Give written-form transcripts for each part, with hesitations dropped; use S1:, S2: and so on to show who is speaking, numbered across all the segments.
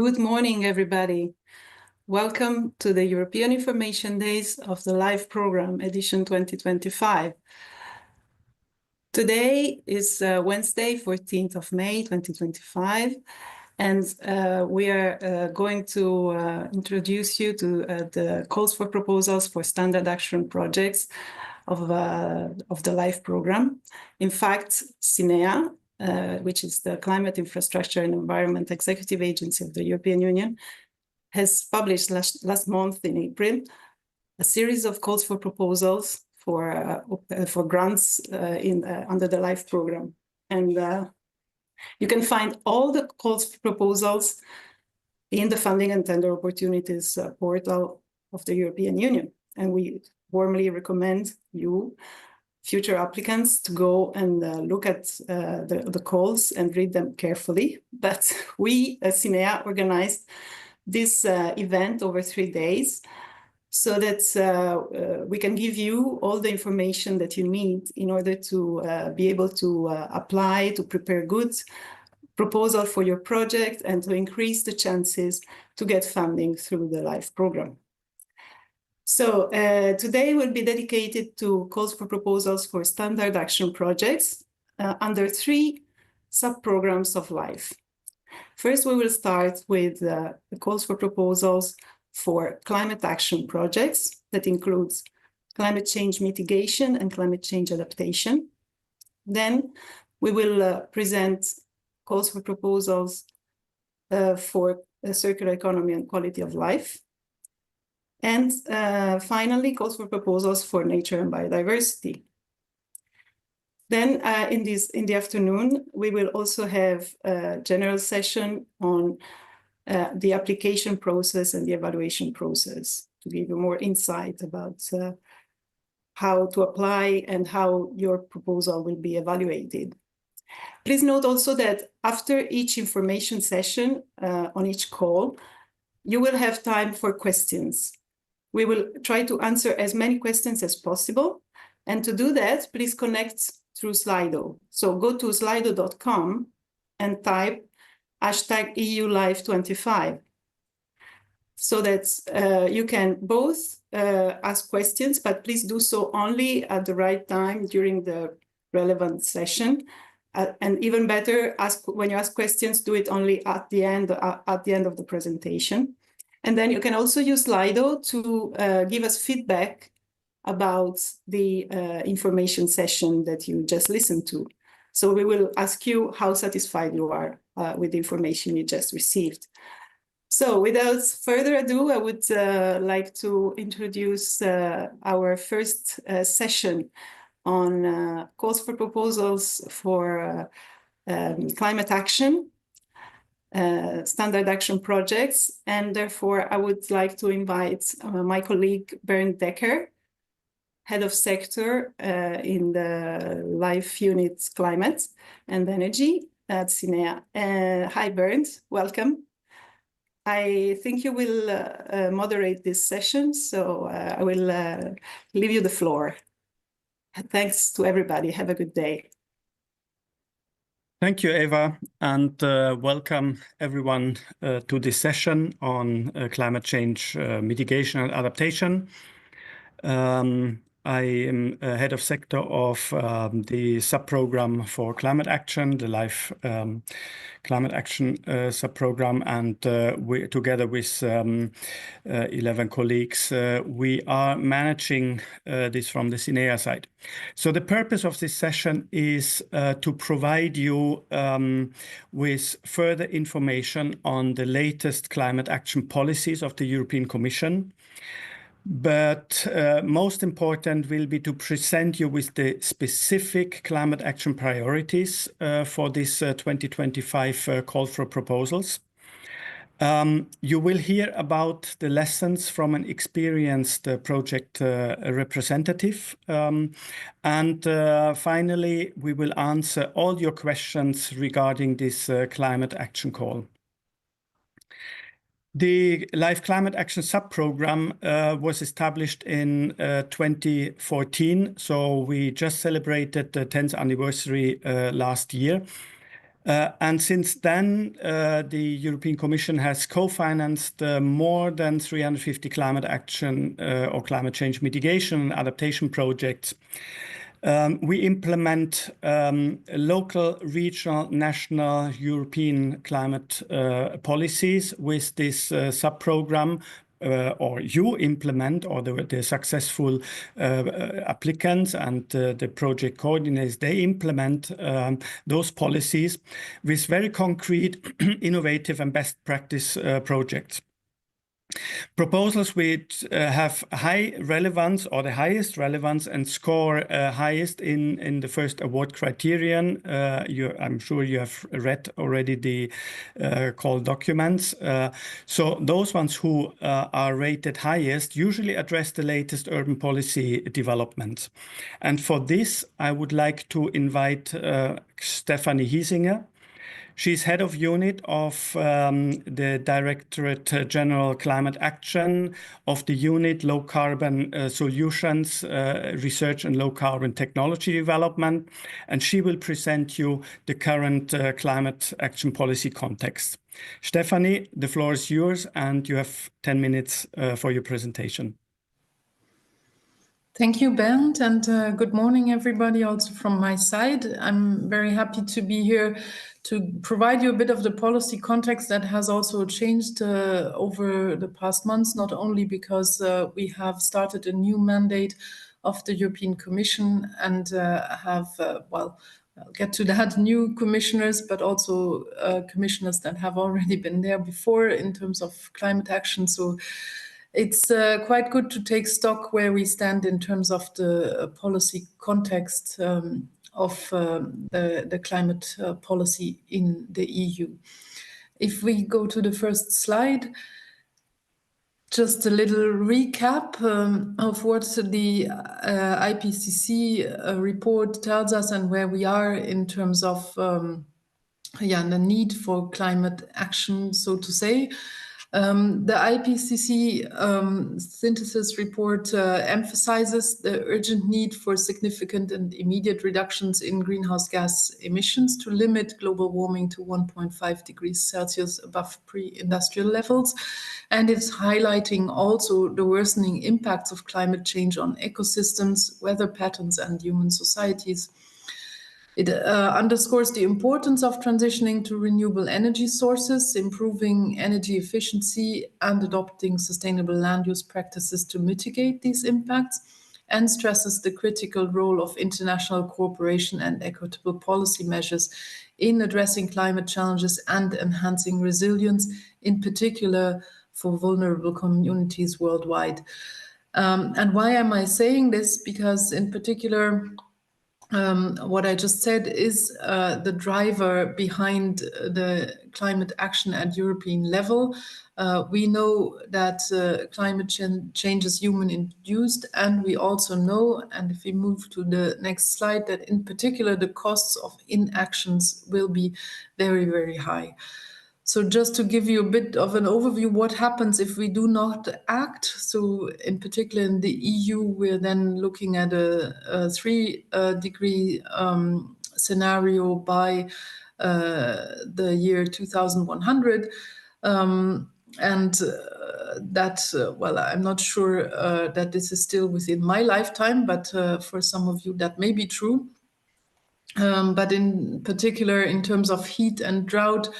S1: Good morning, everybody. Welcome to the European Information Days of the LIFE Program, edition 2025. Today is Wednesday, 14th of May, 2025, and we are going to introduce you to the calls for proposals for standard action projects of the LIFE Program. In fact, CINEA, which is the Climate, Infrastructure and Environment Executive Agency of the European Union, has published last month in April a series of calls for proposals for grants under the LIFE program. And you can find all the calls for proposals in the Funding and Tender Opportunities portal of the European Union. And we warmly recommend you, future applicants, to go and look at the calls and read them carefully. But we, as CINEA, organized this event over 3 days so that we can give you all the information that you need in order to be able to apply, to prepare good proposal for your project and to increase the chances to get funding through the LIFE program. So today will be dedicated to calls for proposals for standard action projects under 3 sub-programs of LIFE. First, we will start with the calls for proposals for climate action projects that includes climate change mitigation and climate change adaptation. Then we will present calls for proposals for a circular economy and quality of life. And finally, calls for proposals for nature and biodiversity. Then in the afternoon, we will also have a general session on the application process and the evaluation process to give you more insight about how to apply and how your proposal will be evaluated. Please note also that after each information session on each call, you will have time for questions. We will try to answer as many questions as possible. And to do that, please connect through Slido. So go to slido.com and type #EULife25 so that you can both ask questions, but please do so only at the right time during the relevant session. And even better, when you ask questions, do it only at the end of the presentation. And then you can also use Slido to give us feedback about the information session that you just listened to. So we will ask you how satisfied you are with the information you just received. So without further ado, I would like to introduce our first session on calls for proposals for climate action, standard action projects. And therefore, I would like to invite my colleague Bernd Decker, Head of Sector in the LIFE Unit Climate and Energy at CINEA. Hi, Bernd, welcome. I think you will moderate this session, so I will leave you the floor. Thanks to everybody. Have a good day.
S2: Thank you, Eva, and welcome everyone to this session on climate change mitigation and adaptation. I am head of sector of the sub-program for climate action, the LIFE climate action sub-program, and we, together with 11 colleagues, we are managing this from the CINEA side. So the purpose of this session is to provide you with further information on the latest climate action policies of the European Commission. But most important will be to present you with the specific climate action priorities for this 2025 call for proposals. You will hear about the lessons from an experienced project representative. And finally, we will answer all your questions regarding this climate action call. The LIFE Climate Action Sub-Program was established in 2014, so we just celebrated the 10th anniversary last year. And since then, the European Commission has co-financed more than 350 climate action or climate change mitigation and adaptation projects. We implement local, regional, national, European climate policies with this sub-program, or you implement, or the successful applicants and the project coordinators, they implement those policies with very concrete, innovative and best practice projects. Proposals which have high relevance or the highest relevance and score highest in the first award criterion. I'm sure you have read already the call documents. So those ones who are rated highest usually address the latest urban policy developments. And for this, I would like to invite Stephanie Hiesinger. She's head of unit of the Directorate General Climate Action of the unit Low Carbon Solutions, Research and Low Carbon Technology Development. And she will present you the current climate action policy context. Stephanie, the floor is yours and you have 10 minutes for your presentation.
S3: Thank you, Bernd, and good morning, everybody, also from my side. I'm very happy to be here to provide you a bit of the policy context that has also changed over the past months, not only because we have started a new mandate of the European Commission and have, well, I'll get to that, new commissioners, but also commissioners that have already been there before in terms of climate action. So it's quite good to take stock where we stand in terms of the policy context of the climate policy in the EU. If we go to the first slide, just a little recap of what the IPCC report tells us and where we are in terms of the need for climate action, so to say. The IPCC synthesis report emphasizes the urgent need for significant and immediate reductions in greenhouse gas emissions to limit global warming to 1.5 degrees Celsius above pre-industrial levels. And it's highlighting also the worsening impacts of climate change on ecosystems, weather patterns, and human societies. It underscores the importance of transitioning to renewable energy sources, improving energy efficiency, and adopting sustainable land use practices to mitigate these impacts, and stresses the critical role of international cooperation and equitable policy measures in addressing climate challenges and enhancing resilience, in particular for vulnerable communities worldwide. And why am I saying this? Because in particular, what I just said is the driver behind the climate action at European level. We know that climate change is human-induced, and we also know, and if we move to the next slide, that in particular the costs of inactions will be very, very high. So just to give you a bit of an overview, what happens if we do not act? So in particular in the EU, we're then looking at a 3-degree scenario by the year 2100. Well, I'm not sure that this is still within my lifetime, but for some of you that may be true. But in particular, in terms of heat and drought,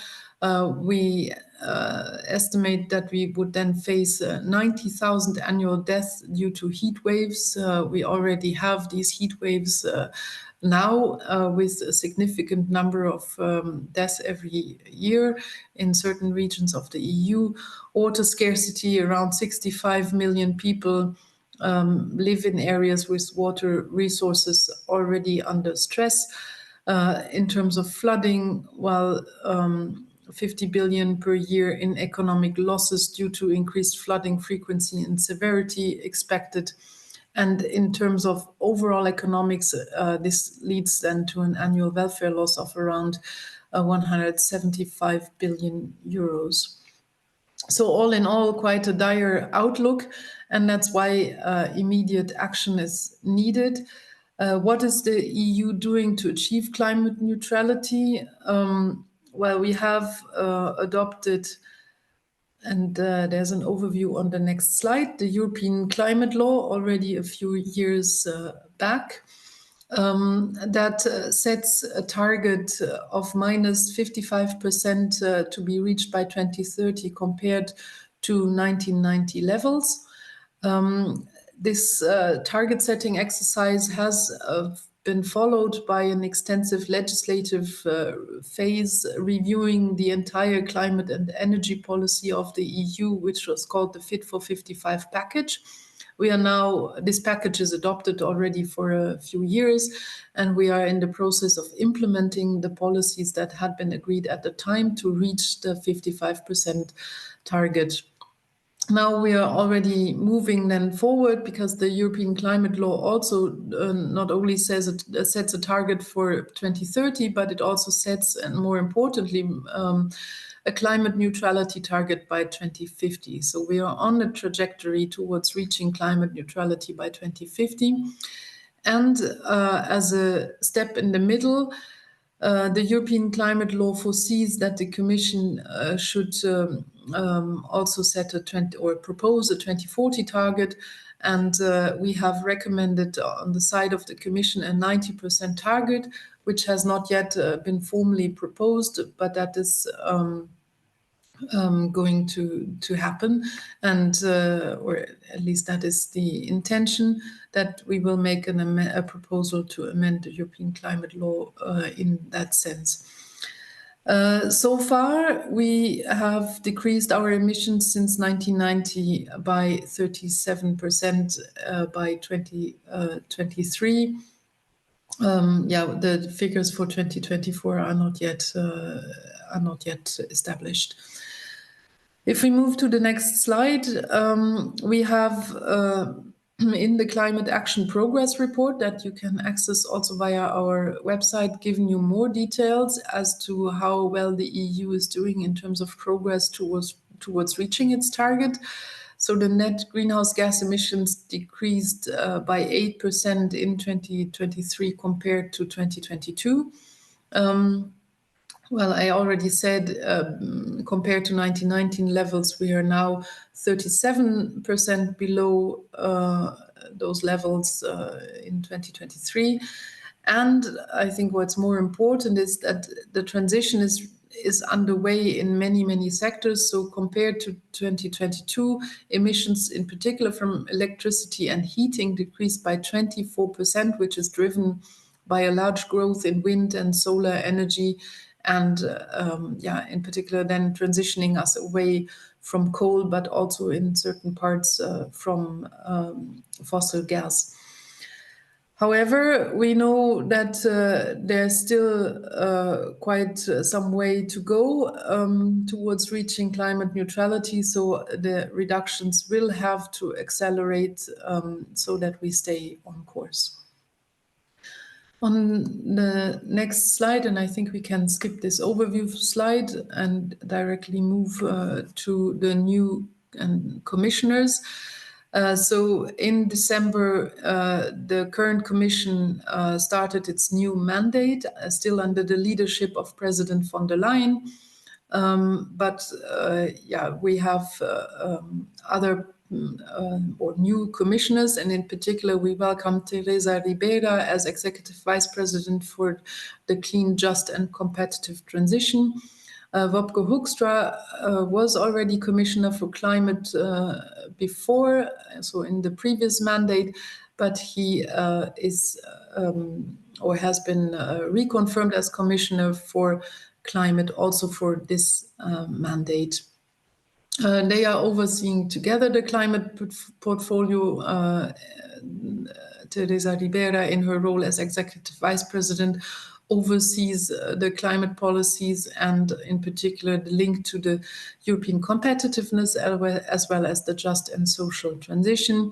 S3: we estimate that we would then face 90,000 annual deaths due to heat waves. We already have these heat waves now with a significant number of deaths every year in certain regions of the EU. Water scarcity, around 65 million people live in areas with water resources already under stress. In terms of flooding, well, 50 billion per year in economic losses due to increased flooding frequency and severity expected. And in terms of overall economics, this leads then to an annual welfare loss of around 175 billion euros. So all in all, quite a dire outlook, and that's why immediate action is needed. What is the EU doing to achieve climate neutrality? well, we have adopted, and there's an overview on the next slide, the European climate law already a few years back. That sets a target of minus 55% to be reached by 2030 compared to 1990 levels. This target setting exercise has been followed by an extensive legislative phase reviewing the entire climate and energy policy of the EU, which was called the Fit for 55 package. This package is adopted already for a few years, and we are in the process of implementing the policies that had been agreed at the time to reach the 55% target. Now we are already moving then forward because the European climate law also not only sets a target for 2030, but it also sets, and more importantly, a climate neutrality target by 2050. So we are on a trajectory towards reaching climate neutrality by 2050. And as a step in the middle, the European climate law foresees that the Commission should also set propose a 2040 target, and we have recommended on the side of the Commission a 90% target, which has not yet been formally proposed, but that is going to happen, and or at least that is the intention, that we will make a proposal to amend the European climate law in that sense. So far, we have decreased our emissions since 1990 by 37% by 2023. The figures for 2024 are not yet established. If we move to the next slide, we have in the Climate Action Progress Report that you can access also via our website, given you more details as to how well the EU is doing in terms of progress towards reaching its target. So the net greenhouse gas emissions decreased by 8% in 2023 compared to 2022. Well, I already said compared to 1919 levels, we are now 37% below those levels in 2023. And I think what's more important is that the transition is underway in many, many sectors. So compared to 2022, emissions in particular from electricity and heating decreased by 24%, which is driven by a large growth in wind and solar energy, and in particular then transitioning us away from coal, but also in certain parts from fossil gas. However, we know that there's still quite some way to go towards reaching climate neutrality, so the reductions will have to accelerate so that we stay on course. On the next slide, and I think we can skip this overview slide and directly move to the new commissioners. So in December, the current commission started its new mandate, still under the leadership of President von der Leyen. We have other or new commissioners, and in particular we welcome Teresa Ribeira as Executive Vice President for the Clean, Just and Competitive Transition. Wopke Hoekstra was already Commissioner for Climate before, so in the previous mandate, but he is or has been reconfirmed as Commissioner for Climate also for this mandate. They are overseeing together the climate portfolio. Teresa Ribeira, in her role as Executive Vice President, oversees the climate policies and in particular the link to the European competitiveness as well as the just and social transition.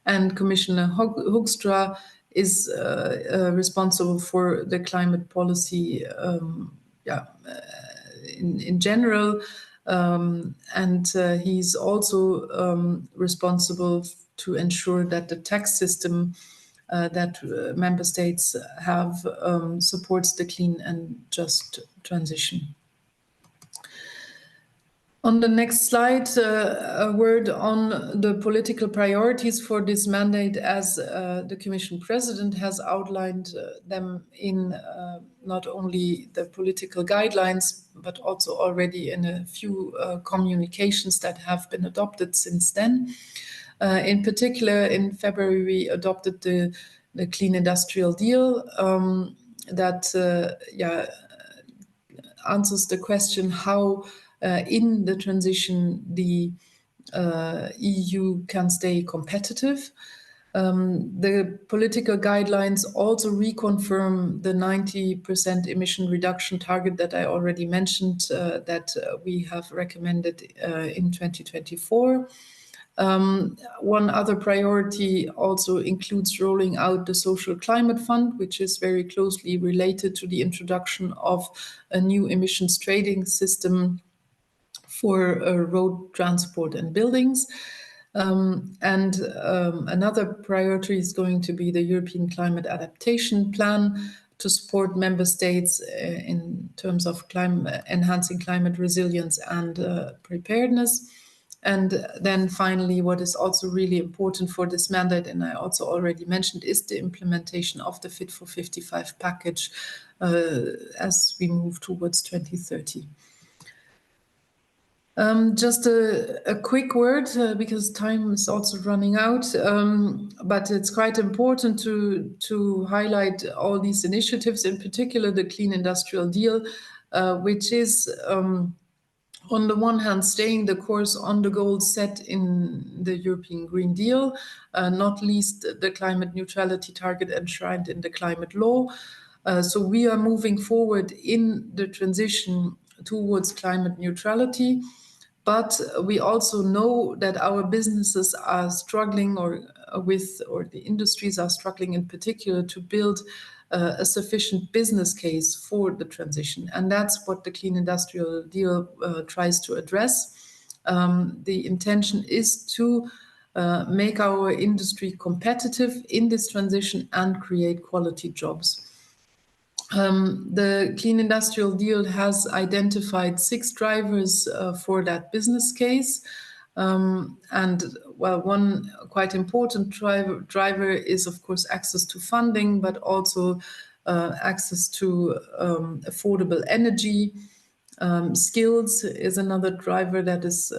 S3: And Commissioner Hoekstra is responsible for the climate policy in general. He's also responsible to ensure that the tax system that member states have supports the clean and just transition. On the next slide, a word on the political priorities for this mandate, as the Commission President has outlined them in not only the political guidelines, but also already in a few communications that have been adopted since then. In particular, in February, we adopted the Clean Industrial Deal that answers the question how in the transition the EU can stay competitive. The political guidelines also reconfirm the 90% emission reduction target that I already mentioned that we have recommended in 2024. One other priority also includes rolling out the Social Climate Fund, which is very closely related to the introduction of a new emissions trading system for road transport and buildings. Another priority is going to be the European Climate Adaptation Plan to support member states in terms of enhancing climate resilience and preparedness. And then finally, what is also really important for this mandate, and I also already mentioned, is the implementation of the Fit for 55 package as we move towards 2030. Just a quick word, because time is also running out, but it's quite important to highlight all these initiatives, in particular the Clean Industrial Deal, which is on the one hand, staying the course on the goals set in the European Green Deal, not least the climate neutrality target enshrined in the climate law. So we are moving forward in the transition towards climate neutrality, but we also know that our businesses are struggling or the industries are struggling in particular to build a sufficient business case for the transition. And that's what the Clean Industrial Deal tries to address. The intention is to make our industry competitive in this transition and create quality jobs. The Clean Industrial Deal has identified 6 drivers for that business case. One quite important driver is, of course, access to funding, but also access to affordable energy. Skills is another driver that is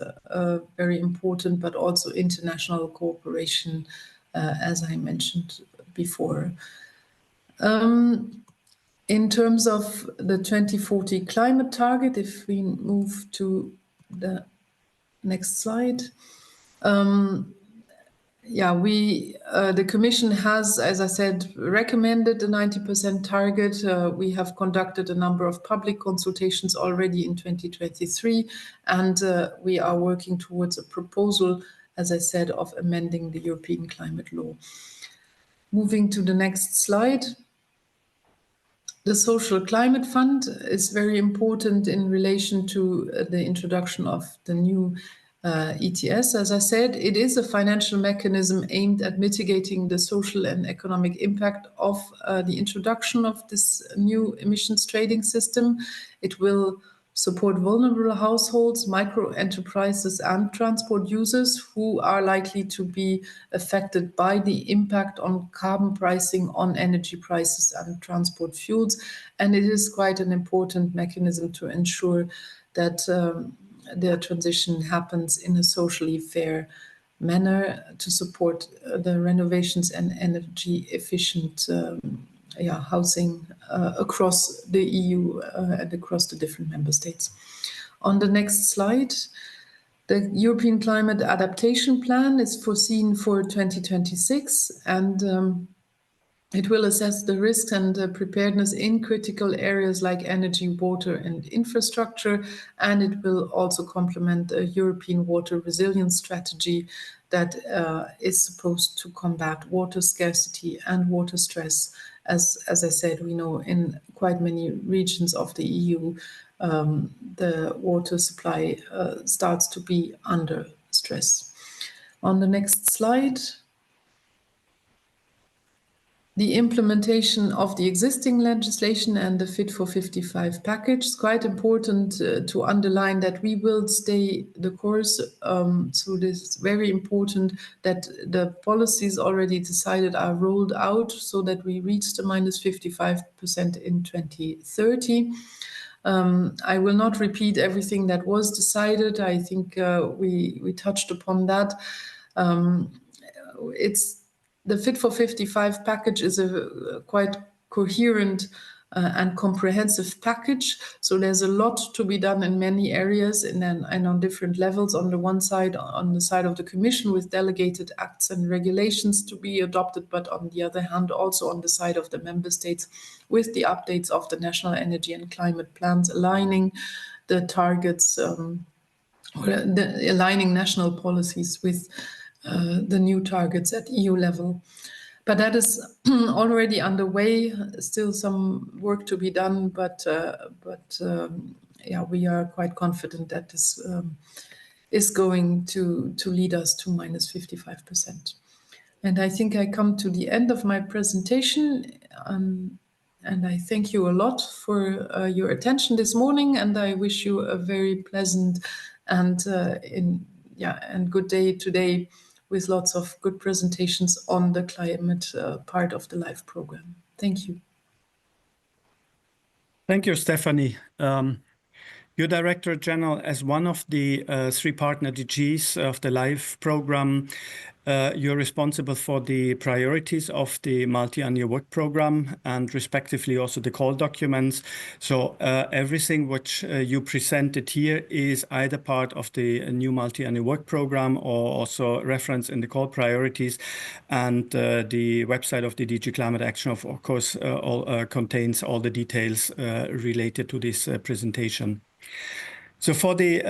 S3: very important, but also international cooperation, as I mentioned before. In terms of the 2040 climate target, if we move to the next slide. The Commission has, as I said, recommended the 90% target. We have conducted a number of public consultations already in 2023, and we are working towards a proposal, as I said, of amending the European climate law. Moving to the next slide. The Social Climate Fund is very important in relation to the introduction of the new ETS. As I said, it is a financial mechanism aimed at mitigating the social and economic impact of the introduction of this new emissions trading system. It will support vulnerable households, micro enterprises, and transport users who are likely to be affected by the impact on carbon pricing on energy prices and transport fuels. And it is quite an important mechanism to ensure that the transition happens in a socially fair manner to support the renovations and energy efficient housing across the EU and across the different member states. On the next slide, the European Climate Adaptation Plan is foreseen for 2026, and it will assess the risks and preparedness in critical areas like energy, water, and infrastructure, and it will also complement a European water resilience strategy that is supposed to combat water scarcity and water stress. As I said, we know in quite many regions of the EU, the water supply starts to be under stress. On the next slide, the implementation of the existing legislation and the Fit for 55 package. It's quite important to underline that we will stay the course. So this is very important that the policies already decided are rolled out so that we reach the minus 55% in 2030. I will not repeat everything that was decided. I think we touched upon that. It's the Fit for 55 package is a quite coherent and comprehensive package. So there's a lot to be done in many areas and on different levels. On the one side, on the side of the Commission with delegated acts and regulations to be adopted, but on the other hand, also on the side of the member states with the updates of the national energy and climate plans, aligning the targets, aligning national policies with the new targets at EU level. But that is already underway. Still some work to be done, but yeah, we are quite confident that this is going to lead us to minus 55%. And I think I come to the end of my presentation. And I thank you a lot for your attention this morning. And I wish you a very pleasant and good day today, with lots of good presentations on the climate part of the LIFE program. Thank you.
S2: Thank you, Stephanie. Your Director General, as one of the 3 partner DGs of the LIFE program, you're responsible for the priorities of the multi-annual work program and respectively also the call documents. So everything which you presented here is either part of the new multi-annual work program or also reference in the call priorities. And the website of the DG Climate Action, of course, contains all the details related to this presentation. So for the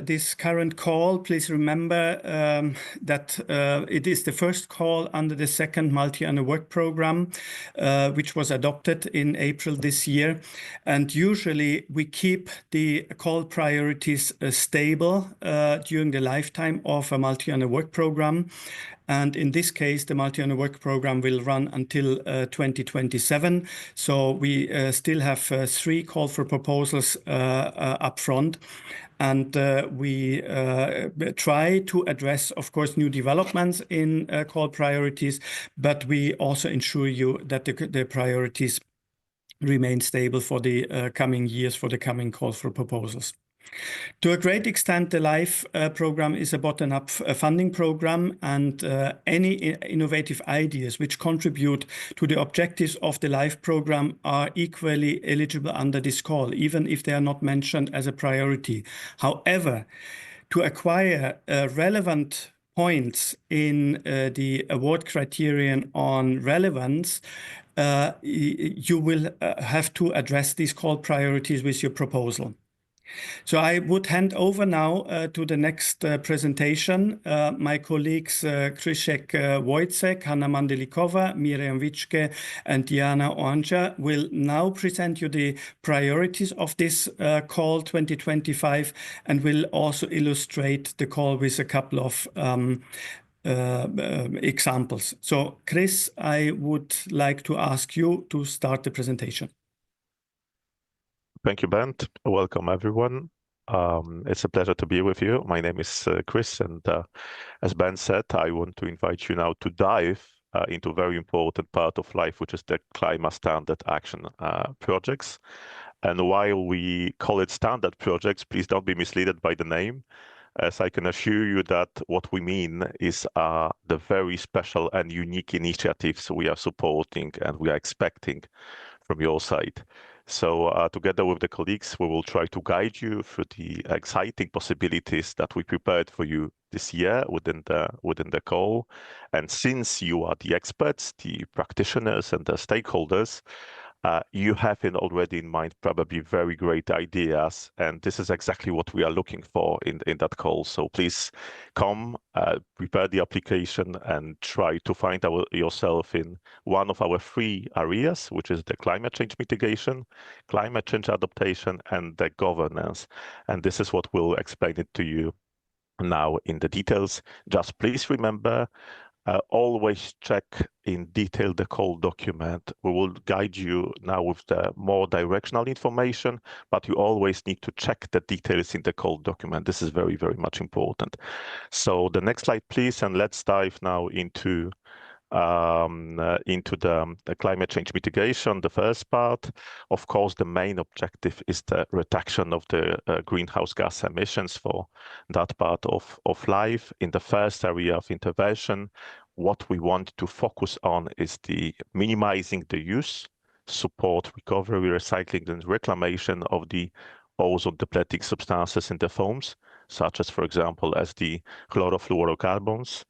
S2: this current call, please remember that it is the first call under the second multi-annual work program, which was adopted in April this year. And usually we keep the call priorities stable during the lifetime of a multi-annual work program. And in this case, the multi-annual work program will run until 2027. So we still have 3 call for proposals up front. And we try to address, of course, new developments in call priorities, but we also ensure you that the priorities remain stable for the coming years, for the coming calls for proposals. To a great extent, the LIFE program is a bottom-up funding program, and any innovative ideas which contribute to the objectives of the LIFE program are equally eligible under this call, even if they are not mentioned as a priority. However, to acquire relevant points in the award criterion on relevance, you will have to address these call priorities with your proposal. So I would hand over now to the next presentation. My colleagues Krzyszek Wojcek, Hanna Mandelikova, Miriam Witschke, and Diana Oranja will now present you the priorities of this call 2025 and will also illustrate the call with a couple of examples. So Chris, I would like to ask you to start the presentation.
S4: Thank you, Bernd. Welcome, everyone. It's a pleasure to be with you. My name is Chris, and as Ben said, I want to invite you now to dive into a very important part of life, which is the climate standard action projects. And while we call it standard projects, please don't be misled by the name, as I can assure you that what we mean is the very special and unique initiatives we are supporting and we are expecting from your side. So together with the colleagues, we will try to guide you through the exciting possibilities that we prepared for you this year within the call. And since you are the experts, the practitioners, and the stakeholders, you have already in mind probably very great ideas, and this is exactly what we are looking for in that call. So please come, prepare the application, and try to find yourself in one of our 3 areas, which is the climate change mitigation, climate change adaptation, and the governance. And this is what we'll explain it to you now in the details. Just please remember, always check in detail the call document. We will guide you now with the more directional information, but you always need to check the details in the call document. This is very, very much important. So the next slide, please, and let's dive now into the climate change mitigation, the first part. Of course, the main objective is the reduction of the greenhouse gas emissions for that part of life. In the first area of intervention, what we want to focus on is the minimizing the use, support recovery, recycling, and reclamation of the ozone-depleting substances in the foams, such as, for example, as the chlorofluorocarbons.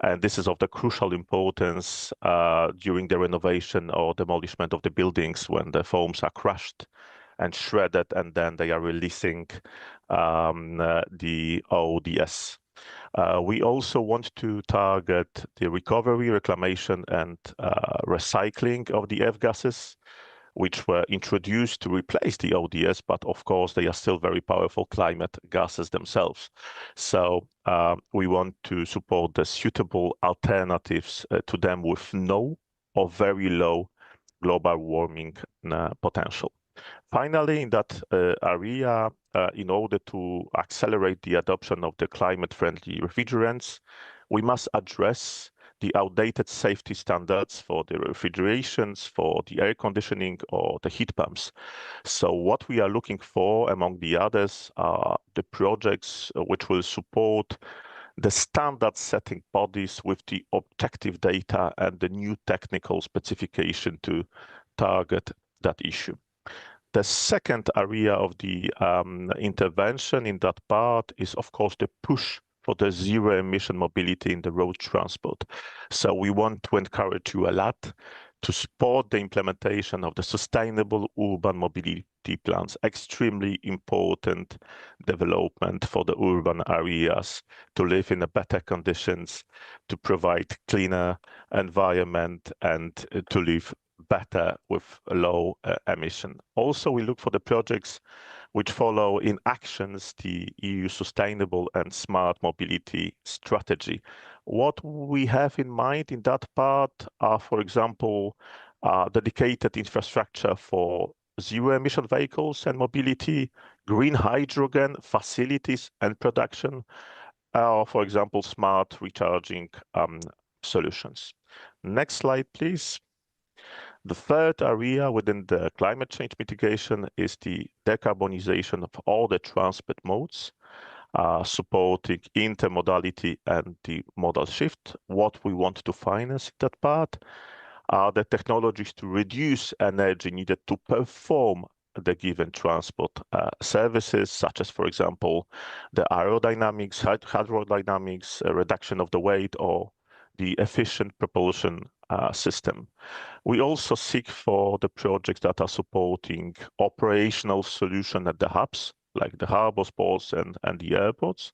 S4: And this is of the crucial importance during the renovation or demolishment of the buildings when the foams are crushed and shredded, and then they are releasing the ODS. We also want to target the recovery, reclamation, and recycling of the F-gases, which were introduced to replace the ODS, but of course they are still very powerful climate gases themselves. So we want to support the suitable alternatives to them with no or very low global warming potential. Finally, in that area, in order to accelerate the adoption of the climate-friendly refrigerants, we must address the outdated safety standards for the refrigerations, for the air conditioning, or the heat pumps. So what we are looking for, among the others, are the projects which will support the standard-setting bodies with the objective data and the new technical specification to target that issue. The second area of the intervention in that part is, of course, the push for the zero emission mobility in the road transport. So we want to encourage you a lot to support the implementation of the sustainable urban mobility plans, extremely important development for the urban areas to live in a better conditions, to provide cleaner environment, and to live better with low emission. Also, we look for the projects which follow in actions the EU sustainable and smart mobility strategy. What we have in mind in that part are, for example, dedicated infrastructure for zero emission vehicles and mobility, green hydrogen facilities and production, or, for example, smart recharging solutions. Next slide, please. The third area within the climate change mitigation is the decarbonization of all the transport modes, supporting intermodality and the modal shift. What we want to finance in that part are the technologies to reduce energy needed to perform the given transport services, such as, for example, the aerodynamics, hydrodynamics, reduction of the weight, or the efficient propulsion system. We also seek for the projects that are supporting operational solution at the hubs, like the harbors, ports, and the airports.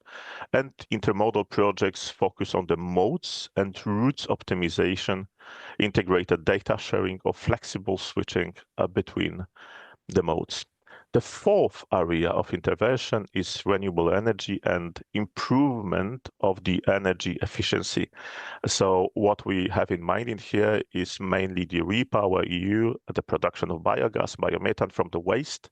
S4: And intermodal projects focus on the modes and routes optimization, integrated data sharing, or flexible switching between the modes. The fourth area of intervention is renewable energy and improvement of the energy efficiency. So what we have in mind in here is mainly the Repower EU, the production of biogas, biomethane from the waste,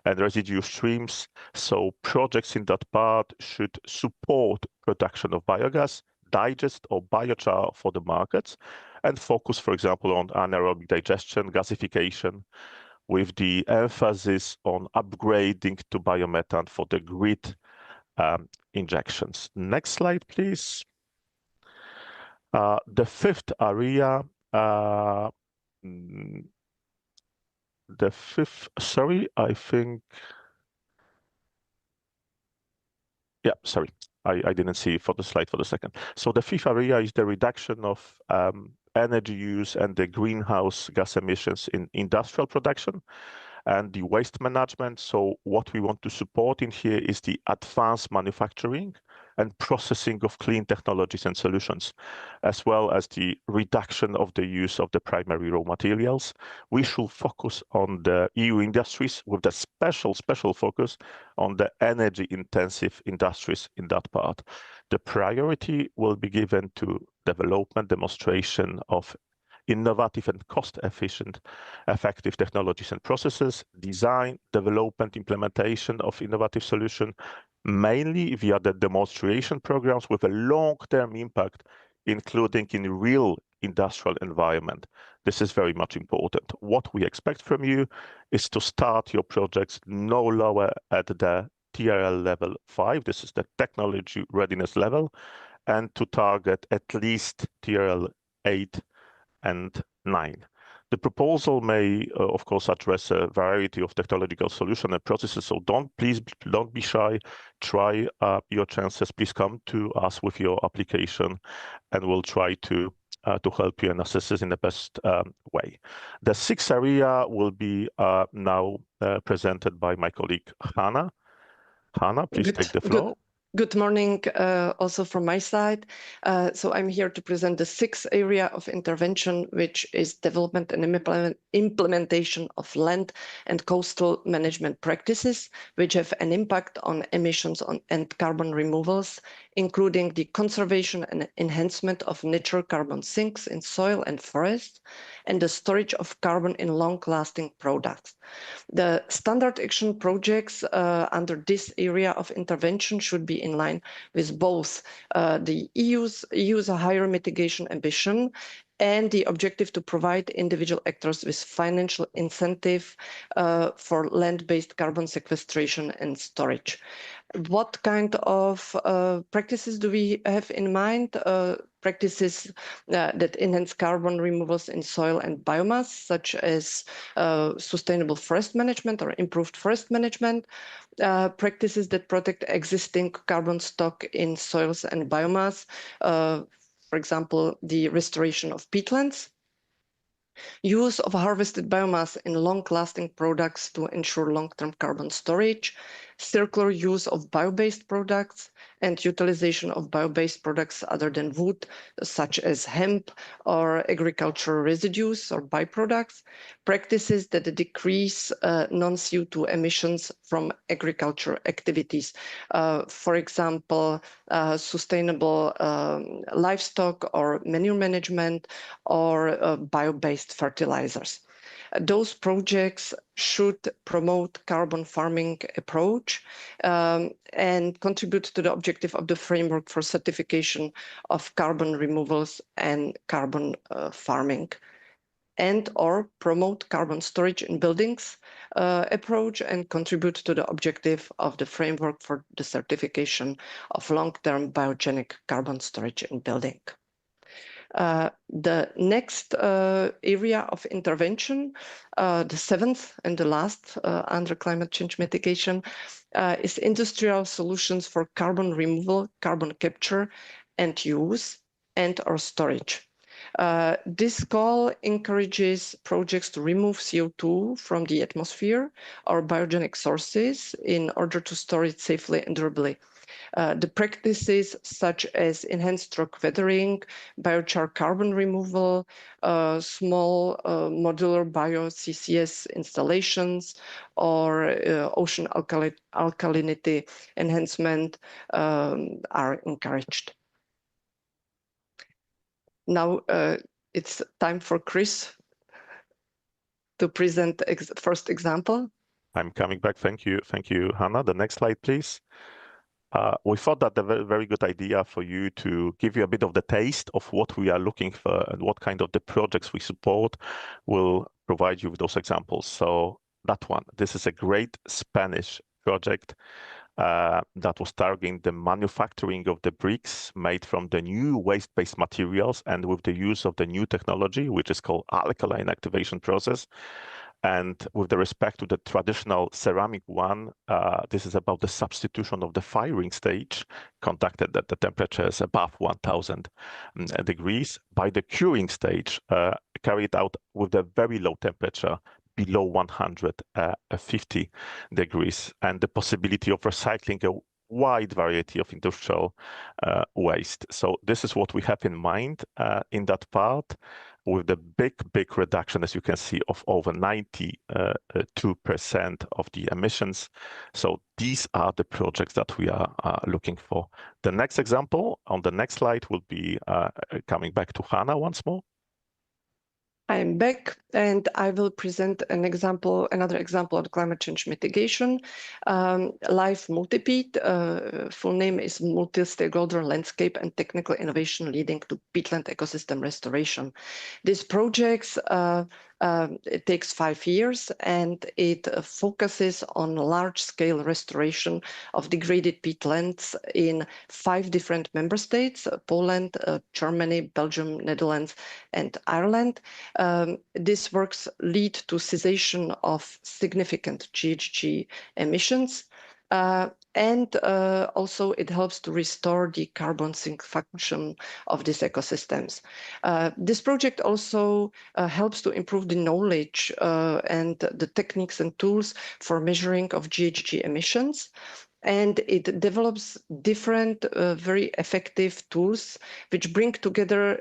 S4: and residue streams. So projects in that part should support production of biogas, digest or biochar for the markets, and focus, for example, on anaerobic digestion, gasification, with the emphasis on upgrading to biomethane for the grid injections. Next slide, please. The fifth area, I didn't see for the slide for the second. So the fifth area is the reduction of energy use and the greenhouse gas emissions in industrial production and the waste management. So what we want to support in here is the advanced manufacturing and processing of clean technologies and solutions, as well as the reduction of the use of the primary raw materials. We should focus on the EU industries with a special focus on the energy-intensive industries in that part. The priority will be given to development, demonstration of innovative and cost-efficient, effective technologies and processes, design, development, implementation of innovative solutions, mainly via the demonstration programs with a long-term impact, including in real industrial environment. This is very much important. What we expect from you is to start your projects no lower at the TRL level 5, this is the technology readiness level, and to target at least TRL 8 and 9. The proposal may, of course, address a variety of technological solutions and processes, so please don't be shy. Try your chances. Please come to us with your application, and we'll try to help you and assist us in the best way. The sixth area will be now presented by my colleague Hanna. Hanna, please take the floor.
S5: Good morning, also from my side. So I'm here to present the sixth area of intervention, which is development and implementation of land and coastal management practices, which have an impact on emissions and carbon removals, including the conservation and enhancement of natural carbon sinks in soil and forest, and the storage of carbon in long-lasting products. The standard action projects under this area of intervention should be in line with both the EU's higher mitigation ambition and the objective to provide individual actors with financial incentive for land-based carbon sequestration and storage. What kind of practices do we have in mind? Practices that enhance carbon removals in soil and biomass, such as sustainable forest management or improved forest management, practices that protect existing carbon stock in soils and biomass, for example, the restoration of peatlands, use of harvested biomass in long-lasting products to ensure long-term carbon storage, circular use of bio-based products, and utilization of bio-based products other than wood, such as hemp or agricultural residues or byproducts, practices that decrease non-CO2 emissions from agricultural activities. For example, sustainable livestock or manure management or bio-based fertilizers. Those projects should promote carbon farming approach and contribute to the objective of the framework for certification of carbon removals and carbon farming, and or promote carbon storage in buildings approach and contribute to the objective of the framework for the certification of long-term biogenic carbon storage in building. The next area of intervention, the seventh and the last under climate change mitigation, is industrial solutions for carbon removal, carbon capture and use, and or storage. This call encourages projects to remove CO2 from the atmosphere or biogenic sources in order to store it safely and durably. The practices such as enhanced rock weathering, biochar carbon removal, small modular bio-CCS installations, or ocean alkalinity enhancement are encouraged. Now it's time for Chris to present the first example.
S4: I'm coming back. Thank you, Hanna. The next slide, please. We thought that a very good idea for you to give you a bit of the taste of what we are looking for and what kind of the projects we support will provide you with those examples. So that one, this is a great Spanish project that was targeting the manufacturing of the bricks made from the new waste-based materials and with the use of the new technology, which is called alkaline activation process. And with the respect to the traditional ceramic one, this is about the substitution of the firing stage conducted at the temperatures above 1000 degrees by the curing stage carried out with a very low temperature below 150 degrees, and the possibility of recycling wide variety of industrial waste. So this is what we have in mind in that part, with the big reduction, as you can see, of over 92% of the emissions. So these are the projects that we are looking for. The next example on the next slide will be coming back to Hannah once more.
S5: I'm back, and I will present another example of climate change mitigation. LIFE Multipeat, full name is Multi-Stakeholder Landscape and Technical Innovation Leading to Peatland Ecosystem Restoration. This project, it takes 5 years, and it focuses on large-scale restoration of degraded peatlands in 5 different member states: Poland, Germany, Belgium, Netherlands, and Ireland. These works lead to cessation of significant GHG emissions, and also it helps to restore the carbon sink function of these ecosystems. This project also helps to improve the knowledge and the techniques and tools for measuring of GHG emissions. And it develops different very effective tools which bring together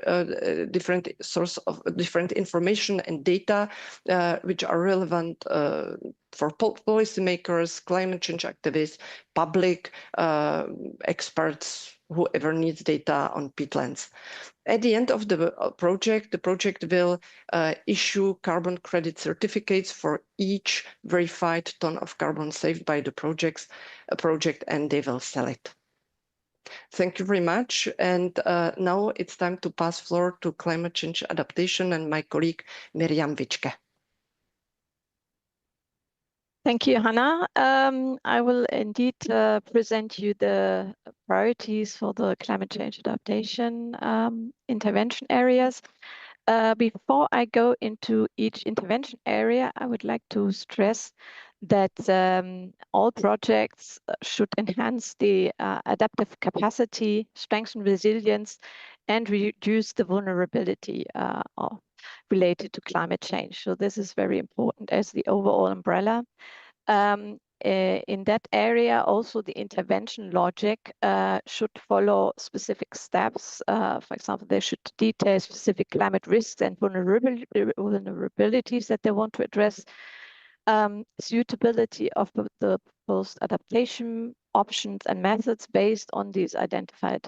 S5: different source of different information and data which are relevant for policymakers, climate change activists, public experts, whoever needs data on peatlands. At the end of the project will issue carbon credit certificates for each verified ton of carbon saved by the project, and they will sell it. Thank you very much. And now it's time to pass floor to climate change adaptation and my colleague Miriam Witschke.
S6: Thank you, Hannah. I will indeed present you the priorities for the climate change adaptation intervention areas. Before I go into each intervention area, I would like to stress that all projects should enhance the adaptive capacity, strengthen resilience, and reduce the vulnerability related to climate change. So this is very important as the overall umbrella. In that area, also the intervention logic should follow specific steps. For example, they should detail specific climate risks and vulnerabilities that they want to address, suitability of the proposed adaptation options and methods based on these identified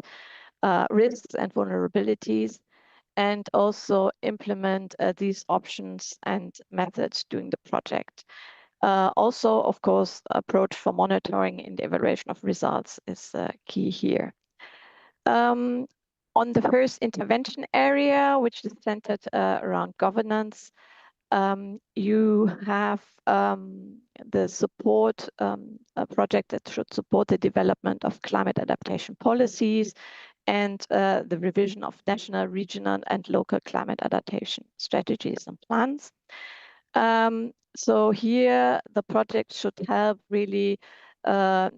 S6: risks and vulnerabilities, and also implement these options and methods during the project. Also, of course, approach for monitoring and evaluation of results is key here. On the first intervention area, which is centered around governance, you have the support, a project that should support the development of climate adaptation policies and the revision of national, regional, and local climate adaptation strategies and plans. So here the project should help really the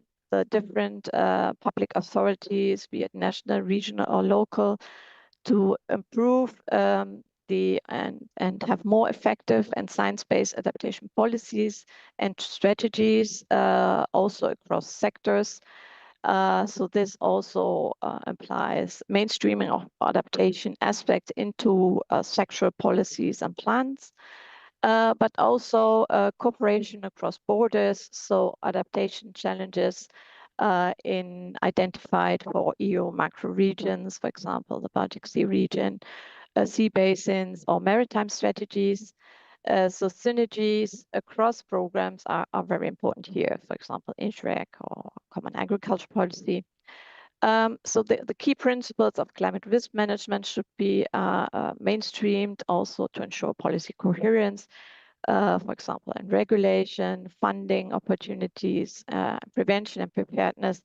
S6: different public authorities, be it national, regional, or local, to improve and have more effective and science-based adaptation policies and strategies, also across sectors. So this also implies mainstreaming of adaptation aspects into sectoral policies and plans. But also cooperation across borders, so adaptation challenges in identified for EU macro regions, for example, the Baltic Sea region, sea basins, or maritime strategies. So synergies across programs are very important here, for example, INSHREC or Common Agriculture Policy. So the key principles of climate risk management should be mainstreamed also to ensure policy coherence, for example, in regulation, funding opportunities, prevention and preparedness,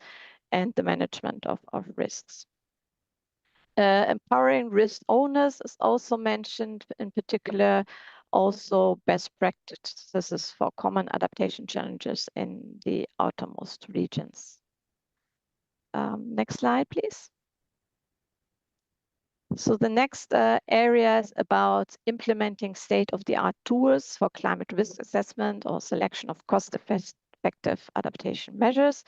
S6: and the management of risks. Empowering risk owners is also mentioned, in particular, also best practices for common adaptation challenges in the outermost regions. Next slide, please. So the next area is about implementing state-of-the-art tools for climate risk assessment or selection of cost-effective adaptation measures.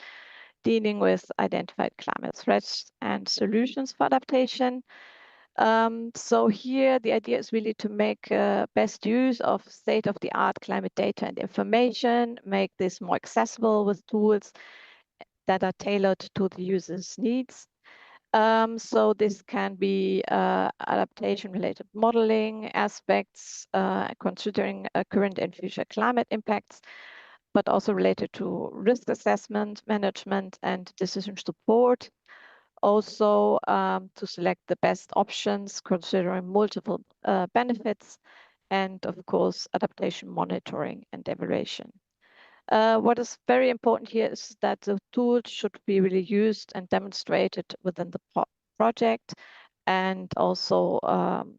S6: dealing with identified climate threats and solutions for adaptation. So here the idea is really to make best use of state-of-the-art climate data and information, make this more accessible with tools that are tailored to the user's needs. So this can be adaptation-related modeling aspects, considering current and future climate impacts, but also related to risk assessment, management, and decision support. Also to select the best options, considering multiple benefits, and of course, adaptation monitoring and evaluation. What is very important here is that the tool should be really used and demonstrated within the project. And also,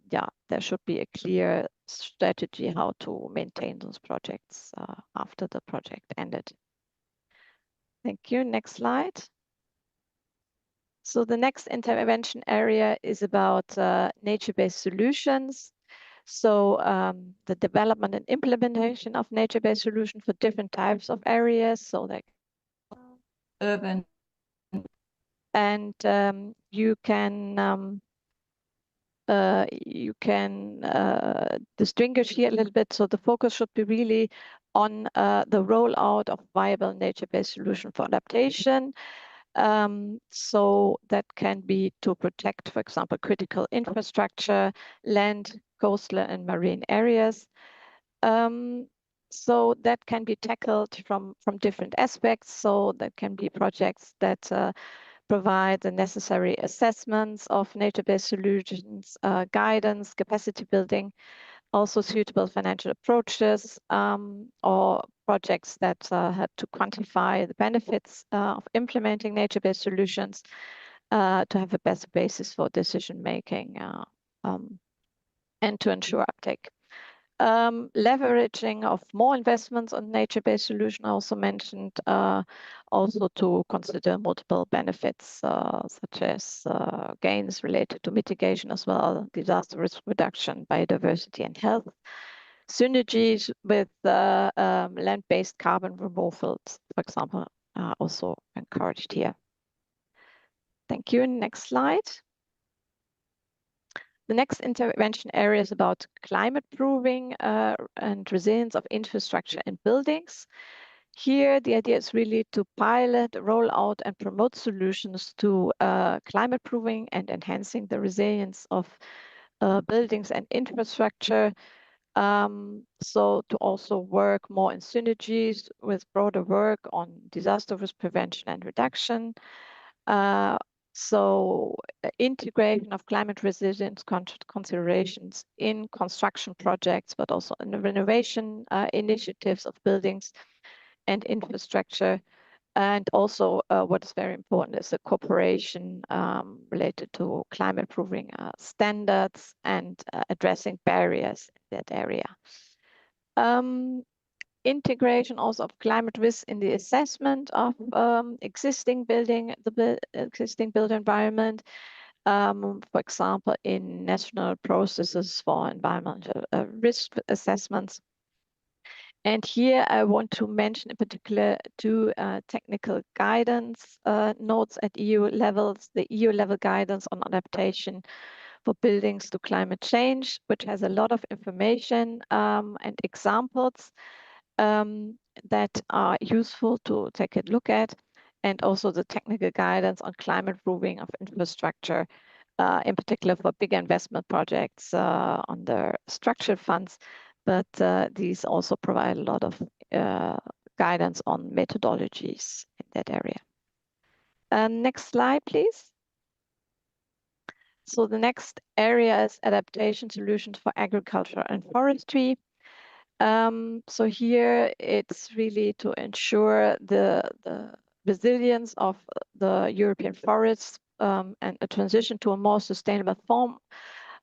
S6: yeah, there should be a clear strategy how to maintain those projects after the project ended. Thank you. Next slide. So the next intervention area is about nature-based solutions. So the development and implementation of nature-based solutions for different types of areas, so like urban, and you can distinguish here a little bit. So the focus should be really on the rollout of viable nature-based solution for adaptation. So that can be to protect, for example, critical infrastructure, land, coastal and marine areas. So that can be tackled from different aspects. So that can be projects that provide the necessary assessments of nature-based solutions, guidance, capacity building, also suitable financial approaches, or projects that have to quantify the benefits of implementing nature-based solutions to have a better basis for decision making and to ensure uptake. Leveraging of more investments on nature-based solution, I also mentioned, also to consider multiple benefits, such as gains related to mitigation as well, disaster risk reduction, biodiversity and health, synergies with land-based carbon removals, for example, are also encouraged here. Thank you. Next slide. The next intervention area is about climate proofing and resilience of infrastructure and buildings. Here, the idea is really to pilot, roll out, and promote solutions to climate proofing and enhancing the resilience of buildings and infrastructure. So to also work more in synergies with broader work on disaster risk prevention and reduction. So integration of climate resilience considerations in construction projects, but also in the renovation initiatives of buildings and infrastructure. And also what is very important is the cooperation related to climate proofing standards and addressing barriers in that area. Integration also of climate risk in the assessment of existing built environment, for example, in national processes for environmental risk assessments. And here I want to mention in particular two technical guidance notes at EU levels, the EU level guidance on adaptation for buildings to climate change, which has a lot of information and examples that are useful to take a look at, and also the technical guidance on climate proofing of infrastructure, in particular for big investment projects under structural funds, but these also provide a lot of guidance on methodologies in that area. Next slide, please. So the next area is adaptation solutions for agriculture and forestry. So here it's really to ensure the resilience of the European forests and a transition to a more sustainable form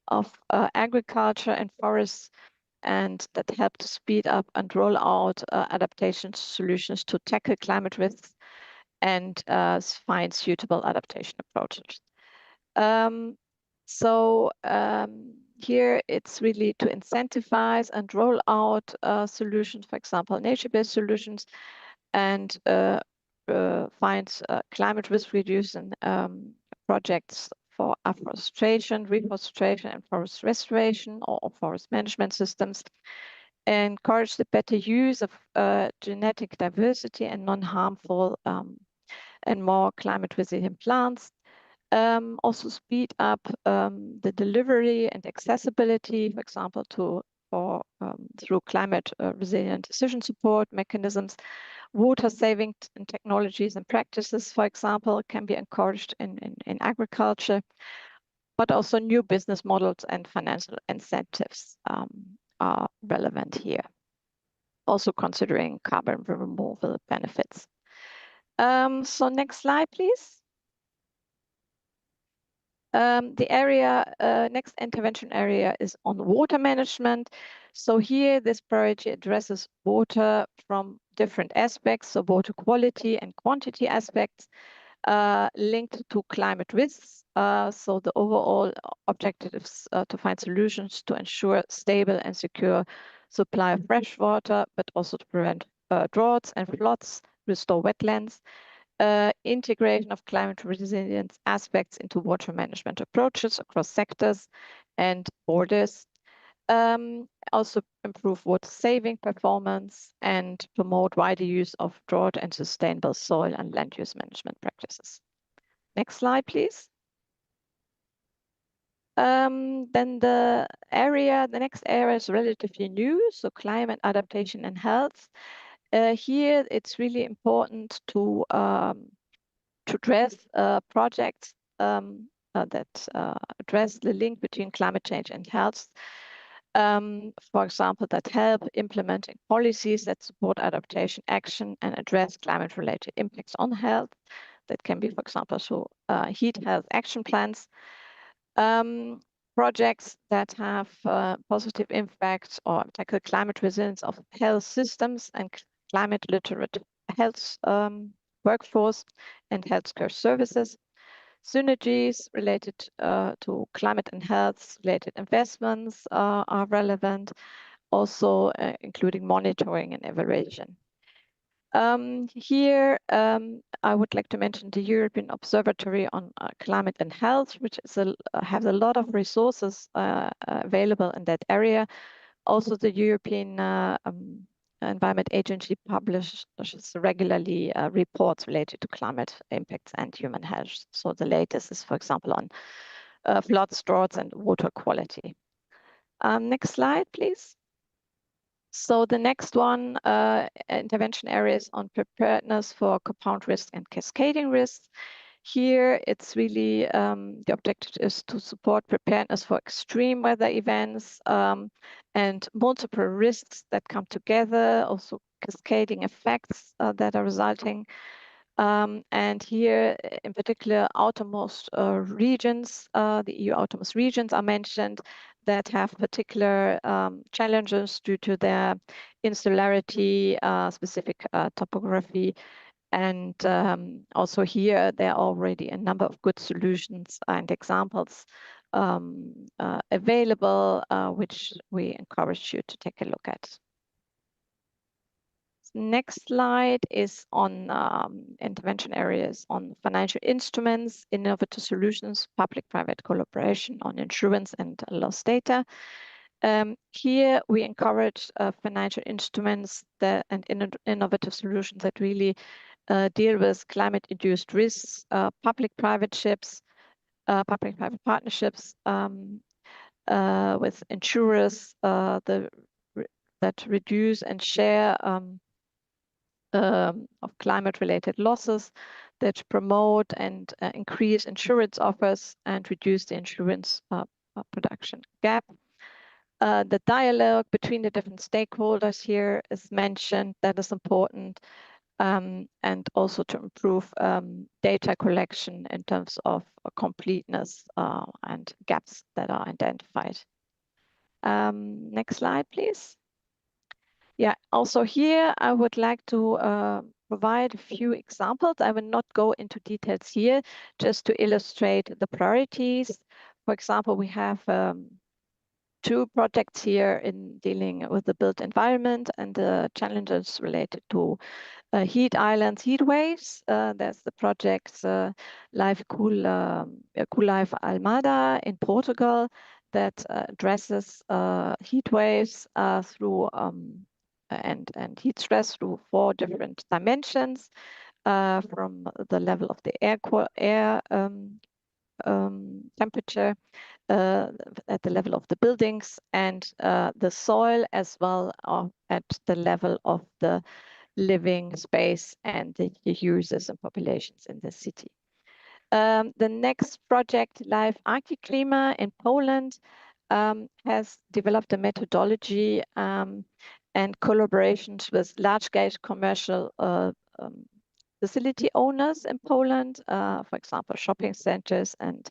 S6: of agriculture and forests, and that help to speed up and roll out adaptation solutions to tackle climate risks and find suitable adaptation approaches. Here it's really to incentivize and roll out solutions, for example, nature-based solutions, and find climate risk reducing projects for afforestation, reforestation, and forest restoration or forest management systems. Encourage the better use of genetic diversity and non-harmful and more climate resilient plants. Also speed up the delivery and accessibility, for example, through climate resilient decision support mechanisms. Water saving technologies and practices, for example, can be encouraged in agriculture, but also new business models and financial incentives are relevant here. Also considering carbon removal benefits. So next slide, please. The next intervention area is on water management. So here, this priority addresses water from different aspects, so water quality and quantity aspects linked to climate risks. So the overall objective is to find solutions to ensure stable and secure supply of fresh water, but also to prevent droughts and floods, restore wetlands. Integration of climate resilience aspects into water management approaches across sectors and borders. Also improve water saving performance and promote wider use of drought and sustainable soil and land use management practices. Next slide, please. Then the next area is relatively new, so climate adaptation and health. Here, it's really important to address projects that address the link between climate change and health. For example, that help implementing policies that support adaptation action and address climate-related impacts on health. That can be, for example, through heat health action plans. Projects that have positive impacts or tackle climate resilience of health systems and climate literate health workforce and healthcare services. Synergies related to climate and health related investments are relevant, also including monitoring and evaluation. Here, I would like to mention the European Observatory on Climate and Health, which is has a lot of resources available in that area. Also, the European Environment Agency publishes regularly reports related to climate impacts and human health. So the latest is, for example, on floods, droughts, and water quality. Next slide, please. So the next one, intervention areas on preparedness for compound risk and cascading risks. Here, it's really, the objective is to support preparedness for extreme weather events and multiple risks that come together, also cascading effects that are resulting. And here, in particular, outermost regions, the EU outermost regions are mentioned that have particular challenges due to their insularity, specific topography. And also here, there are already a number of good solutions and examples available, which we encourage you to take a look at. Next slide is on intervention areas on financial instruments, innovative solutions, public-private collaboration on insurance and loss data. Here we encourage financial instruments and innovative solutions that really deal with climate-induced risks, public-private partnerships with insurers that reduce and share of climate-related losses, that promote and increase insurance offers and reduce the insurance production gap. The dialogue between the different stakeholders here is mentioned. That is important. And also to improve data collection in terms of completeness and gaps that are identified. Next slide, please. Yeah, also here, I would like to provide a few examples. I will not go into details here, just to illustrate the priorities. For example, we have 2 projects here in dealing with the built environment and the challenges related to heat islands, heat waves. There's the project Life Cool Life Almada in Portugal that addresses heat waves through and heat stress through 4 different dimensions, from the level of the air temperature, at the level of the buildings, and the soil, as well at the level of the living space and the users and populations in the city. The next project, Live Arctic Klima in Poland, has developed a methodology and collaborations with large-scale commercial facility owners in Poland, for example, shopping centers and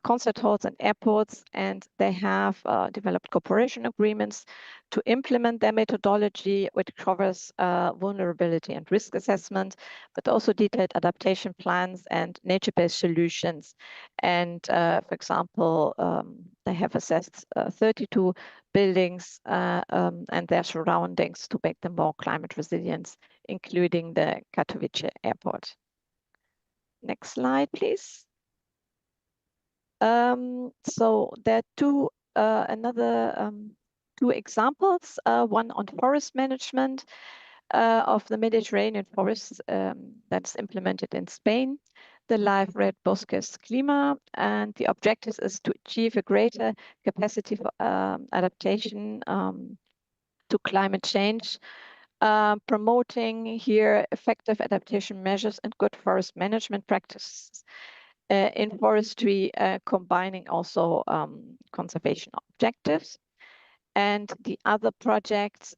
S6: concert halls and airports, and they have developed cooperation agreements to implement their methodology, which covers vulnerability and risk assessment, but also detailed adaptation plans and nature-based solutions. And for example, they have assessed 32 buildings and their surroundings to make them more climate resilient, including the Katowice airport. Next slide, please. So there are another 2 examples, one on forest management of the Mediterranean forests that's implemented in Spain, the Live Red Bosques Klima, and the objective is to achieve a greater capacity for adaptation to climate change, promoting here effective adaptation measures and good forest management practices in forestry, combining also conservation objectives. And the other project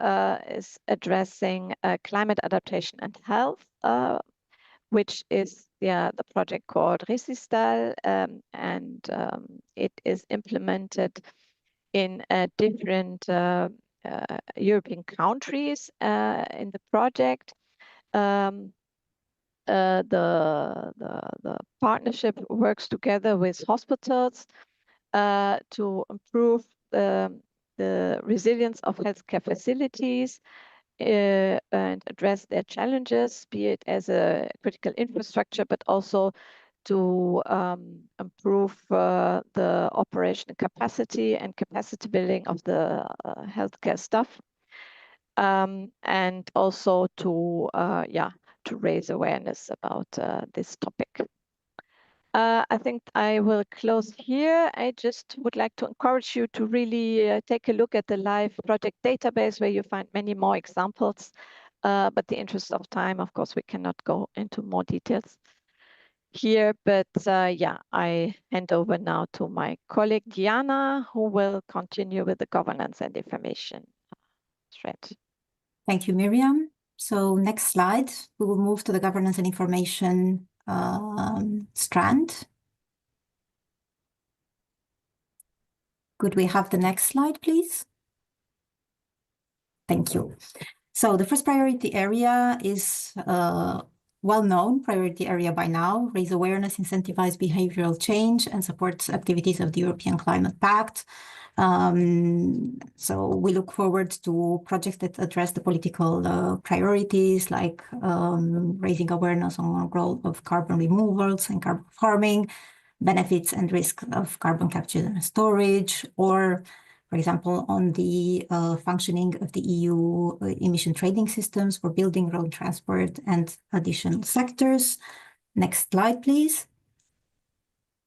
S6: is addressing climate adaptation and health, which is the project called Resistal, and it is implemented in different European countries in the project. The partnership works together with hospitals to improve the resilience of healthcare facilities and address their challenges, be it as a critical infrastructure, but also to improve the operational capacity and capacity building of the healthcare staff, and also to raise awareness about this topic. I think I will close here. I just would like to encourage you to really take a look at the live project database, where you find many more examples. But the interest of time, of course, we cannot go into more details here. But I hand over now to my colleague Diana, who will continue with the governance and information thread.
S7: Thank you, Miriam. So next slide, we will move to the governance and information strand. Could we have the next slide, please? Thank you. So the first priority area is well-known priority area by now: raise awareness, incentivize behavioral change, and support activities of the European Climate Pact. So we look forward to projects that address the political priorities, like raising awareness on the role of carbon removals and carbon farming, benefits and risks of carbon capture and storage, or, for example, on the functioning of the EU emission trading systems for building, road transport, and additional sectors. Next slide, please.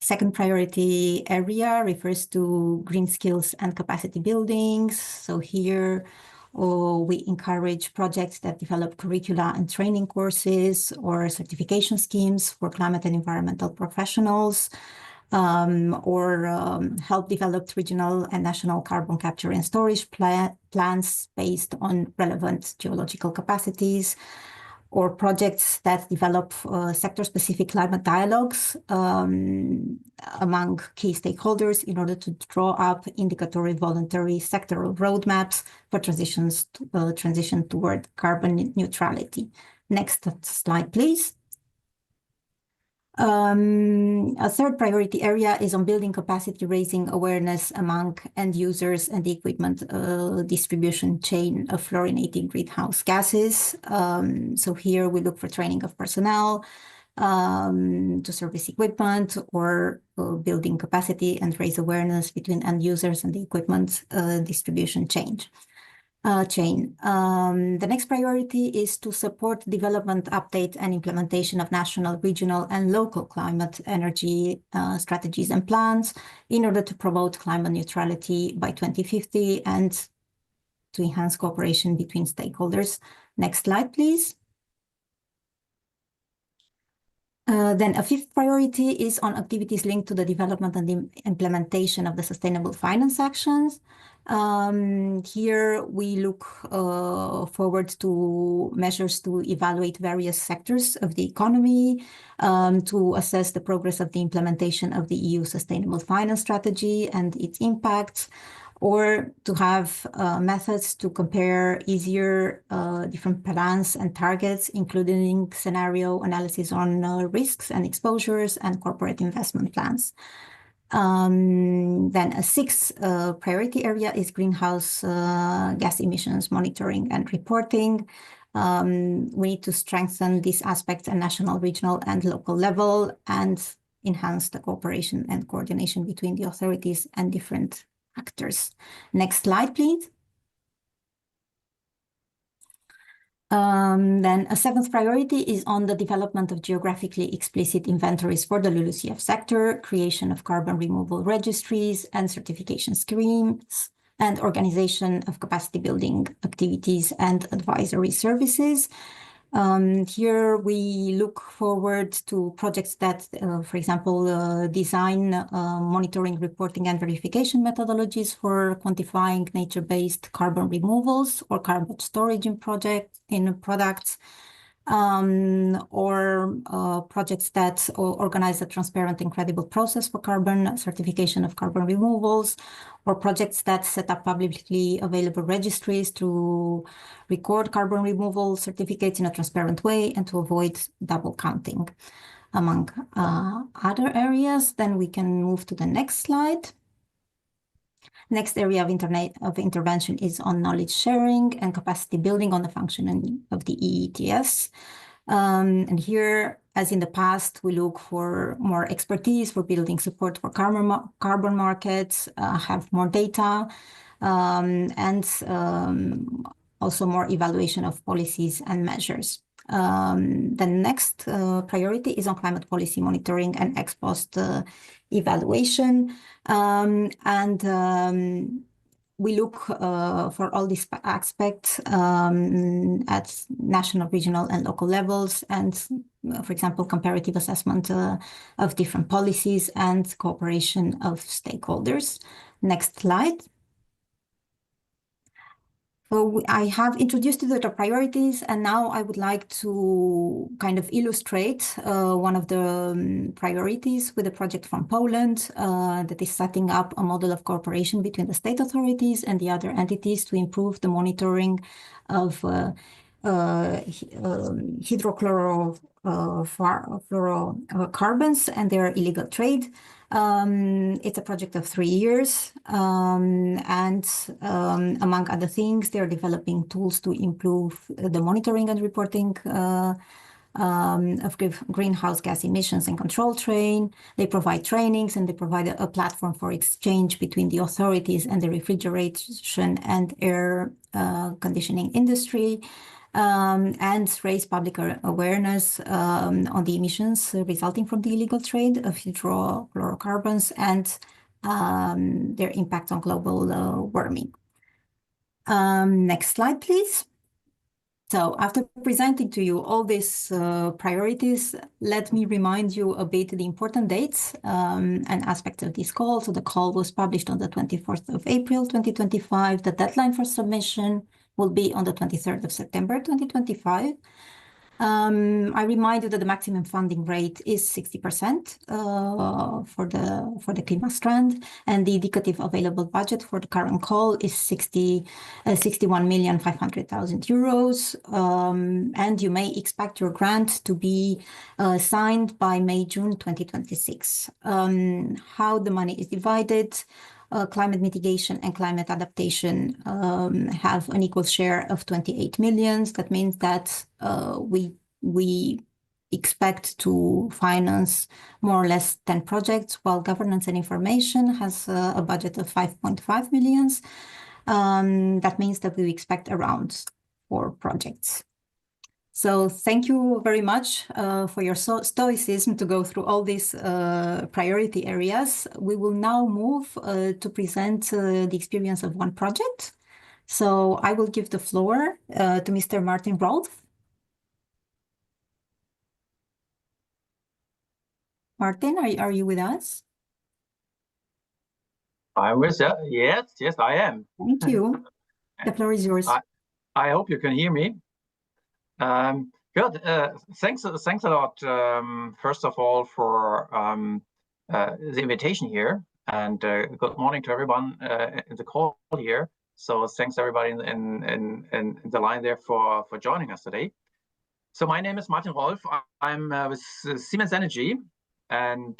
S7: Second priority area refers to green skills and capacity buildings. So here we encourage projects that develop curricula and training courses or certification schemes for climate and environmental professionals, or help develop regional and national carbon capture and storage plans based on relevant geological capacities, or projects that develop sector-specific climate dialogues among key stakeholders in order to draw up indicatory voluntary sectoral roadmaps for transition toward carbon neutrality. Next slide, please. A third priority area is on building capacity, raising awareness among end users and the equipment distribution chain of fluorinating greenhouse gases. So here we look for training of personnel to service equipment, or building capacity and raise awareness between end users and the equipment distribution chain. The next priority is to support development, update, and implementation of national, regional, and local climate energy strategies and plans in order to promote climate neutrality by 2050 and to enhance cooperation between stakeholders. Next slide, please. Then a fifth priority is on activities linked to the development and the implementation of the sustainable finance actions. Here we look forward to measures to evaluate various sectors of the economy, to assess the progress of the implementation of the EU Sustainable Finance Strategy and its impacts, or to have methods to compare easier different plans and targets, including scenario analysis on risks and exposures and corporate investment plans. Then a sixth priority area is greenhouse gas emissions monitoring and reporting. We need to strengthen these aspects at national, regional, and local level, and enhance the cooperation and coordination between the authorities and different actors. Next slide, please. Then a seventh priority is on the development of geographically explicit inventories for the LULUCF sector, creation of carbon removal registries and certification schemes, and organization of capacity building activities and advisory services. Here we look forward to projects that, for example, design monitoring, reporting, and verification methodologies for quantifying nature-based carbon removals or carbon storage in products, or projects that organize a transparent and credible process for carbon certification of carbon removals, or projects that set up publicly available registries to record carbon removal certificates in a transparent way and to avoid double counting, among other areas. Then we can move to the next slide. Next area of intervention is on knowledge sharing and capacity building on the functioning of the EETS. And here, as in the past, we look for more expertise for building support for carbon markets, have more data, and also more evaluation of policies and measures. The next priority is on climate policy monitoring and ex post evaluation. We look for all these aspects at national, regional, and local levels, and, for example, comparative assessment of different policies and cooperation of stakeholders. Next slide. So I have introduced you to the priorities, and now I would like to kind of illustrate one of the priorities with a project from Poland that is setting up a model of cooperation between the state authorities and the other entities to improve the monitoring of hydrofluorocarbons and their illegal trade. It's a project of 3 years, and among other things, they're developing tools to improve the monitoring and reporting of greenhouse gas emissions and control train. They provide trainings, and they provide a platform for exchange between the authorities and the refrigeration and air conditioning industry, and raise public awareness on the emissions resulting from the illegal trade of hydrofluorocarbons and their impact on global warming. Next slide, please. So after presenting to you all these priorities, let me remind you a bit the important dates and aspects of this call. So the call was published on the 24th of April, 2025. The deadline for submission will be on the 23rd of September, 2025. I remind you that the maximum funding rate is 60% for the Klima Strand, and the indicative available budget for the current call is 61,500,000 euros. And you may expect your grant to be signed by May-June 2026. How the money is divided? Climate mitigation and climate adaptation have an equal share of 28 million. That means that we expect to finance more or less 10 projects, while governance and information has a budget of 5.5 million. That means that we expect around 4 projects. So thank you very much for your stoicism to go through all these priority areas. We will now move to present the experience of one project. So I will give the floor to Mr. Martin Rolf. Martin, are you with us?
S8: I was, yes, I am.
S7: Thank you. The floor is yours.
S8: I hope you can hear me. Good. Thanks a lot, first of all, for the invitation here, and good morning to everyone in the call here. So thanks everybody in the line there for joining us today. So my name is Martin Rolf. I'm with Siemens Energy, and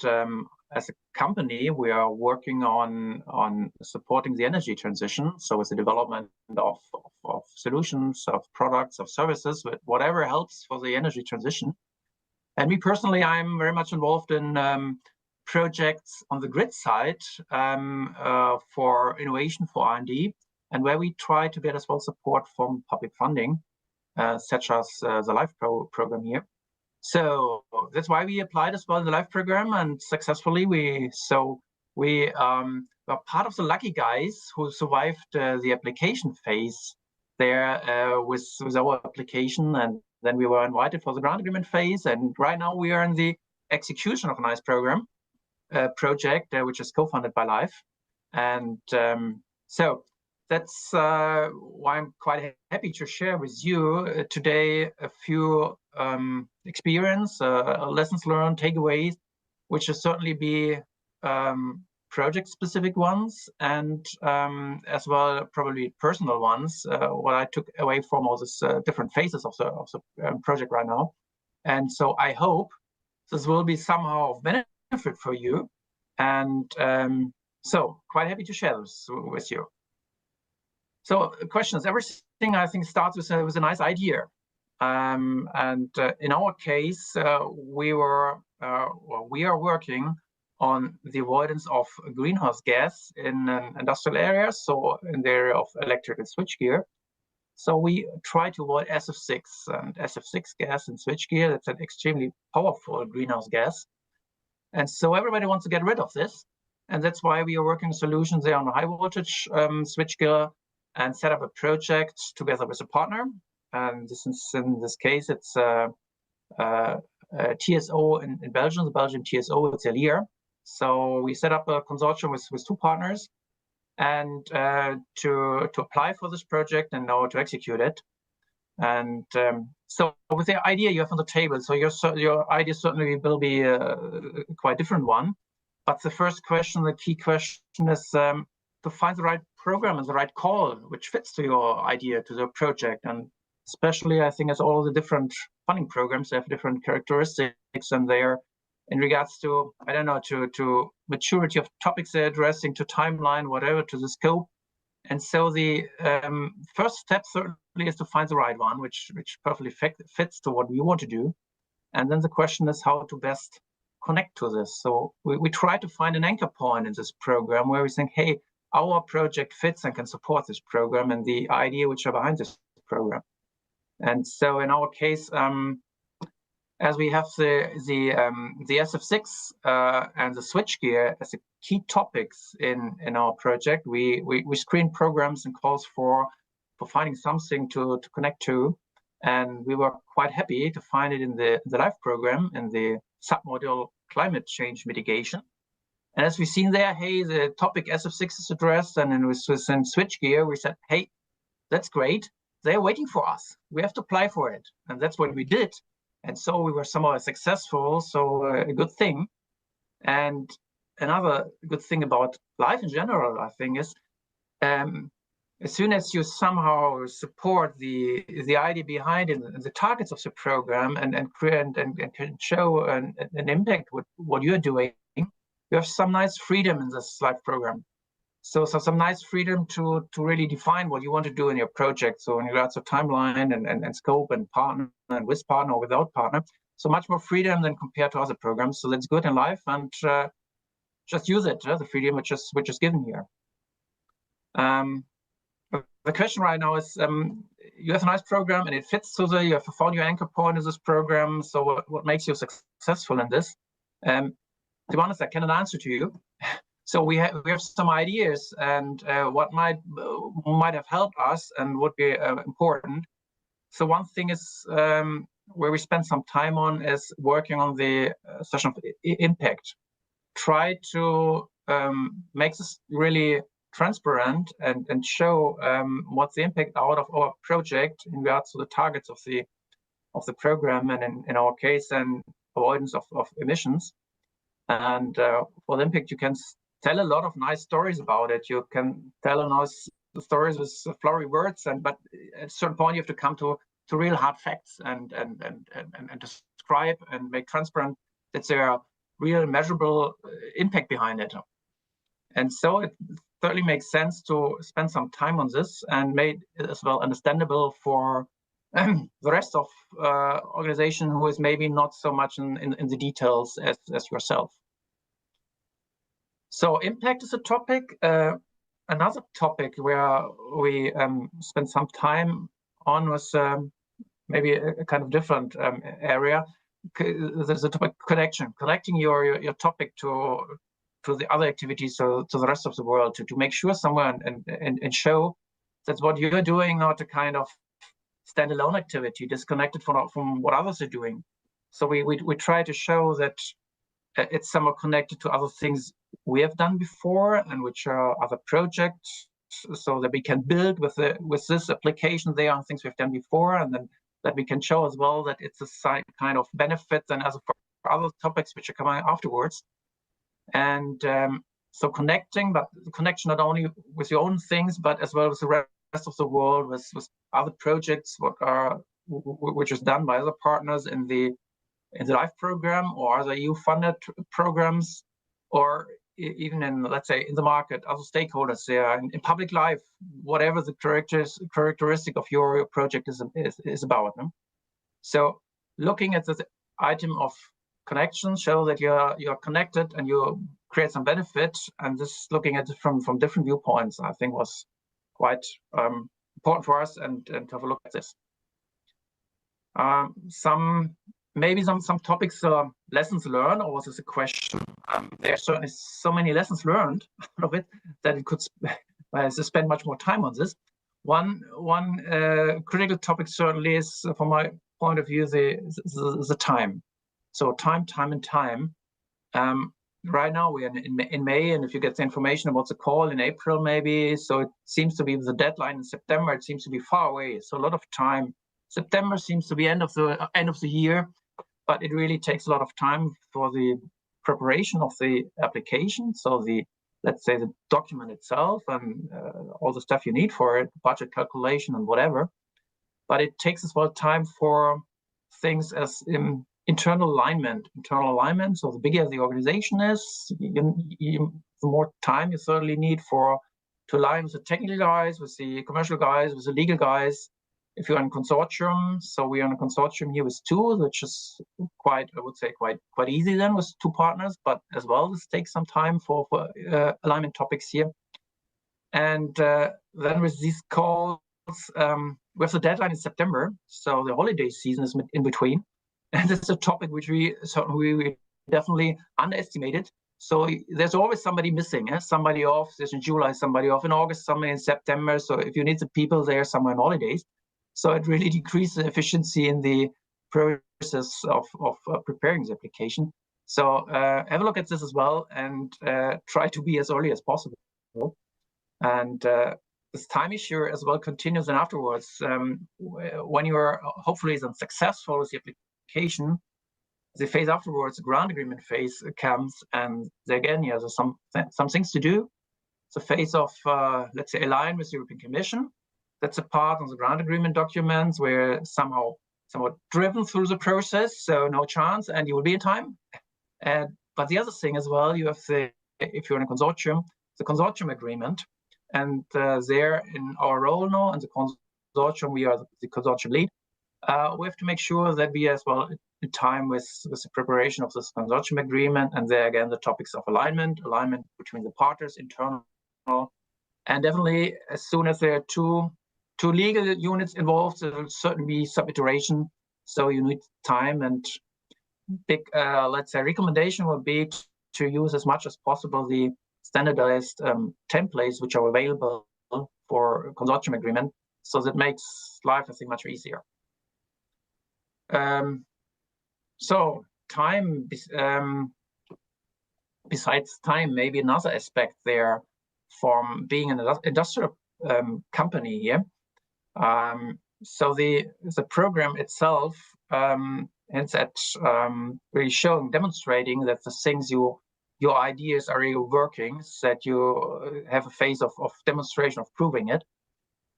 S8: as a company, we are working on supporting the energy transition. So it's the development of solutions, of products, of services, whatever helps for the energy transition. And me personally, I'm very much involved in projects on the grid side for innovation, for R&D, and where we try to get as well support from public funding, such as the LIFE program here. So that's why we applied as well in the LIFE program, and successfully we were part of the lucky guys who survived the application phase there with our application, and then we were invited for the grant agreement phase, and right now we are in the execution of a nice program project which is co-funded by LIFE, and so that's why I'm quite happy to share with you today a few experience, lessons learned, takeaways, which will certainly be project-specific ones, and as well probably personal ones, what I took away from all these different phases of the project right now. And so I hope this will be somehow of benefit for you, and so quite happy to share this with you. So questions, everything I think starts with a nice idea. And in our case, we are working on the avoidance of greenhouse gas in industrial areas, so in the area of electrical switchgear. So we try to avoid SF6, and SF6 gas in switchgear, that's an extremely powerful greenhouse gas. And so everybody wants to get rid of this. And that's why we are working solutions there on high voltage switchgear, and set up a project together with a partner. And this is, in this case, it's TSO in Belgium, the Belgian TSO, it's Elia. So we set up a consortium with 2 partners, and to apply for this project and now to execute it. And so with the idea you have on the table, so your idea certainly will be a quite different one. But the first question, the key question is to find the right program and the right call which fits to your idea, to the project. And especially I think as all the different funding programs have different characteristics, and they're in regards to, I don't know, to maturity of topics they're addressing, to timeline, whatever, to the scope. And so the first step certainly is to find the right one which perfectly fits to what we want to do. And then the question is how to best connect to this. So we try to find an anchor point in this program where we think, hey, our project fits and can support this program and the idea which are behind this program. And so in our case, as we have the SF6 and the switchgear as the key topics in our project, we screen programs and calls for finding something to connect to. And we were quite happy to find it in the LIFE program in the submodule climate change mitigation. And as we've seen there, hey, the topic SF6 is addressed, and then within switchgear, we said, hey, that's great. they're waiting for us. We have to apply for it. And that's what we did. And so we were somehow successful. So a good thing. And another good thing about life in general, I think, is as soon as you somehow support the idea behind it and the targets of the program and can show an impact with what you're doing, you have some nice freedom in this life program. So some nice freedom to really define what you want to do in your project. So in regards to timeline and scope and partner and with partner or without partner. So much more freedom than compared to other programs. So that's good in life, and just use it, the freedom which is given here. The question right now is, you have a nice program and it fits to you have found your anchor point in this program. So what makes you successful in this? To be honest, I cannot answer to you. So we have some ideas and what might have helped us and would be important. So one thing is where we spend some time on is working on the session of impact. Try to make this really transparent and show what's the impact out of our project in regards to the targets of the program, and in our case, and avoidance of emissions. And for the impact, you can tell a lot of nice stories about it. You can tell nice stories with flowery words, but at a certain point, you have to come to real hard facts and describe and make transparent that there are real measurable impact behind it. And so it certainly makes sense to spend some time on this and made it as well understandable for the rest of organization who is maybe not so much in the details as yourself. So impact is a topic. Another topic where we spent some time on was maybe a kind of different area. There's a topic connecting your topic to the other activities, so to the rest of the world, to make sure somewhere and show that what you're doing not a kind of standalone activity, disconnected from what others are doing. So we try to show that it's somehow connected to other things we have done before and which are other projects, so that we can build with this application there on things we've done before, and then that we can show as well that it's a kind of benefit than as for other topics which are coming afterwards. And so connecting, but connection not only with your own things, but as well with the rest of the world, with other projects which is done by other partners in the LIFE program or other EU-funded programs, or even in, let's say, in the market, other stakeholders there, in public life, whatever the characteristic of your project is about. No? So looking at the item of connection, show that you're connected and you create some benefit, and this looking at it from different viewpoints, I think was quite important for us, and to have a look at this. Maybe some topics, lessons learned, or was this a question? There are certainly so many lessons learned out of it that it could spend much more time on this. One critical topic certainly is, from my point of view, the time. So time. Right now we are in May, and if you get the information about the call in April, maybe, so it seems to be the deadline in September. It seems to be far away. So a lot of time. September seems to be end of the year, but it really takes a lot of time for the preparation of the application. So let's say the document itself and all the stuff you need for it, budget calculation and whatever. But it takes as well time for things as internal alignment. So the bigger the organization is, the more time you certainly need to align with the technical guys, with the commercial guys, with the legal guys. If you're in a consortium, so we are in a consortium here with two, which is quite easy then with two partners, but as well, this takes some time for alignment topics here. And then with these calls, we have the deadline in September, so the holiday season is in between. And it's a topic which we definitely underestimated. So there's always somebody missing, somebody off. There's in July, somebody off in August, somebody in September. So if you need the people there, somewhere on holidays. So it really decreases the efficiency in the process of preparing the application. So have a look at this as well, and try to be as early as possible. And the this time issue as well continues and afterwards. When you are hopefully successful with the application, the phase afterwards, the grant agreement phase comes, and there again, yeah, there's some things to do. The phase of, let's say, align with the European Commission. That's a part of the grant agreement documents where somewhat driven through the process, so no chance, and you will be in time. But the other thing as well, you have if you're in a consortium, the consortium agreement, and there in our role now in the consortium, we are the consortium lead. We have to make sure that we as well in time with the preparation of this consortium agreement, and there again the topics of alignment between the partners, internal, and definitely as soon as there are two legal units involved, there will certainly be some iteration. So you need time, and big let's say recommendation would be to use as much as possible the standardized templates which are available for consortium agreement. So that makes life, I think, much easier. So time, besides time, maybe another aspect there from being an industrial company here. So the program itself ends at really demonstrating that the things your ideas are really working, so that you have a phase of demonstration of proving it.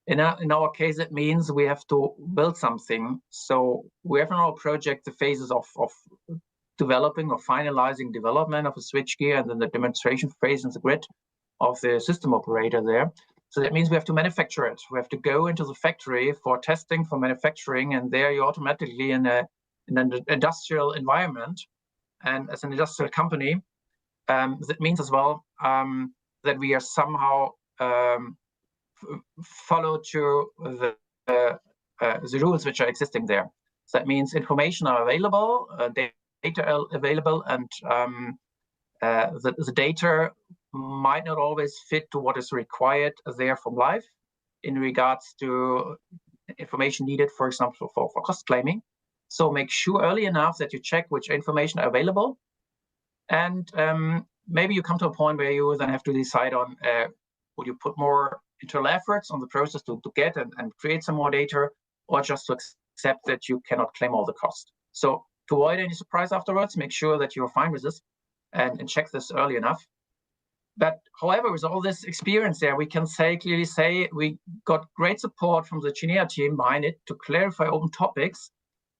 S8: In our case, it means we have to build something. So we have in our project the phases of developing or finalizing development of a switchgear, and then the demonstration phase in the grid of the system operator there. So that means we have to manufacture it. We have to go into the factory for testing, for manufacturing, and there you're automatically in an industrial environment. And as an industrial company, that means as well that we are somehow follow to the rules which are existing there. So that means information are available, data are available, and the data might not always fit to what is required there from life in regards to information needed, for example, for cost claiming. So make sure early enough that you check which information are available. And maybe you come to a point where you then have to decide on would you put more internal efforts on the process to get and create some more data, or just to accept that you cannot claim all the cost. So to avoid any surprise afterwards, make sure that you're fine with this and check this early enough. But however, with all this experience there, we can clearly say we got great support from the CINEA team behind it to clarify open topics.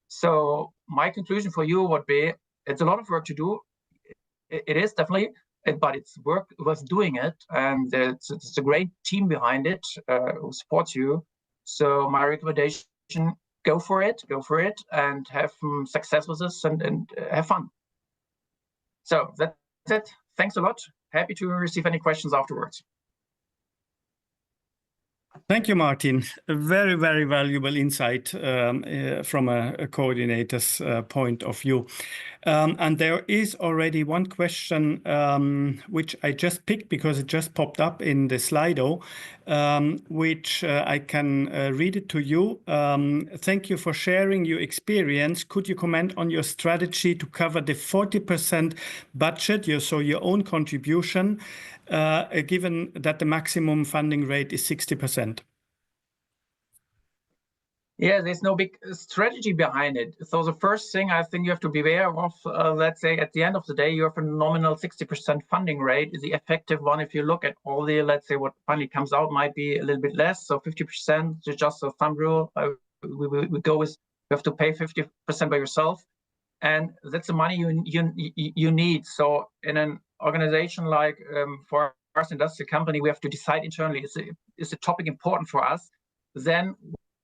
S8: So my conclusion for you would be, it's a lot of work to do. It is definitely, but it's worth doing it, and it's a great team behind it who supports you. So my recommendation: go for it, and have success with this, and have fun. So that's it. Thanks a lot. Happy to receive any questions afterwards.
S2: Thank you, Martin. A very, very valuable insight from a coordinator's point of view. And there is already one question which I just picked because it just popped up in the Slido, which I can read it to you. Thank you for sharing your experience. Could you comment on your strategy to cover the 40% budget, so your own contribution, given that the maximum funding rate is 60%?
S8: Yeah, there's no big strategy behind it. So the first thing I think you have to be aware of, let's say at the end of the day, you have a nominal 60% funding rate is the effective one. If you look at all the, let's say what finally comes out might be a little bit less. So 50% is just a thumb rule. We go with, you have to pay 50% by yourself. And that's the money you need. So in an organization like for us, industrial company, we have to decide internally, is the topic important for us? Then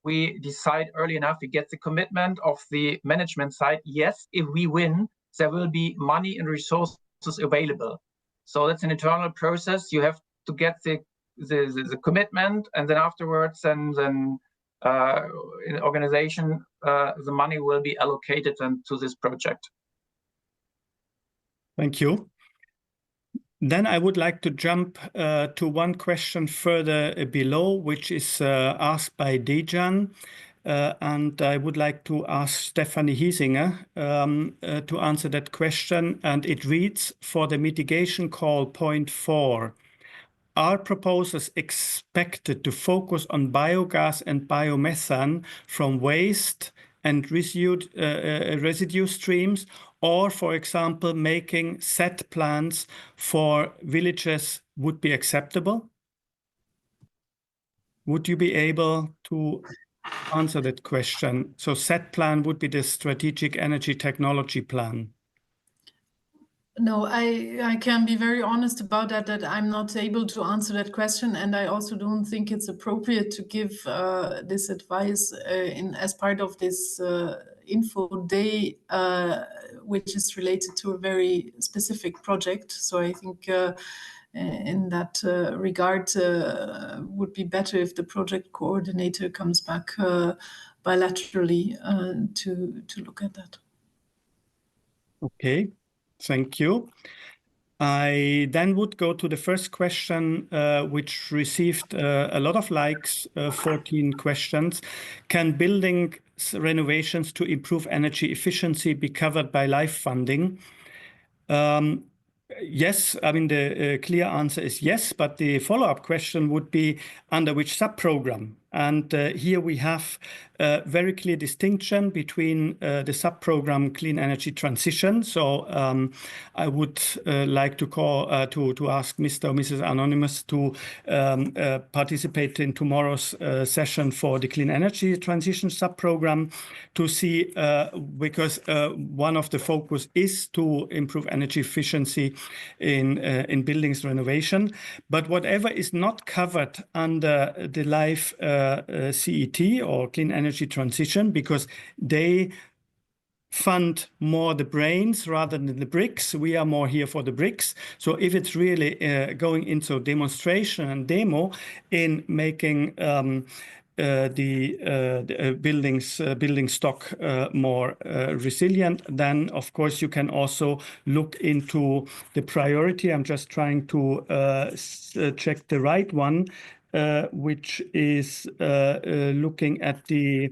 S8: we decide early enough, we get the commitment of the management side. Yes, if we win, there will be money and resources available. So that's an internal process. You have to get the commitment, and then afterwards, and then in the organization, the money will be allocated to this project.
S2: Thank you. Then I would like to jump to one question further below, which is asked by Dejan. And I would like to ask Stephanie Hiesinger to answer that question. And it reads, for the mitigation call point 4, are proposals expected to focus on biogas and biomethane from waste and residue streams, or, for example, making set plans for villages would be acceptable? Would you be able to answer that question? So set plan would be the strategic energy technology plan.
S3: No, I can be very honest about that I'm not able to answer that question, and I also don't think it's appropriate to give this advice as part of this info day, which is related to a very specific project. So I think in that regard would be better if the project coordinator comes back bilaterally to look at that.
S2: Okay. Thank you. I then would go to the first question, which received a lot of likes, 14 questions. Can building renovations to improve energy efficiency be covered by LIFE funding? Yes, I mean, the clear answer is yes, but the follow-up question would be under which sub-program? And here we have a very clear distinction between the sub-program Clean Energy Transition. So I would like to call to ask Mr. or Mrs. Anonymous to participate in tomorrow's session for the Clean Energy Transition sub-program to see, because one of the focus is to improve energy efficiency in buildings renovation. But whatever is not covered under the LIFE CET or Clean Energy Transition, because they fund more the brains rather than the bricks. We are more here for the bricks. So if it's really going into demonstration and demo in making the building stock more resilient, then of course you can also look into the priority. I'm just trying to check the right one, which is looking at the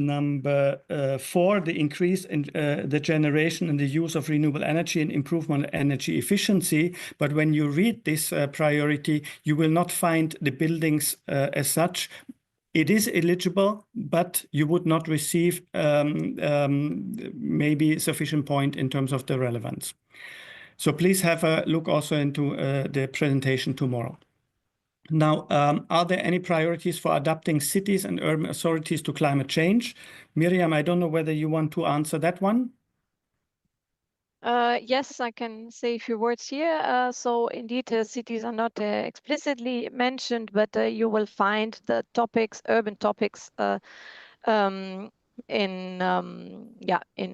S2: number 4, the increase in the generation and the use of renewable energy and improvement of energy efficiency. But when you read this priority, you will not find the buildings as such. It is eligible, but you would not receive maybe sufficient point in terms of the relevance. So please have a look also into the presentation tomorrow. Now, are there any priorities for adapting cities and urban authorities to climate change? Miriam, I don't know whether you want to answer that one.
S6: Yes, I can say a few words here. So indeed, cities are not explicitly mentioned, but you will find the topics, urban topics, in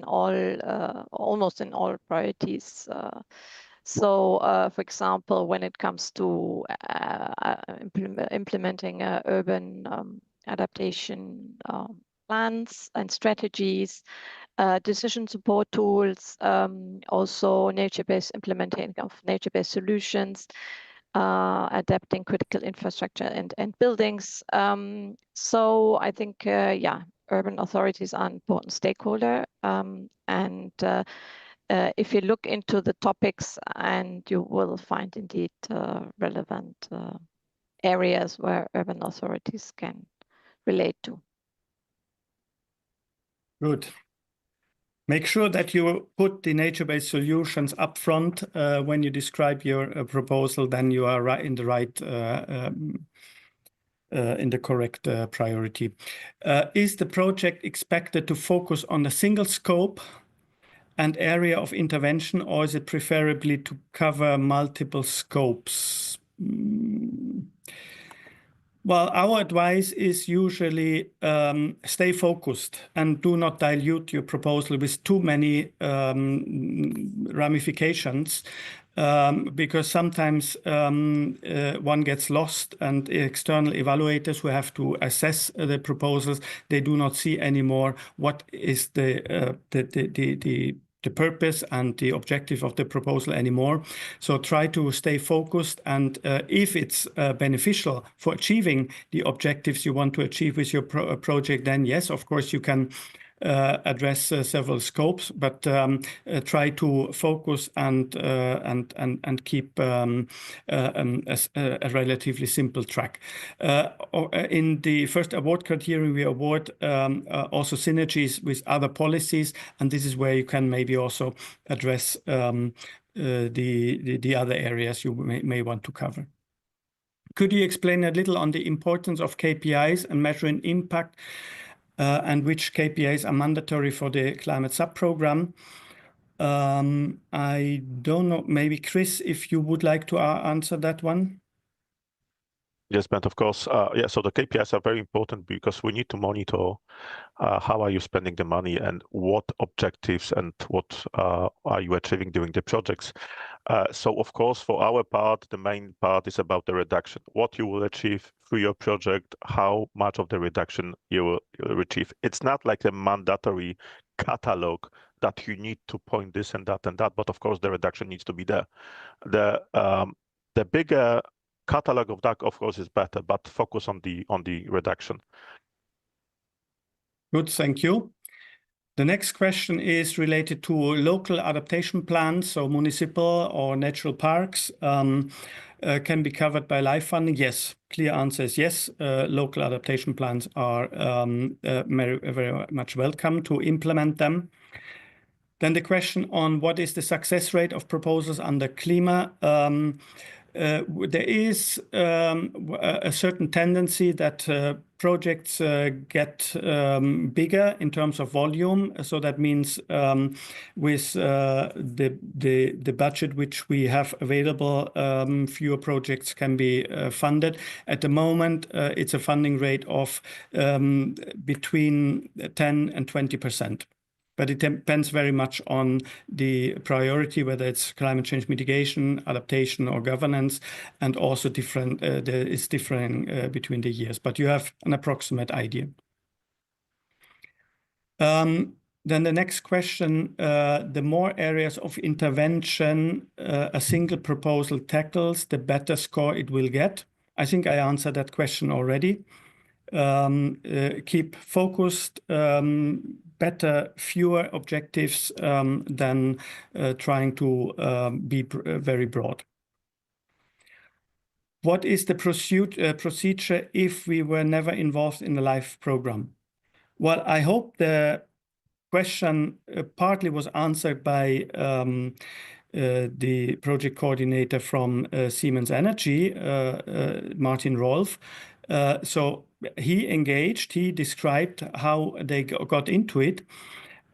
S6: all, almost in all priorities. So, for example, when it comes to implementing urban adaptation plans and strategies, decision support tools, also nature-based implementing of nature-based solutions, adapting critical infrastructure and buildings. So I think, urban authorities are an important stakeholder, and if you look into the topics, and you will find indeed relevant areas where urban authorities can relate to.
S2: Good. Make sure that you put the nature-based solutions up front when you describe your proposal. Then you are right in the right, in the correct priority. Is the project expected to focus on a single scope and area of intervention, or is it preferably to cover multiple scopes? Well, our advice is usually stay focused and do not dilute your proposal with too many ramifications, because sometimes one gets lost, and external evaluators who have to assess the proposals, they do not see anymore what is the purpose and the objective of the proposal anymore. So try to stay focused, and if it's beneficial for achieving the objectives you want to achieve with your project, then yes, of course you can address several scopes, but try to focus and keep a relatively simple track. In the first award criterion, we award also synergies with other policies, and this is where you can maybe also address the other areas you may want to cover. Could you explain a little on the importance of KPIs and measuring impact, and which KPIs are mandatory for the climate sub-program? I don't know, maybe Chris, if you would like to answer that one.
S4: Yes, Ben, of course. Yeah, so the KPIs are very important because we need to monitor how are you spending the money and what objectives and what are you achieving during the projects. So of course, for our part, the main part is about the reduction, what you will achieve through your project, how much of the reduction you will achieve. It's not like a mandatory catalog that you need to point this and that, but of course the reduction needs to be there. The bigger catalog of that, of course, is better, but focus on the reduction.
S2: Good, thank you. The next question is related to local adaptation plans, so municipal or natural parks can be covered by LIFE funding. Yes, clear answer is yes. Local adaptation plans are very much welcome to implement them. Then the question on what is the success rate of proposals under CLIMA. There is a certain tendency that projects get bigger in terms of volume. So that means with the budget which we have available, fewer projects can be funded. At the moment, it's a funding rate of between 10 and 20%. But it depends very much on the priority, whether it's climate change mitigation, adaptation, or governance, and also different. There is differing between the years, but you have an approximate idea. Then the next question, the more areas of intervention a single proposal tackles, the better score it will get. I think I answered that question already. Keep focused, better, fewer objectives than trying to be very broad. What is the procedure if we were never involved in the LIFE program? Well, I hope the question partly was answered by the project coordinator from Siemens Energy, Martin Rolf. So he engaged, he described how they got into it.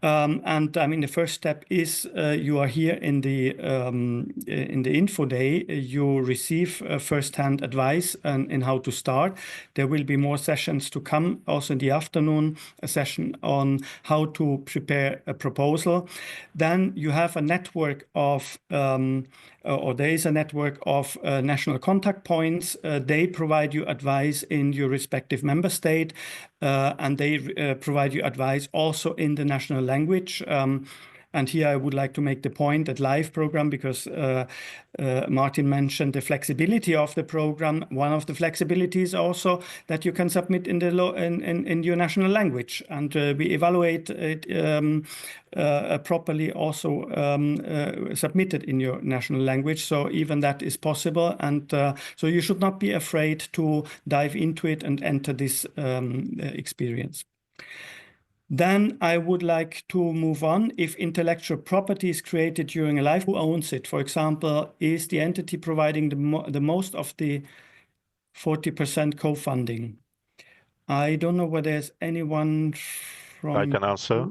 S2: And I mean, the first step is you are here in the info day. You receive first-hand advice in how to start. There will be more sessions to come. Also in the afternoon, a session on how to prepare a proposal. Then you have a network of or there is a network of national contact points. They provide you advice in your respective member state, and they provide you advice also in the national language. And here I would like to make the point that LIFE program, because Martin mentioned the flexibility of the program. One of the flexibilities also that you can submit in your national language, and we evaluate it properly also submitted in your national language. So even that is possible, and so you should not be afraid to dive into it and enter this experience. Then I would like to move on. If intellectual property is created during a LIFE, who owns it? For example, is the entity providing the most of the 40% co-funding? I don't know whether there's anyone from...
S4: I can answer.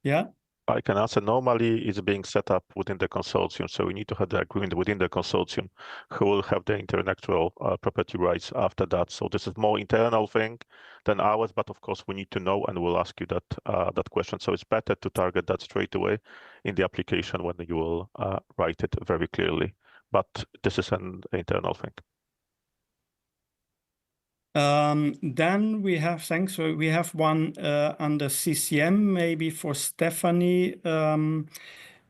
S2: Yeah.
S4: I can answer. Normally, it's being set up within the consortium, so we need to have the agreement within the consortium who will have the intellectual property rights after that. So this is more internal thing than ours, but of course we need to know, and we'll ask you that question. So it's better to target that straight away in the application when you will write it very clearly. But this is an internal thing.
S2: Then we have, thanks. So we have one under CCM, maybe for Stephanie,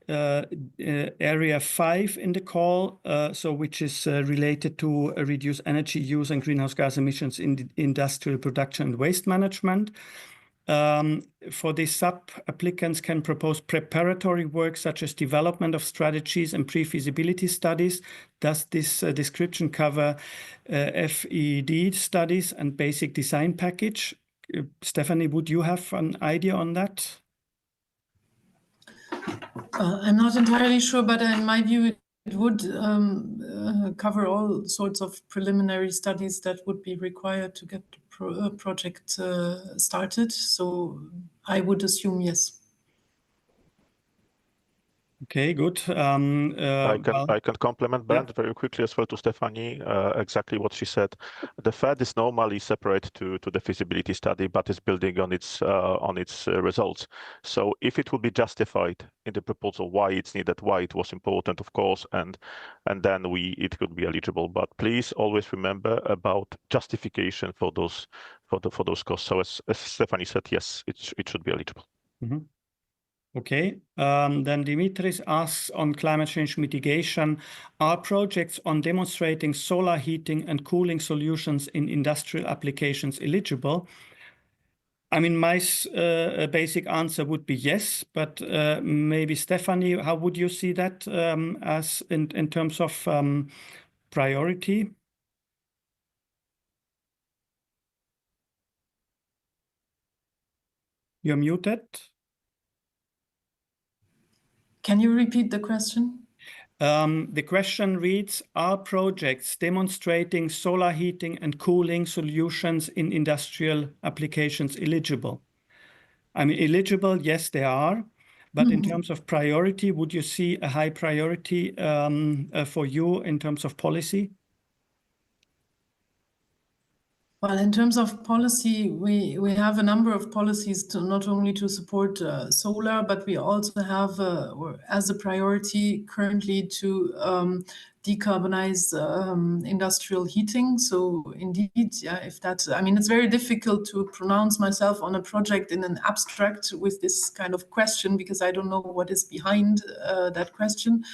S2: area 5 in the call, so which is related to reduce energy use and greenhouse gas emissions in the industrial production and waste management. For these sub-applicants can propose preparatory work such as development of strategies and pre-feasibility studies. Does this description cover FED studies and basic design package? Stephanie, would you have an idea on that?
S3: I'm not entirely sure, but in my view, it would cover all sorts of preliminary studies that would be required to get the project started. So I would assume yes.
S2: Okay, good.
S4: I can compliment Bernd very quickly as well to Stephanie, exactly what she said. The FED is normally separate to the feasibility study, but is building on its results. So if it would be justified in the proposal why it's needed, why it was important, of course, and then it could be eligible. But please always remember about justification for those costs. So as Stephanie said, yes, it should be eligible.
S2: Mm-hmm. Okay, then Dimitris asks on climate change mitigation, are projects on demonstrating solar heating and cooling solutions in industrial applications eligible? I mean, my basic answer would be yes, but maybe Stephanie, how would you see that as in terms of priority? You're muted.
S3: Can you repeat the question?
S2: The question reads, are projects demonstrating solar heating and cooling solutions in industrial applications eligible? I mean, eligible, yes, they are. But in terms of priority, would you see a high priority for you in terms of policy?
S3: Well, in terms of policy, we have a number of policies to not only to support solar, but we also have as a priority currently to decarbonize industrial heating. So indeed, yeah, if that's, I mean, it's very difficult to pronounce myself on a project in an abstract with this kind of question because I don't know what is behind that question.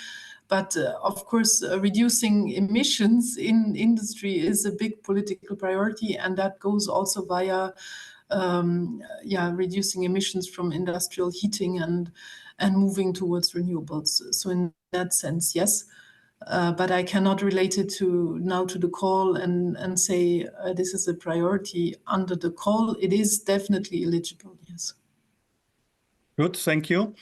S3: But of course, reducing emissions in industry is a big political priority, and that goes also via reducing emissions from industrial heating and moving towards renewables. So in that sense, yes. But I cannot relate it to the call and say this is a priority under the call. It is definitely eligible, yes.
S2: Good, thank you.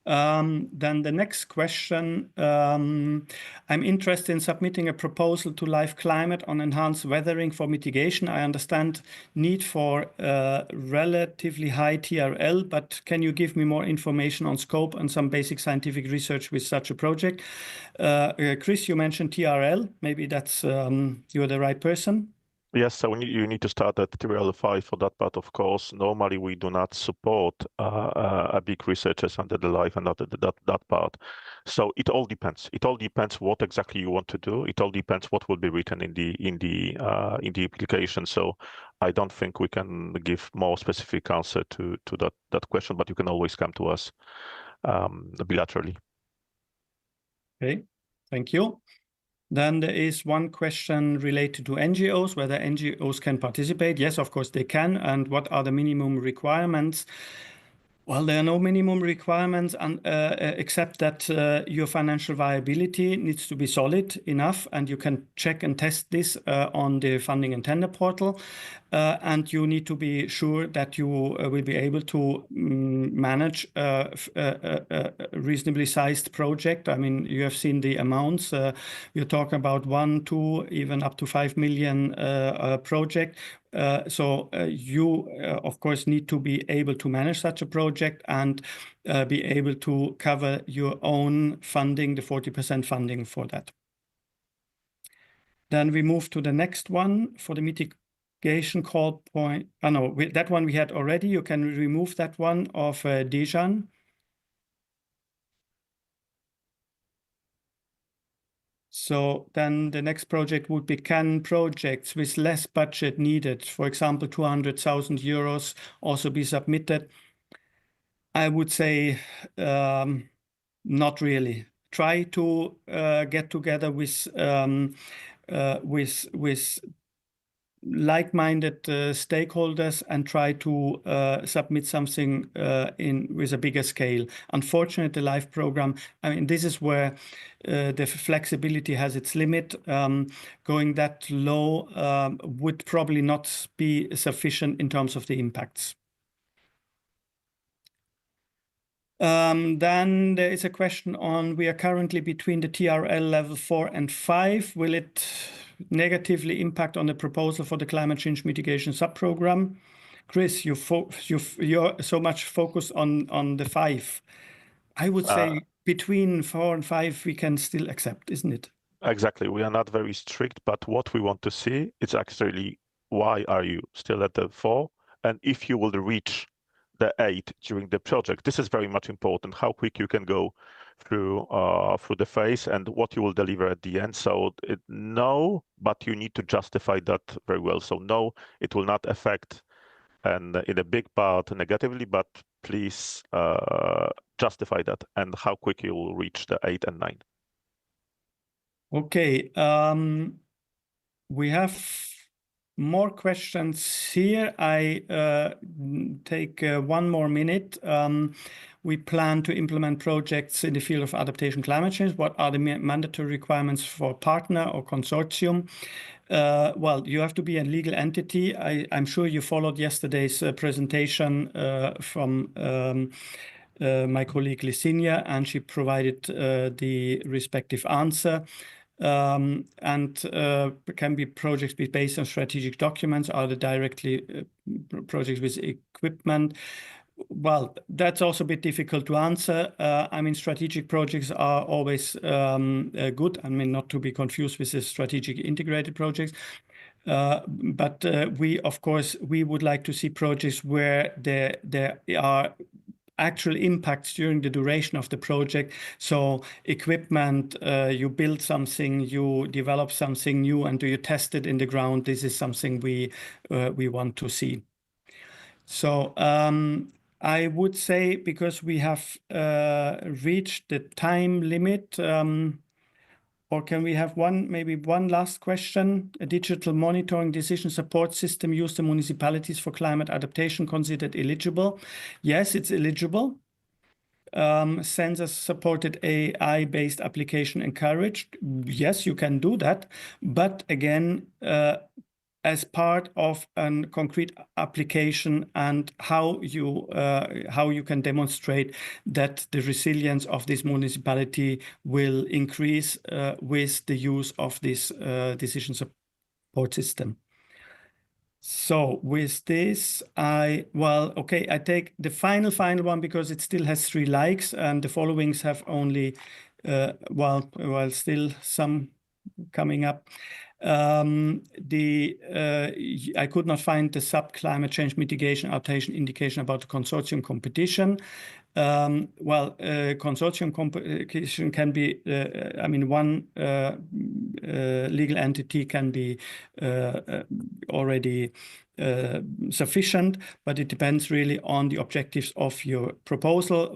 S2: Then the next question, I'm interested in submitting a proposal to Life Climate on enhanced weathering for mitigation. I understand need for relatively high TRL, but can you give me more information on scope and some basic scientific research with such a project? Chris, you mentioned TRL. Maybe that's you're the right person.
S4: Yes, so you need to start at TRL 5 for that part, of course. Normally, we do not support a big researchers under the life and under that part. So it all depends. It all depends what exactly you want to do. It all depends what will be written in the application. So I don't think we can give more specific answer to that question, but you can always come to us bilaterally.
S2: Okay, thank you. Then there is one question related to NGOs, whether NGOs can participate. Yes, of course they can. And what are the minimum requirements? Well, there are no minimum requirements except that your financial viability needs to be solid enough, and you can check and test this on the funding and tender portal. And you need to be sure that you will be able to manage a reasonably sized project. I mean, you have seen the amounts. We're talking about 1, 2, even up to 5 million project. So you, of course, need to be able to manage such a project and be able to cover your own funding, the 40% funding for that. Then we move to the next one for the mitigation call point. Oh, no, that one we had already. You can remove that one of Dejan. So then the next project would be, can projects with less budget needed, for example, 200,000 euros, also be submitted? I would say not really. Try to get together with like-minded stakeholders and try to submit something with a bigger scale. Unfortunately, the LIFE program, I mean, this is where the flexibility has its limit. Going that low would probably not be sufficient in terms of the impacts. Then there is a question on, we are currently between the TRL level 4 and 5. Will it negatively impact on the proposal for the climate change mitigation subprogram? Chris, you're so much focused on the 5. I would say between 4 and 5 we can still accept, isn't it?
S4: Exactly. We are not very strict, but what we want to see is actually why are you still at the 4, and if you will reach the 8 during the project. This is very much important, how quick you can go through the phase and what you will deliver at the end. So no, but you need to justify that very well. So no, it will not affect and in a big part negatively, but please justify that and how quick you will reach the 8 and 9.
S2: Okay, we have more questions here. I take 1 more minute. We plan to implement projects in the field of adaptation climate change. What are the mandatory requirements for partner or consortium? Well, you have to be a legal entity. I'm sure you followed yesterday's presentation from my colleague CINEA, and she provided the respective answer. And can be projects based on strategic documents, are they directly projects with equipment? Well, that's also a bit difficult to answer. I mean, strategic projects are always good. I mean, not to be confused with the strategic integrated projects. But we, of course, we would like to see projects where there are actual impacts during the duration of the project. So equipment, you build something, you develop something new, and do you test it in the ground? This is something we want to see. So I would say, because we have reached the time limit, or can we have maybe one last question? A digital monitoring decision support system used in municipalities for climate adaptation considered eligible? Yes, it's eligible. Sensor-supported AI-based application encouraged? Yes, you can do that. But again, as part of a concrete application and how you can demonstrate that the resilience of this municipality will increase with the use of this decision support system. So with this, I take the final one because it still has 3 likes, and the followings have only, still some coming up. I could not find the climate change mitigation adaptation indication about the consortium competition. Consortium competition can be, I mean, one legal entity can be already sufficient, but it depends really on the objectives of your proposal,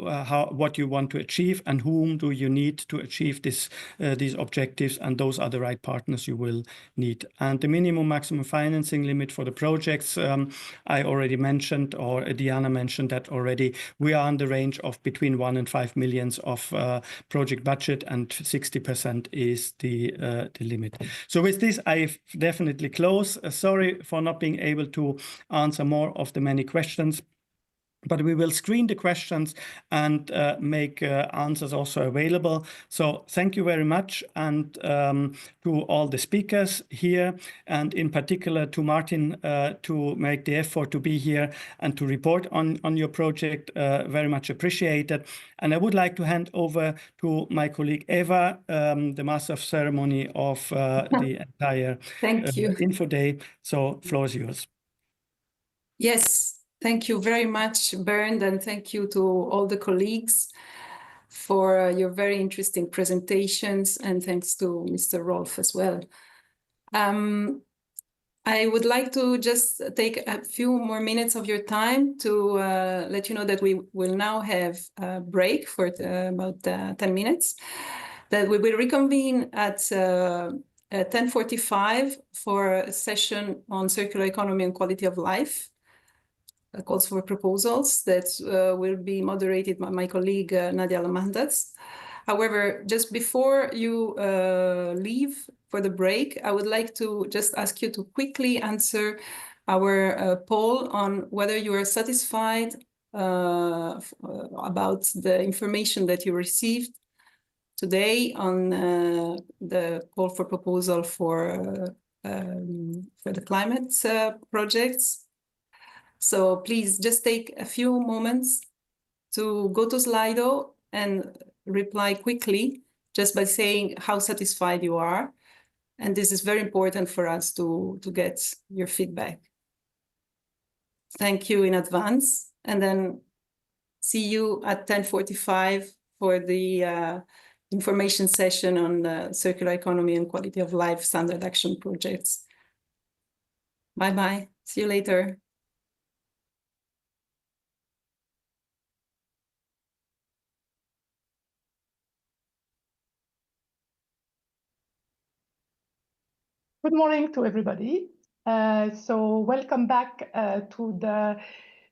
S2: what you want to achieve, and whom do you need to achieve these objectives, and those are the right partners you will need. And the minimum maximum financing limit for the projects, I already mentioned, or Diana mentioned that already. We are in the range of between 1 and 5 million of project budget, and 60% is the limit. So with this, I definitely close. Sorry for not being able to answer more of the many questions, but we will screen the questions and make answers also available. So thank you very much, and to all the speakers here, and in particular to Martin to make the effort to be here and to report on your project. Very much appreciated. And I would like to hand over to my colleague Eva, the Master of Ceremony of the entire Info Day. So floor is yours.
S1: Yes, thank you very much, Bernd, and thank you to all the colleagues for your very interesting presentations, and thanks to Mr. Rolf as well. I would like to just take a few more minutes of your time to let you know that we will now have a break for about 10 minutes, that we will reconvene at 10:45 for a session on circular economy and quality of life, calls for proposals that will be moderated by my colleague Nadia Lamandas. However, just before you leave for the break, I would like to just ask you to quickly answer our poll on whether you are satisfied about the information that you received today on the call for proposal for the climate projects. So please just take a few moments to go to Slido and reply quickly just by saying how satisfied you are. And this is very important for us to get your feedback. Thank you in advance. And then see you at 10:45 for the information session on the circular economy and quality of life standard action projects. Bye-bye. See you later.
S9: Good morning to everybody. So welcome back to the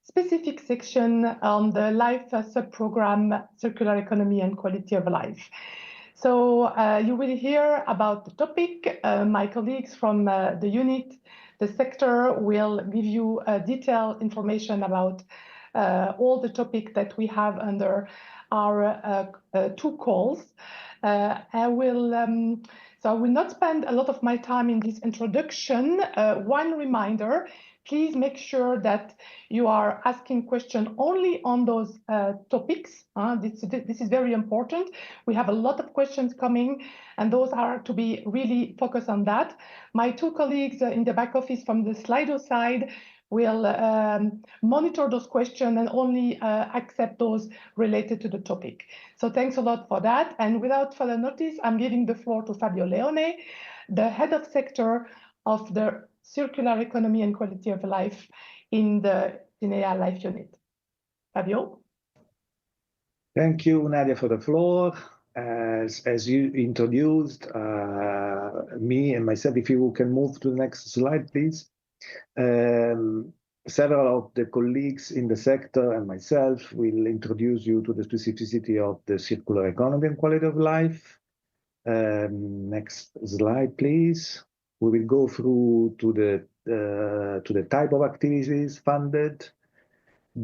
S9: specific section on the LIFE sub-program, Circular Economy and Quality of Life. So you will hear about the topic. My colleagues from the unit, the sector, will give you detailed information about all the topics that we have under our two calls. So I will not spend a lot of my time in this introduction. One reminder, please make sure that you are asking questions only on those topics. This is very important. We have a lot of questions coming, and those are to be really focused on that. My two colleagues in the back office from the Slido side will monitor those questions and only accept those related to the topic. So thanks a lot for that. And without further notice, I'm giving the floor to Fabio Leone, the head of sector of the Circular Economy and Quality of Life in the CINEA Life Unit. Fabio?
S10: Thank you, Nadia, for the floor. As you introduced me and myself, if you can move to the next slide, please. Several of the colleagues in the sector and myself will introduce you to the specificity of the circular economy and quality of life. Next slide, please. We will go through to the type of activities funded,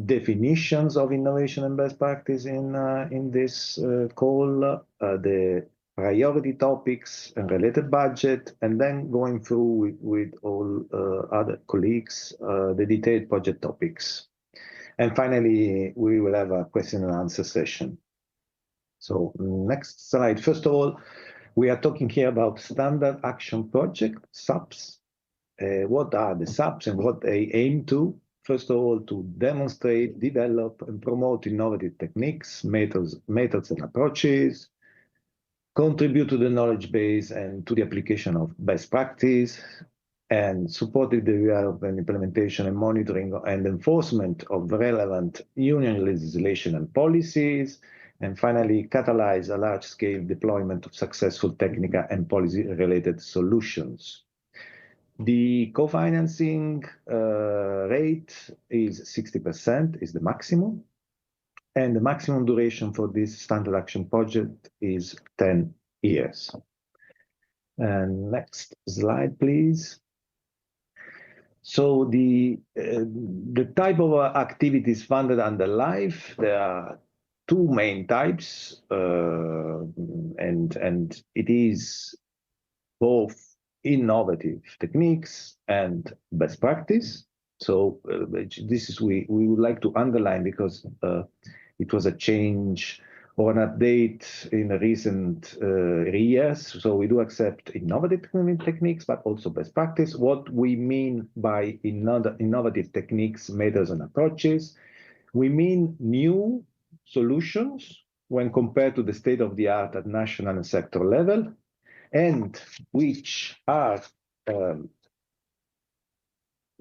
S10: definitions of innovation and best practice in this call, the priority topics and related budget, and then going through with all other colleagues the detailed project topics. And finally, we will have a question and answer session. So next slide. First of all, we are talking here about standard action project, SAPs. What are the SAPs and what they aim to? First of all, to demonstrate, develop, and promote innovative techniques, methods and approaches, contribute to the knowledge base and to the application of best practice, and support the development, implementation, and monitoring and enforcement of relevant union legislation and policies, and finally, catalyze a large-scale deployment of successful technical and policy-related solutions. The co-financing rate is 60%, is the maximum. And the maximum duration for this standard action project is 10 years. And next slide, please. So the type of activities funded under LIFE, there are two main types, and it is both innovative techniques and best practice. So this is we would like to underline because it was a change or an update in the recent years. So we do accept innovative techniques, but also best practice. What we mean by innovative techniques, methods, and approaches, we mean new solutions when compared to the state of the art at national and sector level, and which are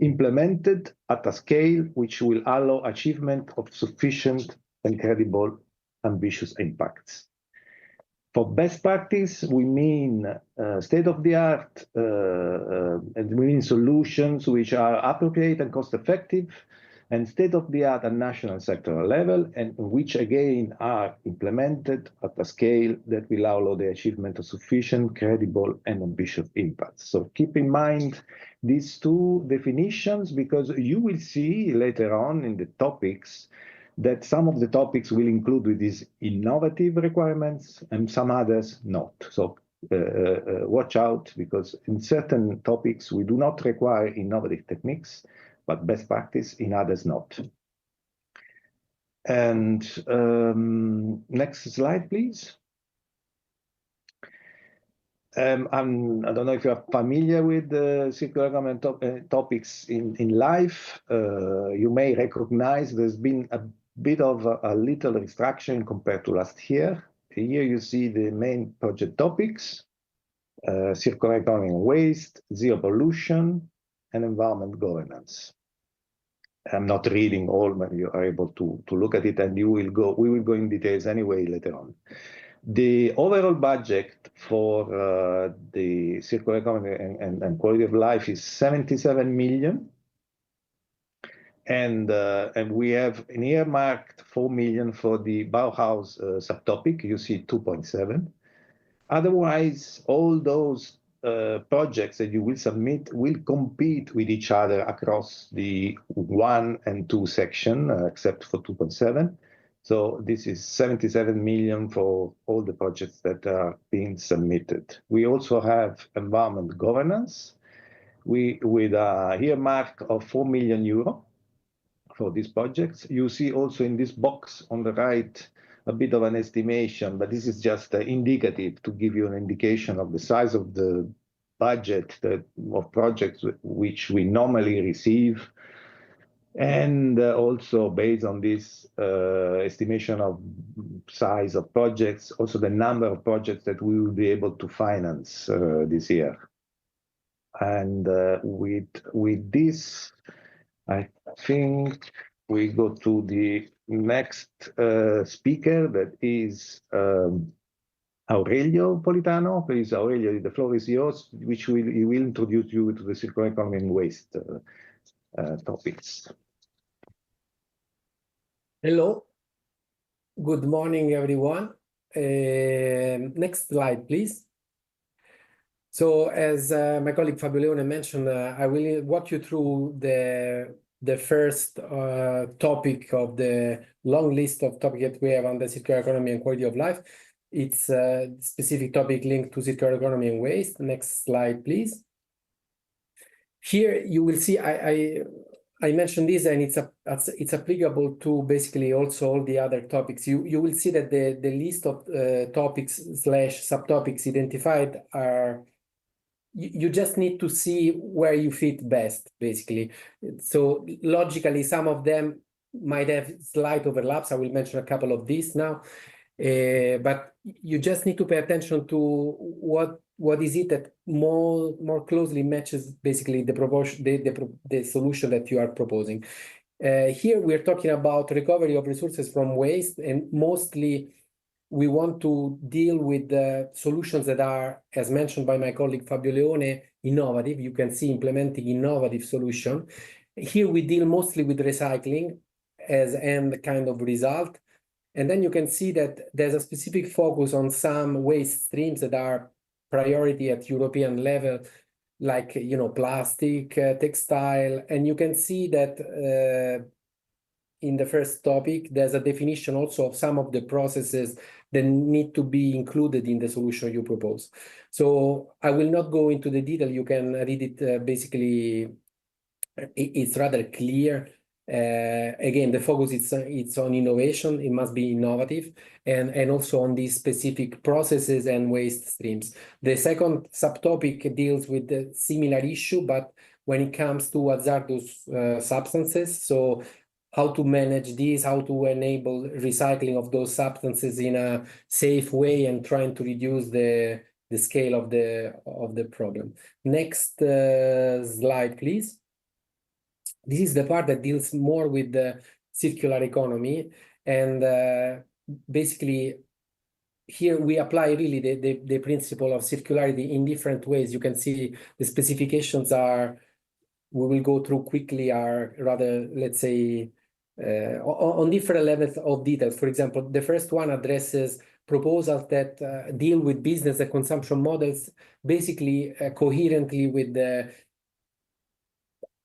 S10: implemented at a scale which will allow achievement of sufficient and credible ambitious impacts. For best practice, we mean state-of-the-art, and we mean solutions which are appropriate and cost-effective, and state-of-the-art at national sectoral level, and which again are implemented at a scale that will allow the achievement of sufficient, credible, and ambitious impacts. So keep in mind these two definitions, because you will see later on in the topics that some of the topics will include with these innovative requirements and some others not. So watch out, because in certain topics we do not require innovative techniques, but best practice, in others not. And next slide, please. I don't know if you're familiar with the circular economy topics in life. You may recognize there's been a bit of a little restriction compared to last year. Here you see the main project topics: circular economy and waste, zero pollution, and environment governance. I'm not reading all, but you are able to look at it, and we will go in details anyway later on. The overall budget for the circular economy and quality of life is 77 million. And we have an earmarked 4 million for the Bauhaus subtopic. You see 2.7. Otherwise, all those projects that you will submit will compete with each other across the 1 and 2 section, except for 2.7. So this is 77 million for all the projects that are being submitted. We also have environment governance with a earmark of 4 million euro for these projects. You see also in this box on the right a bit of an estimation, but this is just indicative to give you an indication of the size of the budget of projects which we normally receive. And also based on this estimation of size of projects, also the number of projects that we will be able to finance this year. And with this, I think we go to the next speaker, that is Aurelio Politano. Please, Aurelio, the floor is yours, which he will introduce you to the circular economy and waste topics.
S11: Hello, good morning, everyone. Next slide, please. So as my colleague Fabio Leone mentioned, I will walk you through the first topic of the long list of topics that we have on the circular economy and quality of life. It's a specific topic linked to circular economy and waste. Next slide, please. Here you will see I mentioned this, and it's applicable to basically also all the other topics. You will see that the list of topics / subtopics identified are, you just need to see where you fit best, basically. So logically, some of them might have slight overlaps. I will mention a couple of these now, but you just need to pay attention to what is it that more closely matches basically the proportion, the solution that you are proposing. Here we're talking about recovery of resources from waste, and mostly we want to deal with the solutions that are, as mentioned by my colleague Fabio Leone, innovative. You can see implementing innovative solution. Here we deal mostly with recycling as end kind of result. And then you can see that there's a specific focus on some waste streams that are priority at European level, like, plastic, textile. And you can see that in the first topic, there's a definition also of some of the processes that need to be included in the solution you propose. So I will not go into the detail. You can read it. Basically, it's rather clear. Again, the focus it's on innovation. It must be innovative, and also on these specific processes and waste streams. The second subtopic deals with the similar issue, but when it comes to hazardous substances, so how to manage this, how to enable recycling of those substances in a safe way, and trying to reduce the scale of the problem. Next slide, please. This is the part that deals more with the circular economy, and basically here we apply really the principle of circularity in different ways. You can see the specifications are, we will go through quickly, are rather, let's say, on different levels of details. For example, the first one addresses proposals that deal with business and consumption models, basically coherently with the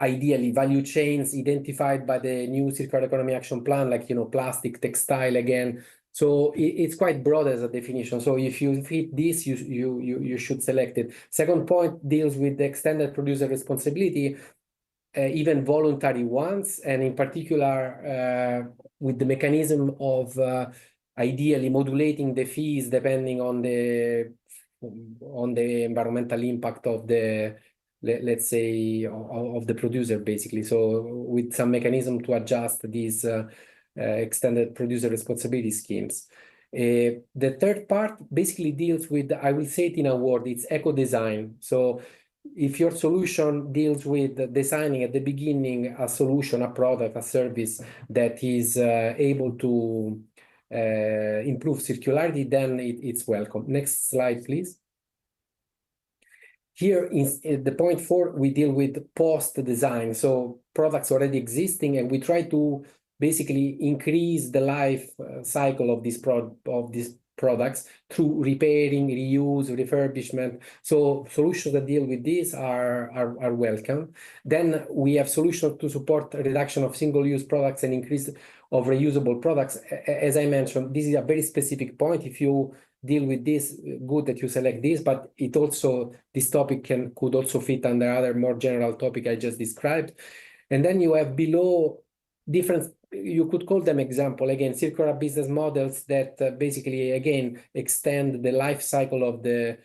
S11: ideally value chains identified by the new circular economy action plan, like, you know, plastic, textile again. So it's quite broad as a definition. So if you fit this, you should select it. Second point deals with the extended producer responsibility, even voluntary ones, and in particular with the mechanism of ideally modulating the fees depending on the environmental impact of the, let's say, of the producer, basically. So with some mechanism to adjust these extended producer responsibility schemes. The third part basically deals with, I will say it in a word, it's eco-design. So if your solution deals with designing at the beginning a solution, a product, a service that is able to improve circularity, then it's welcome. Next slide, please. Here in the point 4, we deal with post-design, so products already existing, and we try to basically increase the life cycle of these products through repairing, reuse, refurbishment. So solutions that deal with this are welcome. Then we have solutions to support reduction of single-use products and increase of reusable products. As I mentioned, this is a very specific point. If you deal with this, good that you select this, but it also, this topic could also fit under other more general topic I just described. And then you have below different, you could call them example, again, circular business models that basically, again, extend the life cycle of the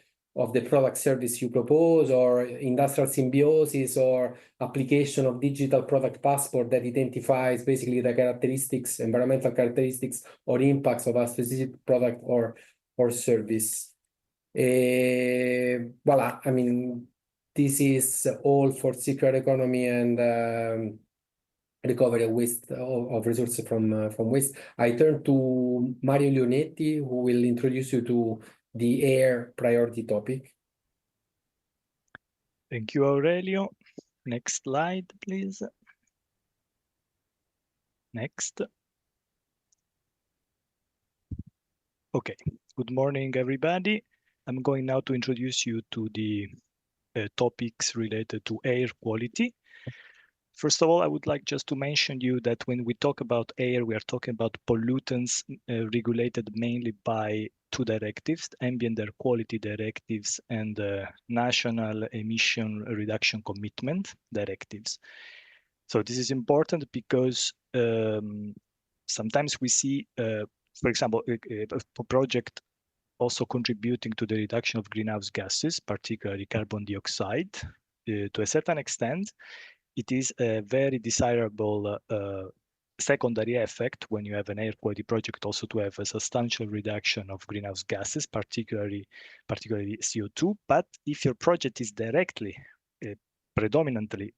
S11: product service you propose, or industrial symbiosis, or application of digital product passport that identifies basically the characteristics, environmental characteristics or impacts of a specific product or service. Voila, I mean, this is all for circular economy and recovery of waste, of resources from waste. I turn to Mario Leonetti, who will introduce you to the air priority topic.
S12: Thank you, Aurelio. Next slide, please. Next. Okay, good morning, everybody. I'm going now to introduce you to the topics related to air quality. First of all, I would like just to mention you that when we talk about air, we are talking about pollutants regulated mainly by two directives, ambient air quality directives and national emission reduction commitment directives. So this is important because sometimes we see, for example, a project also contributing to the reduction of greenhouse gases, particularly carbon dioxide, to a certain extent. It is a very desirable secondary effect when you have an air quality project also to have a substantial reduction of greenhouse gases, particularly CO2. But if your project is directly, predominantly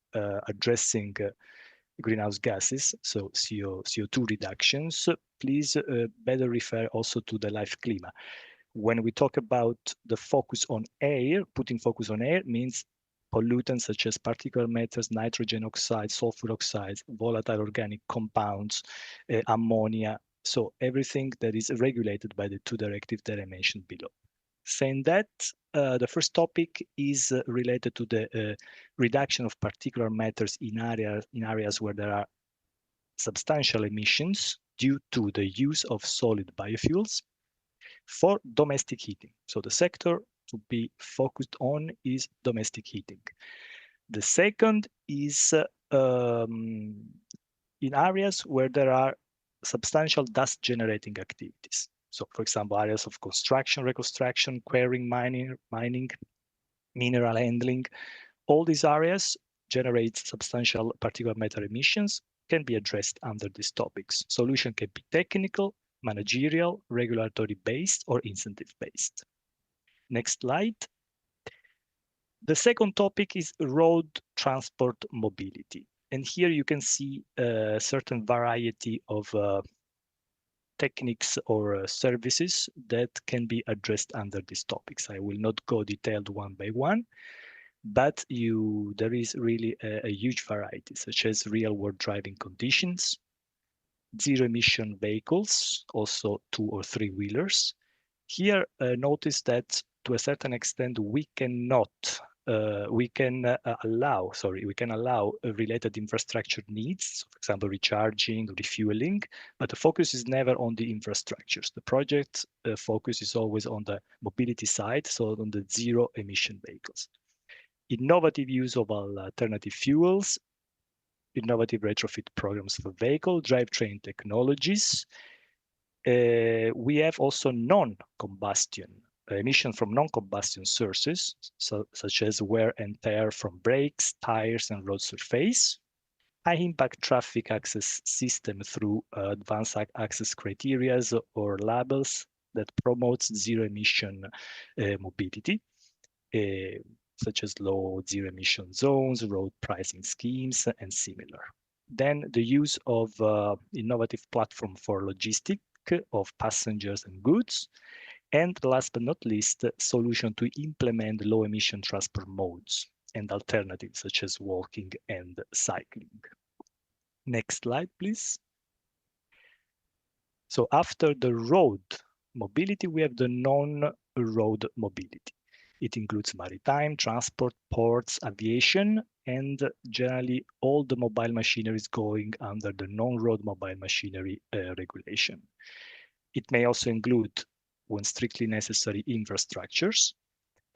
S12: addressing greenhouse gases, so CO2 reductions, please better refer also to the life clima. When we talk about the focus on air, putting focus on air means pollutants such as particulate matters, nitrogen oxides, sulfur oxides, volatile organic compounds, ammonia. So everything that is regulated by the two directives that I mentioned below. Saying that, the first topic is related to the reduction of particulate matters in areas where there are substantial emissions due to the use of solid biofuels for domestic heating. So the sector to be focused on is domestic heating. The second is in areas where there are substantial dust generating activities. So for example, areas of construction, reconstruction, quarrying, mining, mineral handling, all these areas generate substantial particulate matter emissions, can be addressed under these topics. Solution can be technical, managerial, regulatory based, or incentive based. Next slide. The second topic is road transport mobility. And here you can see a certain variety of techniques or services that can be addressed under these topics. I will not go detailed one by one, but there is really a huge variety, such as real-world driving conditions, zero-emission vehicles, also 2 or 3 wheelers. Here, notice that to a certain extent we can allow related infrastructure needs, so for example, recharging, refueling, but the focus is never on the infrastructures. The project focus is always on the mobility side, so on the zero-emission vehicles. Innovative use of alternative fuels, innovative retrofit programs for vehicle, drivetrain technologies. We have also non-combustion emission from non-combustion sources, such as wear and tear from brakes, tires, and road surface. High-impact traffic access system through advanced access criteria or labels that promotes zero-emission mobility, such as low zero-emission zones, road pricing schemes, and similar. Then the use of innovative platform for logistics of passengers and goods. And last but not least, solution to implement low emission transport modes and alternatives such as walking and cycling. Next slide, please. So after the road mobility, we have the non-road mobility. It includes maritime, transport, ports, aviation, and generally all the mobile machinery is going under the non-road mobile machinery regulation. It may also include, when strictly necessary, infrastructures,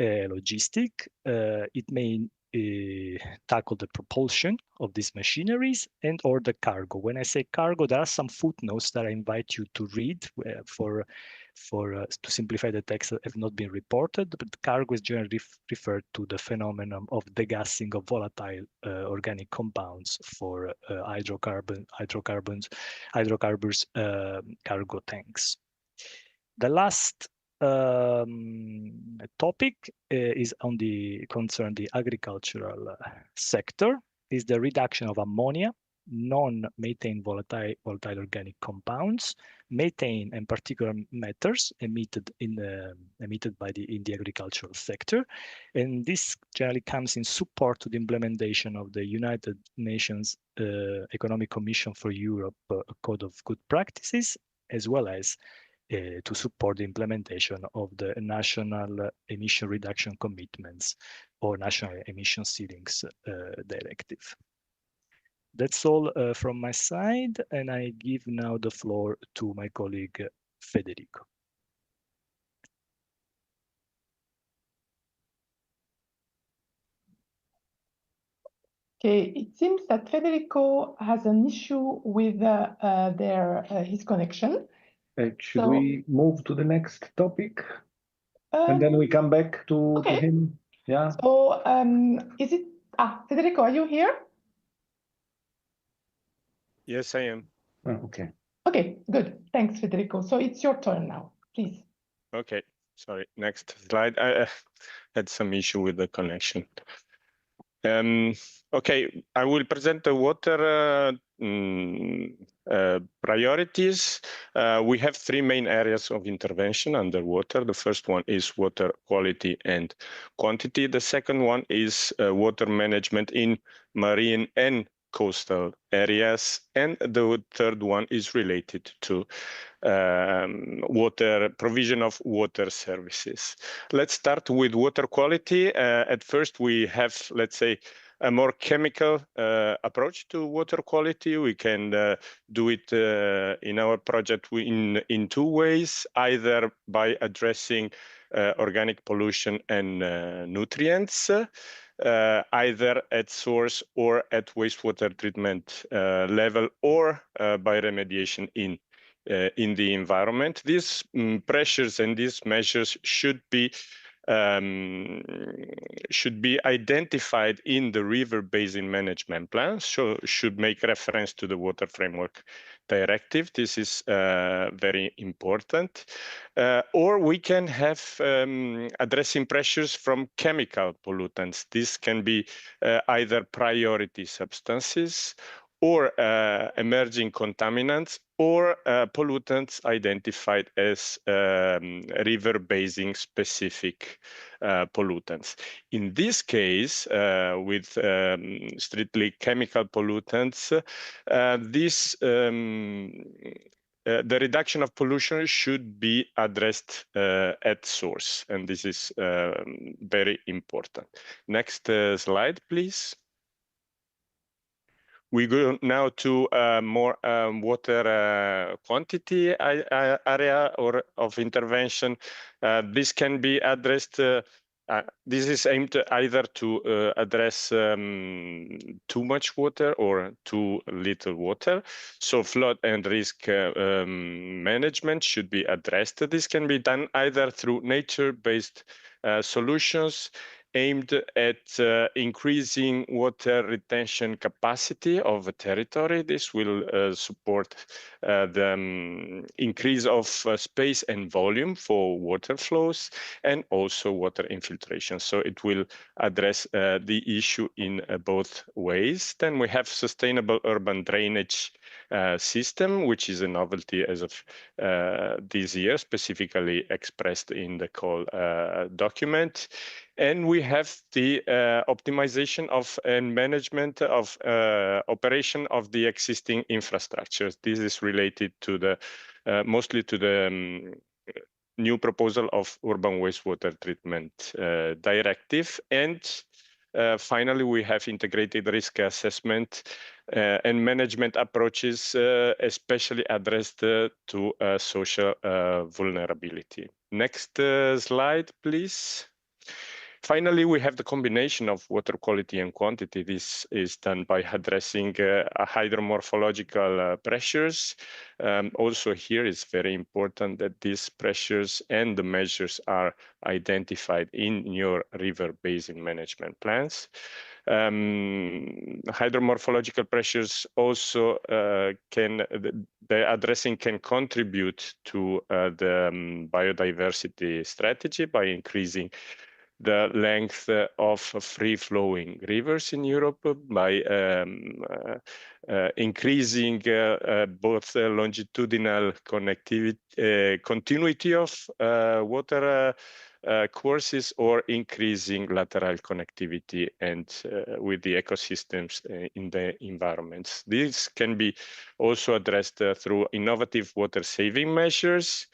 S12: logistic. It may tackle the propulsion of these machineries and or the cargo. When I say cargo, there are some footnotes that I invite you to read to simplify the text that have not been reported, but cargo is generally referred to the phenomenon of degassing of volatile organic compounds for hydrocarbons cargo tanks. The last topic is concern the agricultural sector, is the reduction of ammonia, non-methane volatile organic compounds, methane and particulate matters emitted in the agricultural sector, and this generally comes in support to the implementation of the United Nations Economic Commission for Europe Code of Good Practices, as well as to support the implementation of the national emission reduction commitments or national emission ceilings directive. That's all from my side, and I give now the floor to my colleague Federico.
S9: Okay, it seems that Federico has an issue with his connection.
S10: Should we move to the next topic? And then we come back to him? Yeah.
S9: So is it... Federico, are you here?
S13: Yes, I am.
S10: Oh, okay.
S9: Okay, good. Thanks, Federico. So it's your turn now, please.
S13: Okay, sorry. Next slide. I had some issue with the connection. Okay, I will present the water priorities. We have 3 main areas of intervention underwater. The first one is water quality and quantity. The second one is water management in marine and coastal areas. And the third one is related to provision of water services. Let's start with water quality. At first, we have, let's say, a more chemical approach to water quality. We can do it in our project in 2 ways, either by addressing organic pollution and nutrients, either at source or at wastewater treatment level, or by remediation in the environment. These pressures and these measures should be identified in the river basin management plan, so should make reference to the Water Framework Directive. This is very important. Or we can have addressing pressures from chemical pollutants. This can be either priority substances or emerging contaminants, or pollutants identified as river basin specific pollutants. In this case, with strictly chemical pollutants, the reduction of pollution should be addressed at source, and this is very important. Next slide, please. We go now to more water quantity area or of intervention. This can be addressed. This is aimed either to address too much water or too little water. So flood and risk management should be addressed. This can be done either through nature-based solutions aimed at increasing water retention capacity of a territory. This will support the increase of space and volume for water flows and also water infiltration. So it will address the issue in both ways. Then we have sustainable urban drainage system, which is a novelty as of this year, specifically expressed in the call document. And we have the optimization of and management of operation of the existing infrastructures. This is related to the mostly to the new proposal of urban wastewater treatment directive. And finally, we have integrated risk assessment and management approaches, especially addressed to social vulnerability. Next slide, please. Finally, we have the combination of water quality and quantity. This is done by addressing hydromorphological pressures. Also here, it's very important that these pressures and the measures are identified in your river basin management plans. Hydromorphological pressures also the addressing can contribute to the biodiversity strategy by increasing the length of free-flowing rivers in Europe by increasing both longitudinal connectivity, continuity of water courses, or increasing lateral connectivity and with the ecosystems in the environments. This can be also addressed through innovative water saving measures,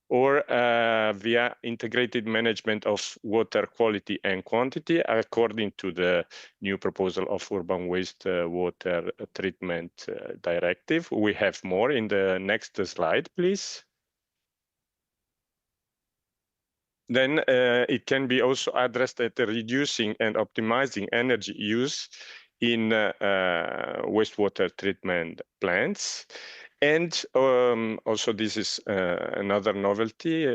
S13: or via integrated management of water quality and quantity according to the new proposal of urban wastewater treatment directive. We have more in the next slide, please. Then it can be also addressed at reducing and optimizing energy use in wastewater treatment plants. And also this is another novelty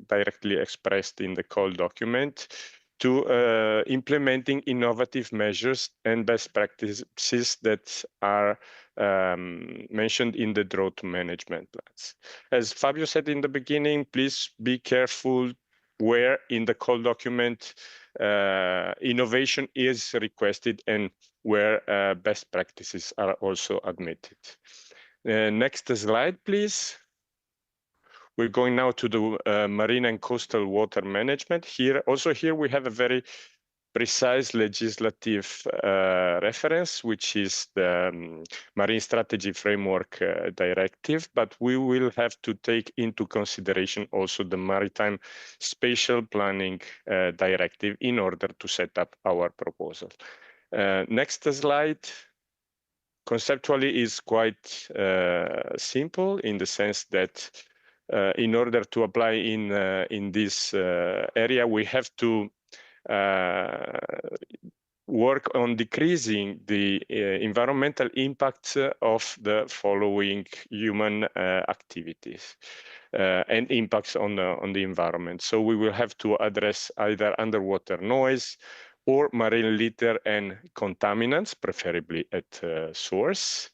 S13: directly expressed in the call document to implementing innovative measures and best practices that are mentioned in the drought management plans. As Fabio said in the beginning, please be careful where in the call document innovation is requested and where best practices are also admitted. Next slide, please. We're going now to the marine and coastal water management. Here we have a very precise legislative reference, which is the Marine Strategy Framework Directive, but we will have to take into consideration also the Maritime Spatial Planning Directive in order to set up our proposal. Next slide. Conceptually is quite simple in the sense that in order to apply in this area, we have to work on decreasing the environmental impacts of the following human activities and impacts on the environment. So we will have to address either underwater noise or marine litter and contaminants, preferably at source,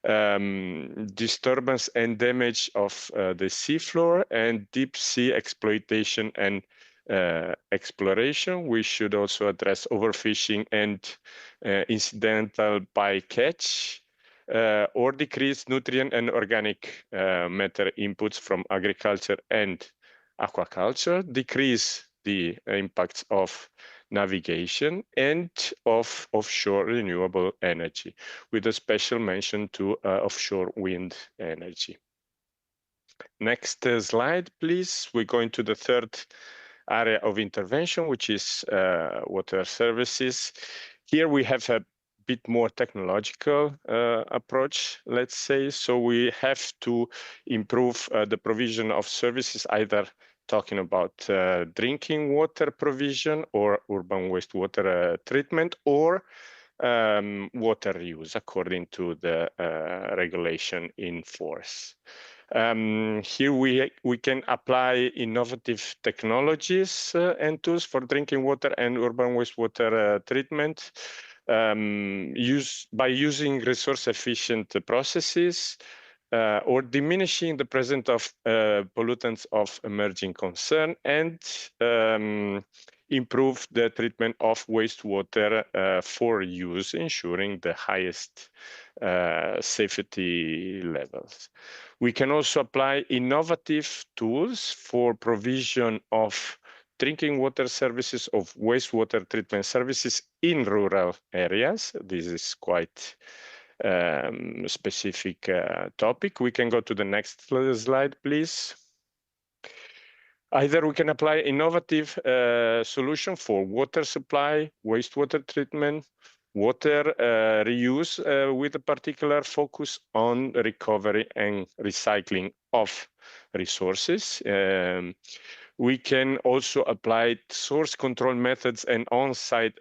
S13: disturbance and damage of the seafloor, and deep sea exploitation and exploration. We should also address overfishing and incidental bycatch, or decrease nutrient and organic matter inputs from agriculture and aquaculture, decrease the impacts of navigation and of offshore renewable energy, with a special mention to offshore wind energy. Next slide, please. We go into the third area of intervention, which is water services. Here we have a bit more technological approach, let's say. So we have to improve the provision of services, either talking about drinking water provision or urban wastewater treatment, or water use according to the regulation in force. Here we can apply innovative technologies and tools for drinking water and urban wastewater treatment by using resource-efficient processes or diminishing the presence of pollutants of emerging concern, and improve the treatment of wastewater for use, ensuring the highest safety levels. We can also apply innovative tools for provision of drinking water services, of wastewater treatment services in rural areas. This is quite specific topic. We can go to the next slide, please. Either we can apply innovative solution for water supply, wastewater treatment, water reuse with a particular focus on recovery and recycling of resources. We can also apply source control methods and on-site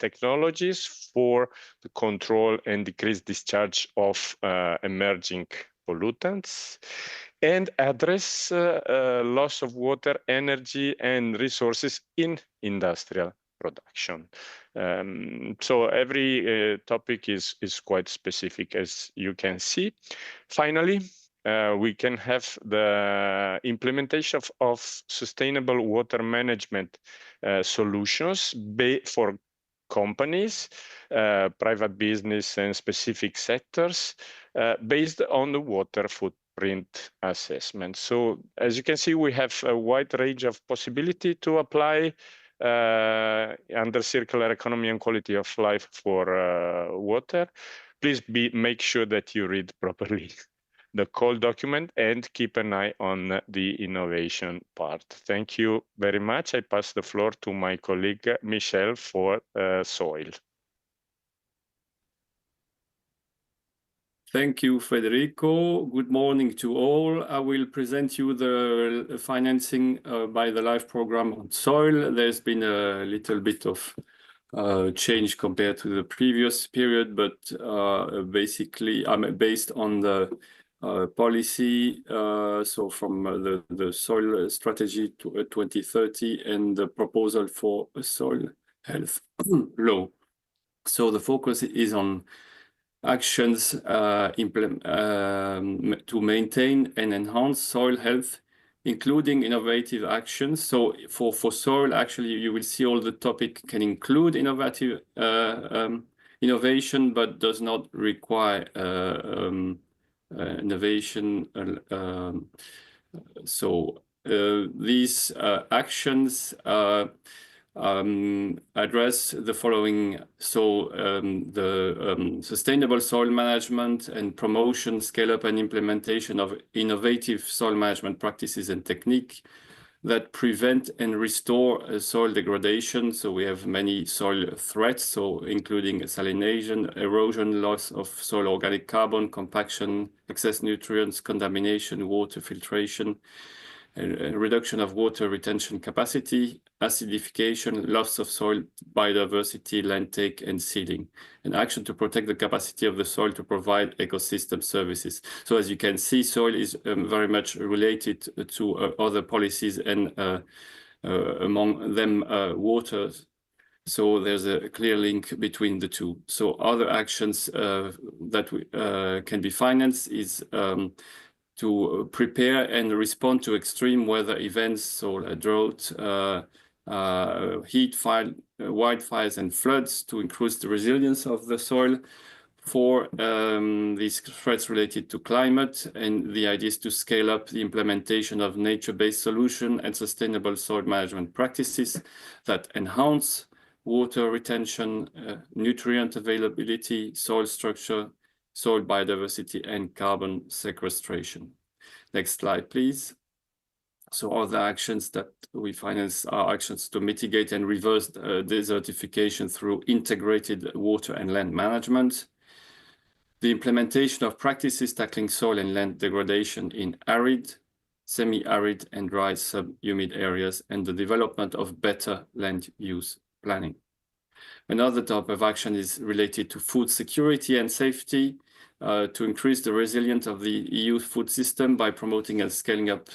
S13: technologies for the control and decrease discharge of emerging pollutants, and address loss of water, energy, and resources in industrial production. So every topic is quite specific, as you can see. Finally, we can have the implementation of sustainable water management solutions for companies, private business, and specific sectors based on the water footprint assessment. So as you can see, we have a wide range of possibility to apply under circular economy and quality of life for water. Please make sure that you read properly the call document and keep an eye on the innovation part. Thank you very much. I pass the floor to my colleague Michel for soil.
S14: Thank you, Federico. Good morning to all. I will present you the financing by the LIFE program on soil. There's been a little bit of change compared to the previous period, but basically I'm based on the policy, so from the soil strategy to 2030 and the proposal for a soil health law. So the focus is on actions to maintain and enhance soil health, including innovative actions. So for soil, actually, you will see all the topic can include innovative innovation, but does not require innovation. So these actions address the following. So the sustainable soil management and promotion, scale up and implementation of innovative soil management practices and technique that prevent and restore soil degradation. So we have many soil threats, so including salination, erosion, loss of soil organic carbon, compaction, excess nutrients, contamination, water filtration, reduction of water retention capacity, acidification, loss of soil biodiversity, land take, and seeding. And action to protect the capacity of the soil to provide ecosystem services. So as you can see, soil is very much related to other policies, and among them water. So there's a clear link between the two. So other actions that can be financed is to prepare and respond to extreme weather events, so drought, heat, wildfires, and floods, to increase the resilience of the soil, for these threats related to climate, and the idea is to scale up the implementation of nature-based solution and sustainable soil management practices that enhance water retention, nutrient availability, soil structure, soil biodiversity, and carbon sequestration. Next slide, please. So other actions that we finance are actions to mitigate and reverse desertification through integrated water and land management, the implementation of practices tackling soil and land degradation in arid, semi-arid, and dry sub-humid areas, and the development of better land use planning. Another type of action is related to food security and safety, to increase the resilience of the EU food system by promoting and scaling up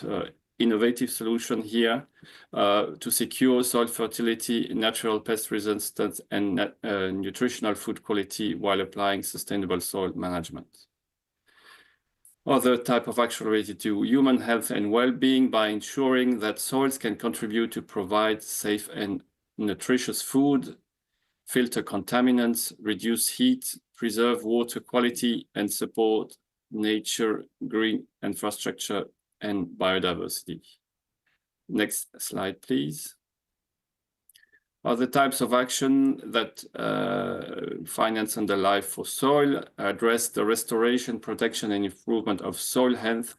S14: innovative solution here to secure soil fertility, natural pest resistance, and nutritional food quality while applying sustainable soil management. Other type of action related to human health and well-being by ensuring that soils can contribute to provide safe and nutritious food, filter contaminants, reduce heat, preserve water quality, and support nature, green infrastructure, and biodiversity. Next slide, please. Other types of action that finance under Life for Soil address the restoration, protection, and improvement of soil health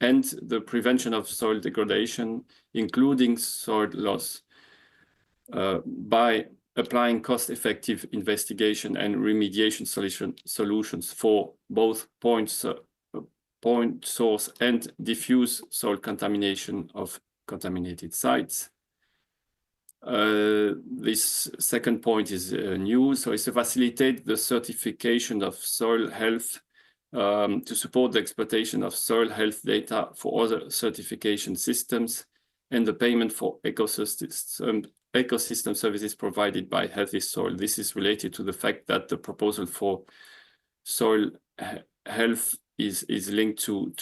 S14: and the prevention of soil degradation, including soil loss, by applying cost-effective investigation and remediation solutions for both point source and diffuse soil contamination of contaminated sites. This second point is new, so it's to facilitate the certification of soil health to support the exploitation of soil health data for other certification systems and the payment for ecosystem services provided by Healthy Soil. This is related to the fact that the proposal for soil health is linked to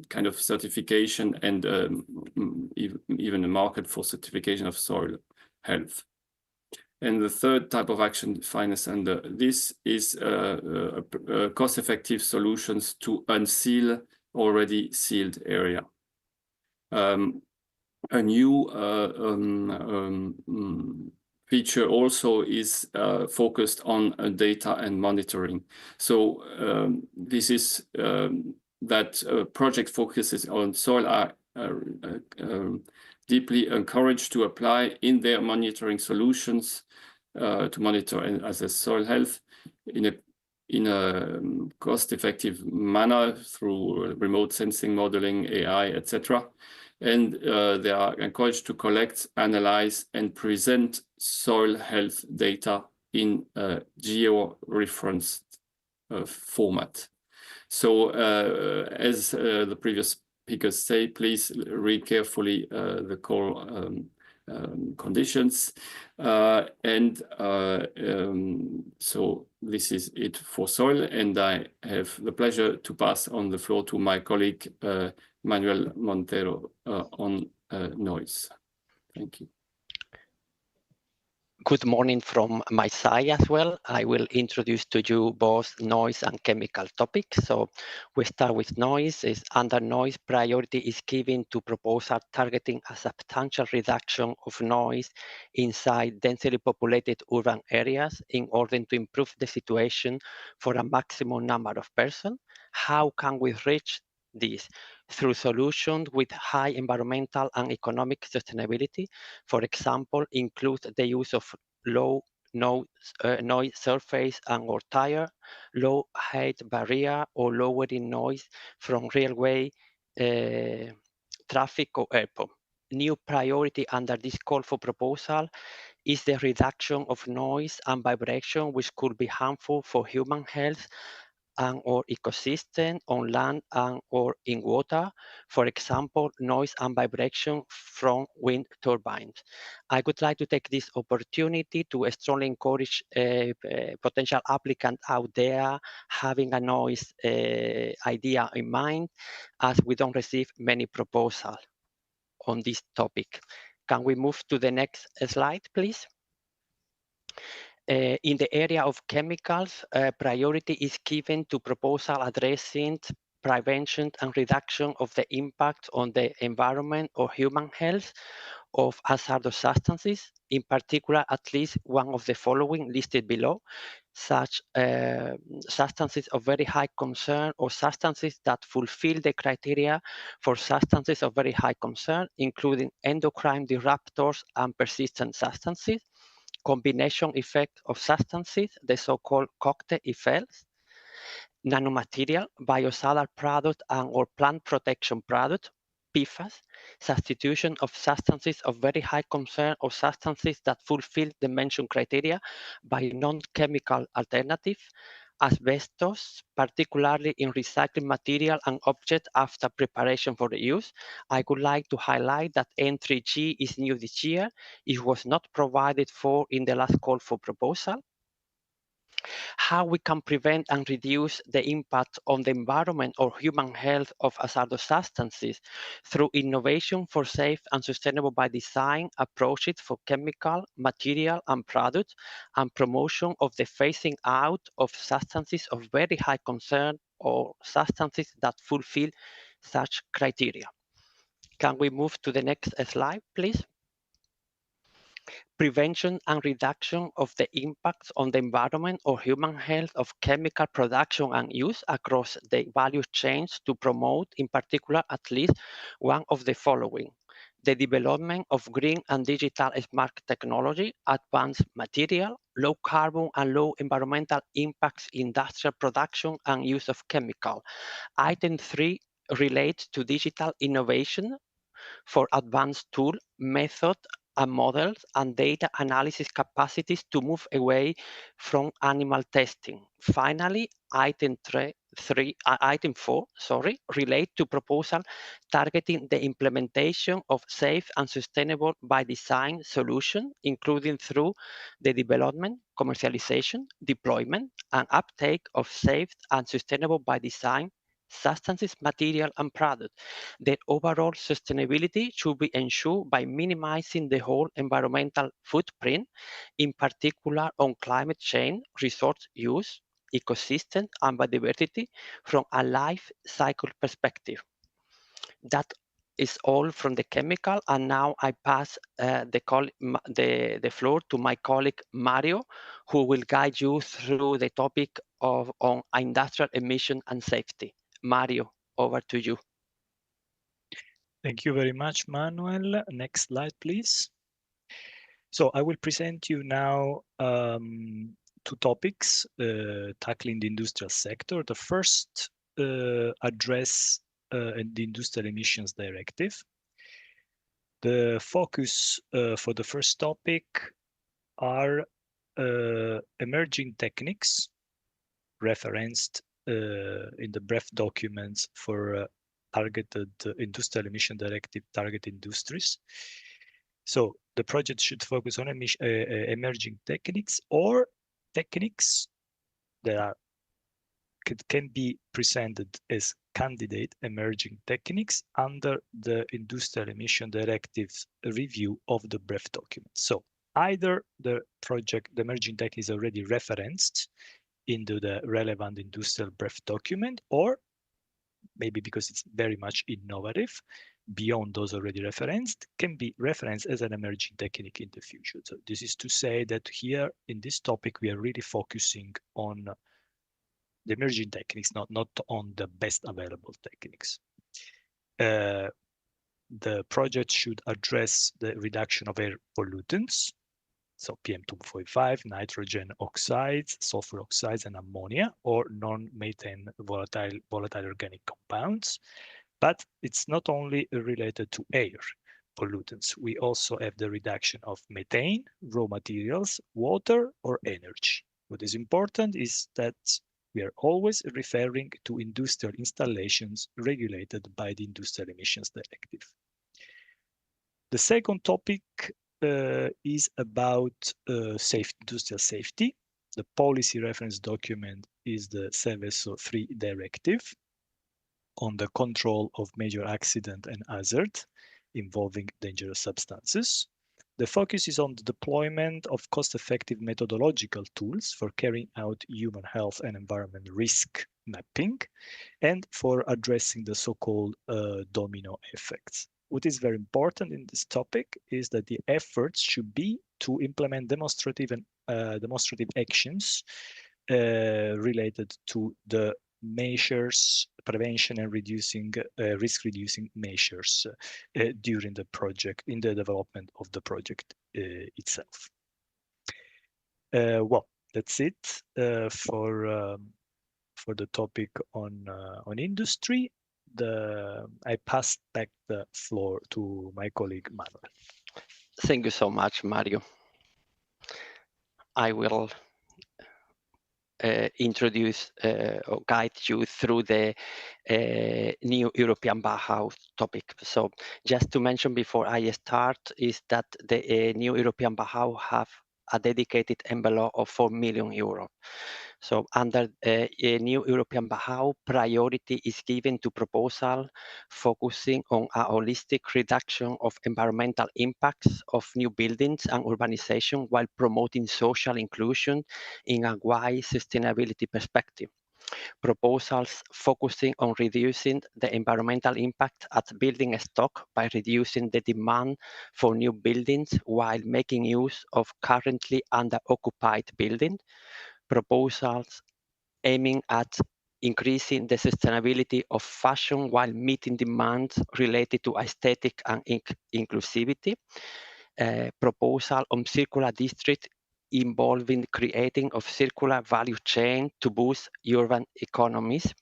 S14: kind of certification and even a market for certification of soil health. And the third type of action financed under this is cost-effective solutions to unseal already sealed area. A new feature also is focused on data and monitoring. So this is that project focuses on soil are deeply encouraged to apply in their monitoring solutions to monitor and assess soil health in a cost-effective manner through remote sensing, modeling, AI, etc. And they are encouraged to collect, analyze, and present soil health data in a geo-referenced format. So as the previous speakers say, please read carefully the core conditions. So this is it for soil, and I have the pleasure to pass on the floor to my colleague, Manuel Montero, on noise. Thank you.
S15: Good morning from my side as well. I will introduce to you both noise and chemical topics. So we start with noise. Under noise, priority is given to proposal targeting a substantial reduction of noise inside densely populated urban areas in order to improve the situation for a maximum number of persons. How can we reach this? Through solutions with high environmental and economic sustainability. For example, include the use of low noise surface and or tire, low height barrier, or lowering noise from railway traffic or airport. New priority under this call for proposal is the reduction of noise and vibration, which could be harmful for human health and or ecosystem on land and or in water. For example, noise and vibration from wind turbines. I would like to take this opportunity to strongly encourage potential applicants out there having a noise idea in mind, as we don't receive many proposals on this topic. Can we move to the next slide, please? In the area of chemicals, priority is given to proposal addressing prevention and reduction of the impact on the environment or human health of hazardous substances, in particular at least one of the following listed below, such substances of very high concern or substances that fulfill the criteria for substances of very high concern, including endocrine disruptors and persistent substances, combination effect of substances, the so-called cocktail effects, nanomaterial, biocidal product and or plant protection product, PFAS, substitution of substances of very high concern or substances that fulfill the mentioned criteria by non-chemical alternative, asbestos, particularly in recycling material and object after preparation for the use. I would like to highlight that entry G is new this year. It was not provided for in the last call for proposal. How we can prevent and reduce the impact on the environment or human health of hazardous substances through innovation for safe and sustainable by design approaches for chemical, material, and products, and promotion of the phasing out of substances of very high concern or substances that fulfill such criteria. Can we move to the next slide, please? Prevention and reduction of the impacts on the environment or human health of chemical production and use across the value chains to promote, in particular, at least one of the following: the development of green and digital smart technology, advanced material, low carbon and low environmental impacts industrial production and use of chemical. Item 3 relates to digital innovation for advanced tool, method, and models and data analysis capacities to move away from animal testing. Finally, item 4, relate to proposal targeting the implementation of safe and sustainable by design solution, including through the development, commercialization, deployment, and uptake of safe and sustainable by design substances, material, and product. Their overall sustainability should be ensured by minimizing the whole environmental footprint, in particular on climate change, resource use, ecosystem, and biodiversity from a life cycle perspective. That is all from the chemical, and now I pass the floor to my colleague Mario, who will guide you through the topic on industrial emission and safety. Mario, over to you.
S12: Thank you very much, Manuel. Next slide, please. So I will present you now two topics tackling the industrial sector. The first address the Industrial Emissions Directive. The focus for the first topic are emerging techniques referenced in the BREF documents for targeted Industrial Emission Directive target industries. So the project should focus on emerging techniques or techniques that can be presented as candidate emerging techniques under the Industrial Emission Directive's review of the BREF document. So either the emerging technique is already referenced into the relevant industrial BREF document, or maybe because it's very much innovative, beyond those already referenced, can be referenced as an emerging technique in the future. So this is to say that here in this topic, we are really focusing on the emerging techniques, not on the best available techniques. The project should address the reduction of air pollutants, so PM2.5, nitrogen oxides, sulfur oxides, and ammonia, or non-methane volatile organic compounds. But it's not only related to air pollutants. We also have the reduction of methane, raw materials, water, or energy. What is important is that we are always referring to industrial installations regulated by the Industrial Emissions Directive. The second topic is about industrial safety. The policy reference document is the Seveso 3 directive on the control of major accident and hazard involving dangerous substances. The focus is on the deployment of cost-effective methodological tools for carrying out human health and environment risk mapping and for addressing the so-called domino effects. What is very important in this topic is that the efforts should be to implement demonstrative actions related to the measures, prevention and reducing risk-reducing measures during the project, in the development of the project itself. Well, that's it for the topic on industry. I pass back the floor to my colleague Manuel.
S15: Thank you so much, Mario. I will introduce or guide you through the new European Bauhaus topic. So just to mention before I start is that the new European Bauhaus have a dedicated envelope of 4 million euros. So under a new European Bauhaus, priority is given to proposal focusing on a holistic reduction of environmental impacts of new buildings and urbanization while promoting social inclusion in a wide sustainability perspective. Proposals focusing on reducing the environmental impact at building stock by reducing the demand for new buildings while making use of currently under-occupied buildings. Proposals aiming at increasing the sustainability of fashion while meeting demands related to aesthetic and inclusivity. Proposal on circular district involving creating of circular value chain to boost urban economies.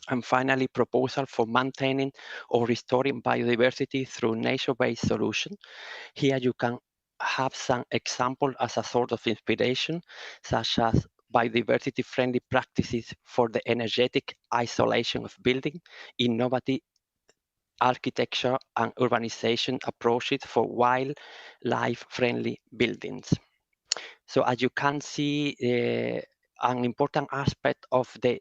S15: And finally, proposal for maintaining or restoring biodiversity through nature-based solutions. Here you can have some examples as a sort of inspiration, such as biodiversity-friendly practices for the energetic isolation of building, innovative architecture and urbanization approaches for wildlife-friendly buildings. So as you can see, an important aspect of the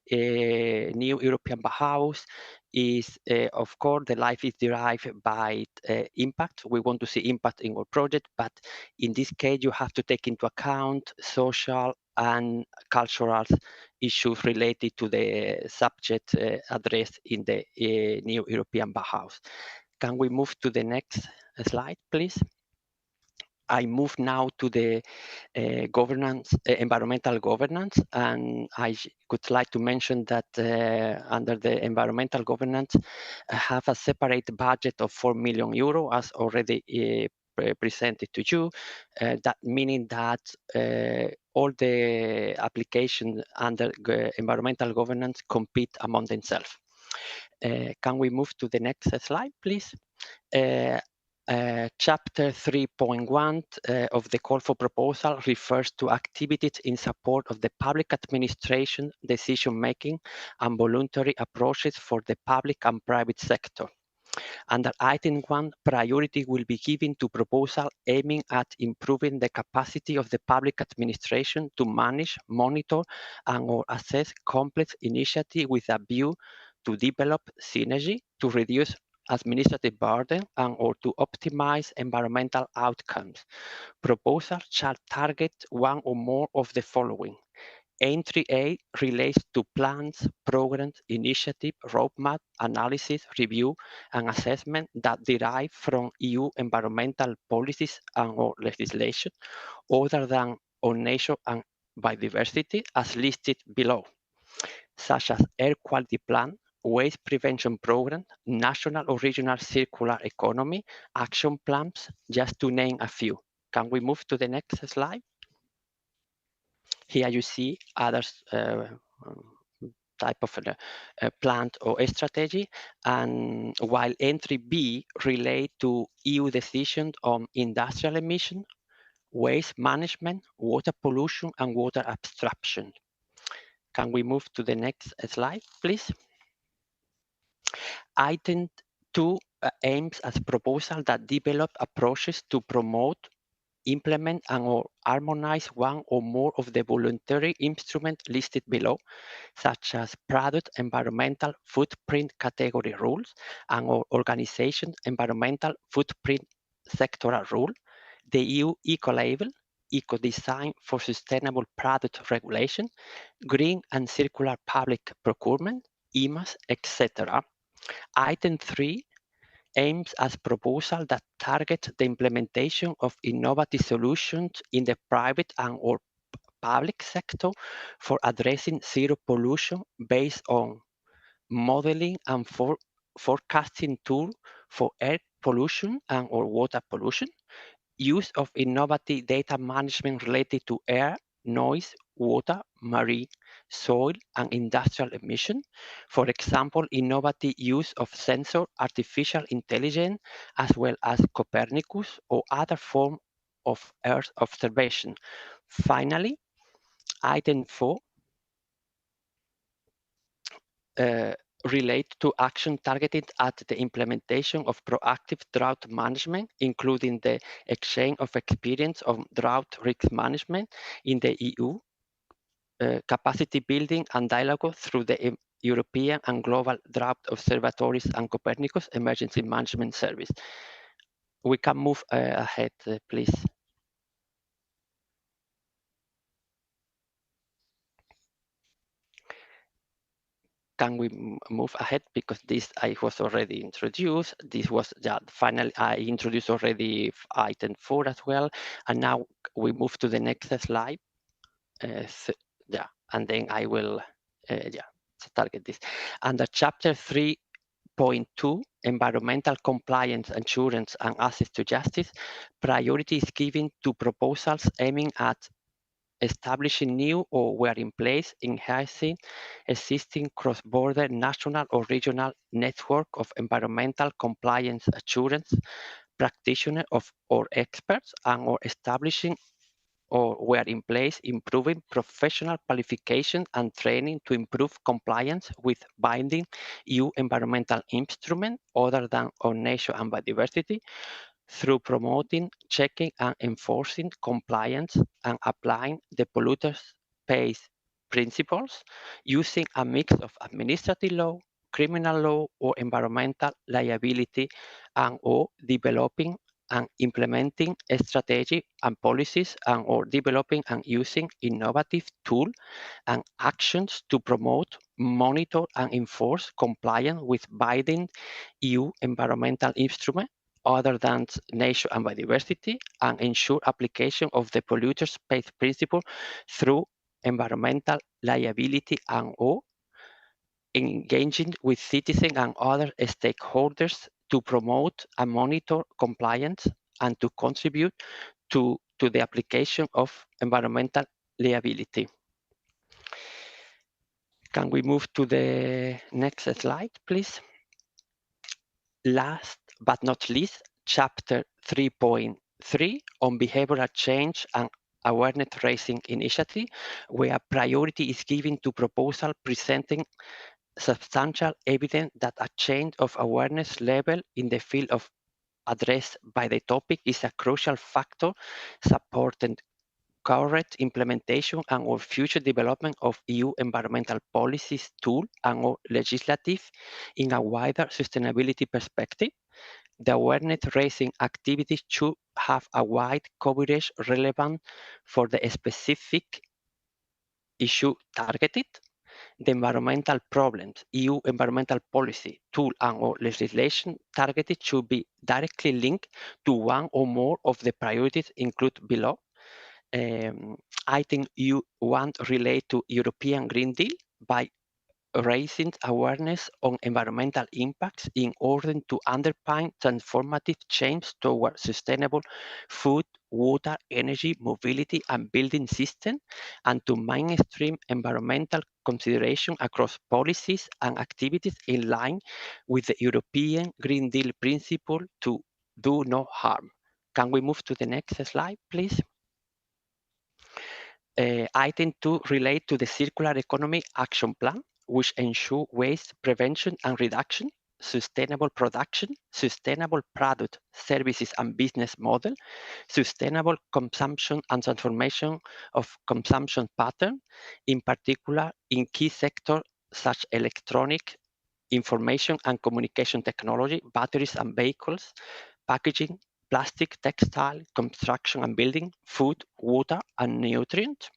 S15: new European Bauhaus is, of course, the life is derived by impact. We want to see impact in our project, but in this case, you have to take into account social and cultural issues related to the subject addressed in the new European Bauhaus. Can we move to the next slide, please? I move now to the governance, environmental governance, and I would like to mention that under the environmental governance, I have a separate budget of 4 million euro, as already presented to you. That meaning that all the applications under environmental governance compete among themselves. Can we move to the next slide, please? Chapter 3.1 of the call for proposal refers to activities in support of the public administration, decision-making, and voluntary approaches for the public and private sector. Under item 1, priority will be given to proposal aiming at improving the capacity of the public administration to manage, monitor, and or assess complex initiatives with a view to develop synergy, to reduce administrative burden, and or to optimize environmental outcomes. Proposal shall target one or more of the following. Entry A relates to plans, programs, initiative, roadmap, analysis, review, and assessment that derive from EU environmental policies and or legislation other than on nature and biodiversity as listed below, such as air quality plan, waste prevention program, national or regional circular economy, action plans, just to name a few. Can we move to the next slide? Here you see other type of plan or strategy, and while entry B relate to EU decisions on industrial emission, waste management, water pollution, and water abstraction. Can we move to the next slide, please? Item 2 aims at proposal that develop approaches to promote, implement, and or harmonize one or more of the voluntary instruments listed below, such as product environmental footprint category rules and or organization environmental footprint sectoral rule, the EU Eco-Label, Eco-Design for Sustainable Product Regulation, Green and Circular Public Procurement, EMAS, etc. Item 3 aims at proposals that target the implementation of innovative solutions in the private and or public sector for addressing zero pollution based on modeling and forecasting tool for air pollution and or water pollution, use of innovative data management related to air, noise, water, marine, soil, and industrial emission. For example, innovative use of sensor, artificial intelligence, as well as Copernicus or other form of Earth observation. Finally, item 4 relate to action targeted at the implementation of proactive drought management, including the exchange of experience of drought risk management in the EU, capacity building and dialogue through the European and global drought observatories and Copernicus Emergency Management Service. We can move ahead, please. Can we move ahead, because this I was already introduced. This was finally I introduced already item 4 as well, and now we move to the next slide. And then I will target this under chapter 3.2, environmental compliance, assurance, and access to justice. Priority is given to proposals aiming at establishing new or where in place, enhancing existing cross-border national or regional network of environmental compliance assurance practitioners or experts, and or establishing or where in place, improving professional qualification and training to improve compliance with binding EU environmental instruments other than on nature and biodiversity, through promoting, checking, and enforcing compliance and applying the polluters pays principles using a mix of administrative law, criminal law, or environmental liability, and or developing and implementing a strategy and policies, and or developing and using innovative tools and actions to promote, monitor, and enforce compliance with binding EU environmental instruments other than nature and biodiversity, and ensure application of the polluters pays principle through environmental liability, and or engaging with citizens and other stakeholders to promote and monitor compliance and to contribute to the application of environmental liability. Can we move to the next slide, please? Last but not least, chapter 3.3 on behavioral change and awareness raising initiative, where priority is given to proposal presenting substantial evidence that a change of awareness level in the field of addressed by the topic is a crucial factor supporting correct implementation and or future development of EU environmental policies tool and or legislative in a wider sustainability perspective. The awareness raising activities should have a wide coverage relevant for the specific issue targeted. The environmental problems, EU environmental policy, tool, and or legislation targeted should be directly linked to one or more of the priorities included below. Item U1 relate to European Green Deal by raising awareness on environmental impacts in order to underpin transformative change toward sustainable food, water, energy, mobility, and building system, and to mainstream environmental consideration across policies and activities in line with the European Green Deal principle to do no harm. Can we move to the next slide, please? Item 2 relate to the Circular Economy Action Plan, which ensure waste prevention and reduction, sustainable production, sustainable product, services and business model, sustainable consumption and transformation of consumption pattern, in particular in key sectors such electronic, information and communication technology, batteries and vehicles, packaging, plastic, textile, construction and building, food, water, and nutrient.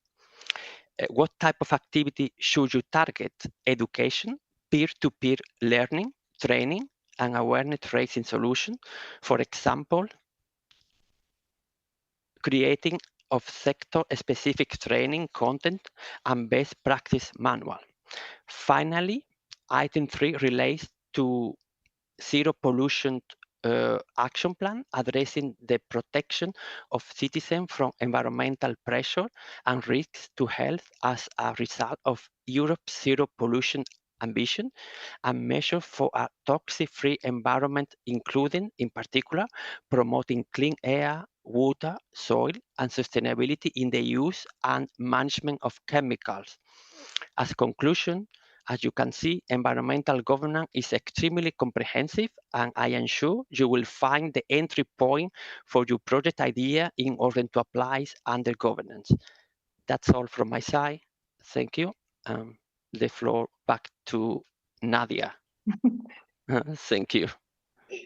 S15: What type of activity should you target? Education, peer-to-peer learning, training, and awareness raising solution. For example, creating of sector-specific training content and best practice manual. Finally, item 3 relates to zero pollution action plan, addressing the protection of citizens from environmental pressure and risks to health as a result of Europe's zero pollution ambition, and measures for a toxic-free environment, including, in particular, promoting clean air, water, soil, and sustainability in the use and management of chemicals. As conclusion, as you can see, environmental governance is extremely comprehensive, and I am sure you will find the entry point for your project idea in order to apply under governance. That's all from my side. Thank you. The floor back to Nadia. Thank you.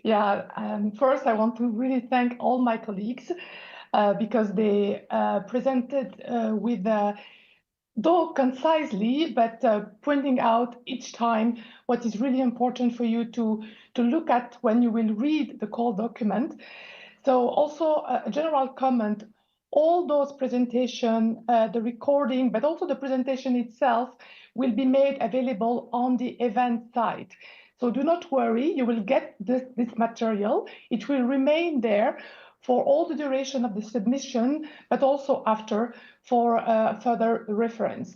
S9: Yeah, first I want to really thank all my colleagues because they presented with though concisely, but pointing out each time what is really important for you to look at when you will read the call document. So also a general comment, all those presentation, the recording, but also the presentation itself will be made available on the event site. So do not worry, you will get this material. It will remain there for all the duration of the submission, but also after for further reference.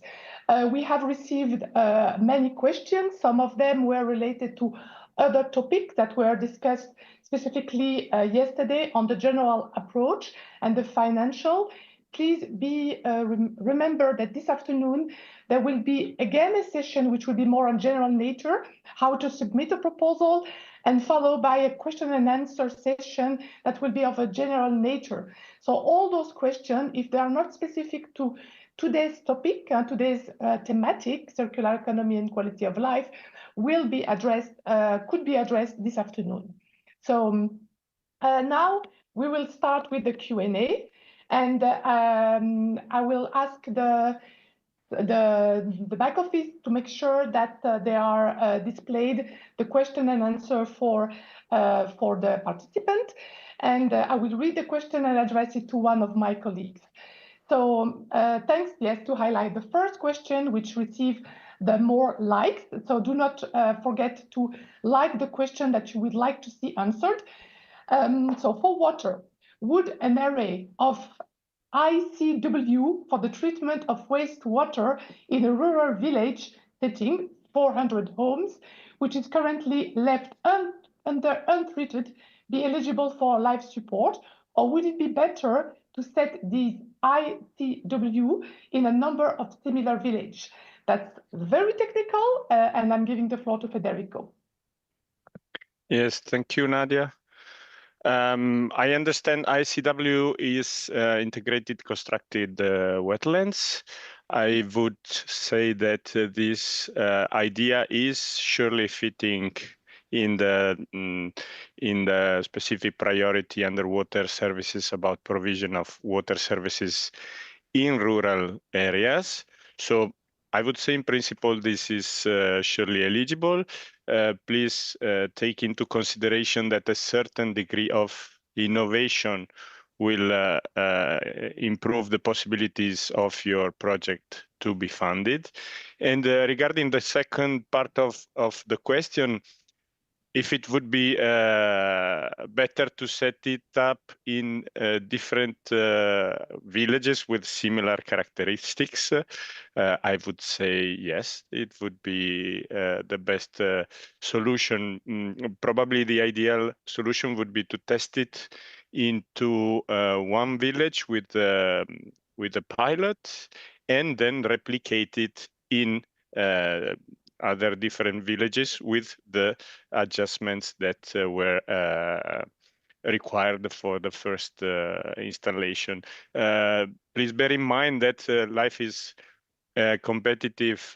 S9: We have received many questions. Some of them were related to other topics that were discussed specifically yesterday on the general approach and the financial. Please remember that this afternoon there will be again a session which will be more on general nature, how to submit a proposal, and followed by a question and answer session that will be of a general nature. So all those questions, if they are not specific to today's topic, today's thematic, circular economy and quality of life, will be addressed, could be addressed this afternoon. So now we will start with the Q&A, and I will ask the back office to make sure that they are displayed the question and answer for the participant, and I will read the question and address it to one of my colleagues. So thanks, yes, to highlight the first question, which received the more likes. So do not forget to like the question that you would like to see answered. So for water, would an array of ICW for the treatment of wastewater in a rural village setting, 400 homes, which is currently left untreated, be eligible for life support? Or would it be better to set these ICW in a number of similar villages? That's very technical, and I'm giving the floor to Federico.
S13: Yes, thank you, Nadia. I understand ICW is integrated constructed wetlands. I would say that this idea is surely fitting in the specific priority under water services about provision of water services in rural areas. So I would say in principle this is surely eligible. Please take into consideration that a certain degree of innovation will improve the possibilities of your project to be funded. And regarding the second part of the question, if it would be better to set it up in different villages with similar characteristics, I would say yes, it would be the best solution. Probably the ideal solution would be to test it into one village with a pilot and then replicate it in other different villages with the adjustments that were required for the first installation. Please bear in mind that LIFE is a competitive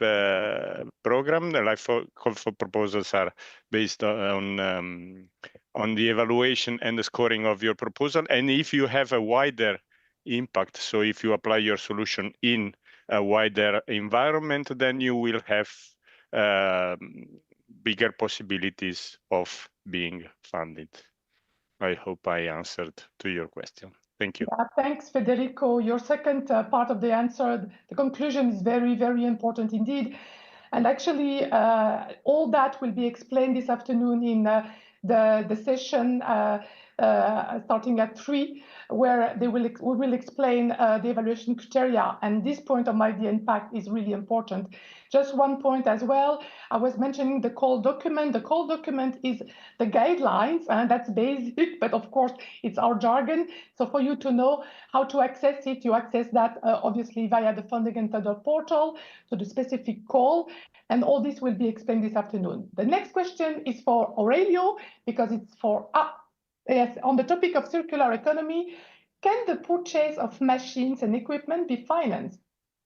S13: program. The LIFE call for proposals are based on on the evaluation and the scoring of your proposal. And if you have a wider impact, so if you apply your solution in a wider environment, then you will have bigger possibilities of being funded. I hope I answered to your question. Thank you.
S9: Yeah, thanks, Federico. Your second part of the answer, the conclusion is very, very important indeed. And actually, all that will be explained this afternoon in the session starting at 3, where we will explain the evaluation criteria. And this point of the impact is really important. Just one point as well, I was mentioning the call document. The call document is the guidelines, and that's basic, but of course it's our jargon. So for you to know how to access it, you access that obviously via the Funding and Tender portal, so the specific call, and all this will be explained this afternoon. The next question is for Aurelio, because it's for, yes, on the topic of circular economy. Can the purchase of machines and equipment be financed?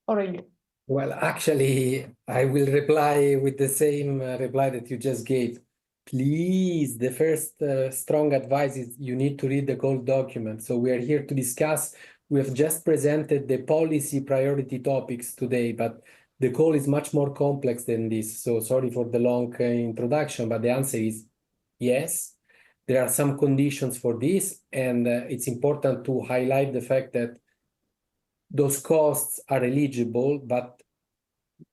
S9: Aurelio.
S11: Well, actually, I will reply with the same reply that you just gave. Please, the first strong advice is you need to read the call document. So we are here to discuss. We have just presented the policy priority topics today, but the call is much more complex than this. So sorry for the long introduction, but the answer is yes. There are some conditions for this, and it's important to highlight the fact that those costs are eligible, but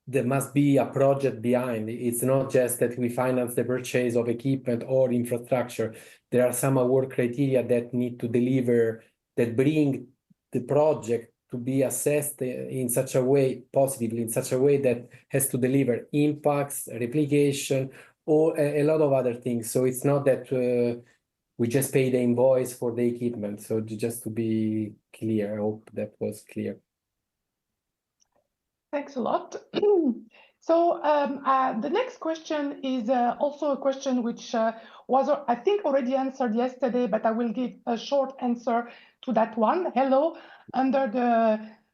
S11: there must be a project behind. It's not just that we finance the purchase of equipment or infrastructure. There are some award criteria that need to deliver, that bring the project to be assessed in such a way, positively, in such a way that has to deliver impacts, replication, or a lot of other things. So it's not that we just pay the invoice for the equipment. So just to be clear, I hope that was clear.
S9: Thanks a lot. So the next question is also a question which was, I think, already answered yesterday, but I will give a short answer to that one. Hello, under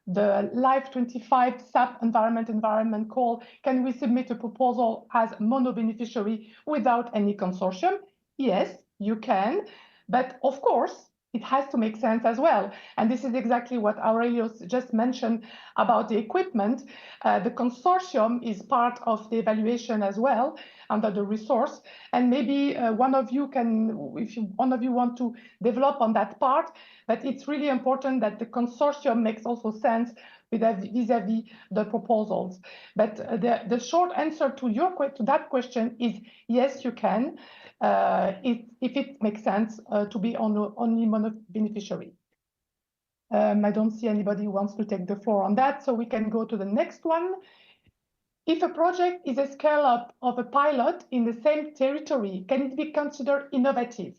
S9: the Life 25 SAP environment call, can we submit a proposal as mono beneficiary without any consortium? Yes, you can, but of course, it has to make sense as well. And this is exactly what Aurelio just mentioned about the equipment. The consortium is part of the evaluation as well under the resource. And maybe one of you can, if one of you want to develop on that part, but it's really important that the consortium makes also sense vis-a-vis the proposals. But the short answer to that question is yes, you can. If it makes sense to be only mono beneficiary. I don't see anybody who wants to take the floor on that, so we can go to the next one. If a project is a scale-up of a pilot in the same territory, can it be considered innovative?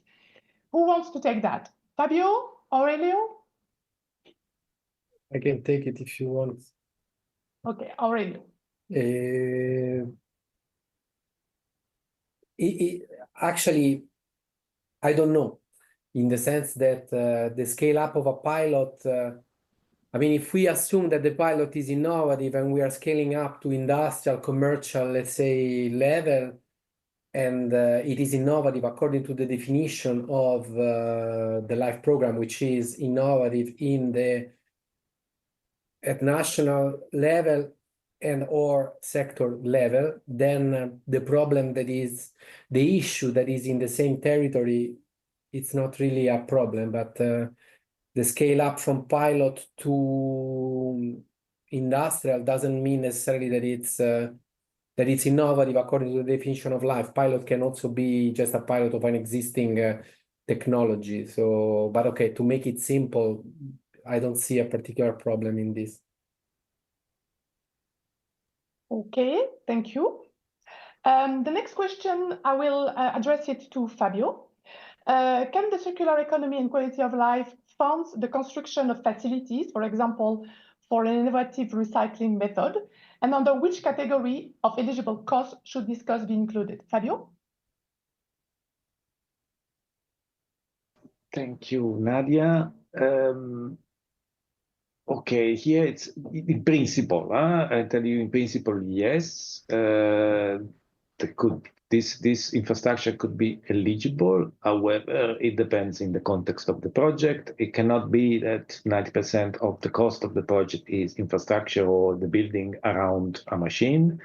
S9: Who wants to take that? Fabio? Aurelio?
S11: I can take it if you want.
S9: Okay, Aurelio.
S11: Actually, I don't know, in the sense that the scale up of a pilot, I mean, if we assume that the pilot is innovative and we are scaling up to industrial, commercial, let's say, level, and it is innovative according to the definition of the LIFE program, which is innovative at national level and or sector level, then the problem that is the issue that is in the same territory, it's not really a problem. But the scale up from pilot to industrial doesn't mean necessarily that it's innovative according to the definition of LIFE. Pilot can also be just a pilot of an existing technology. So, but okay, to make it simple, I don't see a particular problem in this.
S9: Okay, thank you. The next question, I will address it to Fabio. Can the circular economy and quality of life fund the construction of facilities, for example, for an innovative recycling method? And under which category of eligible costs should this cost be included? Fabio?
S10: Thank you, Nadia. Okay, here it's in principle. I tell you in principle, yes. this infrastructure could be eligible. However, it depends in the context of the project. It cannot be that 90% of the cost of the project is infrastructure or the building around a machine.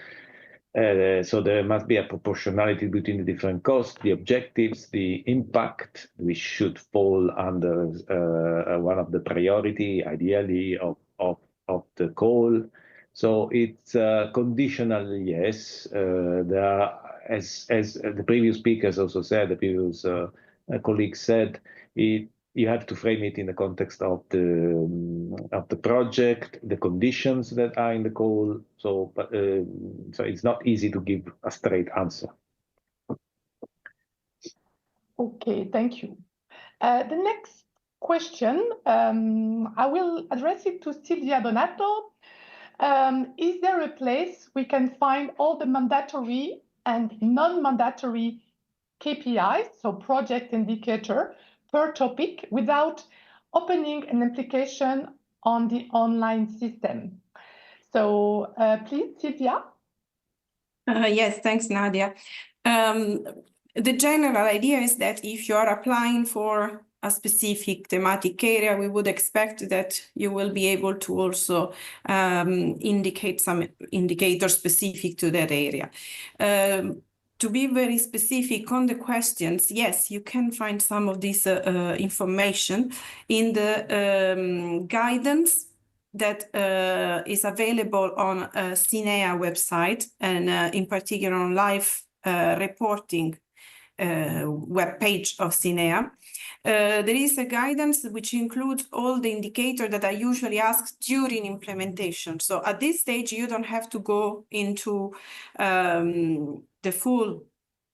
S10: So there must be a proportionality between the different costs, the objectives, the impact, which should fall under one of the priority, ideally, of the call. So it's conditional, yes. There are, as the previous speakers also said, the previous colleagues said, you have to frame it in the context of the project, the conditions that are in the call. So, so it's not easy to give a straight answer.
S9: Okay, thank you. The next question, I will address it to Silvia Donato. Is there a place we can find all the mandatory and non-mandatory KPIs, so project indicator, per topic without opening an application on the online system? So please, Silvia.
S16: Yes, thanks, Nadia. The general idea is that if you are applying for a specific thematic area, we would expect that you will be able to also indicate some indicators specific to that area. To be very specific on the questions, yes, you can find some of this information in the guidance that is available on CINEA website, and in particular on live reporting webpage of CINEA. There is a guidance which includes all the indicators that are usually asked during implementation. So at this stage, you don't have to go into the full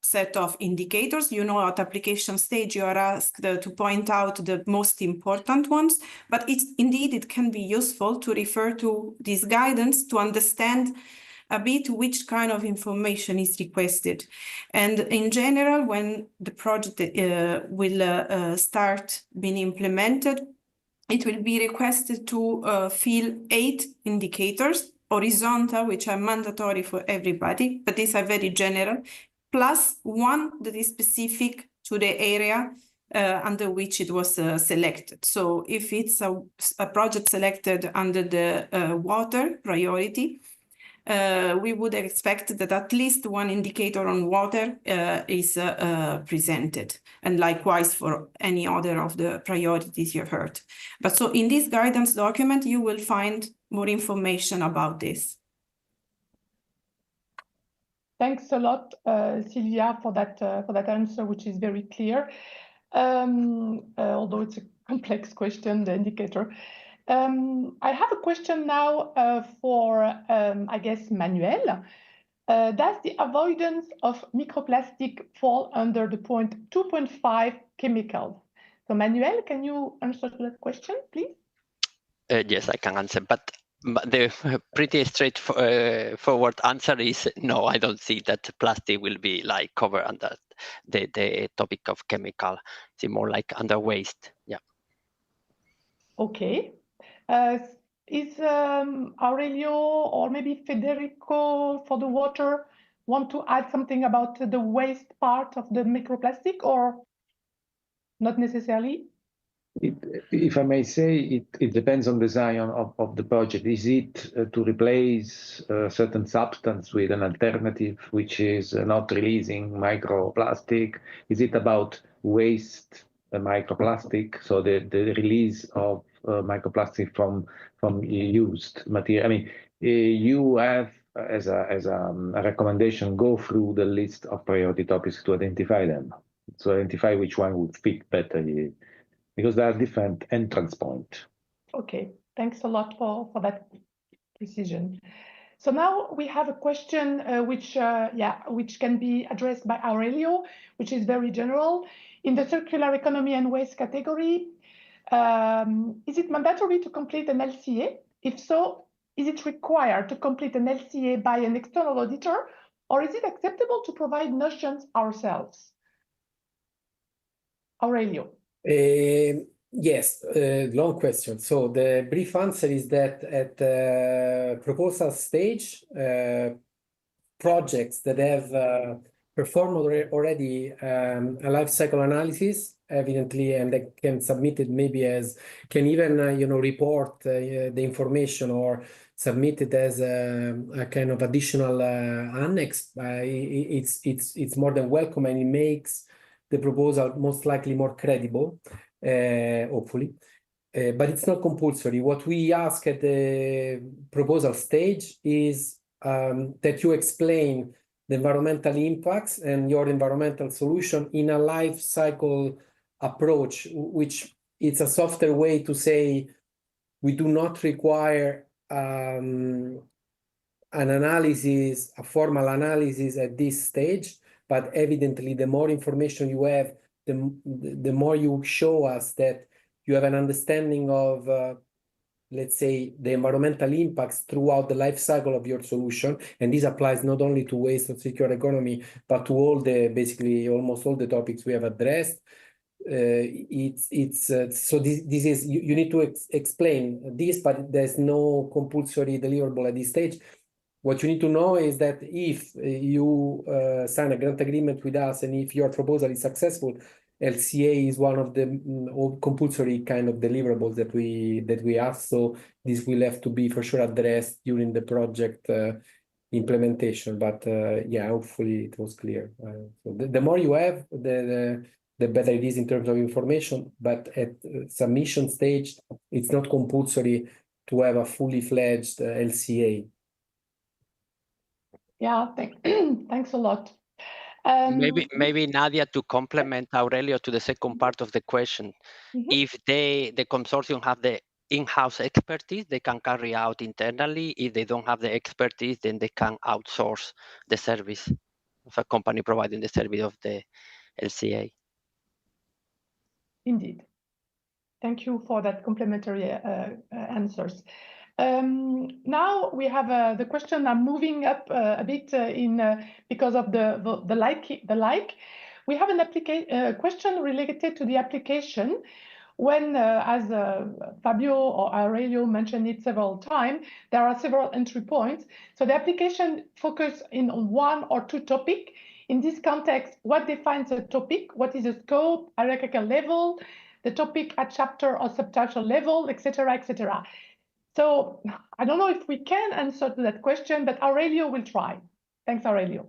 S16: set of indicators. You know, at application stage, you are asked to point out the most important ones, but indeed it can be useful to refer to this guidance to understand a bit which kind of information is requested. And in general, when the project will start being implemented, it will be requested to fill 8 indicators, horizontal, which are mandatory for everybody, but these are very general, plus 1 that is specific to the area under which it was selected. So if it's a project selected under the water priority, we would expect that at least 1 indicator on water is presented, and likewise for any other of the priorities you've heard. But so in this guidance document, you will find more information about this.
S9: Thanks a lot, Silvia, for that answer, which is very clear. Although it's a complex question, the indicator. I have a question now for, I guess, Manuel. Does the avoidance of microplastic fall under the point 2.5 chemicals? So Manuel, can you answer to that question, please?
S15: Yes, I can answer, but the pretty straightforward answer is no, I don't see that plastic will be like covered under the topic of chemical. It's more like under waste, yeah.
S9: Okay. Is Aurelio or maybe Federico for the water want to add something about the waste part of the microplastic, or not necessarily?
S10: If I may say, it depends on the design of the project. Is it to replace a certain substance with an alternative which is not releasing microplastic? Is it about waste microplastic, so the release of microplastic from used material? I mean, you have as a recommendation, go through the list of priority topics to identify them, to identify which one would fit better, because there are different entrance points.
S9: Okay, thanks a lot for that precision. So now we have a question which can be addressed by Aurelio, which is very general. In the circular economy and waste category, is it mandatory to complete an LCA? If so, is it required to complete an LCA by an external auditor, or is it acceptable to provide notions ourselves? Aurelio.
S11: Yes, long question. So the brief answer is that at the proposal stage, projects that have performed already a life cycle analysis, evidently, and they can submit it maybe as, can even, report the information or submit it as a kind of additional annex. It's more than welcome, and it makes the proposal most likely more credible, hopefully. But it's not compulsory. What we ask at the proposal stage is that you explain the environmental impacts and your environmental solution in a life cycle approach, which it's a softer way to say we do not require an analysis, a formal analysis at this stage, but evidently the more information you have, the more you show us that you have an understanding of let's say, the environmental impacts throughout the life cycle of your solution. And this applies not only to waste and circular economy, but to all the, basically almost all the topics we have addressed. So this is, you need to explain this, but there's no compulsory deliverable at this stage. What you need to know is that if you sign a grant agreement with us, and if your proposal is successful, LCA is one of the compulsory kind of deliverables that we ask. So this will have to be for sure addressed during the project implementation. But yeah, hopefully it was clear. So the more you have, the better it is in terms of information. But at submission stage, it's not compulsory to have a fully fledged LCA.
S9: Yeah, thanks a lot.
S15: Maybe Nadia, to complement Aurelio to the second part of the question, if the consortium have the in-house expertise, they can carry out internally. If they don't have the expertise, then they can outsource the service of a company providing the service of the LCA.
S9: Indeed. Thank you for that complementary answers. Now we have the question. I'm moving up a bit because of the like. We have an question related to the application. When, as Fabio or Aurelio mentioned it several times, there are several entry points. So the application focuses on one or two topics. In this context, what defines a topic? What is the scope, hierarchical level, the topic at chapter or subchapter level, etc., etc. So I don't know if we can answer to that question, but Aurelio will try. Thanks, Aurelio.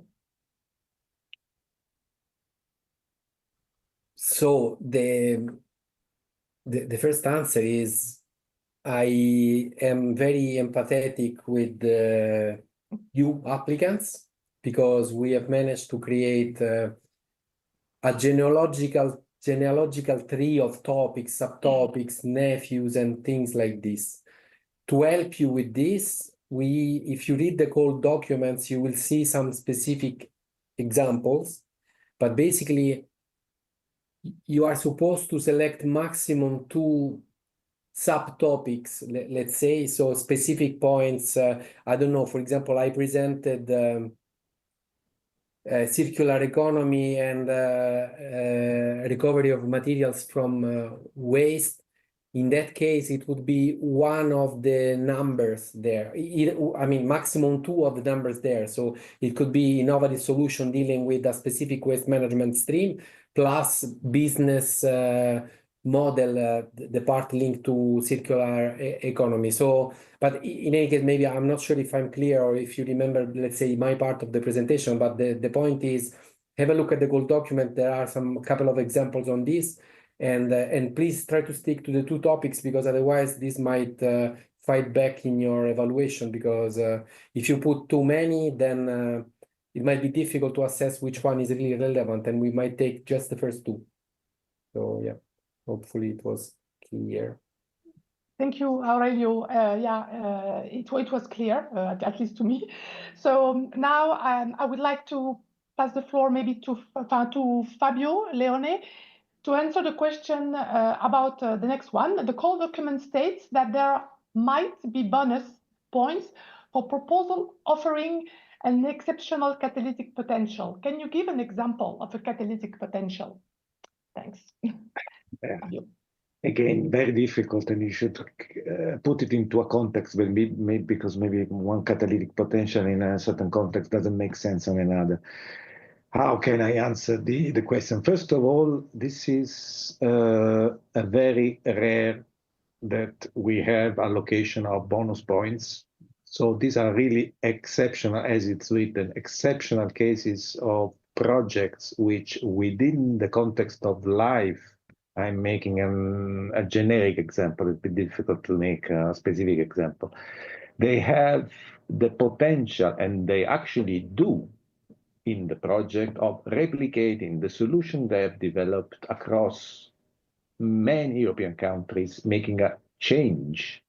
S11: So the first answer is I am very empathetic with you applicants, because we have managed to create a genealogical tree of topics, subtopics, nephews, and things like this. To help you with this, if you read the code documents, you will see some specific examples, but basically you are supposed to select maximum 2 subtopics, let's say, so specific points. I don't know, for example, I presented circular economy and recovery of materials from waste. In that case, it would be one of the numbers there. I mean, maximum 2 of the numbers there. So it could be innovative solution dealing with a specific waste management stream, plus business model, the part linked to circular economy. So, but in any case, maybe I'm not sure if I'm clear or if you remember, let's say, my part of the presentation, but the point is, have a look at the goal document. There are some couple of examples on this. And please try to stick to the 2 topics, because otherwise this might fight back in your evaluation, because if you put too many, then it might be difficult to assess which one is really relevant, and we might take just the first 2. So yeah, hopefully it was clear.
S9: Thank you, Aurelio. It was clear, at least to me. So now I would like to pass the floor maybe to Fabio Leone, to answer the question about the next one. The call document states that there might be bonus points for proposal offering an exceptional catalytic potential. Can you give an example of a catalytic potential? Thanks.
S10: again, very difficult, and you should put it into a context, because maybe one catalytic potential in a certain context doesn't make sense on another. How can I answer the question? First of all, this is a very rare that we have allocation of bonus points. So these are really exceptional, as it's written, exceptional cases of projects which within the context of life, I'm making a generic example. It'd be difficult to make a specific example. They have the potential, and they actually do, in the project, of replicating the solution they have developed across many European countries, making a change,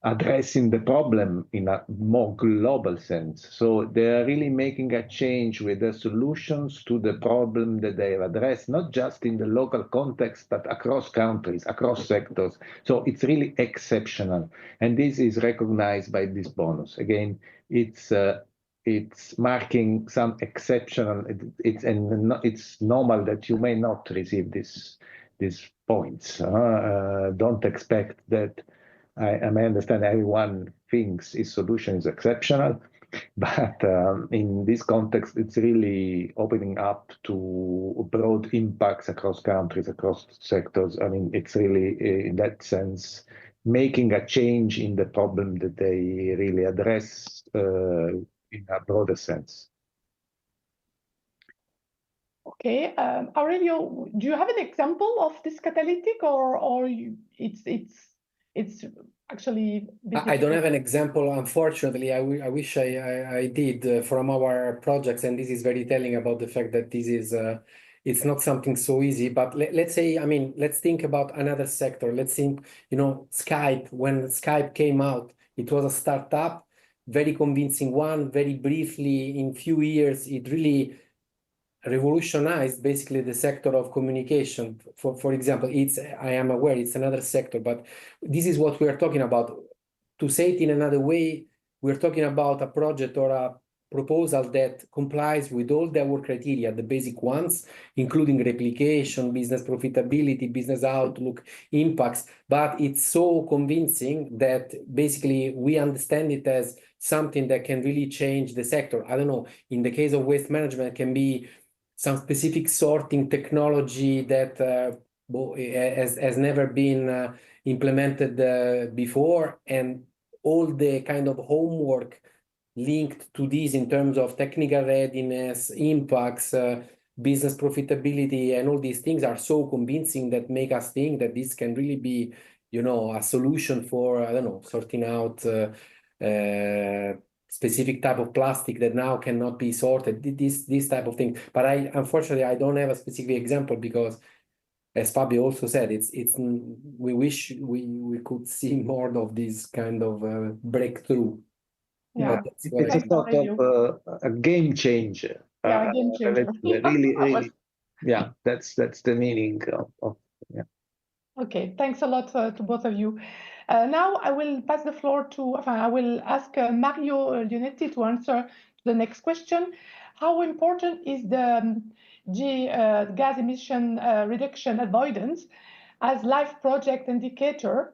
S10: addressing the problem in a more global sense. So they are really making a change with the solutions to the problem that they have addressed, not just in the local context, but across countries, across sectors. So it's really exceptional. And this is recognized by this bonus. Again, it's marking some exceptional, it's normal that you may not receive these points. Don't expect that. I understand everyone thinks his solution is exceptional, but in this context, it's really opening up to broad impacts across countries, across sectors. I mean, it's really, in that sense, making a change in the problem that they really address in a broader sense.
S9: Okay, Aurelio, do you have an example of this catalytic, or it's actually?
S11: I don't have an example, unfortunately. I wish I did from our projects, and this is very telling about the fact that this is it's not something so easy. But let's say, I mean, let's think about another sector. Let's think, Skype. When Skype came out, it was a startup, very convincing one. Very briefly, in few years, it really revolutionized basically the sector of communication. For example, I am aware it's another sector, but this is what we are talking about. To say it in another way, we're talking about a project or a proposal that complies with all our criteria, the basic ones, including replication, business profitability, business outlook, impacts, but it's so convincing that basically we understand it as something that can really change the sector. I don't know, in the case of waste management, it can be some specific sorting technology that has never been implemented before, and all the kind of homework linked to this in terms of technical readiness, impacts, business profitability, and all these things are so convincing that make us think that this can really be, a solution for, I don't know, sorting out specific type of plastic that now cannot be sorted, this type of thing. But unfortunately, I don't have a specific example because, as Fabio also said, we wish we could see more of this kind of breakthrough.
S9: Yeah,
S10: it's a sort of a game changer.
S9: Yeah, a game changer.
S10: Really, yeah, that's the meaning of yeah.
S9: Okay, thanks a lot to both of you. Now I will pass the floor to, I will ask Mario Leonetti to answer the next question. How important is the gas emission reduction avoidance as life project indicator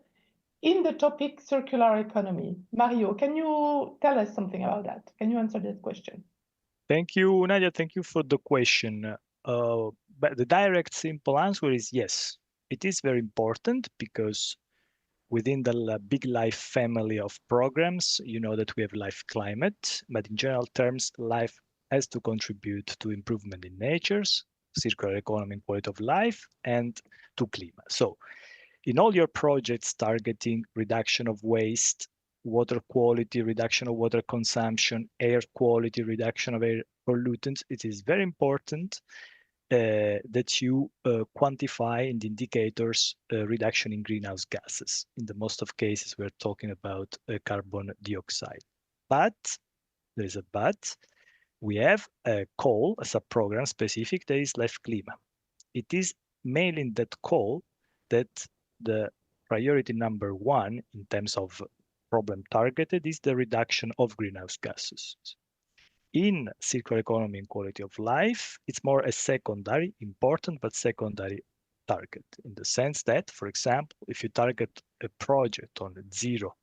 S9: in the topic circular economy? Mario, can you tell us something about that? Can you answer that question?
S12: Thank you, Nadia. Thank you for the question. But the direct, simple answer is yes. It is very important because within the big life family of programs, you know that we have life climate, but in general terms, life has to contribute to improvement in nature's, circular economy and quality of life, and to climate. So in all your projects targeting reduction of waste, water quality, reduction of water consumption, air quality, reduction of air pollutants, it is very important that you quantify in the indicators reduction in greenhouse gases. In the most of cases, we're talking about carbon dioxide. But, there is a but, we have a call, a sub-program specific, that is Life Clima. It is mainly in that call that the priority number one in terms of problem targeted is the reduction of greenhouse gases. In circular economy and quality of life, it's more a secondary, important but secondary target, in the sense that, for example, if you target a project on zero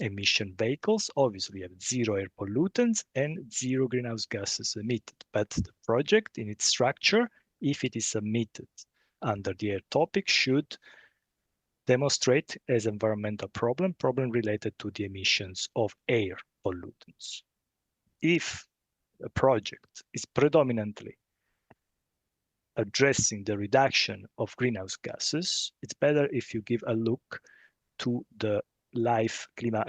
S12: emission vehicles, obviously you have zero air pollutants and zero greenhouse gases emitted. But the project in its structure, if it is submitted under the air topic, should demonstrate as environmental problem related to the emissions of air pollutants. If a project is predominantly addressing the reduction of greenhouse gases, it's better if you give a look to the life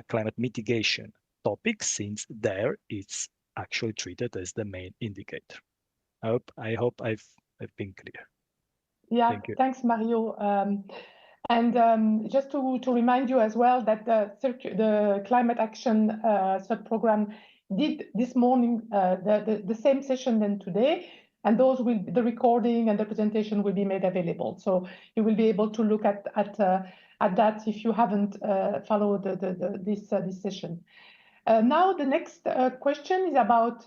S12: climate mitigation topic, since there it's actually treated as the main indicator. I hope I've been clear.
S9: Yeah,
S12: Thank you.
S9: Thanks, Mario. Just to remind you as well that the climate action sub-program did this morning the same session than today, and the recording and the presentation will be made available. So you will be able to look at that if you haven't followed this session. Now the next question is about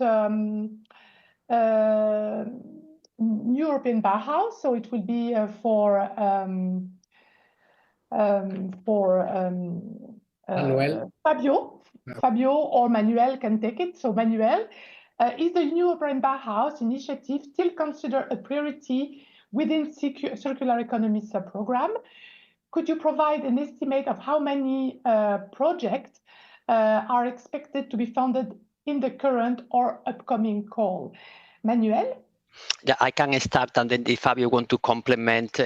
S9: European Bauhaus. So it will be for
S11: Manuel.
S9: Fabio or Manuel can take it. So Manuel, is the European Bauhaus initiative still considered a priority within circular economy sub-program? Could you provide an estimate of how many projects are expected to be funded in the current or upcoming call? Manuel?
S15: Yeah, I can start, and then if Fabio want to complement,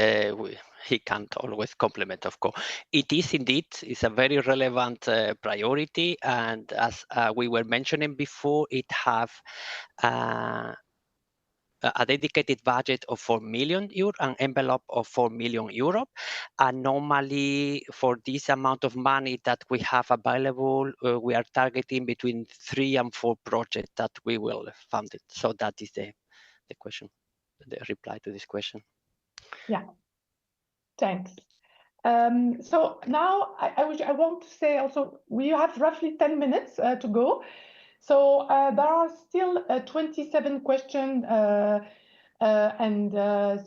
S15: he can always complement, of course. It is indeed, it's a very relevant priority, and as we were mentioning before, it have a dedicated budget of 4 million euro, an envelope of 4 million euro. And normally for this amount of money that we have available, we are targeting between 3 and 4 projects that we will fund it. So that is the question, the reply to this question.
S9: Yeah, thanks. So now I want to say also, we have roughly 10 minutes to go. So there are still 27 questions,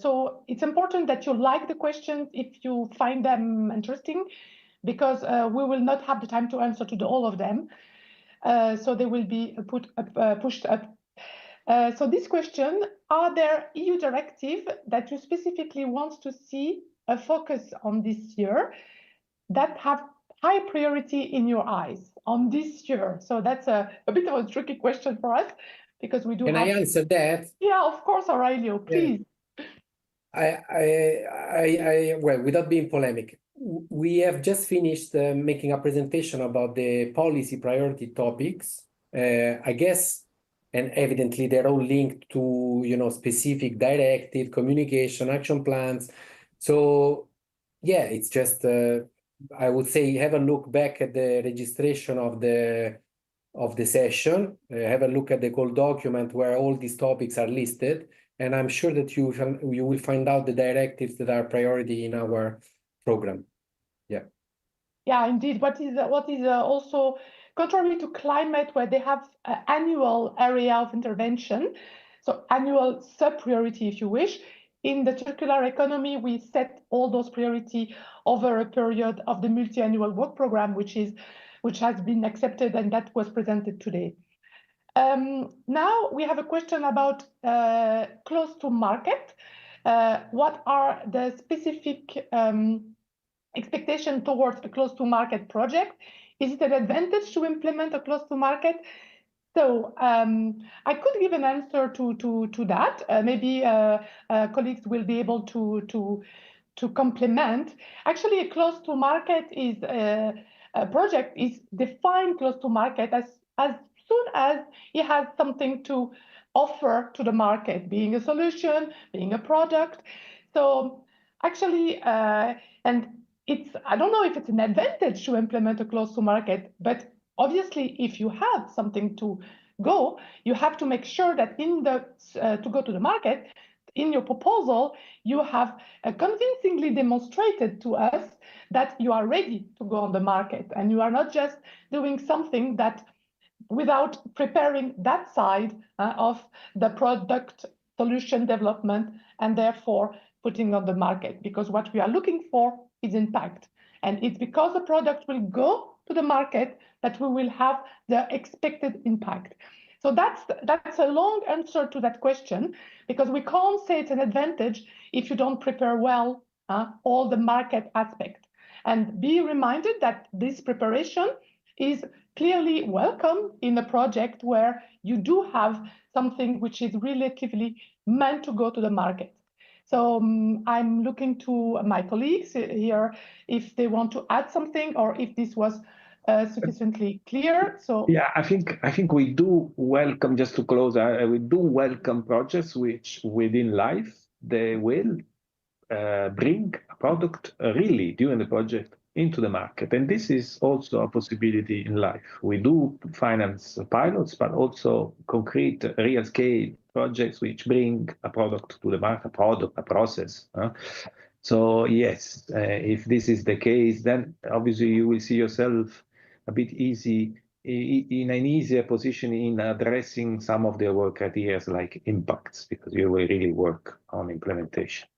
S9: so it's important that you like the questions if you find them interesting, because we will not have the time to answer to all of them. So they will be pushed up. So this question, are there EU directives that you specifically want to see a focus on this year that have high priority in your eyes on this year? So that's a bit of a tricky question for us, because we do
S11: Can I answer that?
S9: Yeah, of course, Aurelio, please.
S11: Well, without being polemic, we have just finished making a presentation about the policy priority topics. I guess, and evidently they're all linked to, specific directive, communication, action plans. So yeah, it's just, I would say, have a look back at the registration of the session, have a look at the goal document where all these topics are listed, and I'm sure that you will find out the directives that are priority in our program. Yeah.
S9: Yeah, indeed. What is also contrary to climate, where they have an annual area of intervention, so annual sub-priority, if you wish. In the circular economy, we set all those priority over a period of the multi-annual work program, which has been accepted, and that was presented today. Now we have a question about close to market. What are the specific expectation towards a close to market project? Is it an advantage to implement a close to market? So I could give an answer to that. Maybe colleagues will be able to complement. Actually, a close to market is a project is defined close to market as soon as it has something to offer to the market, being a solution, being a product. So actually, and I don't know if it's an advantage to implement a close to market, but obviously, if you have something to go, you have to make sure that to go to the market, in your proposal, you have convincingly demonstrated to us that you are ready to go on the market, and you are not just doing something that without preparing that side of the product solution development, and therefore putting on the market, because what we are looking for is impact. And it's because the product will go to the market that we will have the expected impact. So that's a long answer to that question, because we can't say it's an advantage if you don't prepare well all the market aspect. And be reminded that this preparation is clearly welcome in a project where you do have something which is relatively meant to go to the market. So I'm looking to my colleagues here if they want to add something or if this was sufficiently clear. So
S10: yeah, I think we do welcome, just to close, we do welcome projects which within life they will bring a product really during the project into the market. And this is also a possibility in life. We do finance pilots, but also concrete real scale projects which bring a product to the market, a process. So yes, if this is the case, then obviously you will see yourself a bit in an easier position in addressing some of the work criteria like impacts, because you will really work on implementation.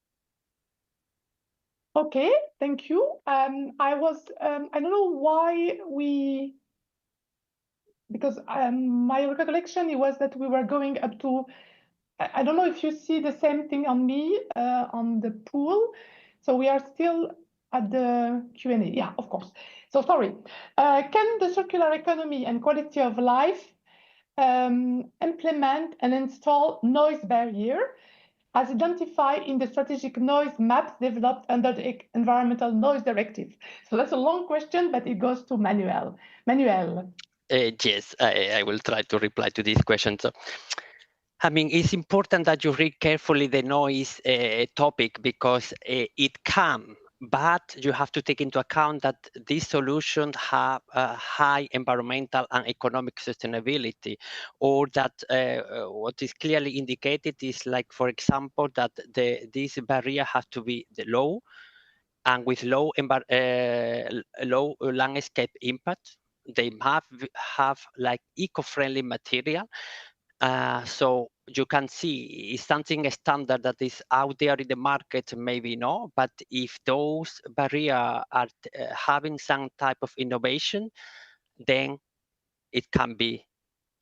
S9: Okay, thank you. I don't know why because my recollection was that we were going up to, I don't know if you see the same thing on me, on the pool. So we are still at the Q&A. Yeah, of course. So sorry. Can the circular economy and quality of life implement and install noise barrier as identified in the strategic noise maps developed under the Environmental Noise Directive? So that's a long question, but it goes to Manuel. Manuel.
S15: Yes, I will try to reply to this question. So, I mean, it's important that you read carefully the noise topic, because it can, but you have to take into account that these solutions have high environmental and economic sustainability, or that what is clearly indicated is, like, for example, that this barrier has to be low and with low landscape impact. They have like eco-friendly material. So you can see is something standard that is out there in the market, maybe no, but if those barriers are having some type of innovation, then it can be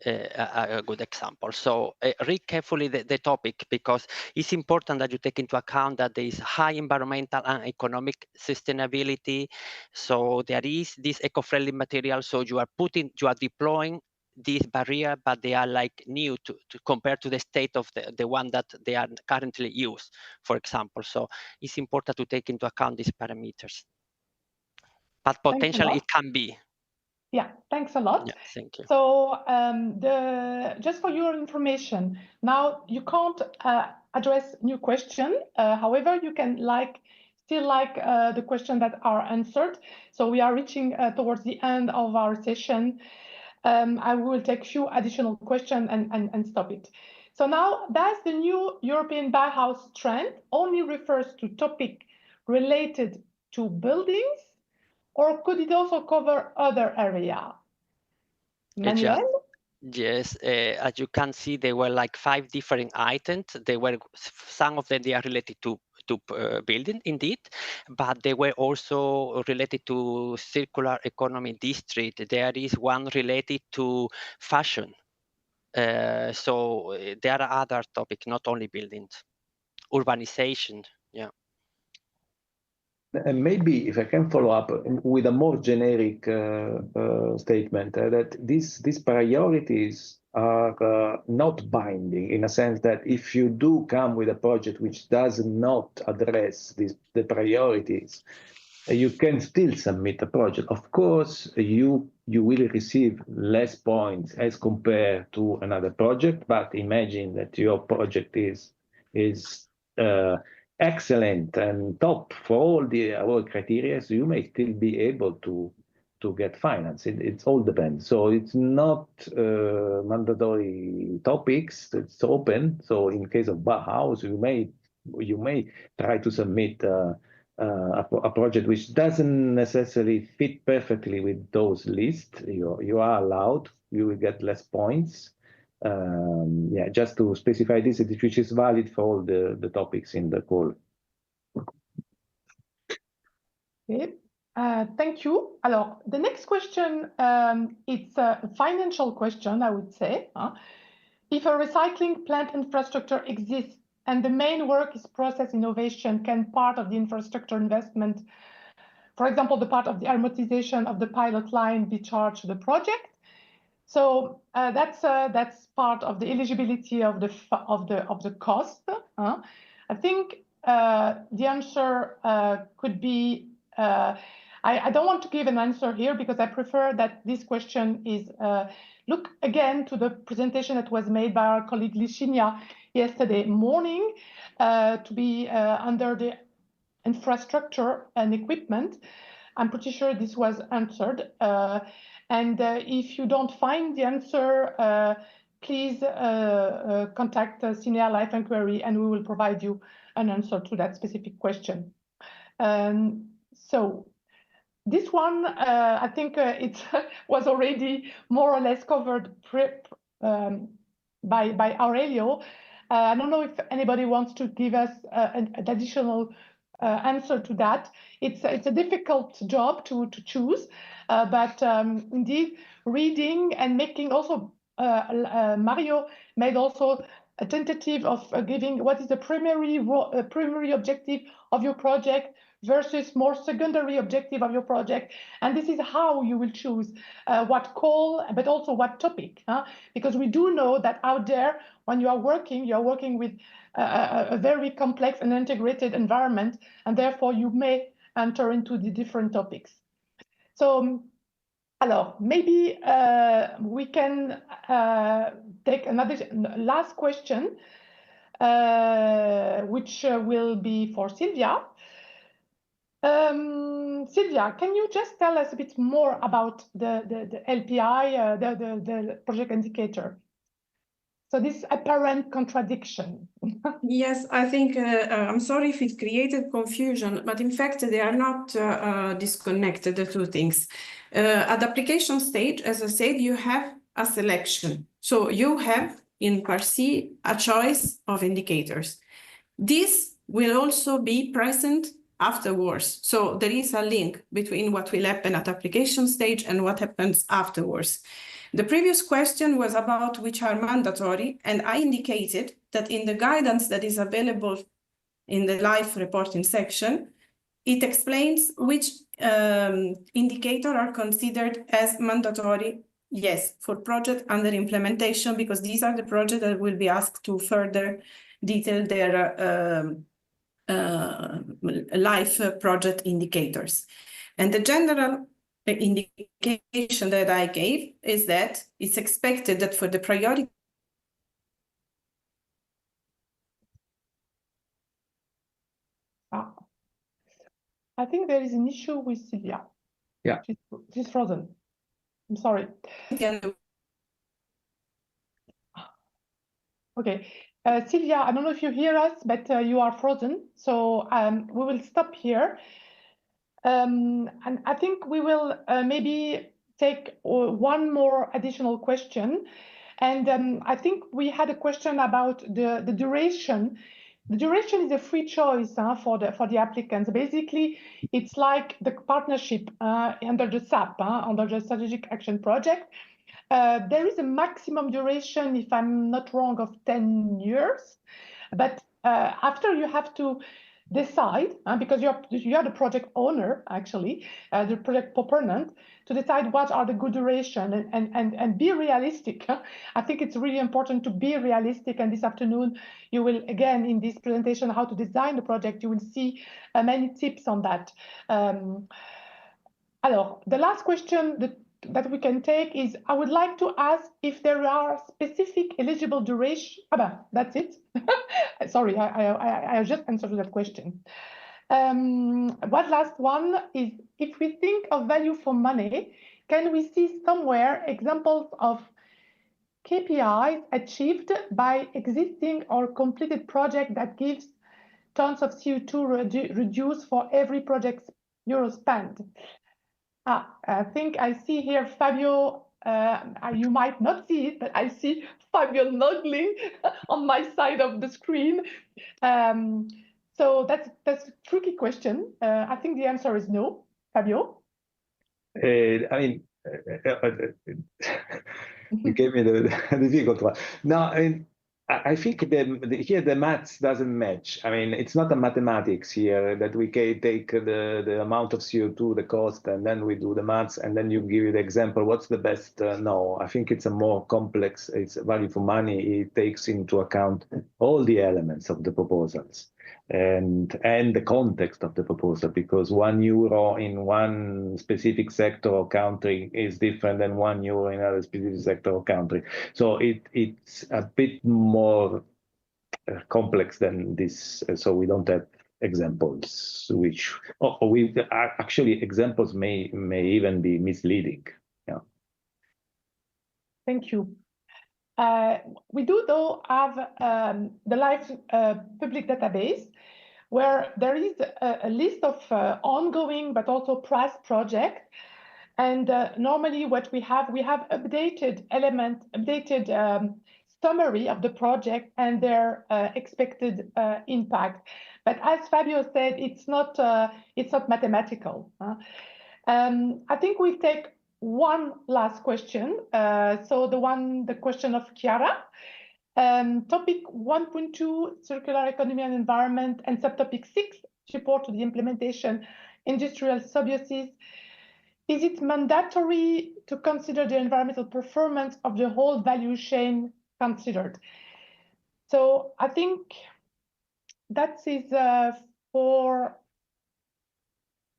S15: a good example. So read carefully the topic, because it's important that you take into account that there is high environmental and economic sustainability. So there is this eco-friendly material. So you are deploying this barrier, but they are like new to compare to the state of the one that they are currently used, for example. So it's important to take into account these parameters. But potentially it can be.
S9: Yeah, thanks a lot.
S15: Yeah, thank you.
S9: So just for your information, now you can't address new question. However, you can still the question that are answered. So we are reaching towards the end of our session. I will take few additional questions and stop it. So now, does the new European Bauhaus trend only refers to topic related to buildings, or could it also cover other area? Manuel?
S15: Yes, as you can see, there were like 5 different items. Some of them they are related to building, indeed, but they were also related to circular economy district. There is one related to fashion. So there are other topics, not only buildings, urbanization. Yeah.
S10: And maybe if I can follow up with a more generic statement, that these priorities are not binding, in a sense that if you do come with a project which does not address the priorities, you can still submit a project. Of course, you will receive less points as compared to another project, but imagine that your project is excellent and top for all the award criteria, so you may still be able to get finance. It all depends. So it's not mandatory topics. It's open. So in case of Bauhaus, you may try to submit a project which doesn't necessarily fit perfectly with those lists. You are allowed. You will get less points. Yeah, just to specify this, which is valid for all the topics in the call.
S9: Okay. Thank you. Alors, the next question, it's a financial question, I would say. If a recycling plant infrastructure exists and the main work is process innovation, can part of the infrastructure investment, for example, the part of the amortization of the pilot line, be charged to the project? So that's part of the eligibility of the cost. I think the answer could be. I don't want to give an answer here because I prefer that this question is look again to the presentation that was made by our colleague CINEA yesterday morning to be under the infrastructure and equipment. I'm pretty sure this was answered. And if you don't find the answer, please contact CINEA Life Inquiry and we will provide you an answer to that specific question. So this one, I think it was already more or less covered by Aurelio. I don't know if anybody wants to give us an additional answer to that. It's a difficult job to choose, but indeed reading and making also Mario made also a tentative of giving what is the primary objective of your project versus more secondary objective of your project, and this is how you will choose what call, but also what topic, because we do know that out there when you are working with a very complex and integrated environment, and therefore you may enter into the different topics. So alors, maybe we can take another last question, which will be for Sylvia. Sylvia, can you just tell us a bit more about the LPI, the project indicator? So this apparent contradiction.
S16: Yes, I think, I'm sorry if it created confusion, but in fact, they are not disconnected, the two things. At the application stage, as I said, you have a selection. So you have in Part C a choice of indicators. This will also be present afterwards. So there is a link between what will happen at application stage and what happens afterwards. The previous question was about which are mandatory, and I indicated that in the guidance that is available in the live reporting section, it explains which indicator are considered as mandatory, yes, for project under implementation, because these are the projects that will be asked to further detail their live project indicators. And the general indication that I gave is that it's expected that for the priority
S9: I think there is an issue with Sylvia.
S11: Yeah.
S9: She's frozen. I'm sorry. Okay. Sylvia, I don't know if you hear us, but you are frozen. So we will stop here. And I think we will maybe take one more additional question. And I think we had a question about the duration. The duration is a free choice for the applicants. Basically, it's like the partnership under the SAP, under the Strategic Action Project. There is a maximum duration, if I'm not wrong, of 10 years. But after you have to decide, because you are the project owner, actually, the project proponent, to decide what are the good duration and be realistic. I think it's really important to be realistic. And this afternoon, you will, again, in this presentation, how to design the project, you will see many tips on that. Alors, the last question that we can take is, I would like to ask if there are specific eligible duration. That's it. Sorry, I just answered that question. What last one is, if we think of value for money, can we see somewhere examples of KPIs achieved by existing or completed project that gives tons of CO2 reduced for every project euro spent? I think I see here Fabio, you might not see it, but I see Fabio nodding on my side of the screen. So that's a tricky question. I think the answer is no. Fabio?
S10: I mean, you gave me the difficult one. No, I mean, I think here the maths doesn't match. I mean, it's not a mathematics here that we can take the amount of CO2, the cost, and then we do the maths, and then you give you the example. What's the best? No, I think it's a more complex. It's value for money. It takes into account all the elements of the proposals and the context of the proposal, because €1 in one specific sector or country is different than €1 in another specific sector or country. So it's a bit more complex than this. So we don't have examples which, we actually examples may even be misleading. Yeah.
S9: Thank you. We do, though, have the LIFE public database, where there is a list of ongoing but also past projects. And normally what we have updated summary of the project and their expected impact. But as Fabio said, it's not mathematical. I think we take one last question. So the question of Chiara. Topic 1.2, circular economy and environment, and subtopic 6, support to the implementation industrial sub-uses. Is it mandatory to consider the environmental performance of the whole value chain considered? So I think that is for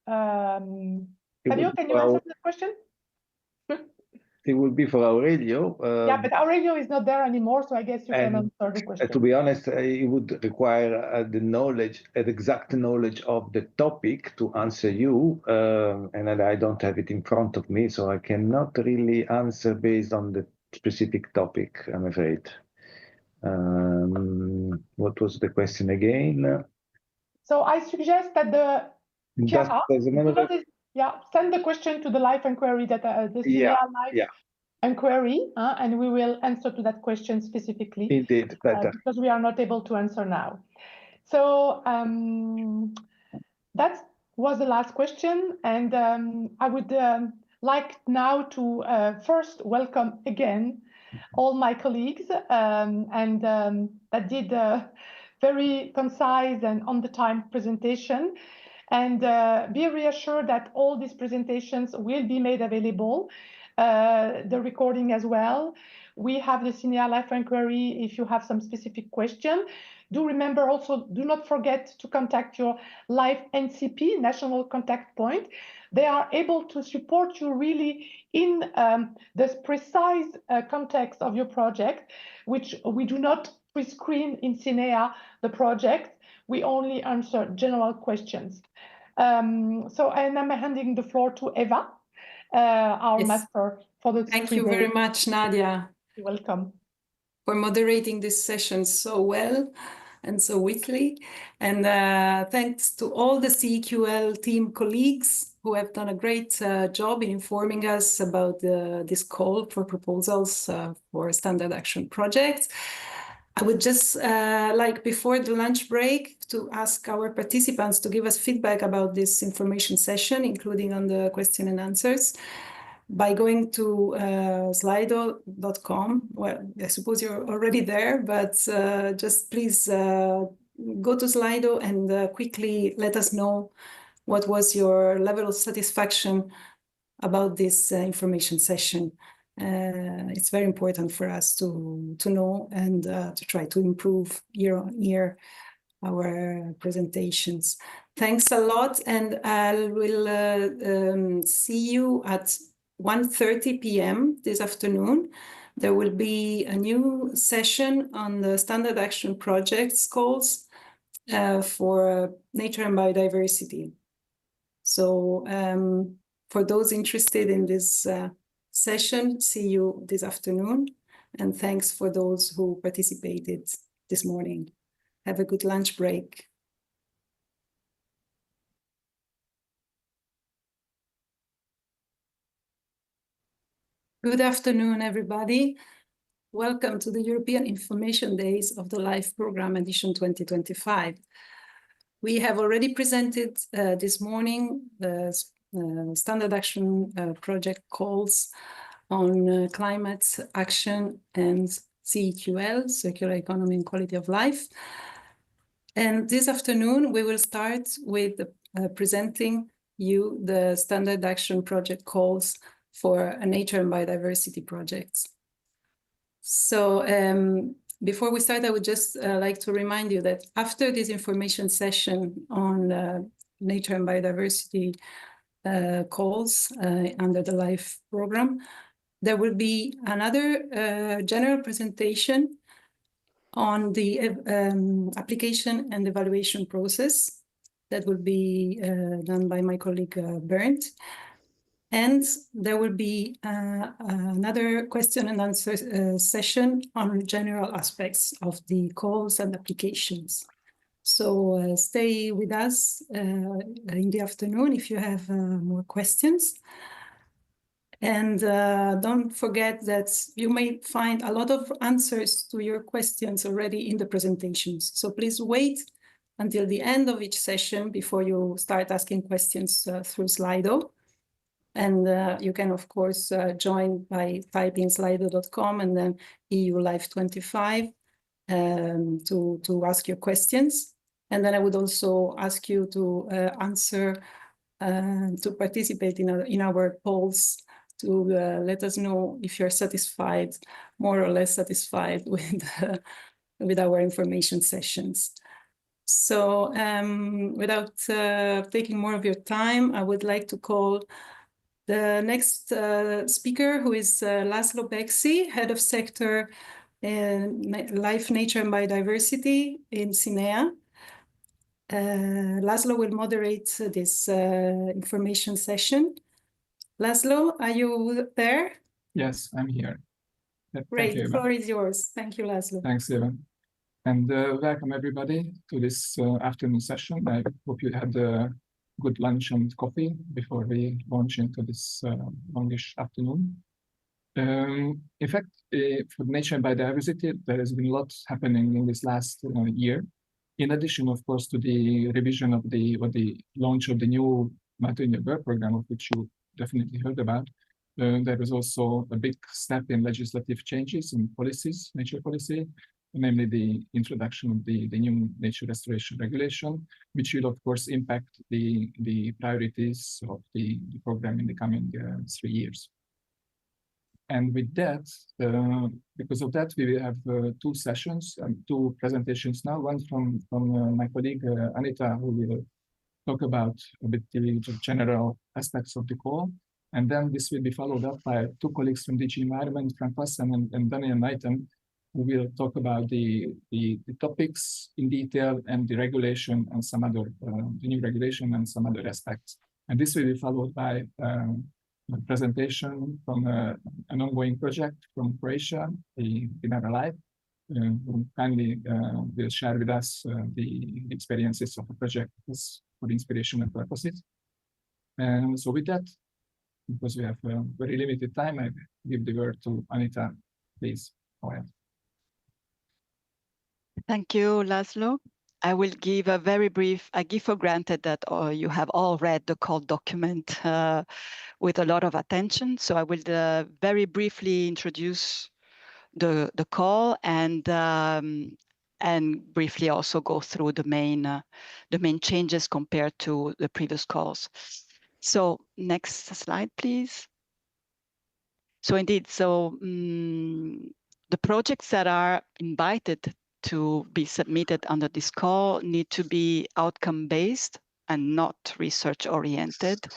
S9: Fabio, can you answer the question?
S10: It would be for Aurelio.
S9: Yeah, but Aurelio is not there anymore, so I guess you can answer the question.
S10: To be honest, it would require the knowledge, an exact knowledge of the topic to answer you, and I don't have it in front of me, so I cannot really answer based on the specific topic, I'm afraid. What was the question again?
S9: So I suggest that send the question to the live inquiry that the CINEA live inquiry, and we will answer to that question specifically.
S10: Indeed, better.
S9: Because we are not able to answer now. So that was the last question, and I would like now to first welcome again all my colleagues and that did a very concise and on-the-time presentation. And be reassured that all these presentations will be made available, the recording as well. We have the CINEA Life Inquiry if you have some specific question. Do remember also, do not forget to contact your Life NCP, National Contact Point. They are able to support you really in the precise context of your project, which we do not pre-screen in CINEA the project. We only answer general questions. And I'm handing the floor to Eva, our master for the
S1: Thank you very much, Nadia.
S9: You're welcome.
S1: For moderating this session so well and so witty. And thanks to all the CEQL team colleagues who have done a great job in informing us about this call for proposals for standard action projects. I would just like, before the lunch break, to ask our participants to give us feedback about this information session, including on the question and answers, by going to slido.com. Well, I suppose you're already there, but just please go to Slido and quickly let us know what was your level of satisfaction about this information session. It's very important for us to know and to try to improve year on year our presentations. Thanks a lot, and I will see you at 1:30 p.m. this afternoon. There will be a new session on the standard action projects calls for nature and biodiversity. So for those interested in this session, see you this afternoon, and thanks for those who participated this morning. Have a good lunch break. Good afternoon, everybody. Welcome to the European Information Days of the LIFE Programme Edition 2025. We have already presented this morning the standard action project calls on climate action and CEQL, circular economy and quality of life. And this afternoon, we will start with presenting you the standard action project calls for nature and biodiversity projects. So before we start, I would just like to remind you that after this information session on nature and biodiversity calls under the LIFE program, there will be another general presentation on the application and evaluation process that will be done by my colleague Bernd. And there will be another question and answer session on general aspects of the calls and applications. So stay with us in the afternoon if you have more questions. And don't forget that you may find a lot of answers to your questions already in the presentations. So please wait until the end of each session before you start asking questions through Slido. And you can, of course, join by typing slido.com and then EU Life 25 to ask your questions. And then I would also ask you to to participate in our polls to let us know if you're satisfied, more or less satisfied with our information sessions. So without taking more of your time, I would like to call the next speaker, who is Laszlo Beksi, Head of Sector Life, Nature and Biodiversity in CINEA. Laszlo will moderate this information session. Laszlo, are you there?
S17: Yes, I'm here.
S1: Great, the floor is yours. Thank you, Laszlo.
S17: Thanks, Eva. And welcome everybody to this afternoon session. I hope you had a good lunch and coffee before we launch into this longish afternoon. In fact, for nature and biodiversity, there has been a lot happening in this last year. In addition, of course, to the revision of the launch of the new multi-year work program, of which you definitely heard about, there was also a big step in legislative changes in policies, nature policy, namely the introduction of the new nature restoration regulation, which will, of course, impact the priorities of the program in the coming 3 years. And with that, because of that, we will have 2 sessions and 2 presentations now. One from my colleague Anita, who will talk about a bit the general aspects of the call. And then this will be followed up by 2 colleagues from DG Environment, Frank Wassen and Daniel Knighton, who will talk about the topics in detail and the regulation and some other, the new regulation and some other aspects. And this will be followed by a presentation from an ongoing project from Croatia, the Dinara Life, who kindly will share with us the experiences of the project for inspirational purposes. And so with that, because we have very limited time, I give the word to Anita, please. Go ahead.
S18: Thank you, Laszlo. I will give a very brief, I give for granted that you have all read the call document with a lot of attention. So I will very briefly introduce the call and briefly also go through the main changes compared to the previous calls. So next slide, please. So indeed, the projects that are invited to be submitted under this call need to be outcome-based and not research-oriented,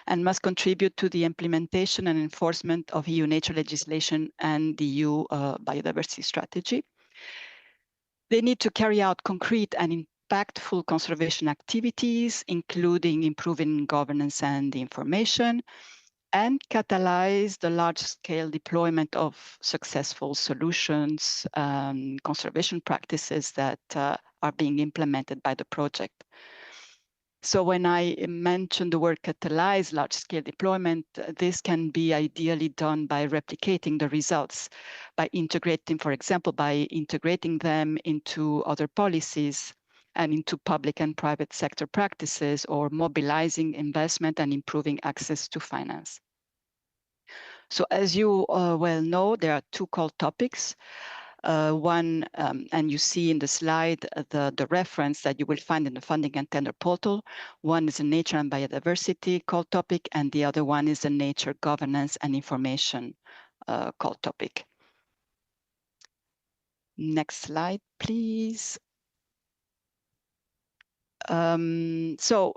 S18: and must contribute to the implementation and enforcement of EU nature legislation and the EU biodiversity strategy. They need to carry out concrete and impactful conservation activities, including improving governance and information, and catalyze the large-scale deployment of successful solutions, conservation practices that are being implemented by the project. So when I mention the word catalyze large-scale deployment, this can be ideally done by replicating the results, by integrating, for example, by integrating them into other policies and into public and private sector practices, or mobilizing investment and improving access to finance. So as you well know, there are two core topics. One, and you see in the slide the reference that you will find in the funding and tender portal. One is the nature and biodiversity core topic, and the other one is the nature, governance, and information core topic. Next slide, please. So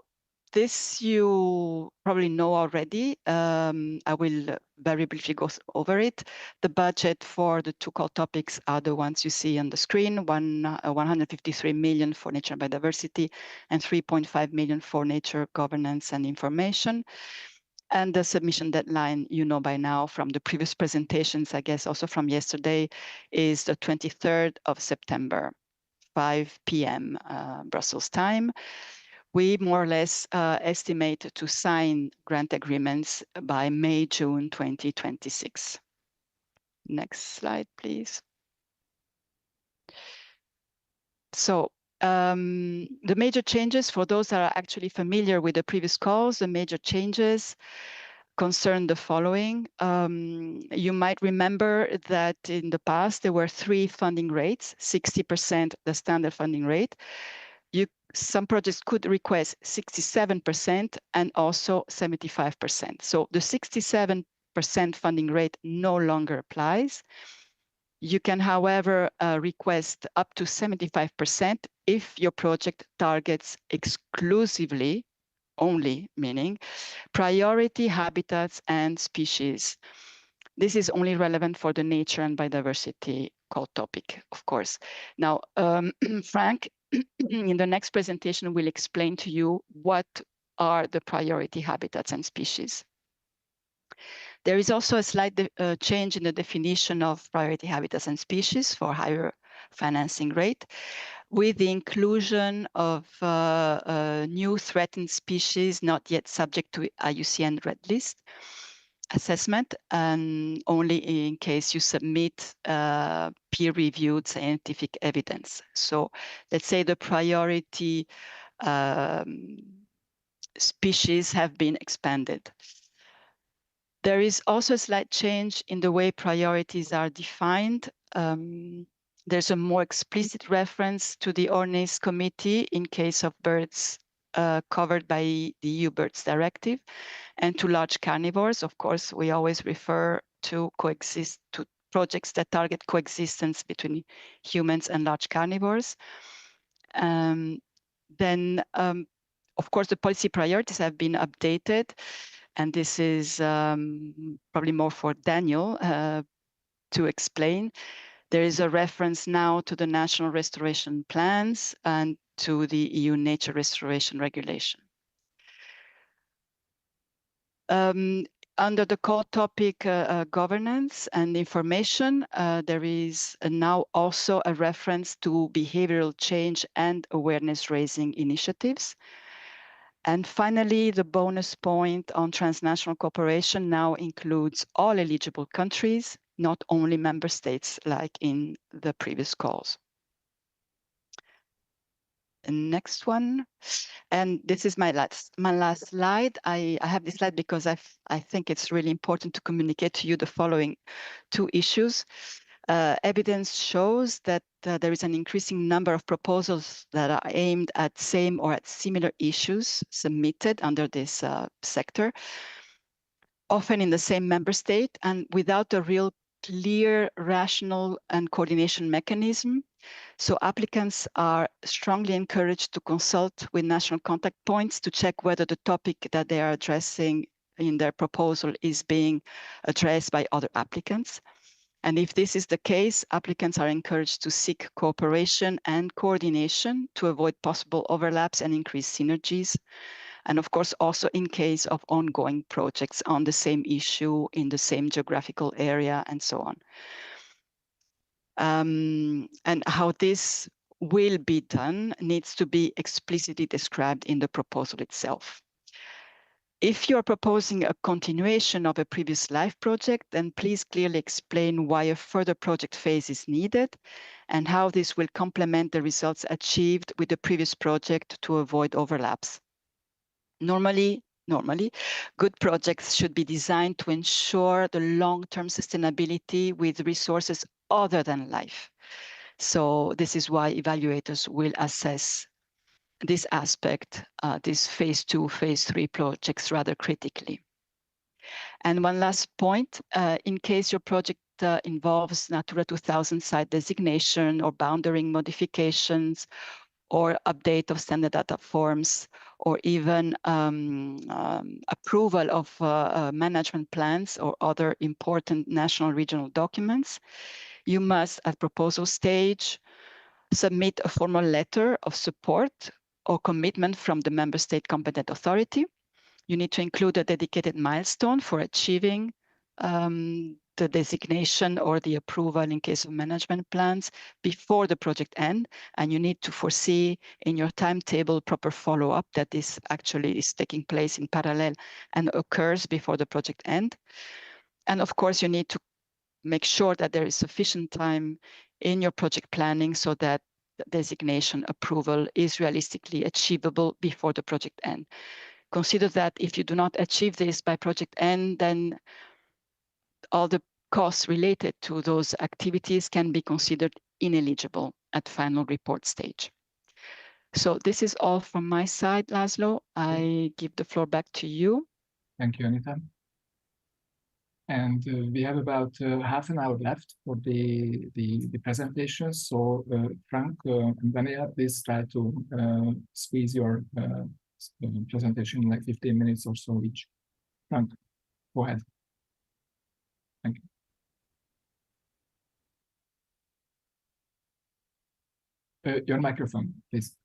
S18: this you probably know already. I will very briefly go over it. The budget for the two core topics are the ones you see on the screen, 153 million for nature and biodiversity and 3.5 million for nature, governance, and information. And the submission deadline, you know by now from the previous presentations, I guess also from yesterday, is the 23rd of September, 5 p.m. Brussels time. We more or less estimate to sign grant agreements by May, June 2026. Next slide, please. So the major changes, for those that are actually familiar with the previous calls, the major changes concern the following. You might remember that in the past there were three funding rates, 60% the standard funding rate. Some projects could request 67% and also 75%. So the 67% funding rate no longer applies. You can, however, request up to 75% if your project targets exclusively, only, meaning priority habitats and species. This is only relevant for the nature and biodiversity core topic, of course. Now, Frank, in the next presentation, will explain to you what are the priority habitats and species. There is also a slight change in the definition of priority habitats and species for higher financing rate, with the inclusion of new threatened species not yet subject to IUCN Red List assessment, and only in case you submit peer-reviewed scientific evidence. So let's say the priority species have been expanded. There is also a slight change in the way priorities are defined. There's a more explicit reference to the ORNACE committee in case of birds covered by the EU Birds Directive, and to large carnivores. Of course, we always refer to projects that target coexistence between humans and large carnivores. Of course, the policy priorities have been updated, and this is probably more for Daniel to explain. There is a reference now to the national restoration plans and to the EU Nature Restoration Regulation. Under the core topic governance and information, there is now also a reference to behavioral change and awareness raising initiatives. And finally, the bonus point on transnational cooperation now includes all eligible countries, not only member states like in the previous calls. The next one, and this is my last slide. I have this slide because I think it's really important to communicate to you the following two issues. Evidence shows that there is an increasing number of proposals that are aimed at same or at similar issues submitted under this sector, often in the same member state and without a real clear, rational, and coordination mechanism. So applicants are strongly encouraged to consult with national contact points to check whether the topic that they are addressing in their proposal is being addressed by other applicants. And if this is the case, applicants are encouraged to seek cooperation and coordination to avoid possible overlaps and increase synergies. And of course, also in case of ongoing projects on the same issue in the same geographical area and so on. And how this will be done needs to be explicitly described in the proposal itself. If you are proposing a continuation of a previous LIFE project, then please clearly explain why a further project phase is needed and how this will complement the results achieved with the previous project to avoid overlaps. Normally, good projects should be designed to ensure the long-term sustainability with resources other than LIFE. So this is why evaluators will assess this aspect, these phase 2, phase 3 projects rather critically. And one last point, in case your project involves Natura 2000 site designation or boundary modifications or update of standard data forms, or even approval of management plans or other important national regional documents, you must, at proposal stage, submit a formal letter of support or commitment from the member state competent authority. You need to include a dedicated milestone for achieving the designation or the approval in case of management plans before the project end. And you need to foresee in your timetable proper follow-up that this actually is taking place in parallel and occurs before the project end. And of course, you need to make sure that there is sufficient time in your project planning so that the designation approval is realistically achievable before the project end. Consider that if you do not achieve this by project end, then all the costs related to those activities can be considered ineligible at final report stage. So this is all from my side, Laszlo. I give the floor back to you.
S17: Thank you, Anita. And we have about half an hour left for the presentation. So Frank and Daniela, please try to squeeze your presentation in like 15 minutes or so each. Frank, go ahead. Thank you. Your microphone, please.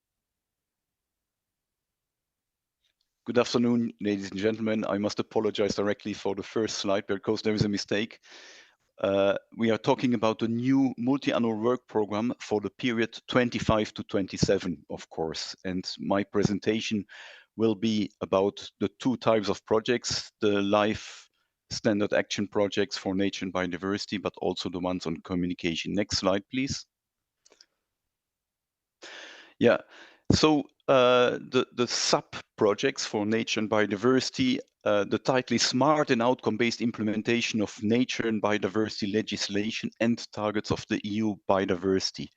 S19: Good afternoon, ladies and gentlemen. I must apologize directly for the first slide because there is a mistake. We are talking about the new multi-annual work program for the period 25 to 27, of course. And my presentation will be about the two types of projects, the LIFE standard action projects for nature and biodiversity, but also the ones on communication. Next slide, please. Yeah, so the sub-projects for nature and biodiversity, the title is Smart and Outcome-Based Implementation of Nature and Biodiversity Legislation and Targets of the EU Biodiversity.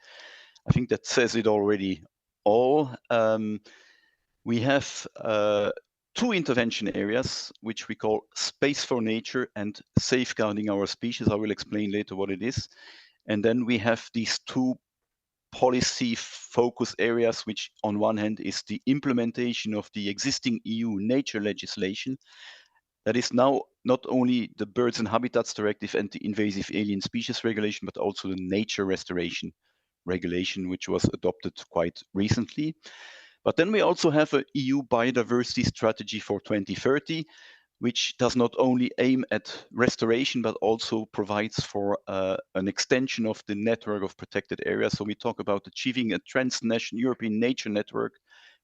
S19: I think that says it already all. We have two intervention areas, which we call Space for Nature and Safeguarding Our Species. I will explain later what it is. And then we have these two policy focus areas, which on one hand is the implementation of the existing EU nature legislation. That is now not only the Birds and Habitats Directive and the Invasive Alien Species Regulation, but also the Nature Restoration Regulation, which was adopted quite recently. But then we also have an EU biodiversity strategy for 2030, which does not only aim at restoration, but also provides for an extension of the network of protected areas. So we talk about achieving a transnational European nature network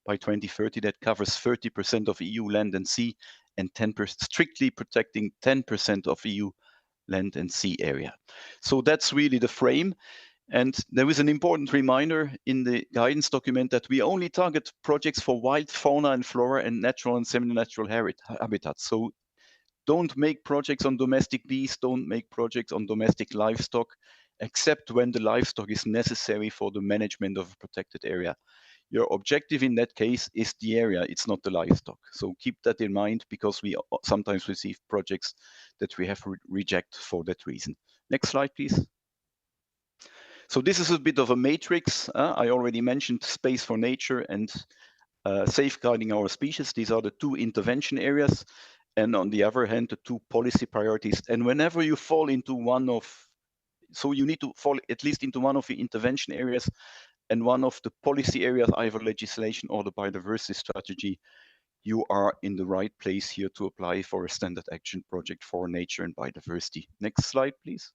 S19: by 2030 that covers 30% of EU land and sea and 10%, strictly protecting 10% of EU land and sea area. So that's really the frame. And there is an important reminder in the guidance document that we only target projects for wild fauna and flora and natural and semi-natural habitats. So don't make projects on domestic bees, don't make projects on domestic livestock, except when the livestock is necessary for the management of a protected area. Your objective in that case is the area, it's not the livestock. So keep that in mind because we sometimes receive projects that we have to reject for that reason. Next slide, please. So this is a bit of a matrix. I already mentioned Space for Nature and Safeguarding Our Species. These are the two intervention areas. And on the other hand, the two policy priorities. And whenever you fall into one of, so you need to fall at least into one of the intervention areas and one of the policy areas, either legislation or the biodiversity strategy, you are in the right place here to apply for a standard action project for nature and biodiversity. Next slide, please.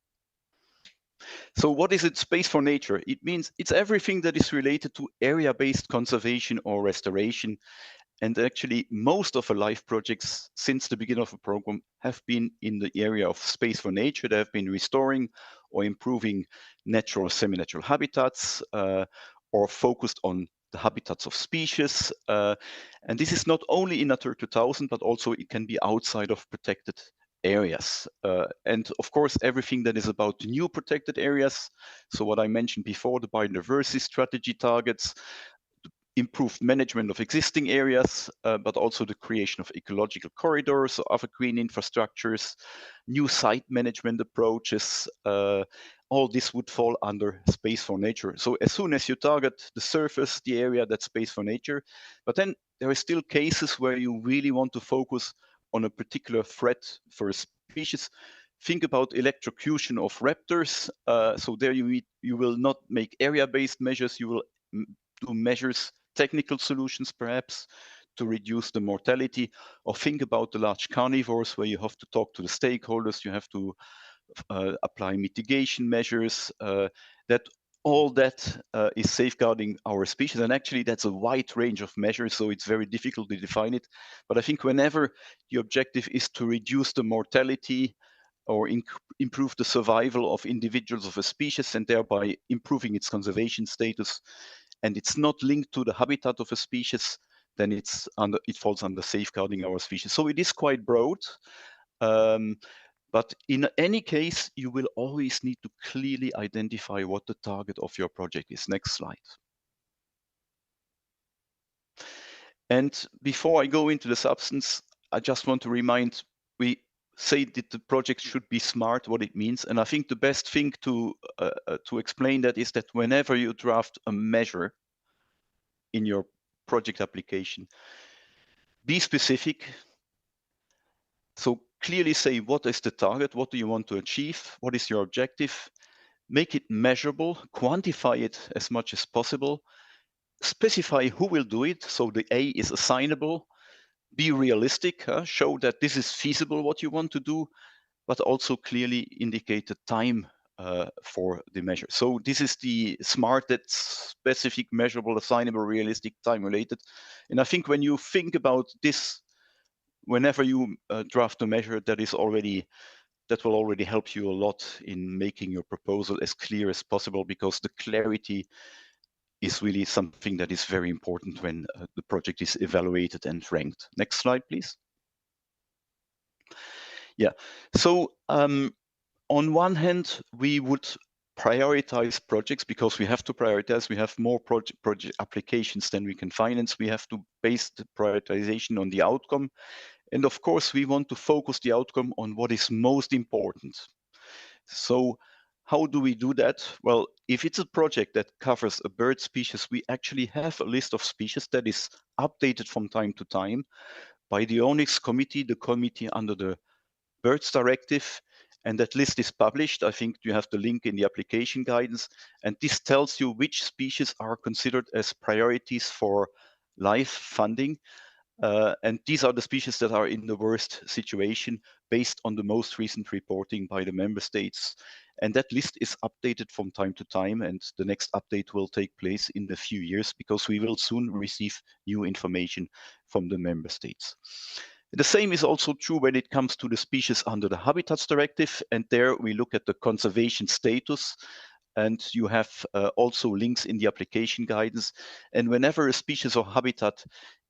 S19: So what is it, Space for Nature? It means it's everything that is related to area-based conservation or restoration. And actually, most of the LIFE projects since the beginning of the program have been in the area of space for nature. They have been restoring or improving natural, semi-natural habitats, or focused on the habitats of species. And this is not only in Natura 2000, but also it can be outside of protected areas. And of course, everything that is about new protected areas. So what I mentioned before, the biodiversity strategy targets, improved management of existing areas, but also the creation of ecological corridors or other green infrastructures, new site management approaches, all this would fall under space for nature. So as soon as you target the surface, the area, that's space for nature. But then there are still cases where you really want to focus on a particular threat for a species. Think about electrocution of raptors. So there you will not make area-based measures, you will do measures, technical solutions perhaps, to reduce the mortality. Or think about the large carnivores where you have to talk to the stakeholders, you have to apply mitigation measures, that is safeguarding our species. And actually that's a wide range of measures, so it's very difficult to define it. But I think whenever the objective is to reduce the mortality or improve the survival of individuals of a species and thereby improving its conservation status, and it's not linked to the habitat of a species, then it falls under safeguarding our species. So it is quite broad. But in any case, you will always need to clearly identify what the target of your project is. Next slide. And before I go into the substance, I just want to remind, we say that the project should be smart, what it means. And I think the best thing to explain that is that whenever you draft a measure in your project application, be specific. So clearly say, what is the target? What do you want to achieve? What is your objective? Make it measurable, quantify it as much as possible, specify who will do it. So the A is assignable, be realistic, show that this is feasible, what you want to do, but also clearly indicate the time for the measure. So this is the SMART, that's specific, measurable, assignable, realistic, time related. And I think when you think about this, whenever you draft a measure, that will already help you a lot in making your proposal as clear as possible, because the clarity is really something that is very important when the project is evaluated and ranked. Next slide, please. Yeah, so on one hand, we would prioritize projects because we have to prioritize. We have more project applications than we can finance. We have to base the prioritization on the outcome. And of course, we want to focus the outcome on what is most important. So how do we do that? Well, if it's a project that covers a bird species, we actually have a list of species that is updated from time to time by the ONIX committee, the committee under the Birds Directive, and that list is published. I think you have the link in the application guidance, and this tells you which species are considered as priorities for LIFE funding. And these are the species that are in the worst situation based on the most recent reporting by the member states. And that list is updated from time to time, and the next update will take place in a few years because we will soon receive new information from the member states. The same is also true when it comes to the species under the Habitats Directive, and there we look at the conservation status, and you have also links in the application guidance. And whenever a species or habitat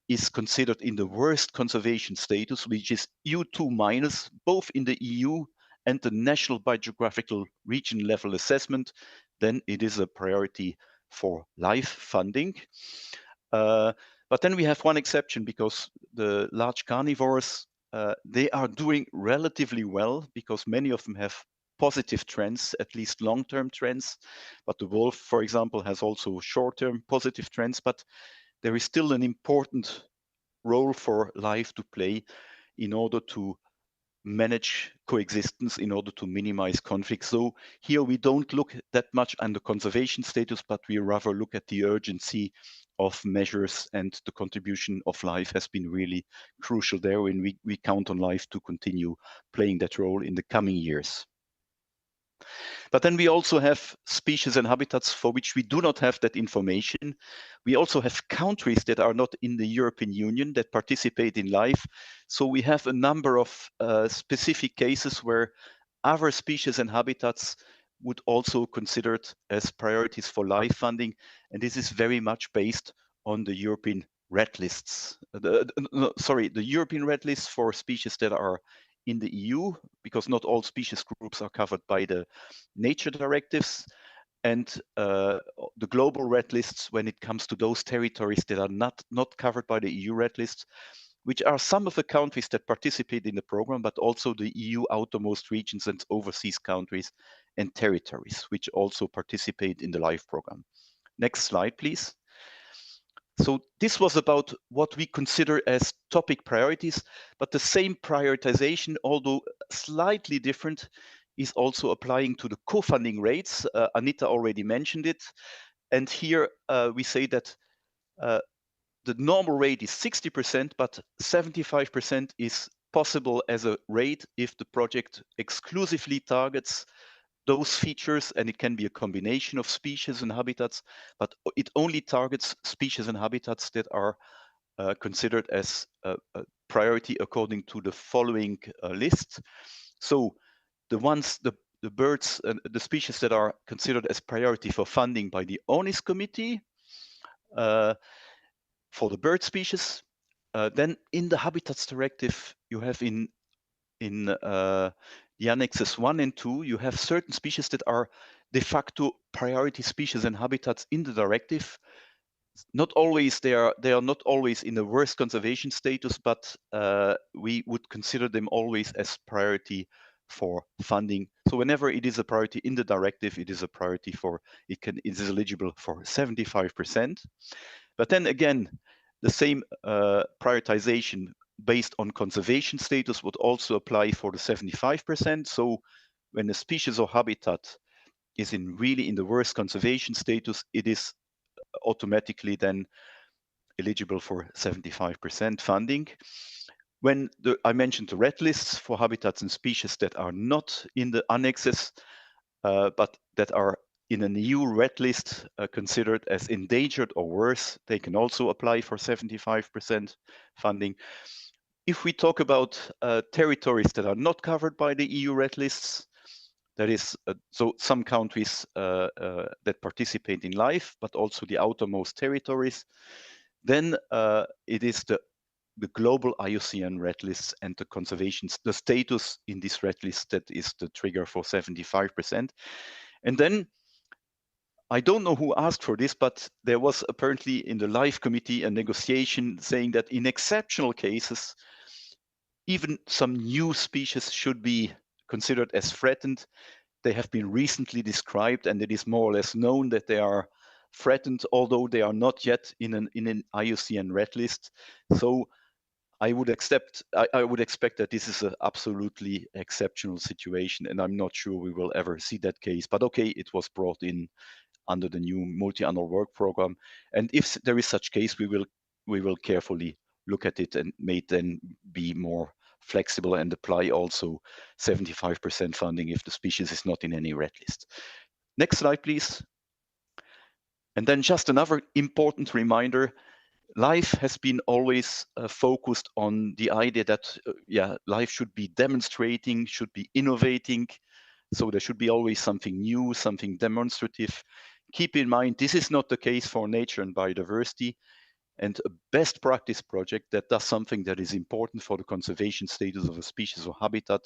S19: is considered in the worst conservation status, which is U2-, both in the EU and the national biogeographical region level assessment, then it is a priority for LIFE funding. But then we have one exception, because the large carnivores, they are doing relatively well because many of them have positive trends, at least long-term trends. But the wolf, for example, has also short-term positive trends, but there is still an important role for LIFE to play in order to manage coexistence, in order to minimize conflict. So here we don't look that much on the conservation status, but we rather look at the urgency of measures, and the contribution of LIFE has been really crucial there, and we count on LIFE to continue playing that role in the coming years. But then we also have species and habitats for which we do not have that information. We also have countries that are not in the European Union that participate in LIFE. So we have a number of specific cases where other species and habitats would also considered as priorities for LIFE funding. And this is very much based on the European red lists. The European red lists for species that are in the EU, because not all species groups are covered by the nature directives, and the global red lists when it comes to those territories that are not covered by the EU red lists, which are some of the countries that participate in the program, but also the EU outermost regions and overseas countries and territories, which also participate in the LIFE program. Next slide, please. So this was about what we consider as topic priorities, but the same prioritization, although slightly different, is also applying to the co-funding rates. Anita already mentioned it. And here we say that the normal rate is 60%, but 75% is possible as a rate if the project exclusively targets those features, and it can be a combination of species and habitats, but it only targets species and habitats that are considered as a priority according to the following list. So the birds and the species that are considered as priority for funding by the ONIS committee, for the bird species, then in the Habitats Directive, you have in the annexes 1 and 2, you have certain species that are de facto priority species and habitats in the directive. Not always they are not always in the worst conservation status, but we would consider them always as priority for funding. So whenever it is a priority in the directive, it is a priority for it is eligible for 75%. But then again, the same prioritization based on conservation status would also apply for the 75%. So when a species or habitat is really in the worst conservation status, it is automatically then eligible for 75% funding. When I mentioned the red lists for habitats and species that are not in the annexes, but that are in an EU red list considered as endangered or worse, they can also apply for 75% funding. If we talk about territories that are not covered by the EU red lists, that is, so some countries that participate in LIFE, but also the outermost territories, then it is the global IUCN red lists and the conservation, the status in this red list that is the trigger for 75%. And then I don't know who asked for this, but there was apparently in the LIFE committee a negotiation saying that in exceptional cases, even some new species should be considered as threatened. They have been recently described, and it is more or less known that they are threatened, although they are not yet in an IUCN red list. So I would expect that this is an absolutely exceptional situation, and I'm not sure we will ever see that case. But okay, it was brought in under the new multi-annual work program, and if there is such case, we will carefully look at it and may then be more flexible and apply also 75% funding if the species is not in any red list. Next slide, please. And then just another important reminder, LIFE has been always focused on the idea that LIFE should be demonstrating, should be innovating. So there should be always something new, something demonstrative. Keep in mind, this is not the case for nature and biodiversity. And a best practice project that does something that is important for the conservation status of a species or habitat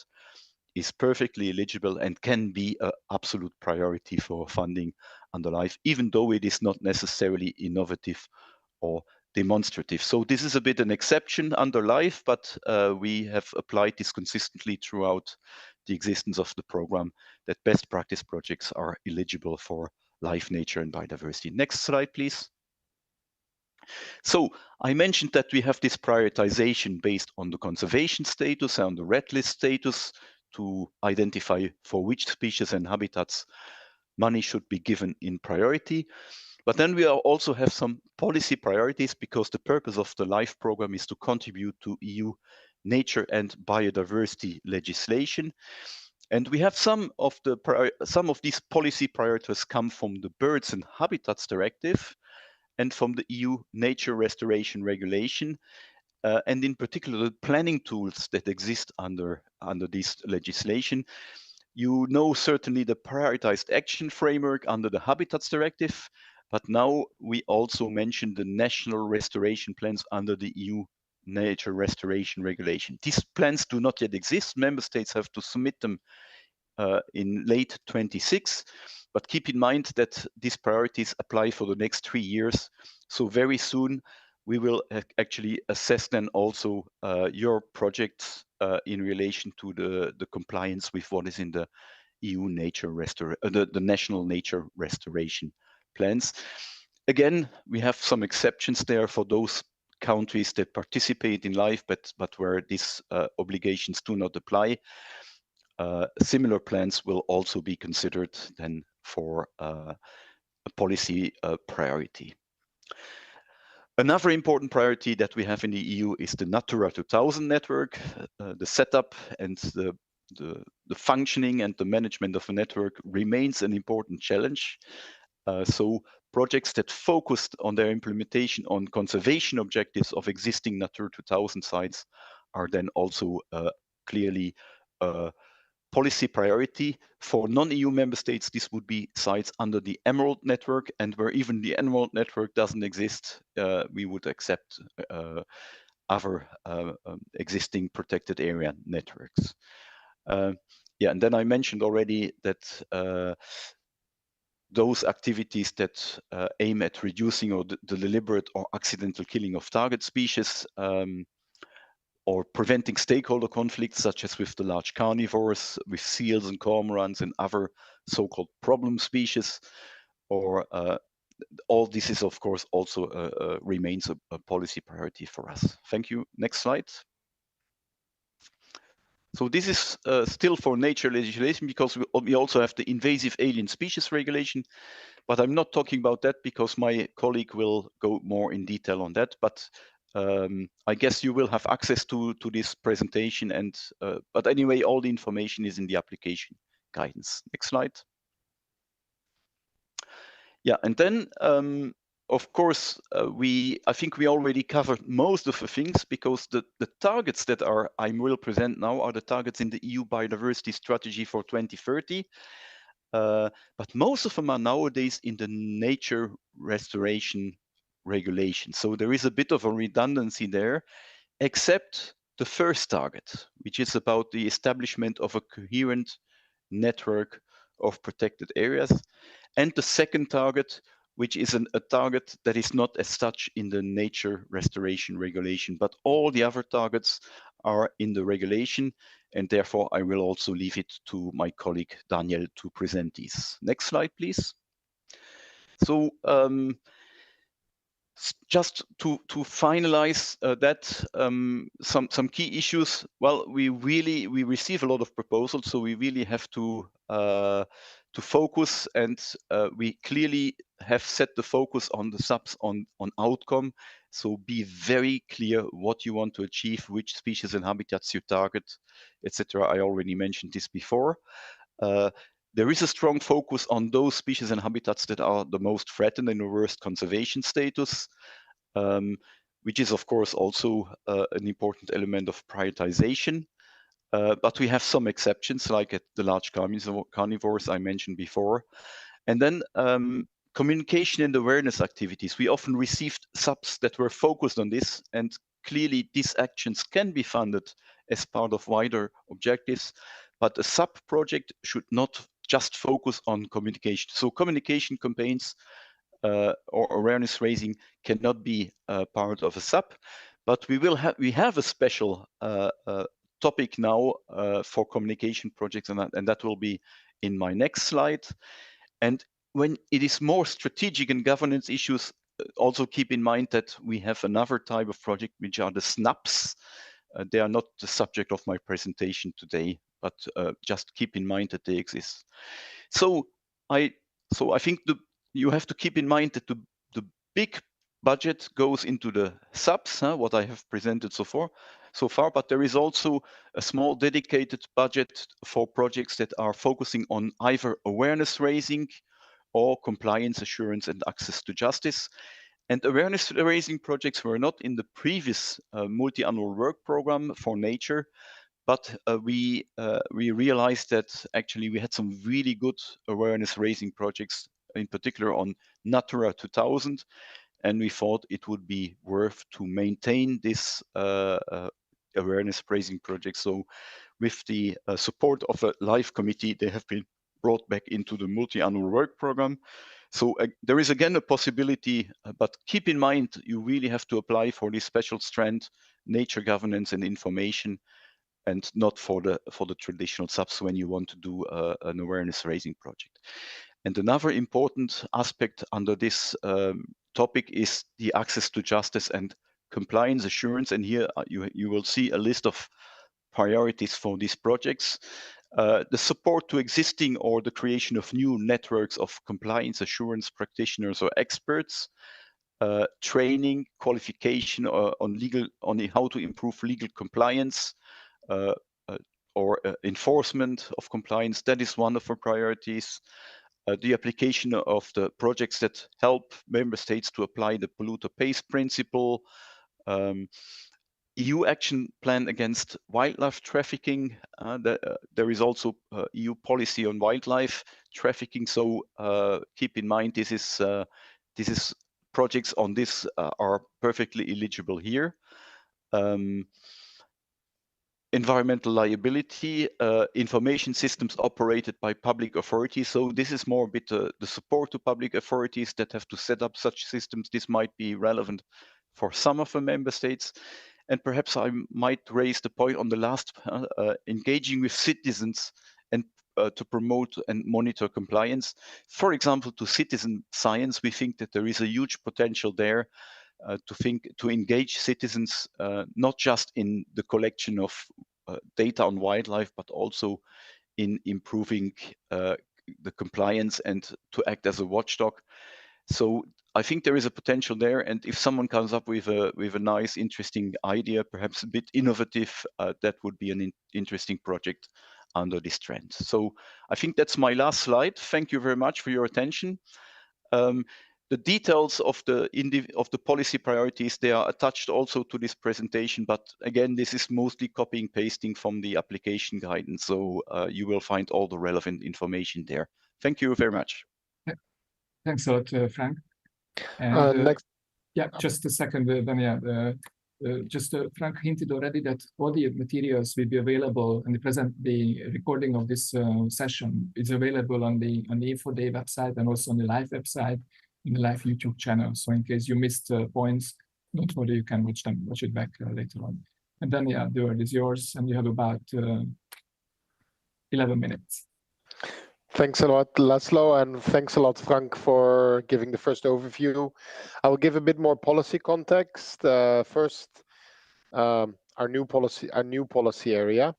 S19: is perfectly eligible and can be an absolute priority for funding under LIFE, even though it is not necessarily innovative or demonstrative. So this is a bit an exception under LIFE, but we have applied this consistently throughout the existence of the program, that best practice projects are eligible for LIFE, nature and biodiversity. Next slide, please. So I mentioned that we have this prioritization based on the conservation status and the red list status to identify for which species and habitats money should be given in priority. But then we also have some policy priorities, because the purpose of the LIFE program is to contribute to EU nature and biodiversity legislation. And we have some of these policy priorities come from the Birds and Habitats Directive and from the EU Nature Restoration Regulation, and in particular the planning tools that exist under this legislation. You know certainly the prioritized action framework under the Habitats Directive, but now we also mention the national restoration plans under the EU Nature Restoration Regulation. These plans do not yet exist. Member states have to submit them in late 26, but keep in mind that these priorities apply for the next 3 years. So very soon we will actually assess then also your projects in relation to the compliance with what is in the EU nature the national nature restoration plans. Again, we have some exceptions there for those countries that participate in LIFE, but where these obligations do not apply. Similar plans will also be considered then for a policy priority. Another important priority that we have in the EU is the Natura 2000 network. The setup and the functioning and the management of a network remains an important challenge. So projects that focused on their implementation on conservation objectives of existing Natura 2000 sites are then also clearly policy priority. For non-EU member states, this would be sites under the Emerald network, and where even the Emerald network doesn't exist, we would accept other existing protected area networks. Yeah, and then I mentioned already that those activities that aim at reducing or the deliberate or accidental killing of target species or preventing stakeholder conflicts, such as with the large carnivores, with seals and cormorants and other so-called problem species, or all this is, of course, also remains a policy priority for us. Thank you. Next slide. So this is still for nature legislation, because we also have the invasive alien species regulation, but I'm not talking about that because my colleague will go more in detail on that. But I guess you will have access to this presentation, and but anyway, all the information is in the application guidance. Next slide. Yeah, and then of course I think we already covered most of the things, because the targets that I will present now are the targets in the EU Biodiversity Strategy for 2030. But most of them are nowadays in the Nature Restoration Regulation. So there is a bit of a redundancy there, except the first target, which is about the establishment of a coherent network of protected areas, and the second target, which is a target that is not as such in the Nature Restoration Regulation, but all the other targets are in the regulation, and therefore I will also leave it to my colleague Daniel to present these. Next slide, please. So just to finalize some key issues. Well, we receive a lot of proposals, so we really have to focus, and we clearly have set the focus on the subs on outcome. So be very clear what you want to achieve, which species and habitats you target, etc. I already mentioned this before. There is a strong focus on those species and habitats that are the most threatened and the worst conservation status, which is, of course, also an important element of prioritization. But we have some exceptions, like at the large carnivores I mentioned before. And then communication and awareness activities. We often received subs that were focused on this, and clearly these actions can be funded as part of wider objectives, but a sub project should not just focus on communication. So communication campaigns or awareness raising cannot be part of a sub, but we have a special topic now for communication projects, and that will be in my next slide. And when it is more strategic and governance issues, also keep in mind that we have another type of project, which are the SNAPs. They are not the subject of my presentation today, but just keep in mind that they exist. So I think you have to keep in mind that the big budget goes into the subs, what I have presented so far. so far, but there is also a small dedicated budget for projects that are focusing on either awareness raising or compliance assurance and access to justice. And awareness raising projects were not in the previous multi-annual work program for nature, but we realized that actually we had some really good awareness raising projects, in particular on Natura 2000, and we thought it would be worth to maintain this awareness raising project. So with the support of a LIFE committee, they have been brought back into the multi-annual work program. So there is again a possibility, but keep in mind, you really have to apply for this special strand, nature governance and information, and not for the traditional subs when you want to do an awareness raising project. And another important aspect under this topic is the access to justice and compliance assurance. And here you will see a list of priorities for these projects. The support to existing or the creation of new networks of compliance assurance practitioners or experts, training, qualification on how to improve legal compliance, or enforcement of compliance. That is one of our priorities. The application of the projects that help member states to apply the polluter pays principle, EU action plan against wildlife trafficking. There is also EU policy on wildlife trafficking. So keep in mind, this is projects on this are perfectly eligible here. Environmental liability, information systems operated by public authorities. So this is more a bit the support to public authorities that have to set up such systems. This might be relevant for some of the member states. And perhaps I might raise the point on the last, engaging with citizens and to promote and monitor compliance. For example, to citizen science, we think that there is a huge potential there to engage citizens, not just in the collection of data on wildlife, but also in improving the compliance and to act as a watchdog. So I think there is a potential there, and if someone comes up with a nice, interesting idea, perhaps a bit innovative, that would be an interesting project under this trend. So I think that's my last slide. Thank you very much for your attention. The details of the policy priorities, they are attached also to this presentation, but again, this is mostly copying pasting from the application guidance, so you will find all the relevant information there. Thank you very much.
S17: Thanks a lot, Frank. And next, yeah, just a second, Dania. Frank hinted already that all the materials will be available, and the recording of this session is available on the Info Day website and also on the LIFE website, in the LIFE YouTube channel. So in case you missed points, don't worry, you can watch it back later on. And then, yeah, the word is yours, and you have about 11 minutes.
S20: Thanks a lot, Laszlo, and thanks a lot, Frank, for giving the first overview. I will give a bit more policy context. First, our new policy area,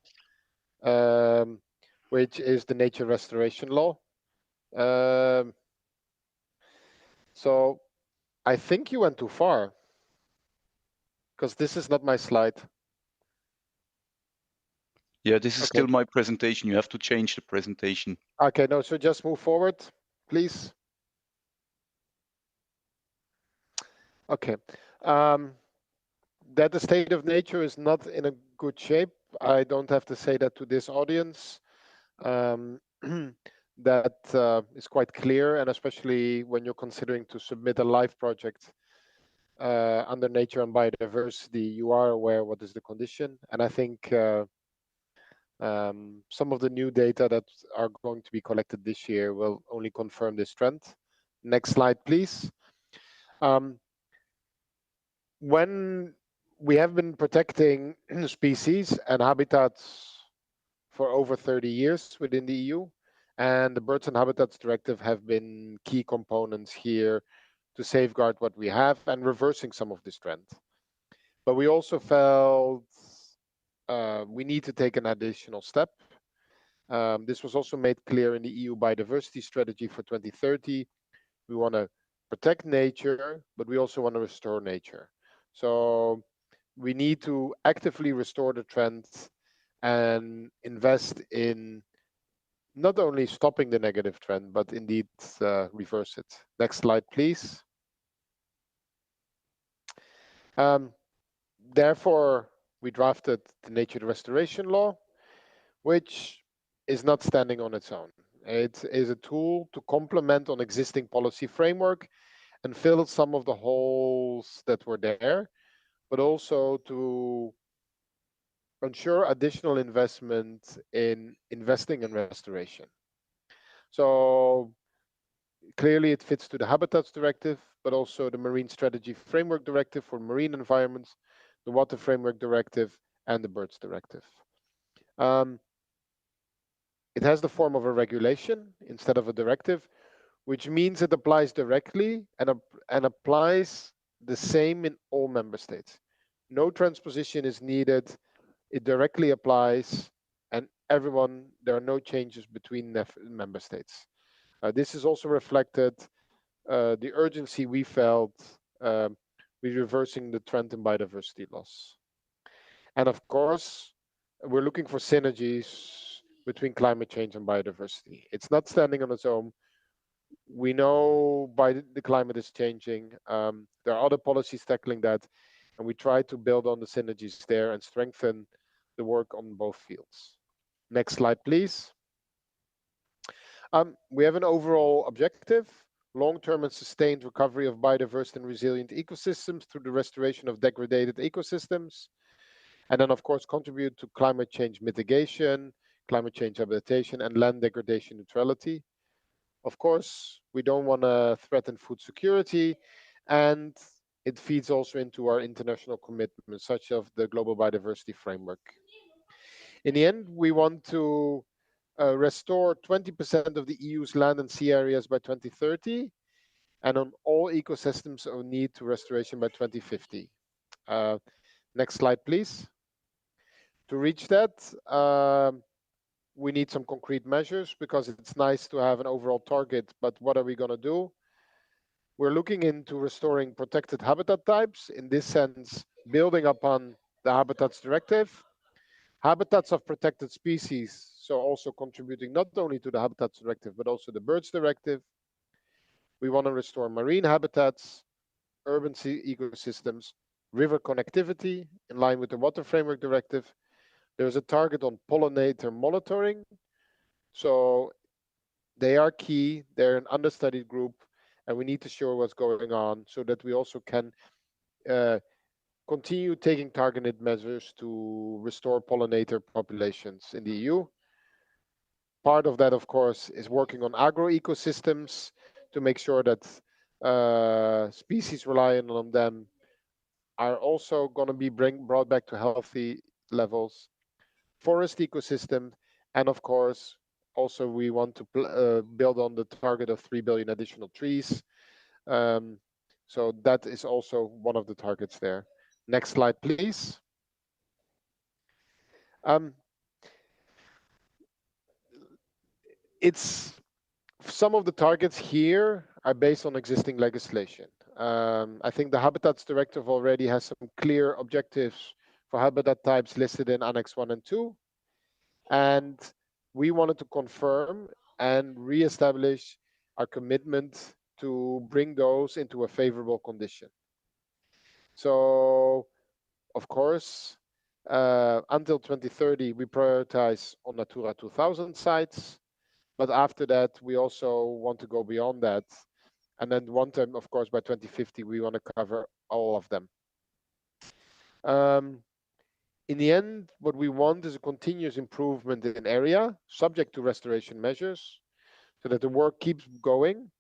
S20: which is the Nature Restoration Law. So I think you went too far, because this is not my slide.
S19: Yeah, this is still my presentation. You have to change the presentation.
S20: Okay, no, so just move forward, please. Okay. That the state of nature is not in a good shape. I don't have to say that to this audience. That is quite clear, and especially when you're considering to submit a LIFE project under nature and biodiversity, you are aware what is the condition. And I think some of the new data that are going to be collected this year will only confirm this trend. Next slide, please. When we have been protecting species and habitats for over 30 years within the EU, and the Birds and Habitats Directive have been key components here to safeguard what we have and reversing some of this trend. But we also felt we need to take an additional step. This was also made clear in the EU Biodiversity Strategy for 2030. We want to protect nature, but we also want to restore nature. So we need to actively restore the trend and invest in not only stopping the negative trend, but indeed reverse it. Next slide, please. Therefore, we drafted the Nature Restoration Law, which is not standing on its own. It is a tool to complement on existing policy framework and fill some of the holes that were there, but also to ensure additional investment in investing in restoration. So clearly it fits to the Habitats Directive, but also the Marine Strategy Framework Directive for marine environments, the Water Framework Directive, and the Birds Directive. It has the form of a regulation instead of a directive, which means it applies directly and applies the same in all member states. No transposition is needed. It directly applies, and there are no changes between member states. This is also reflected the urgency we felt with reversing the trend in biodiversity loss. And of course, we're looking for synergies between climate change and biodiversity. It's not standing on its own. We know the climate is changing. There are other policies tackling that, and we try to build on the synergies there and strengthen the work on both fields. Next slide, please. We have an overall objective: long-term and sustained recovery of biodiverse and resilient ecosystems through the restoration of degraded ecosystems. And then, of course, contribute to climate change mitigation, climate change adaptation, and land degradation neutrality. Of course, we don't want to threaten food security, and it feeds also into our international commitments, such as the Global Biodiversity Framework. In the end, we want to restore 20% of the EU's land and sea areas by 2030, and on all ecosystems of need to restoration by 2050. Next slide, please. To reach that, we need some concrete measures, because it's nice to have an overall target, but what are we going to do? We're looking into restoring protected habitat types, in this sense, building upon the Habitats Directive, habitats of protected species, so also contributing not only to the Habitats Directive, but also the Birds Directive. We want to restore marine habitats, urban sea ecosystems, river connectivity, in line with the Water Framework Directive. There's a target on pollinator monitoring. So they are key. They're an understudied group, and we need to show what's going on so that we also can continue taking targeted measures to restore pollinator populations in the EU. Part of that, of course, is working on agroecosystems to make sure that species reliant on them are also going to be brought back to healthy levels. Forest ecosystem, and of course, also we want to build on the target of 3 billion additional trees. So that is also one of the targets there. Next slide, please. Some of the targets here are based on existing legislation. I think the Habitats Directive already has some clear objectives for habitat types listed in Annex 1 and 2. And we wanted to confirm and re-establish our commitment to bring those into a favorable condition. So, of course, until 2030, we prioritize on Natura 2000 sites. But after that, we also want to go beyond that. And then one time, of course, by 2050, we want to cover all of them. In the end, what we want is a continuous improvement in area, subject to restoration measures, so that the work keeps going.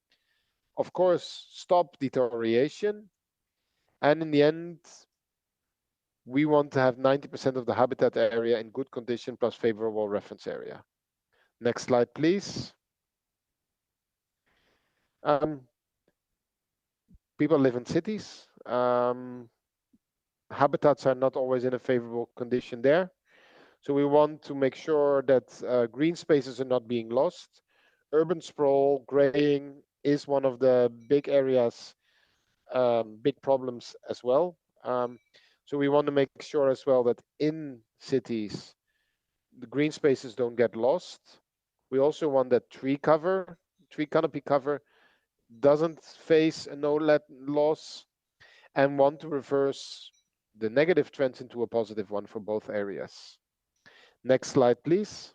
S20: Of course, stop deterioration. And in the end, we want to have 90% of the habitat area in good condition plus favorable reference area. Next slide, please. People live in cities. Habitats are not always in a favorable condition there. So we want to make sure that green spaces are not being lost. Urban sprawl, graying is one of the big areas, big problems as well. So we want to make sure as well that in cities, the green spaces don't get lost. We also want that tree canopy cover doesn't face a no-let loss, and want to reverse the negative trends into a positive one for both areas. Next slide, please.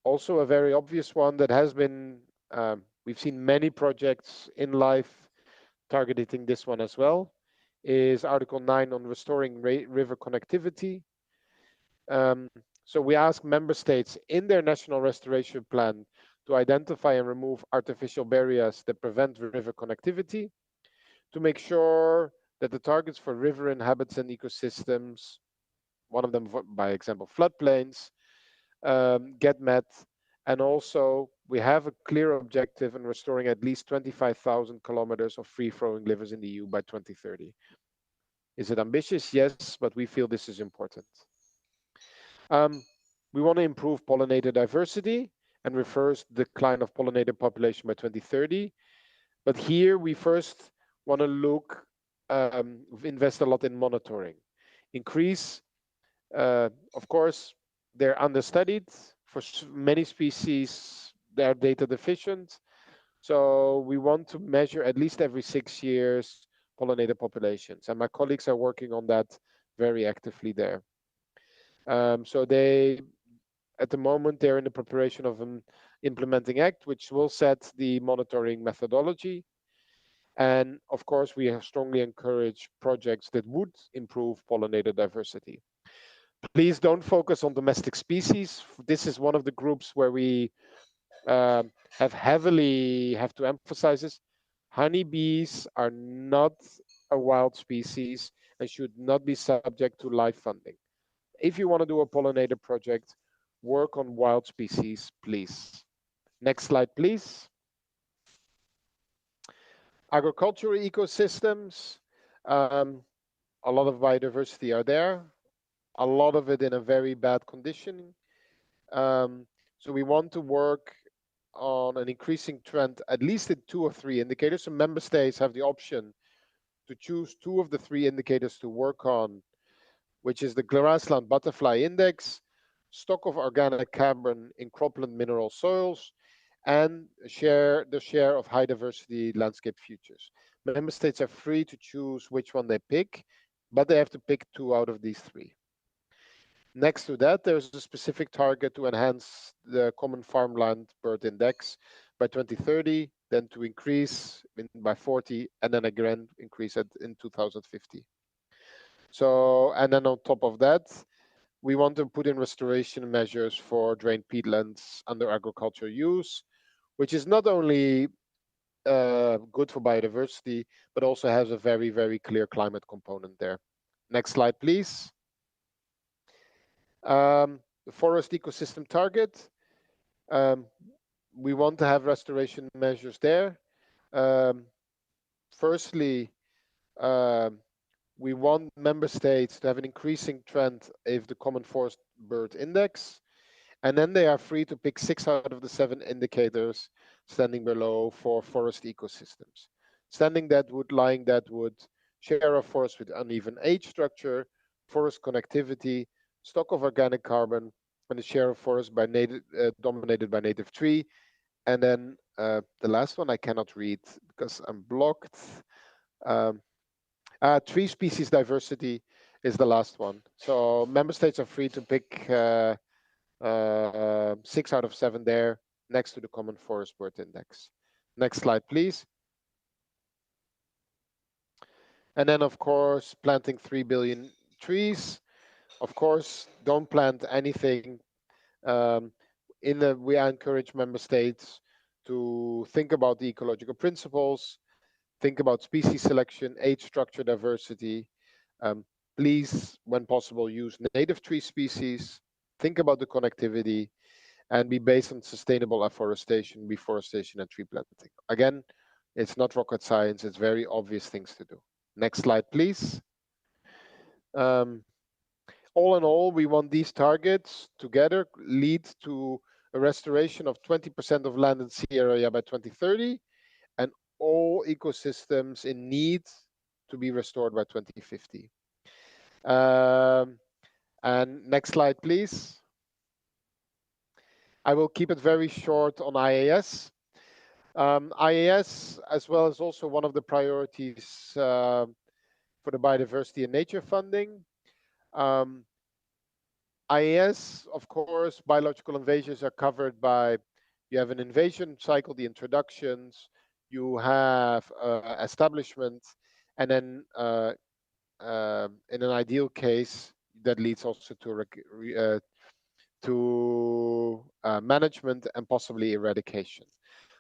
S20: Also a very obvious one that has been, we've seen many projects in life targeting this one as well, is Article 9 on restoring river connectivity. So we ask member states in their national restoration plan to identify and remove artificial barriers that prevent river connectivity, to make sure that the targets for river and habitats and ecosystems, one of them, by example, floodplains, get met. And also, we have a clear objective in restoring at least 25,000 kilometers of free-flowing rivers in the EU by 2030. Is it ambitious? Yes, but we feel this is important. We want to improve pollinator diversity and reverse the decline of pollinator population by 2030. But here we first want to look, invest a lot in monitoring. Increase, of course, they're understudied. For many species, they're data deficient. So we want to measure at least every 6 years pollinator populations. And my colleagues are working on that very actively there. So they, at the moment, they're in the preparation of an implementing act, which will set the monitoring methodology. And of course, we strongly encourage projects that would improve pollinator diversity. Please don't focus on domestic species. This is one of the groups where we have to emphasize this. Honeybees are not a wild species and should not be subject to live funding. If you want to do a pollinator project, work on wild species, please. Next slide, please. Agricultural ecosystems, a lot of biodiversity are there, a lot of it in a very bad condition. So we want to work on an increasing trend, at least in 2 or 3 indicators. So member states have the option to choose 2 of the 3 indicators to work on, which is the grassland butterfly index, stock of organic carbon in cropland mineral soils, and the share of high diversity landscape features. Member states are free to choose which one they pick, but they have to pick 2 out of these 3. Next to that, there's a specific target to enhance the common farmland bird index by 2030, then to increase by 40, and then again increase it in 2050. So, and then on top of that, we want to put in restoration measures for drained peatlands under agricultural use, which is not only good for biodiversity, but also has a very, very clear climate component there. Next slide, please. The forest ecosystem target. We want to have restoration measures there. Firstly, we want member states to have an increasing trend of the common forest bird index, and then they are free to pick 6 out of the 7 indicators standing below for forest ecosystems. Lying that would share of forest with uneven age structure, forest connectivity, stock of organic carbon, and the share of forest by dominated by native tree. And then the last one I cannot read because I'm blocked. Tree species diversity is the last one. So member states are free to pick 6 out of 7 there next to the common forest bird index. Next slide, please. And then, of course, planting 3 billion trees. Of course, don't plant anything. We encourage member states to think about the ecological principles, think about species selection, age structure diversity. Please, when possible, use native tree species, think about the connectivity, and be based on sustainable afforestation, reforestation, and tree planting. Again, it's not rocket science, it's very obvious things to do. Next slide, please. All in all, we want these targets together lead to a restoration of 20% of land and sea area by 2030, and all ecosystems in need to be restored by 2050. And next slide, please. I will keep it very short on IAS. IAS, as well, is also one of the priorities for the biodiversity and nature funding. IAS, of course, biological invasions are covered by, you have an invasion cycle, the introductions, you have establishment, and then in an ideal case, that leads also to management and possibly eradication.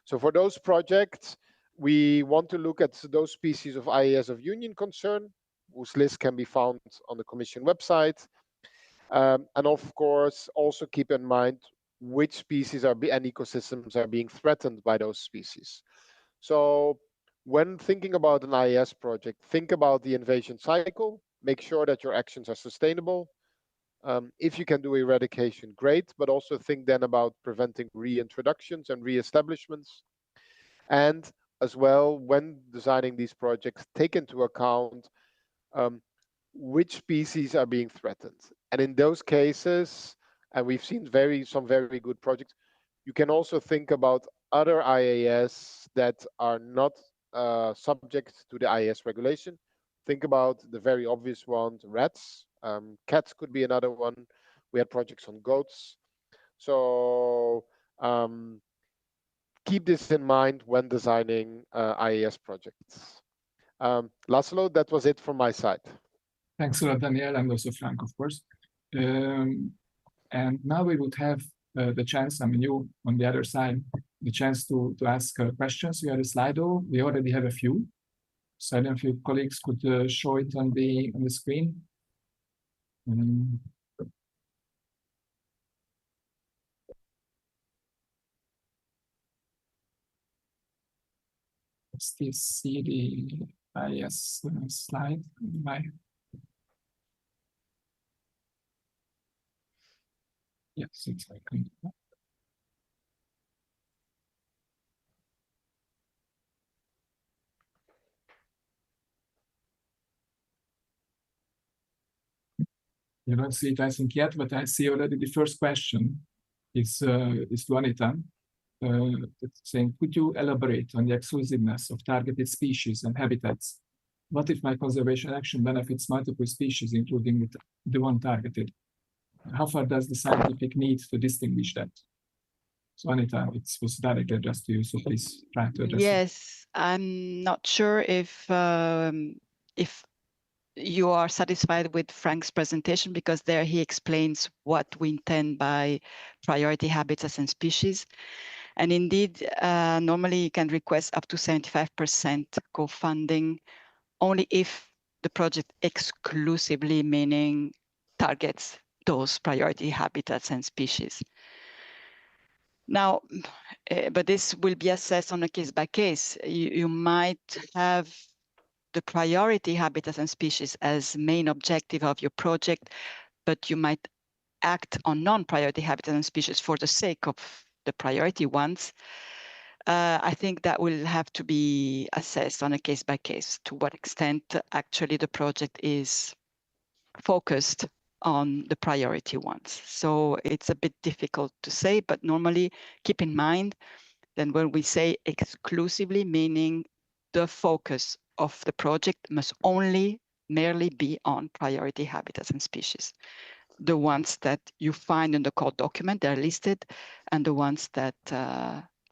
S20: So for those projects, we want to look at those species of IAS of union concern, whose list can be found on the Commission website. And of course, also keep in mind which species and ecosystems are being threatened by those species. So when thinking about an IAS project, think about the invasion cycle, make sure that your actions are sustainable. If you can do eradication, great, but also think then about preventing reintroductions and reestablishments. And as well, when designing these projects, take into account which species are being threatened. And in those cases, and we've seen some very good projects, you can also think about other IAS that are not subject to the IAS regulation. Think about the very obvious ones, rats. Cats could be another one. We had projects on goats. So keep this in mind when designing IAS projects. Laszlo, that was it from my side.
S17: Thanks a lot, Daniel, and also Frank, of course. And now we would have the chance, I mean, you on the other side, the chance to ask questions. We have a Slido. We already have a few. So I don't know if your colleagues could show it on the screen. Still see the IAS slide. Yes, it's like. You don't see it, I think, yet, but I see already the first question is to Anita. It's saying, could you elaborate on the exclusiveness of targeted species and habitats? What if my conservation action benefits multiple species, including the one targeted? How far does the scientific need to distinguish that? So Anita, it was directly addressed to you, so please try to address it.
S18: Yes, I'm not sure if you are satisfied with Frank's presentation, because there he explains what we intend by priority habitats and species. And indeed, normally you can request up to 75% co-funding only if the project exclusively, meaning targets those priority habitats and species. Now, but this will be assessed on a case by case. You might have the priority habitats and species as main objective of your project, but you might act on non-priority habitats and species for the sake of the priority ones. I think that will have to be assessed on a case by case, to what extent actually the project is focused on the priority ones. So it's a bit difficult to say, but normally keep in mind that when we say exclusively, meaning the focus of the project must only merely be on priority habitats and species. The ones that you find in the code document, they're listed, and the ones that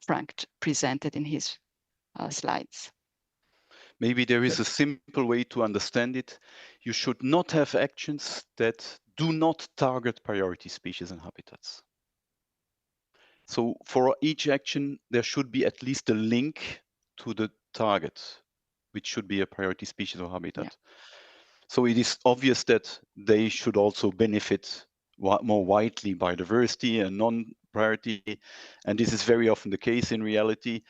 S18: Frank presented in his slides.
S19: Maybe there is a simple way to understand it. You should not have actions that do not target priority species and habitats. So for each action, there should be at least a link to the target, which should be a priority species or habitat. Yeah. So it is obvious that they should also benefit more widely biodiversity and non-priority. And this is very often the case in reality.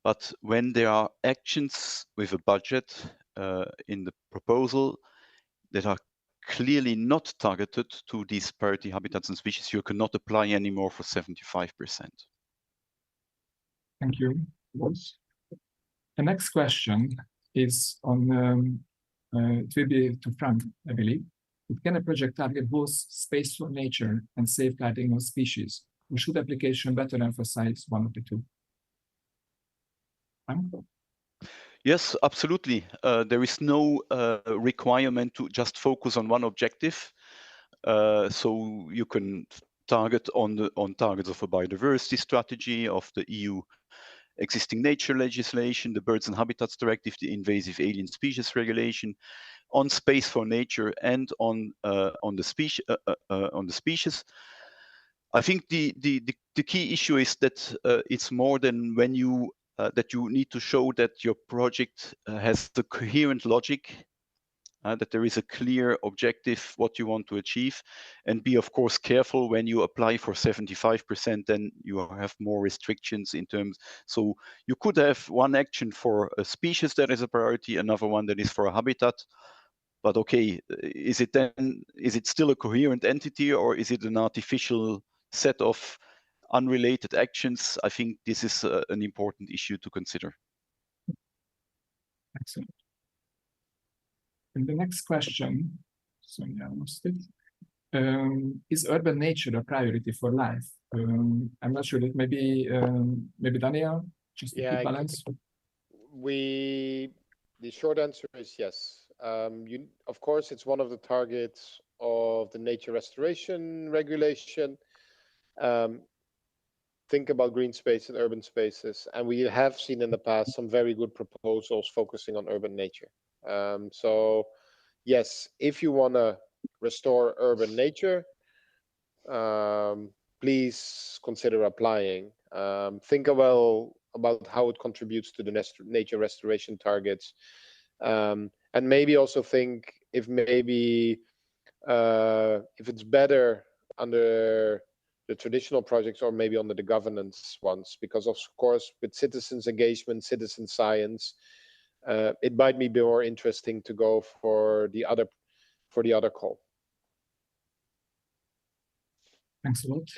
S19: But when there are actions with a budget in the proposal that are clearly not targeted to these priority habitats and species, you cannot apply anymore for 75%.
S17: Thank you. The next question is on It will be to Frank, I believe. But can a project target both space for nature and safeguarding of species? Or should application better emphasize one of the two? Frank?
S19: Yes, absolutely. There is no requirement to just focus on one objective. So you can target on targets of a biodiversity strategy, of the EU existing nature legislation, the Birds and Habitats Directive, the invasive alien species regulation, on space for nature, and on the species. I think the key issue is that it's more than when you that you need to show that your project has the coherent logic, that there is a clear objective what you want to achieve, and be of course careful when you apply for 75%, then you have more restrictions in terms. So you could have one action for a species that is a priority, another one that is for a habitat. But okay, is it still a coherent entity, or is it an artificial set of unrelated actions? I think this is an important issue to consider.
S17: Excellent. And the next question, so yeah, I lost it. Is urban nature a priority for life? I'm not sure that maybe Daniel, just to keep balance.
S20: The short answer is yes. Of course, it's one of the targets of the nature restoration regulation. Think about green space and urban spaces, and we have seen in the past some very good proposals focusing on urban nature. So yes, if you want to restore urban nature, please consider applying. Think about how it contributes to the nature restoration targets, and maybe also think if it's better under the traditional projects or maybe under the governance ones, because of course with citizens engagement, citizen science, it might be more interesting to go for the other call.
S17: Thanks a lot.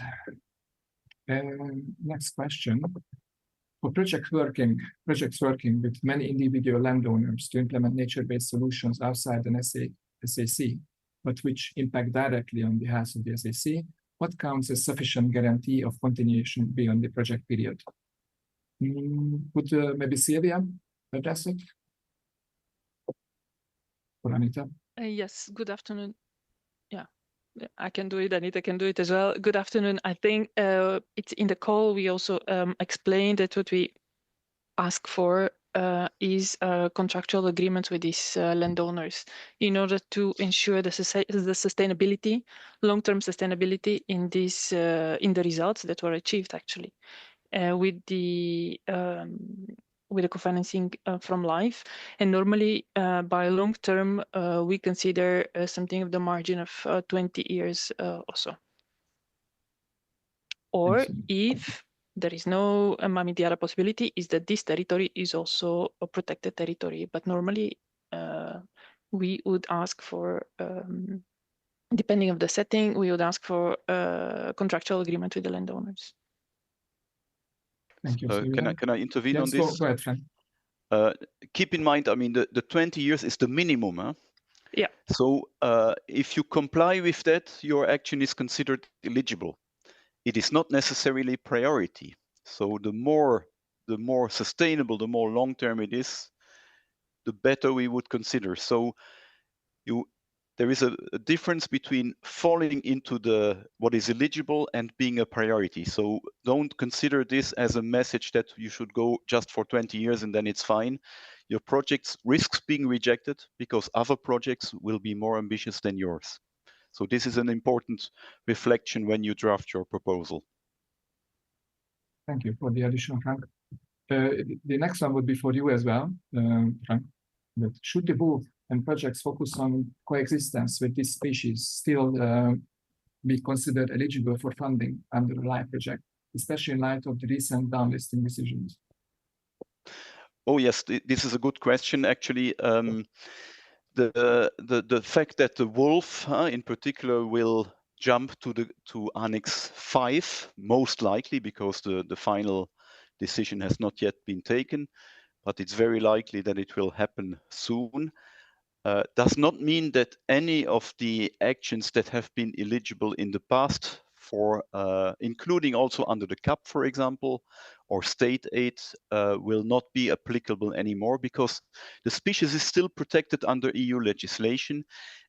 S17: Next question. For projects working with many individual landowners to implement nature-based solutions outside an SAC, but which impact directly on behalf of the SAC, what counts as sufficient guarantee of continuation beyond the project period? Would maybe Sylvia address it? Or Anita?
S21: Yes, good afternoon. Yeah, I can do it. Anita can do it as well. Good afternoon. I think it's in the call. We also explained that what we ask for is contractual agreements with these landowners in order to ensure the sustainability, long-term sustainability in this in the results that were achieved actually with the co-financing from LIFE. And normally by long-term we consider something of the margin of 20 years or so. Or if there is no, I mean, the other possibility is that this territory is also a protected territory, but normally we would ask for, depending on the setting, we would ask for a contractual agreement with the landowners.
S17: Thank you.
S19: Can I intervene on this?
S17: Go ahead, Frank.
S19: Keep in mind, I mean, the 20 years is the minimum. Huh?
S21: Yeah.
S19: So if you comply with that, your action is considered eligible. It is not necessarily priority. So the more sustainable, the more long-term it is, the better we would consider. So there is a difference between falling into what is eligible and being a priority. So don't consider this as a message that you should go just for 20 years and then it's fine. Your project risks being rejected because other projects will be more ambitious than yours. So this is an important reflection when you draft your proposal.
S17: Thank you for the addition, Frank. The next one would be for you as well, Frank. But should the book and projects focus on coexistence with this species still be considered eligible for funding under the LIFE project, especially in light of the recent downlisting decisions?
S19: Oh yes, this is a good question. Actually, the fact that the wolf, in particular, will jump to Annex 5, most likely because the final decision has not yet been taken, but it's very likely that it will happen soon. does not mean that any of the actions that have been eligible in the past for, including also under the CAP, for example, or state aid, will not be applicable anymore, because the species is still protected under EU legislation,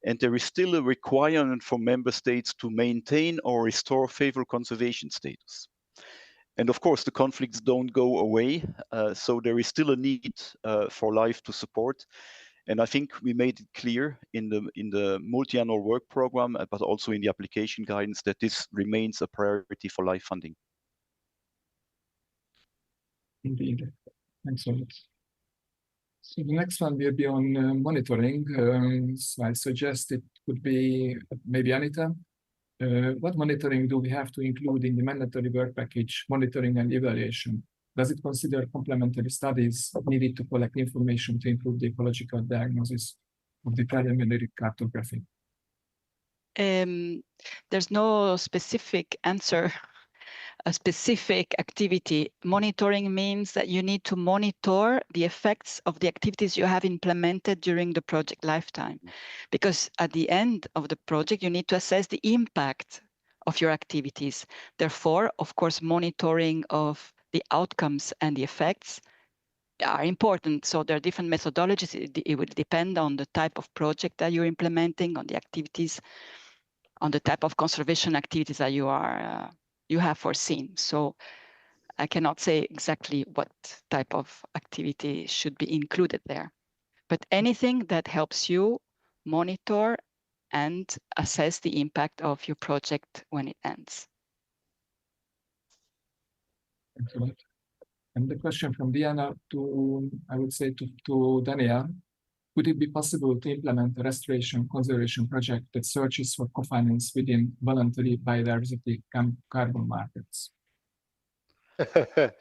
S19: and there is still a requirement for member states to maintain or restore favorable conservation status. And of course, the conflicts don't go away, so there is still a need for life to support. And I think we made it clear in the multi-annual work program, but also in the application guidance, that this remains a priority for life funding.
S17: Indeed. Thanks a lot. So the next one will be on monitoring. So I suggest it could be maybe Anita. What monitoring do we have to include in the mandatory work package, monitoring and evaluation? Does it consider complementary studies needed to collect information to improve the ecological diagnosis of the preliminary cartography?
S18: There's no specific answer, a specific activity. Monitoring means that you need to monitor the effects of the activities you have implemented during the project lifetime. Because at the end of the project, you need to assess the impact of your activities. Therefore, of course, monitoring of the outcomes and the effects are important. So there are different methodologies. It will depend on the type of project that you're implementing, on the activities, on the type of conservation activities that you have foreseen. So I cannot say exactly what type of activity should be included there, but anything that helps you monitor and assess the impact of your project when it ends.
S17: Thanks a lot. And the question from Diana to, I would say, to Daniel. Would it be possible to implement a restoration conservation project that searches for co-finance within voluntary biodiversity carbon markets?
S20: I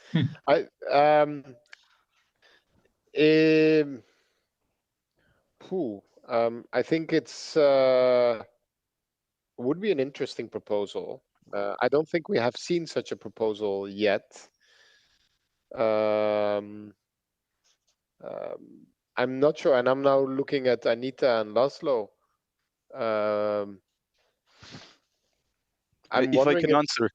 S20: think it's would be an interesting proposal. I don't think we have seen such a proposal yet. I'm not sure, and I'm now looking at Anita and Laszlo.
S19: If I can answer.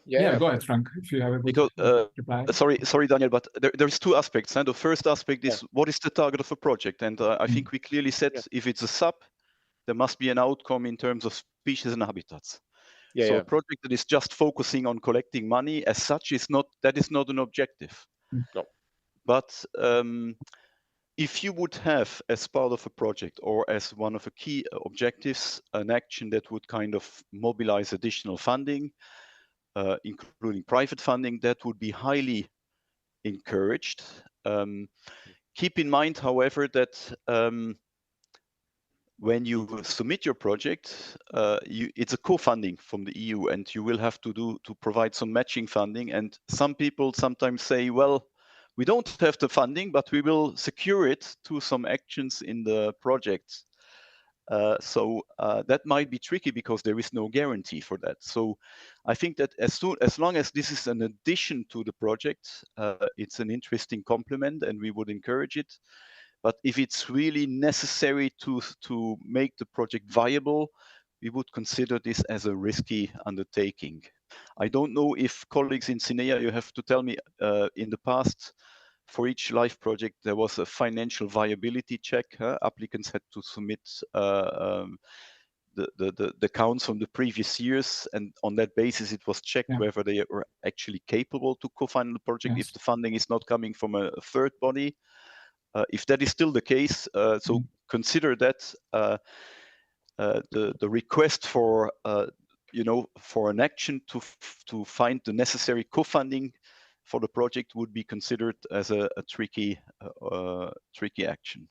S17: Yeah, go ahead, Frank, if you have a
S19: because,
S17: reply.
S19: Sorry, Daniel, but there's two aspects. And the first aspect is what is the target of a project? And I think we clearly said if it's a SAP, there must be an outcome in terms of species and habitats. So a project that is just focusing on collecting money as such is not an objective.
S20: No.
S19: But if you would have, as part of a project or as one of the key objectives, an action that would kind of mobilize additional funding, including private funding, that would be highly encouraged. Keep in mind, however, that when you submit your project, it's a co-funding from the EU, and you will have to provide some matching funding. And some people sometimes say, well, we don't have the funding, but we will secure it to some actions in the project. So that might be tricky because there is no guarantee for that. So I think that as long as this is an addition to the project, it's an interesting complement, and we would encourage it. But if it's really necessary to make the project viable, we would consider this as a risky undertaking. I don't know if colleagues in CINEA, you have to tell me, in the past, for each life project, there was a financial viability check. Applicants had to submit the accounts from the previous years, and on that basis, it was checked whether they were actually capable to co-fund the project if the funding is not coming from a third body. If that is still the case, so consider that the request for for an action to find the necessary co-funding for the project would be considered as a tricky action.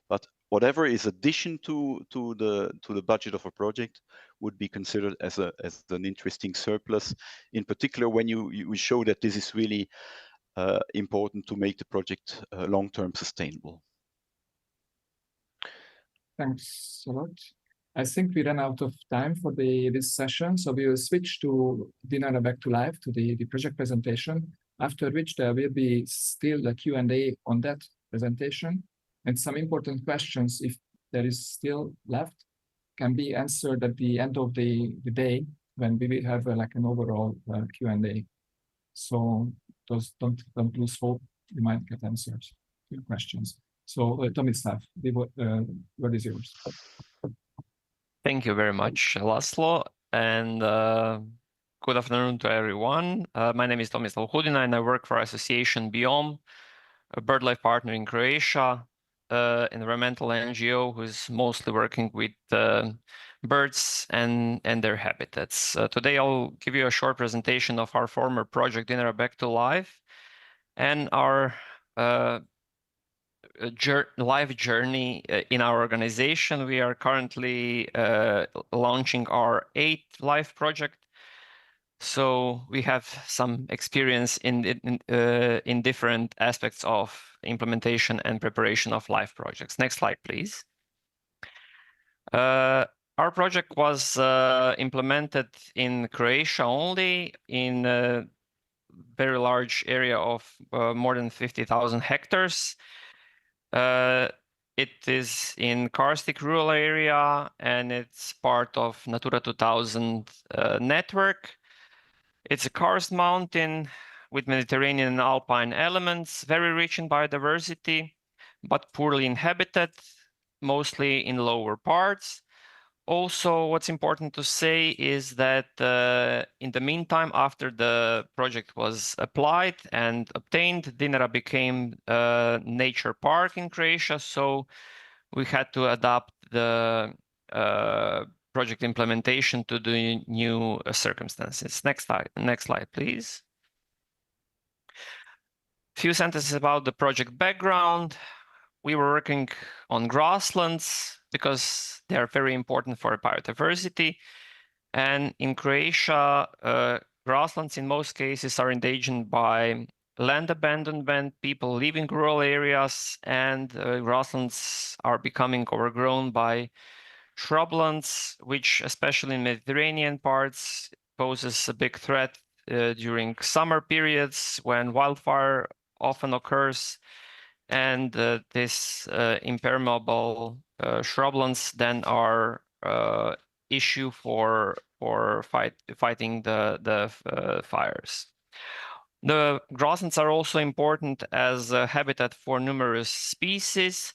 S19: But whatever is addition to the budget of a project would be considered as an interesting surplus. In particular, when you show that this is really important to make the project long-term sustainable.
S17: Thanks a lot. I think we ran out of time for this session, so we will switch to dinner back to live to the project presentation, after which there will be still a Q&A on that presentation and some important questions if there is still left can be answered at the end of the day when we will have like an overall Q&A. So don't lose hope. You might get answers to your questions. So Tomislav, the word is yours.
S5: Thank you very much, Laszlo, and good afternoon to everyone. My name is Tomislav Hudina, and I work for Association Biome, a BirdLife partner in Croatia, environmental NGO who is mostly working with birds and their habitats. Today I'll give you a short presentation of our former project Dinara Back to Life and our life journey in our organization. We are currently launching our 8th life project. So we have some experience in different aspects of implementation and preparation of life projects. Next slide, please. Our project was implemented in Croatia only in a very large area of more than 50,000 hectares. It is in karstic rural area and it's part of Natura 2000 network. It's a karst mountain with Mediterranean and alpine elements, very rich in biodiversity, but poorly inhabited, mostly in lower parts. Also, what's important to say is that in the meantime, after the project was applied and obtained, Dinara became a nature park in Croatia. So we had to adapt the project implementation to the new circumstances. Next slide, please. Few sentences about the project background. We were working on grasslands because they are very important for biodiversity. And in Croatia, grasslands in most cases are endangered by land abandonment, people leaving rural areas, and grasslands are becoming overgrown by shrublands, which especially in Mediterranean parts poses a big threat during summer periods when wildfire often occurs. And this impermeable shrublands then are issue for fighting the fires. The grasslands are also important as a habitat for numerous species.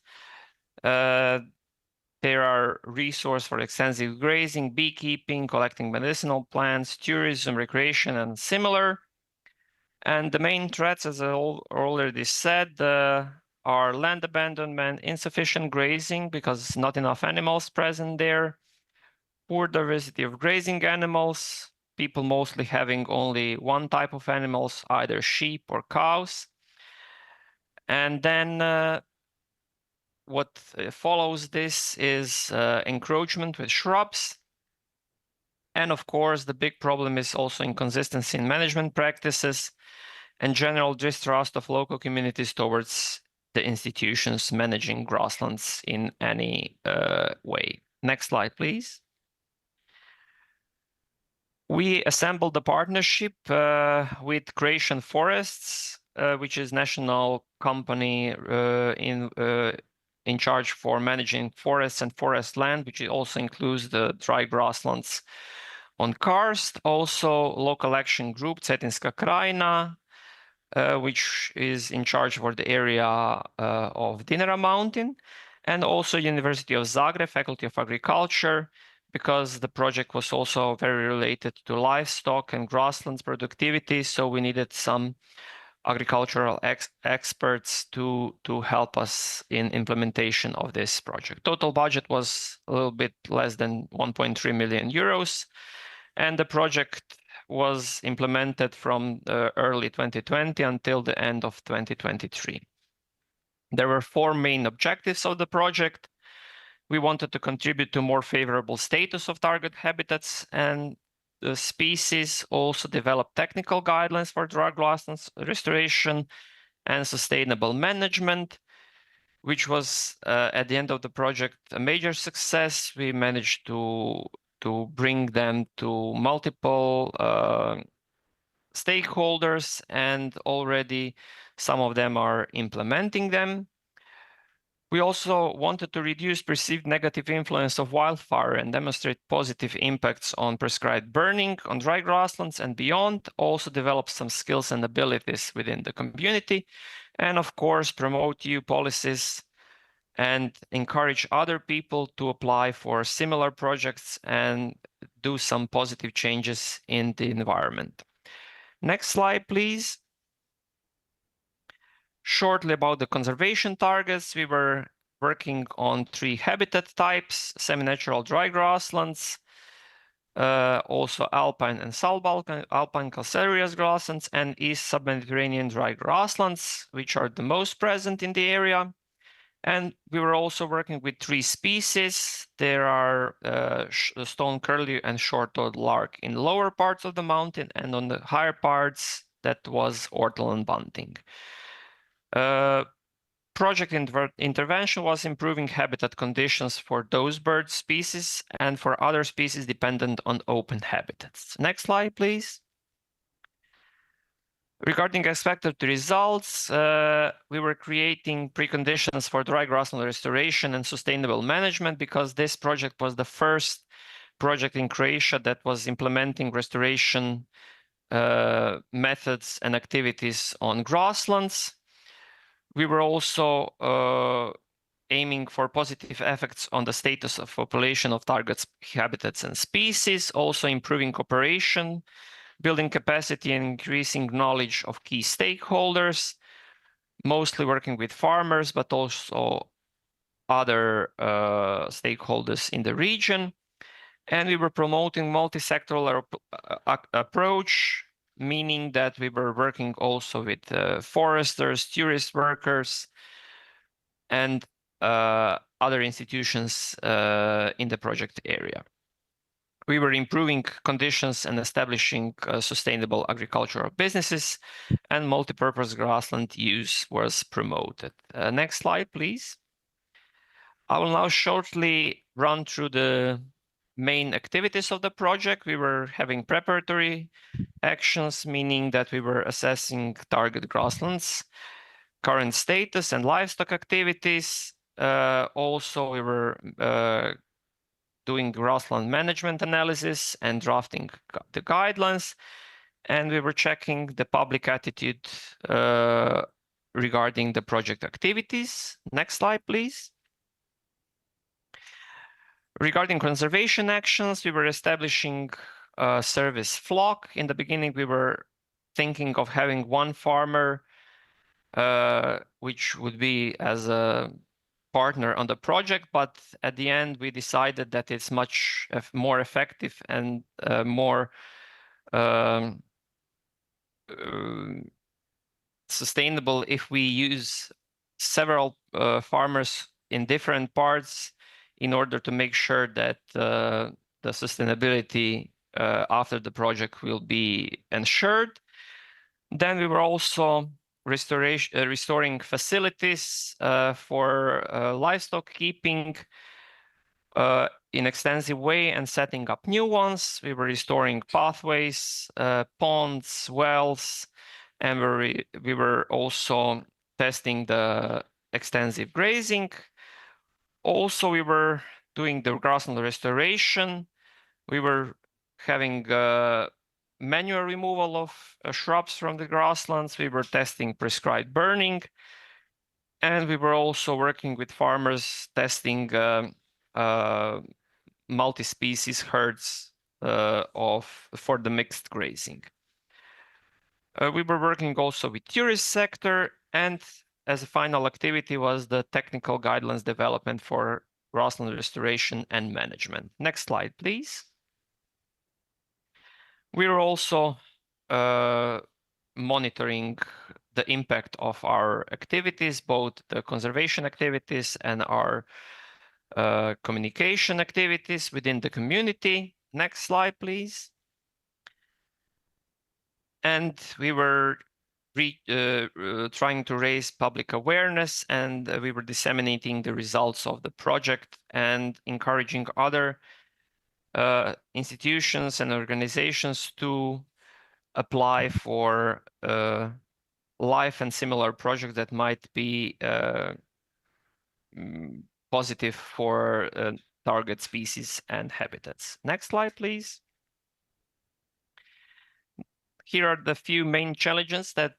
S5: There are resources for extensive grazing, beekeeping, collecting medicinal plants, tourism, recreation, and similar. And the main threats, as I already said, are land abandonment, insufficient grazing because not enough animals present there, poor diversity of grazing animals, people mostly having only one type of animals, either sheep or cows. And then what follows this is encroachment with shrubs. And of course, the big problem is also inconsistency in management practices and general distrust of local communities towards the institutions managing grasslands in any way. Next slide, please. We assembled a partnership with Croatian Forests, which is national company in charge for managing forests and forest land, which also includes the dry grasslands on karst. Also, local action group Cetinska Krajina, which is in charge for the area of Dinara Mountain, and also University of Zagreb, Faculty of Agriculture, because the project was also very related to livestock and grasslands productivity. So we needed some agricultural experts to help us in implementation of this project. Total budget was a little bit less than 1.3 million euros. And the project was implemented from early 2020 until the end of 2023. There were 4 main objectives of the project. We wanted to contribute to more favorable status of target habitats and the species, also develop technical guidelines for dry grasslands restoration and sustainable management, which was at the end of the project a major success. We managed to bring them to multiple stakeholders, and already some of them are implementing them. We also wanted to reduce perceived negative influence of wildfire and demonstrate positive impacts on prescribed burning on dry grasslands and beyond, also develop some skills and abilities within the community, and of course, promote EU policies and encourage other people to apply for similar projects and do some positive changes in the environment. Next slide, please. Shortly about the conservation targets, we were working on 3 habitat types: semi-natural dry grasslands, also alpine and subalpine, alpine calcareous grasslands, and East Sub-Mediterranean dry grasslands, which are the most present in the area. And we were also working with 3 species. There are stone curlew and short-toed lark in lower parts of the mountain, and on the higher parts, that was ortolan bunting. Project intervention was improving habitat conditions for those bird species and for other species dependent on open habitats. Next slide, please. Regarding expected results, we were creating preconditions for dry grassland restoration and sustainable management, because this project was the first project in Croatia that was implementing restoration methods and activities on grasslands. We were also aiming for positive effects on the status of population of target habitats and species, also improving cooperation, building capacity and increasing knowledge of key stakeholders, mostly working with farmers, but also other stakeholders in the region. And we were promoting multi-sectoral approach, meaning that we were working also with foresters, tourist workers, and other institutions in the project area. We were improving conditions and establishing sustainable agricultural businesses, and multi-purpose grassland use was promoted. Next slide, please. I will now shortly run through the main activities of the project. We were having preparatory actions, meaning that we were assessing target grasslands, current status and livestock activities. Also, we were doing grassland management analysis and drafting the guidelines, and we were checking the public attitude regarding the project activities. Next slide, please. Regarding conservation actions, we were establishing a service flock. In the beginning, we were thinking of having 1 farmer, which would be as a partner on the project, but at the end, we decided that it's much more effective and more sustainable if we use several farmers in different parts in order to make sure that the sustainability after the project will be ensured. Then we were also restoring facilities for livestock keeping in extensive way and setting up new ones. We were restoring pathways, ponds, wells, and we were also testing the extensive grazing. Also, we were doing the grassland restoration. We were having manual removal of shrubs from the grasslands. We were testing prescribed burning. And we were also working with farmers testing multi-species herds for the mixed grazing. We were working also with tourist sector, and as a final activity was the technical guidelines development for grassland restoration and management. Next slide, please. We are also monitoring the impact of our activities, both the conservation activities and our communication activities within the community. Next slide, please. And we were trying to raise public awareness, and we were disseminating the results of the project and encouraging other institutions and organizations to apply for life and similar projects that might be positive for target species and habitats. Next slide, please. Here are the few main challenges that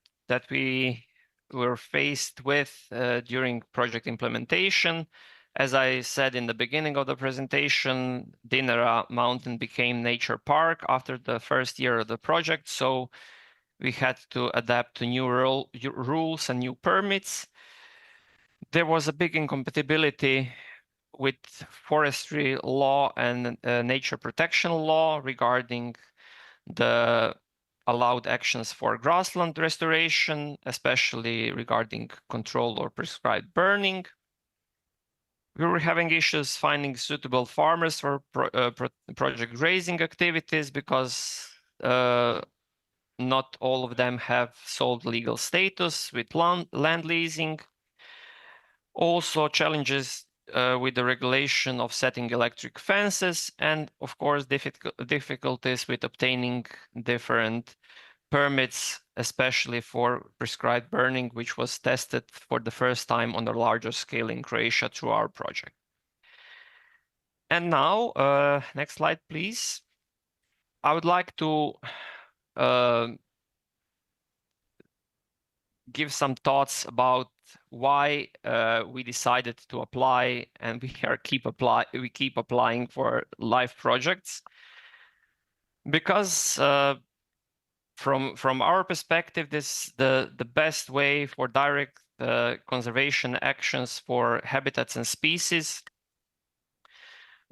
S5: we were faced with during project implementation. As I said in the beginning of the presentation, Dinara Mountain became nature park after the first year of the project, so we had to adapt to new rules and new permits. There was a big incompatibility with forestry law and nature protection law regarding the allowed actions for grassland restoration, especially regarding controlled or prescribed burning. We were having issues finding suitable farmers for project grazing activities because not all of them have sold legal status with land leasing. Also challenges with the regulation of setting electric fences, and of course difficulties with obtaining different permits, especially for prescribed burning, which was tested for the first time on a larger scale in Croatia through our project. And now, next slide, please. I would like to give some thoughts about why we decided to apply, and we keep applying for LIFE projects, because from our perspective, the best way for direct conservation actions for habitats and species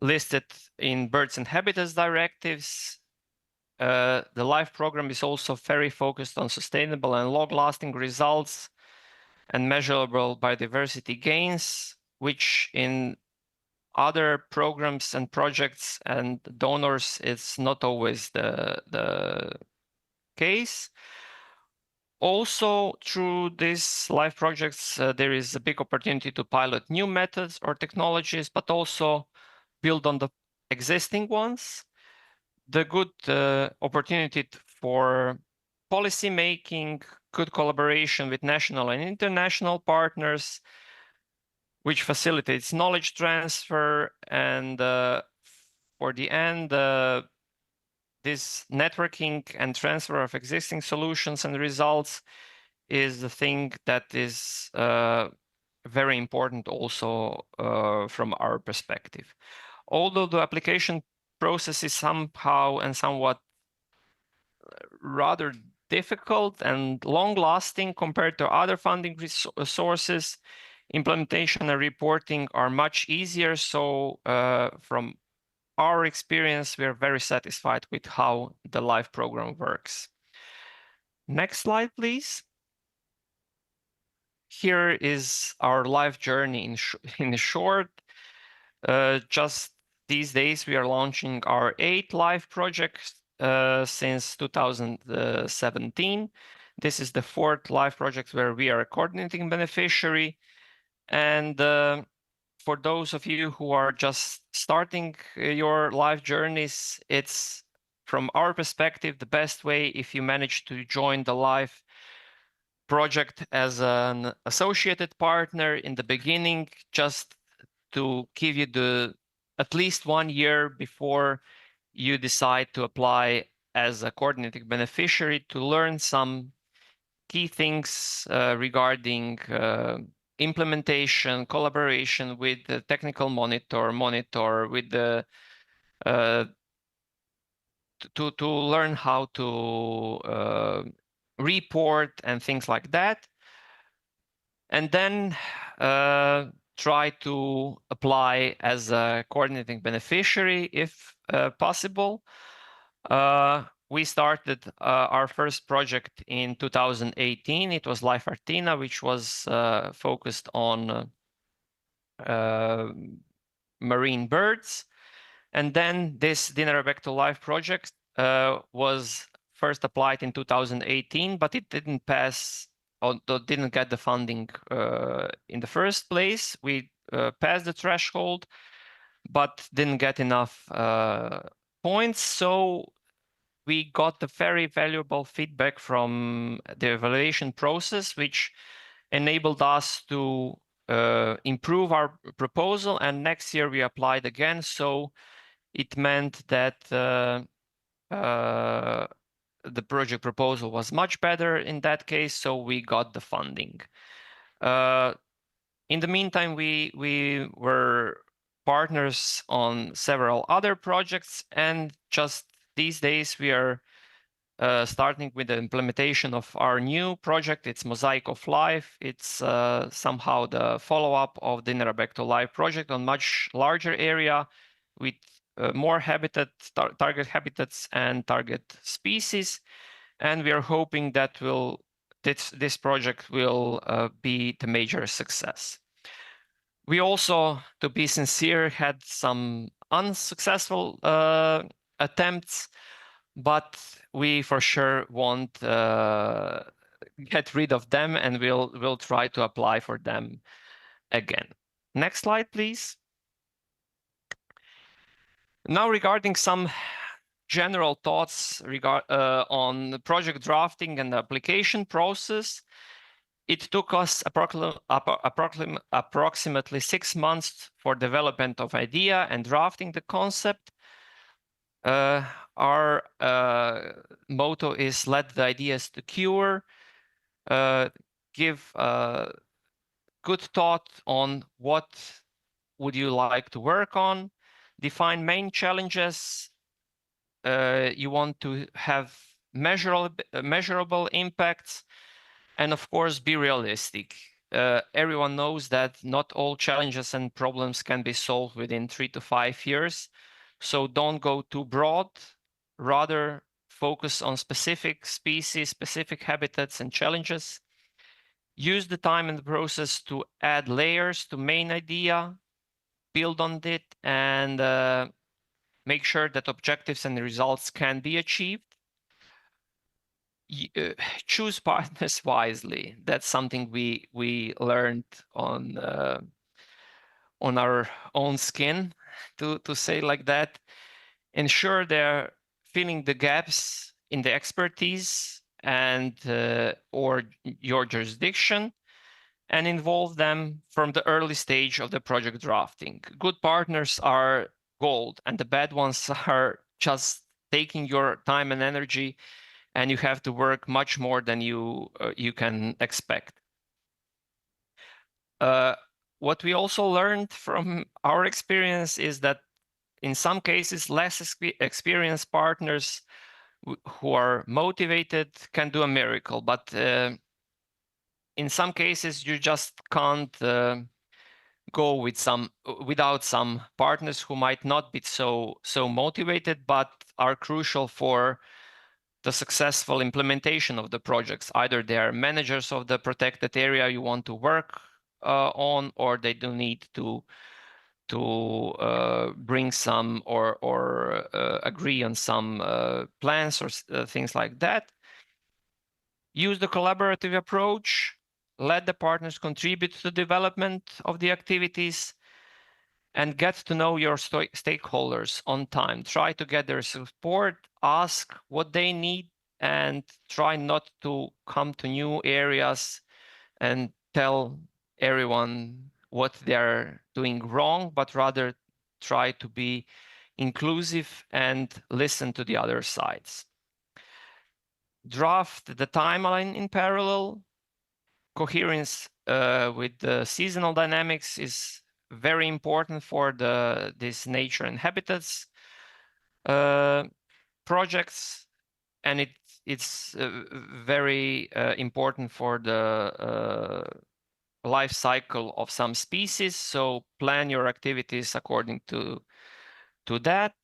S5: listed in Birds and Habitats directives. The LIFE program is also very focused on sustainable and long-lasting results and measurable biodiversity gains, which in other programs and projects and donors is not always the case. Also, through these LIFE projects, there is a big opportunity to pilot new methods or technologies, but also build on the existing ones. The good opportunity for policy making, good collaboration with national and international partners, which facilitates knowledge transfer, and for the end, this networking and transfer of existing solutions and results is the thing that is very important also from our perspective. Although the application process is somehow and somewhat rather difficult and long-lasting compared to other funding sources, implementation and reporting are much easier. So from our experience, we are very satisfied with how the LIFE program works. Next slide, please. Here is our LIFE journey in short. Just these days, we are launching our 8th LIFE project since 2017. This is the 4th LIFE project where we are a coordinating beneficiary. And for those of you who are just starting your LIFE journeys, it's from our perspective the best way if you manage to join the LIFE project as an associated partner in the beginning, just to give you at least 1 year before you decide to apply as a coordinating beneficiary, to learn some key things regarding implementation, collaboration with the technical monitor with the to learn how to report and things like that, and then try to apply as a coordinating beneficiary if possible. We started our first project in 2018. It was LIFE Artina, which was focused on marine birds. And then this Dinara Back to Life project was first applied in 2018, but it didn't pass, or didn't get the funding in the first place. We passed the threshold, but didn't get enough points. So we got the very valuable feedback from the evaluation process, which enabled us to improve our proposal, and next year we applied again. So it meant that the project proposal was much better in that case, so we got the funding. In the meantime, we were partners on several other projects, and just these days we are starting with the implementation of our new project. It's Mosaic of Life. It's somehow the follow-up of the Dinner Back to Life project on much larger area with more target habitats and target species. And we are hoping that this project will be the major success. We also, to be sincere, had some unsuccessful attempts, but we for sure won't get rid of them, and we'll try to apply for them again. Next slide, please. Now, regarding some general thoughts on the project drafting and the application process, it took us approximately 6 months for development of idea and drafting the concept. Our motto is let the ideas to cure. Give good thought on what would you like to work on. Define main challenges you want to have measurable impacts, and of course be realistic. Everyone knows that not all challenges and problems can be solved within 3 to 5 years, so don't go too broad. Rather focus on specific species, specific habitats and challenges. Use the time in the process to add layers to main idea, build on it, and make sure that objectives and results can be achieved. Choose partners wisely. That's something we learned on our own skin, to say like that. Ensure they're filling the gaps in the expertise and or your jurisdiction, and involve them from the early stage of the project drafting. Good partners are gold, and the bad ones are just taking your time and energy, and you have to work much more than you can expect. What we also learned from our experience is that in some cases, less experienced partners who are motivated can do a miracle, but in some cases you just can't go without some partners who might not be so motivated, but are crucial for the successful implementation of the projects. Either they are managers of the protected area you want to work on, or they do need to bring some or agree on some plans or things like that. Use the collaborative approach. Let the partners contribute to the development of the activities, and get to know your stakeholders on time. Try to get their support, ask what they need, and try not to come to new areas and tell everyone what they're doing wrong, but rather try to be inclusive and listen to the other sides. Draft the timeline in parallel. Coherence with the seasonal dynamics is very important for this nature and habitats projects, and it's very important for the life cycle of some species. So plan your activities according to that.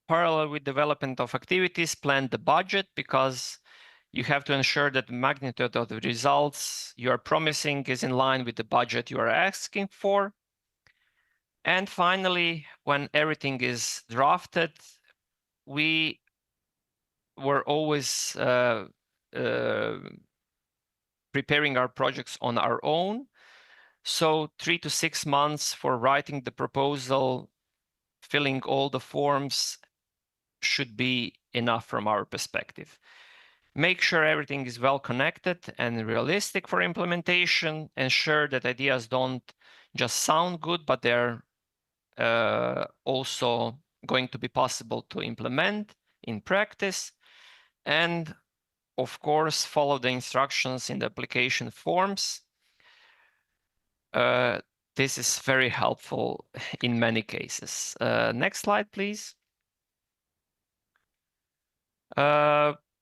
S5: Parallel with development of activities, plan the budget, because you have to ensure that the magnitude of the results you are promising is in line with the budget you are asking for. And finally, when everything is drafted, we were always preparing our projects on our own. So 3 to 6 months for writing the proposal, filling all the forms should be enough from our perspective. Make sure everything is well connected and realistic for implementation. Ensure that ideas don't just sound good, but they're also going to be possible to implement in practice. And of course, follow the instructions in the application forms. This is very helpful in many cases. Next slide, please.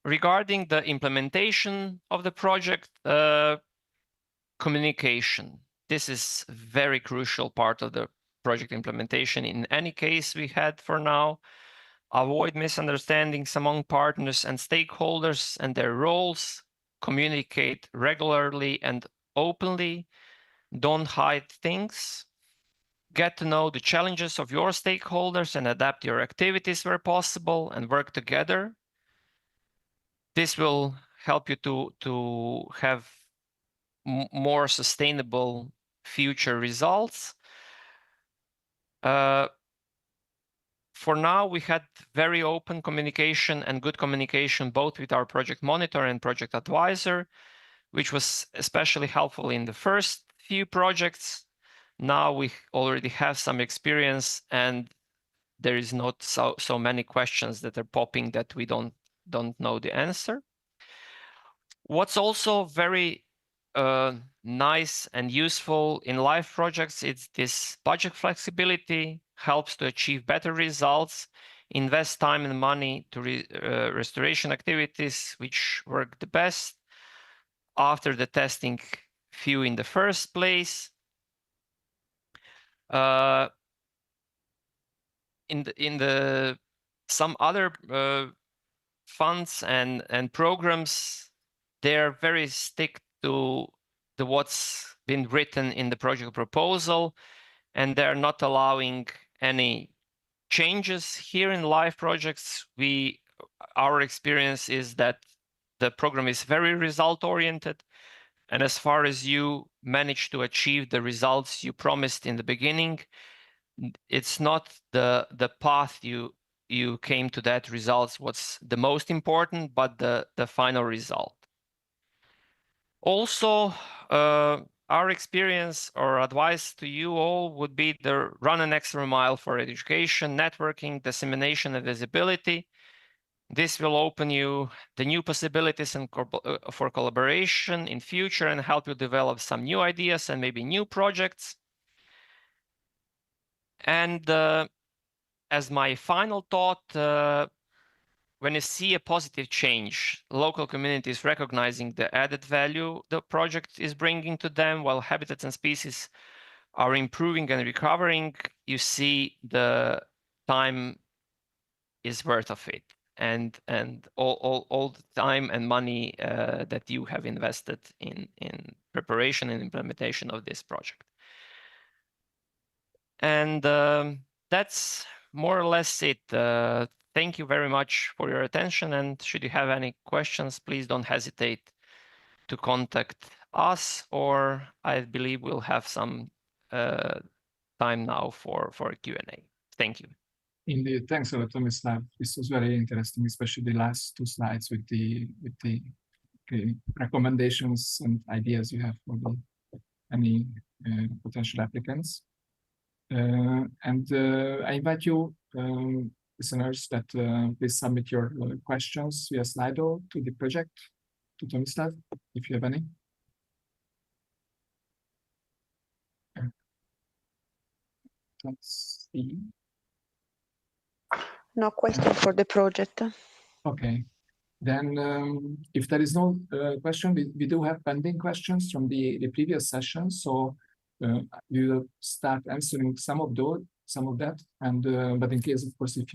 S5: Regarding the implementation of the project, communication. This is a very crucial part of the project implementation in any case we had for now. Avoid misunderstandings among partners and stakeholders and their roles. Communicate regularly and openly. Don't hide things. Get to know the challenges of your stakeholders and adapt your activities where possible and work together. This will help you to have more sustainable future results. For now, we had very open communication and good communication both with our project monitor and project advisor, which was especially helpful in the first few projects. Now we already have some experience and there is not so many questions that are popping that we don't know the answer. What's also very nice and useful in live projects is this budget flexibility, helps to achieve better results, invest time and money to restoration activities which work the best after the testing few in the first place. In the some other funds and programs, they're very stick to what's been written in the project proposal, and they're not allowing any changes. Here in live projects, our experience is that the program is very result oriented, and as far as you manage to achieve the results you promised in the beginning, it's not the path you came to that results what's the most important, but the final result. Also, our experience or advice to you all would be to run an extra mile for education, networking, dissemination, and visibility. This will open you the new possibilities and for collaboration in future and help you develop some new ideas and maybe new projects. And as my final thought, when you see a positive change, local communities recognizing the added value the project is bringing to them, while habitats and species are improving and recovering, you see the time is worth of it, and all the time and money that you have invested in preparation and implementation of this project. And that's more or less it. Thank you very much for your attention, and should you have any questions, please don't hesitate to contact us, or I believe we'll have some time now for a Q&A. Thank you.
S17: Indeed, thanks a lot, Tomislav. This was very interesting, especially the last two slides with the recommendations and ideas you have for any potential applicants. And I invite you, listeners, that please submit your questions via Slido to the project, to Tomislav, if you have any. Let's see.
S7: No question for the project.
S17: Okay. Then if there is no question, we do have pending questions from the previous session. So we will start answering some of that. And but in case, of course, if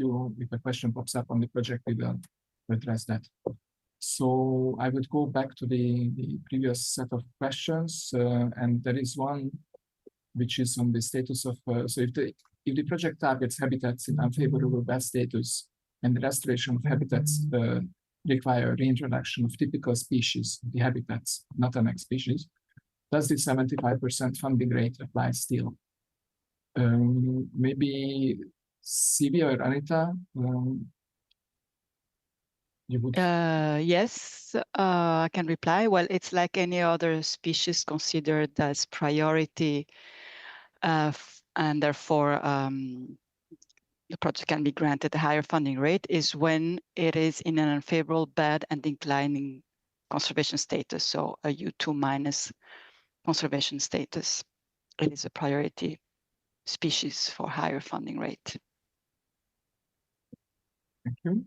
S17: a question pops up on the project, we will address that. So I would go back to the previous set of questions, and there is one which is on the status of so if the project targets habitats in unfavorable bad status and the restoration of habitats require reintroduction of typical species, the habitats, not an next species, does the 75% funding rate apply still? Maybe Sivi or Anita, You would?
S18: Yes, I can reply. Well, it's like any other species considered as priority, and therefore the project can be granted a higher funding rate is when it is in an unfavorable, bad, and declining conservation status, so a U2 minus conservation status. It is a priority species for higher funding rate.
S17: Thank you.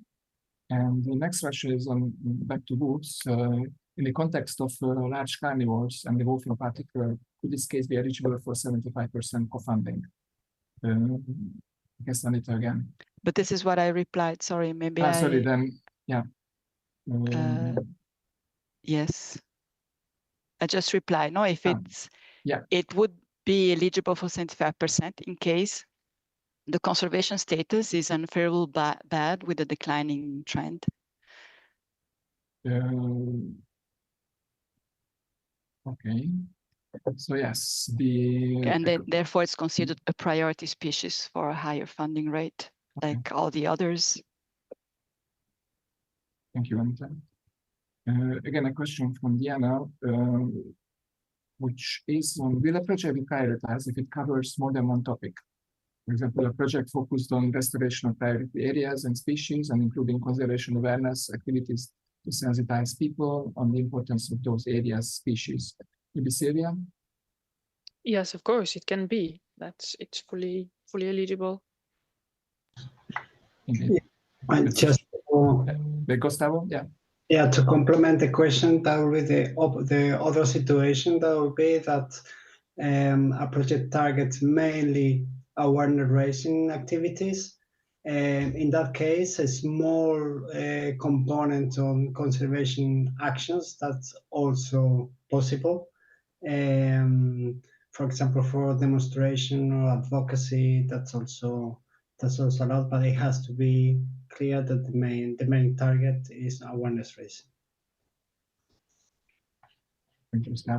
S17: And the next question is on back to wolves. In the context of large carnivores, and the wolf in particular, could this case be eligible for 75% co-funding? I guess Anita again.
S18: But this is what I replied. Sorry, maybe
S17: Sorry, then, yeah.
S18: Yes. I just replied, no, if it's,
S17: yeah,
S18: it would be eligible for 75% in case the conservation status is unfavorable bad with a declining trend.
S17: Okay. So yes, the
S18: and then therefore it's considered a priority species for a higher funding rate, like all the others.
S17: Thank you, Anita. Again, a question from Diana, which is on, will a project be prioritized if it covers more than one topic? For example, a project focused on restoration of priority areas and species, and including conservation awareness activities to sensitize people on the importance of those areas, species. Maybe Sylvia?
S21: Yes, of course, it can be. It's fully eligible.
S17: Yeah,
S8: just
S17: Gustavo, yeah.
S8: Yeah, to complement the question, that will be the other situation. That will be that a project targets mainly awareness raising activities. In that case, a small component on conservation actions, that's also possible. For example, for demonstration or advocacy, that's also a lot, but it has to be clear that the main target is awareness raising.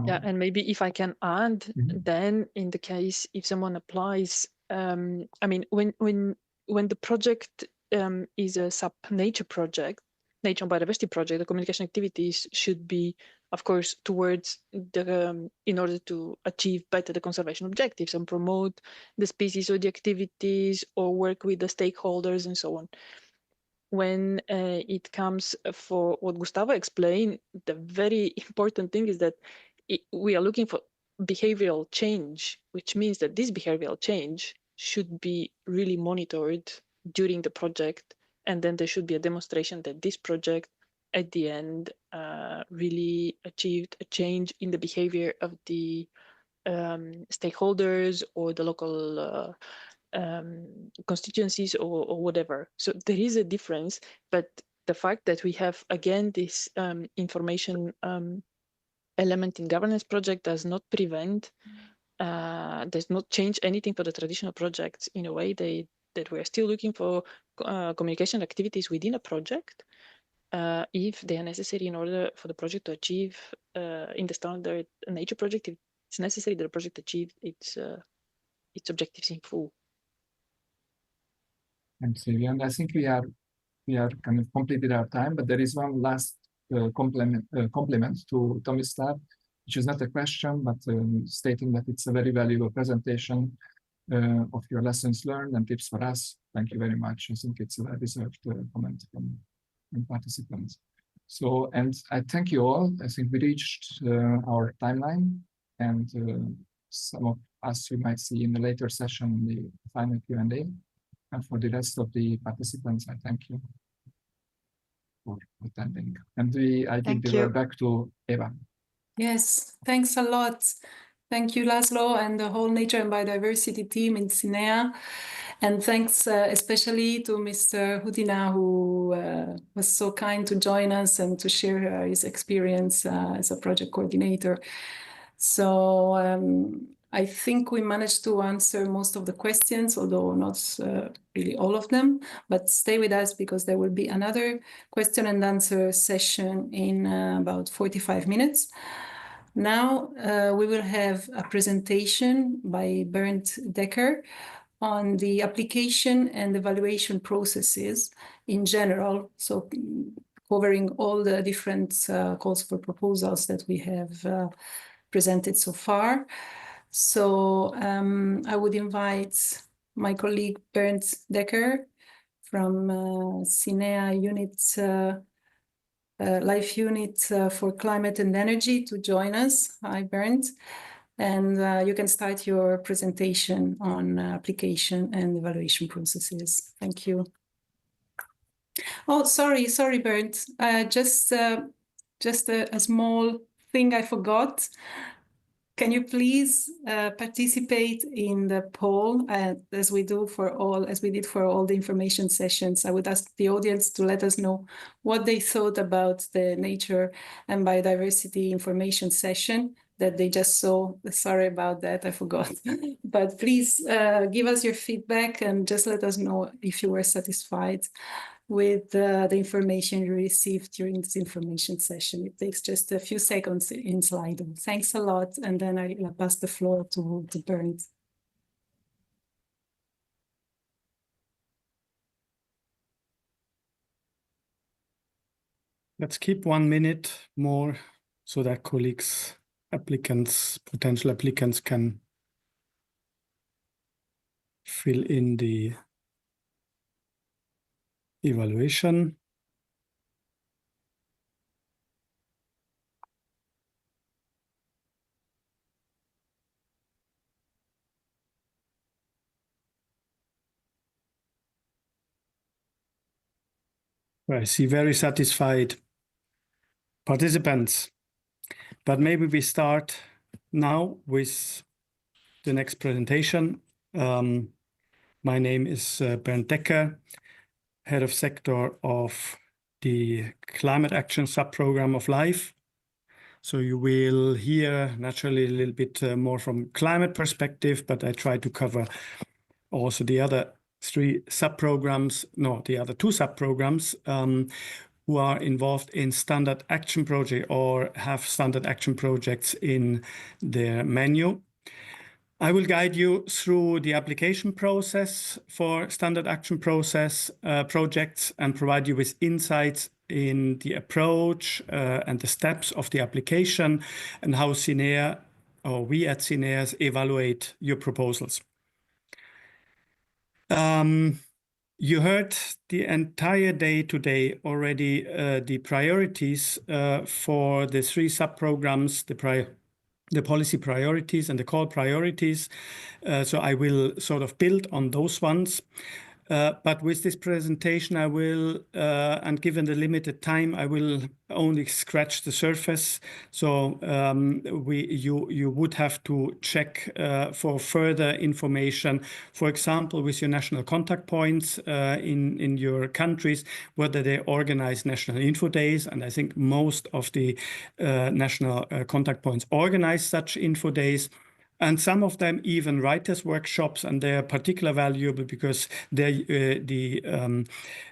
S21: Yeah, and maybe if I can add, then in the case if someone applies, I mean, when the project is a sub-nature project, nature and biodiversity project, the communication activities should be, of course, towards the in order to achieve better the conservation objectives and promote the species or the activities or work with the stakeholders and so on. When it comes for what Gustavo explained, the very important thing is that we are looking for behavioral change, which means that this behavioral change should be really monitored during the project, and then there should be a demonstration that this project at the end really achieved a change in the behavior of the stakeholders or the local constituencies or whatever. So there is a difference, but the fact that we have again this information element in governance project does not prevent, does not change anything for the traditional projects in a way that we're still looking for communication activities within a project if they are necessary in order for the project to achieve in the standard nature project, if it's necessary that the project achieve its objectives in full.
S17: Thanks, Sylvia. And I think we are kind of completed our time, but there is one last compliment to Tomislav, which is not a question, but stating that it's a very valuable presentation of your lessons learned and tips for us. Thank you very much. I think it's a well-deserved comment from participants. So, and I thank you all. I think we reached our timeline, and some of us you might see in the later session, the final Q&A. And for the rest of the participants, I thank you for attending. And I give the word back to Eva.
S1: Yes, thanks a lot. Thank you, Laszlo, and the whole Nature and Biodiversity team in CINEA. And thanks especially to Mr. Hudina, who was so kind to join us and to share his experience as a project coordinator. So I think we managed to answer most of the questions, although not really all of them, but stay with us because there will be another question and answer session in about 45 minutes. Now we will have a presentation by Bernd Decker on the application and evaluation processes in general. So covering all the different calls for proposals that we have presented so far. So I would invite my colleague Bernd Decker from CINEA unit, Life Unit for Climate and Energy to join us. Hi, Bernd. And you can start your presentation on application and evaluation processes. Thank you. Oh, sorry, Bernd. Just a small thing I forgot. Can you please participate in the poll as we did for all the information sessions? I would ask the audience to let us know what they thought about the nature and biodiversity information session that they just saw. Sorry about that, I forgot. But please give us your feedback and just let us know if you were satisfied with the information you received during this information session. It takes just a few seconds in Slido. Thanks a lot, and then I'll pass the floor to Bernd.
S2: Let's keep 1 minute more so that colleagues, applicants, potential applicants can fill in the evaluation. I see very satisfied participants, but maybe we start now with the next presentation. My name is Bernd Decker, Head of Sector of the Climate Action Subprogram of LIFE. So you will hear naturally a little bit more from climate perspective, but I try to cover also the other two subprograms who are involved in standard action project or have standard action projects in their menu. I will guide you through the application process for standard action process projects and provide you with insights in the approach and the steps of the application and how CINEA or we at CINEA evaluate your proposals. You heard the entire day today already the priorities for the 3 subprograms, the policy priorities and the call priorities. So I will sort of build on those ones. But with this presentation, I will, and given the limited time, I will only scratch the surface. So you would have to check for further information, for example, with your national contact points in your countries, whether they organize national info days. And I think most of the national contact points organize such info days. And some of them even writers' workshops, and they are particularly valuable because the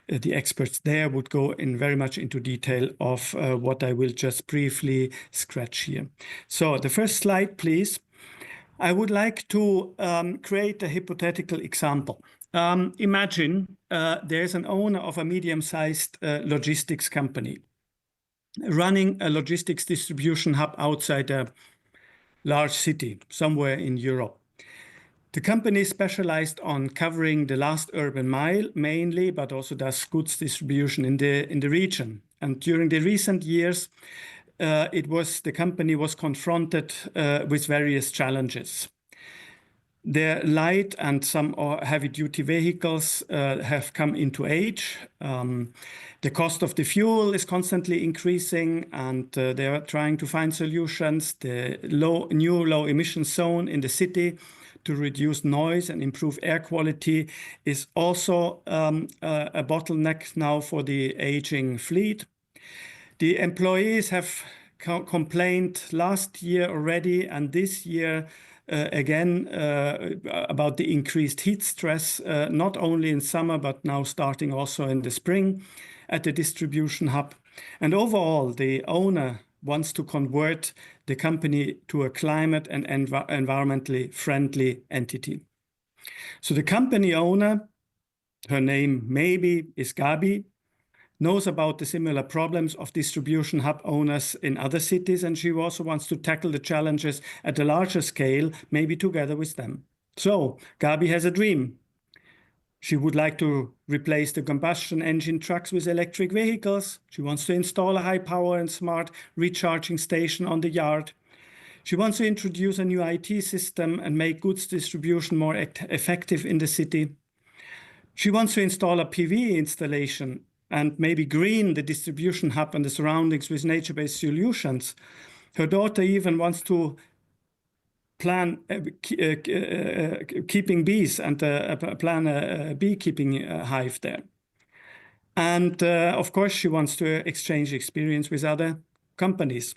S2: experts there would go in very much into detail of what I will just briefly scratch here. So the first slide, please. I would like to create a hypothetical example. Imagine there's an owner of a medium-sized logistics company running a logistics distribution hub outside a large city somewhere in Europe. The company is specialized on covering the last urban mile mainly, but also does goods distribution in the region. And during the recent years, the company was confronted with various challenges. Their light and some heavy-duty vehicles have come into age. The cost of the fuel is constantly increasing, and they are trying to find solutions. The new low-emission zone in the city to reduce noise and improve air quality is also a bottleneck now for the aging fleet. The employees have complained last year already, and this year again about the increased heat stress, not only in summer, but now starting also in the spring at the distribution hub. And overall, the owner wants to convert the company to a climate and environmentally friendly entity. So the company owner, her name maybe is Gabi, knows about the similar problems of distribution hub owners in other cities, and she also wants to tackle the challenges at a larger scale, maybe together with them. So Gabi has a dream. She would like to replace the combustion engine trucks with electric vehicles. She wants to install a high power and smart recharging station on the yard. She wants to introduce a new IT system and make goods distribution more effective in the city. She wants to install a PV installation and maybe green the distribution hub and the surroundings with nature-based solutions. Her daughter even wants to plan keeping bees and plan a beekeeping hive there. And of course, she wants to exchange experience with other companies.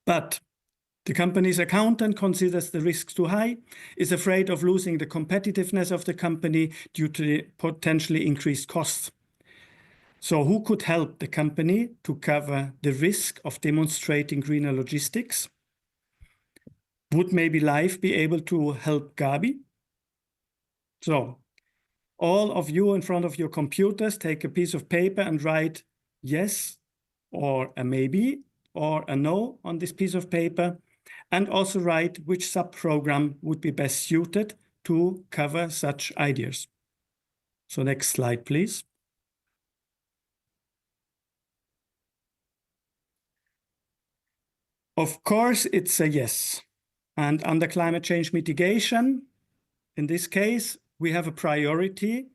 S2: But the company's accountant considers the risks too high, is afraid of losing the competitiveness of the company due to the potentially increased costs. So who could help the company to cover the risk of demonstrating greener logistics? Would maybe Life be able to help Gabi? So all of you in front of your computers, take a piece of paper and write yes or a maybe or a no on this piece of paper, and also write which sub-program would be best suited to cover such ideas. So next slide, please. Of course, it's a yes. And under climate change mitigation, in this case, we have a priority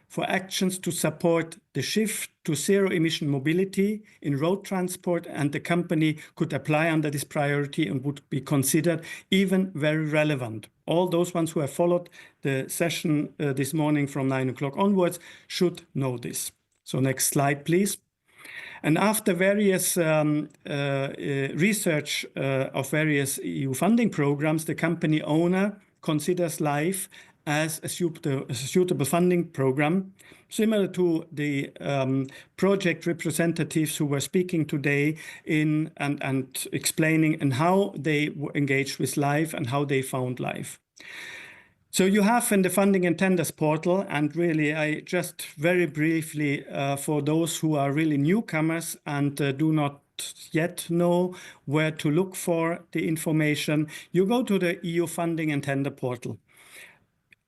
S2: for actions to support the shift to zero-emission mobility in road transport, and the company could apply under this priority and would be considered even very relevant. All those ones who have followed the session this morning from 9 o'clock onwards should know this. So next slide, please. And after various research of various EU funding programs, the company owner considers Life as a suitable funding program, similar to the project representatives who were speaking today and explaining and how they were engaged with Life and how they found Life. So you have in the funding and tenders portal, and really I just very briefly for those who are really newcomers and do not yet know where to look for the information, you go to the EU funding and tender portal.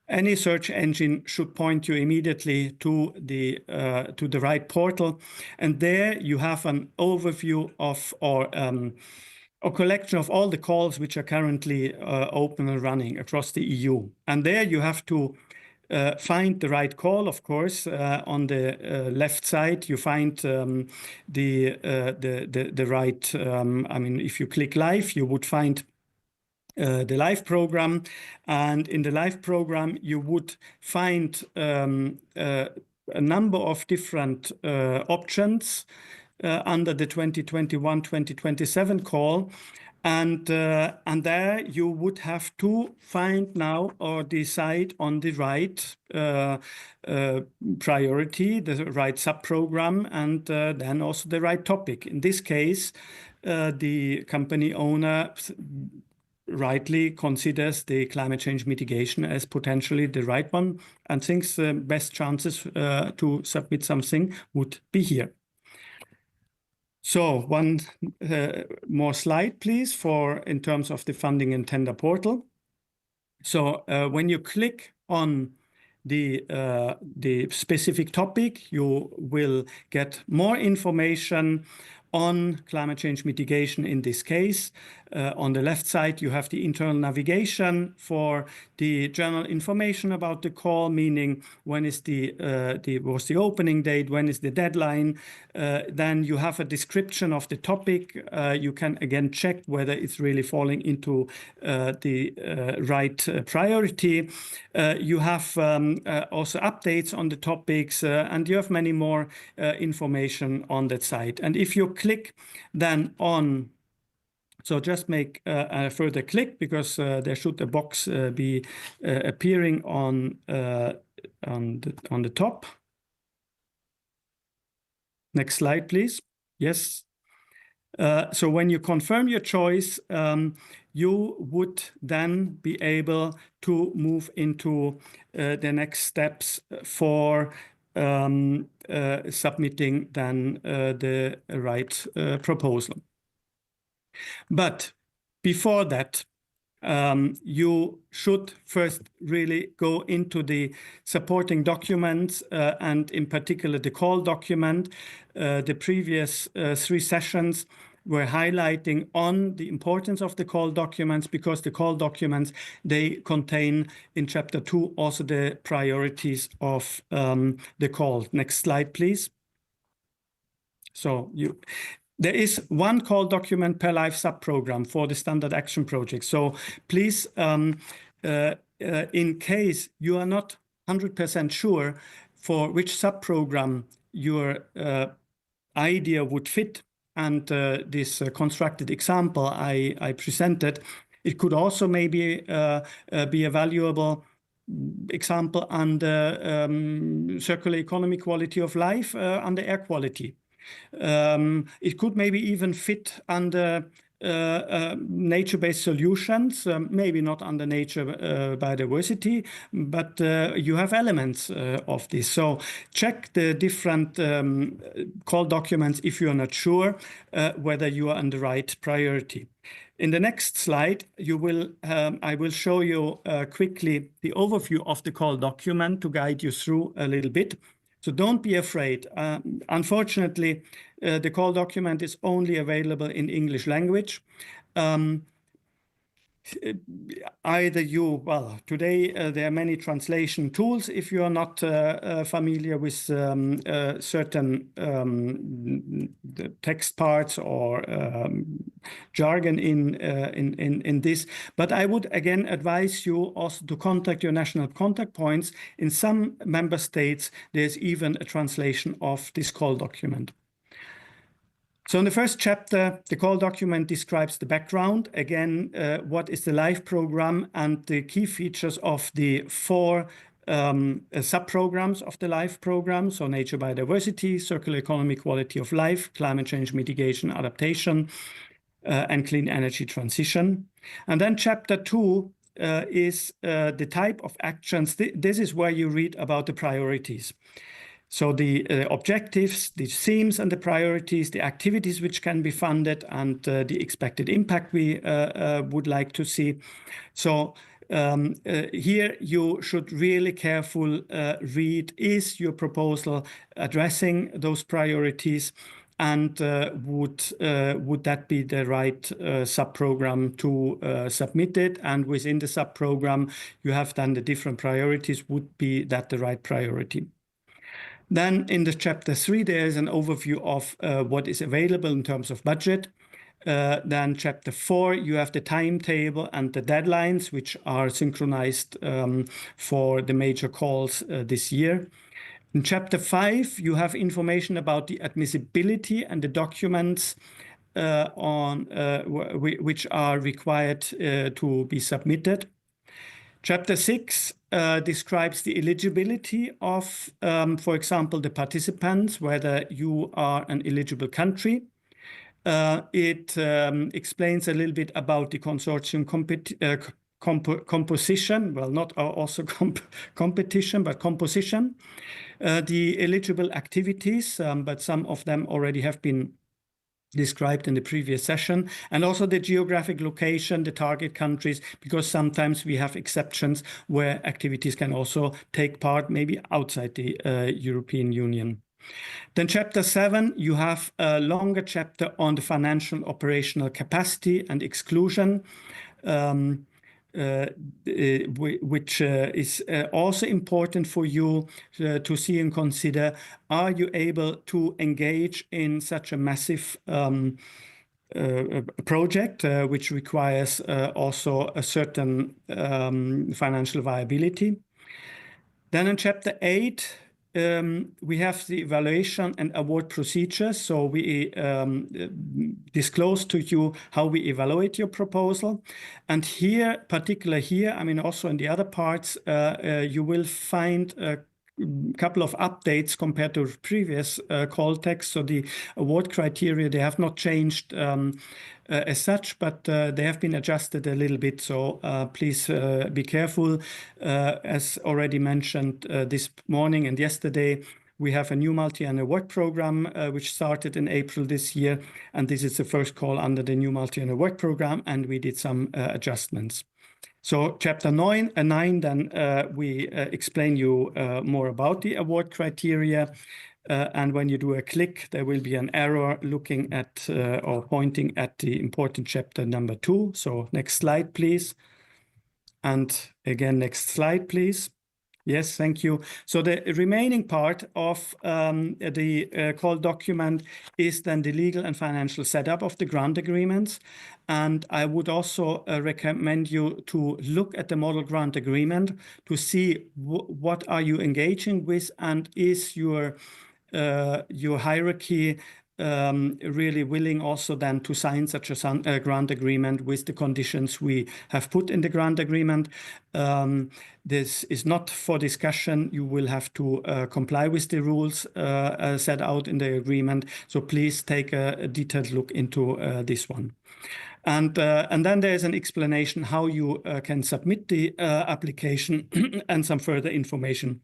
S2: Any search engine should point you immediately to the right portal, and there you have an overview of a collection of all the calls which are currently open and running across the EU. And there you have to find the right call, of course. On the left side, you find the right, I mean, if you click Life, you would find the Life program. And in the Life program, you would find a number of different options under the 2021-2027 call. And there you would have to find now or decide on the right priority, the right sub-program, and then also the right topic. In this case, the company owner rightly considers the climate change mitigation as potentially the right one and thinks the best chances to submit something would be here. So one more slide, please, for in terms of the funding and tender portal. So when you click on the specific topic, you will get more information on climate change mitigation in this case. On the left side, you have the internal navigation for the general information about the call, meaning when is was the opening date, when is the deadline. Then you have a description of the topic. You can again check whether it's really falling into the right priority. You have also updates on the topics, and you have many more information on that site. And if you click then on, so just make a further click, because there should a box be appearing on the top. Next slide, please. Yes. So when you confirm your choice, you would then be able to move into the next steps for submitting then the right proposal. But before that, you should first really go into the supporting documents and in particular the call document. The previous 3 sessions were highlighting on the importance of the call documents, because the call documents, they contain in chapter 2 also the priorities of the call. Next slide, please. So there is 1 call document per life sub-program for the standard action project. So please, in case you are not 100% sure for which sub-program your idea would fit, and this constructed example I presented, it could also maybe be a valuable example under circular economy, quality of life, under air quality. It could maybe even fit under nature-based solutions, maybe not under nature biodiversity, but you have elements of this. So check the different call documents if you are not sure whether you are on the right priority. In the next slide, I will show you quickly the overview of the call document to guide you through a little bit. So don't be afraid. Unfortunately, the call document is only available in English language. Today there are many translation tools. If you are not familiar with certain text parts or jargon in this, but I would again advise you also to contact your national contact points. In some member states, there's even a translation of this call document. So in the first chapter, the call document describes the background. Again, what is the LIFE program and the key features of the 4 sub-programs of the LIFE program. So nature, biodiversity, circular economy, quality of life, climate change mitigation, adaptation, and clean energy transition. And then chapter 2 is the type of actions. This is where you read about the priorities. So the objectives, the themes and the priorities, the activities which can be funded, and the expected impact we would like to see. So here you should really careful read, is your proposal addressing those priorities, and would that be the right sub-program to submit it? And within the sub-program, you have then the different priorities. Would be that the right priority? Then in the chapter 3, there is an overview of what is available in terms of budget. Then chapter 4, you have the timetable and the deadlines, which are synchronized for the major calls this year. In chapter 5, you have information about the admissibility and the documents which are required to be submitted. Chapter 6 describes the eligibility of, for example, the participants, whether you are an eligible country. It explains a little bit about the consortium composition, well, not also competition, but composition. The eligible activities, but some of them already have been described in the previous session, and also the geographic location, the target countries, because sometimes we have exceptions where activities can also take part maybe outside the European Union. Then chapter 7, you have a longer chapter on the financial operational capacity and exclusion, which is also important for you to see and consider. Are you able to engage in such a massive project, which requires also a certain financial viability? Then in chapter 8, we have the evaluation and award procedures. So we disclose to you how we evaluate your proposal. And here, particularly here, I mean, also in the other parts, you will find a couple of updates compared to previous call text. So the award criteria, they have not changed as such, but they have been adjusted a little bit. So please be careful. As already mentioned this morning and yesterday, we have a new multi-annual work program which started in April this year, and this is the first call under the new multi-annual work program, and we did some adjustments. So chapter 9, then we explain you more about the award criteria. And when you do a click, there will be an arrow looking at or pointing at the important chapter number 2. So next slide, please. And again, next slide, please. Yes, thank you. So the remaining part of the call document is then the legal and financial setup of the grant agreements. And I would also recommend you to look at the model grant agreement to see what are you engaging with, and is your hierarchy really willing also then to sign such a grant agreement with the conditions we have put in the grant agreement. This is not for discussion. You will have to comply with the rules set out in the agreement. So please take a detailed look into this one. And then there's an explanation how you can submit the application and some further information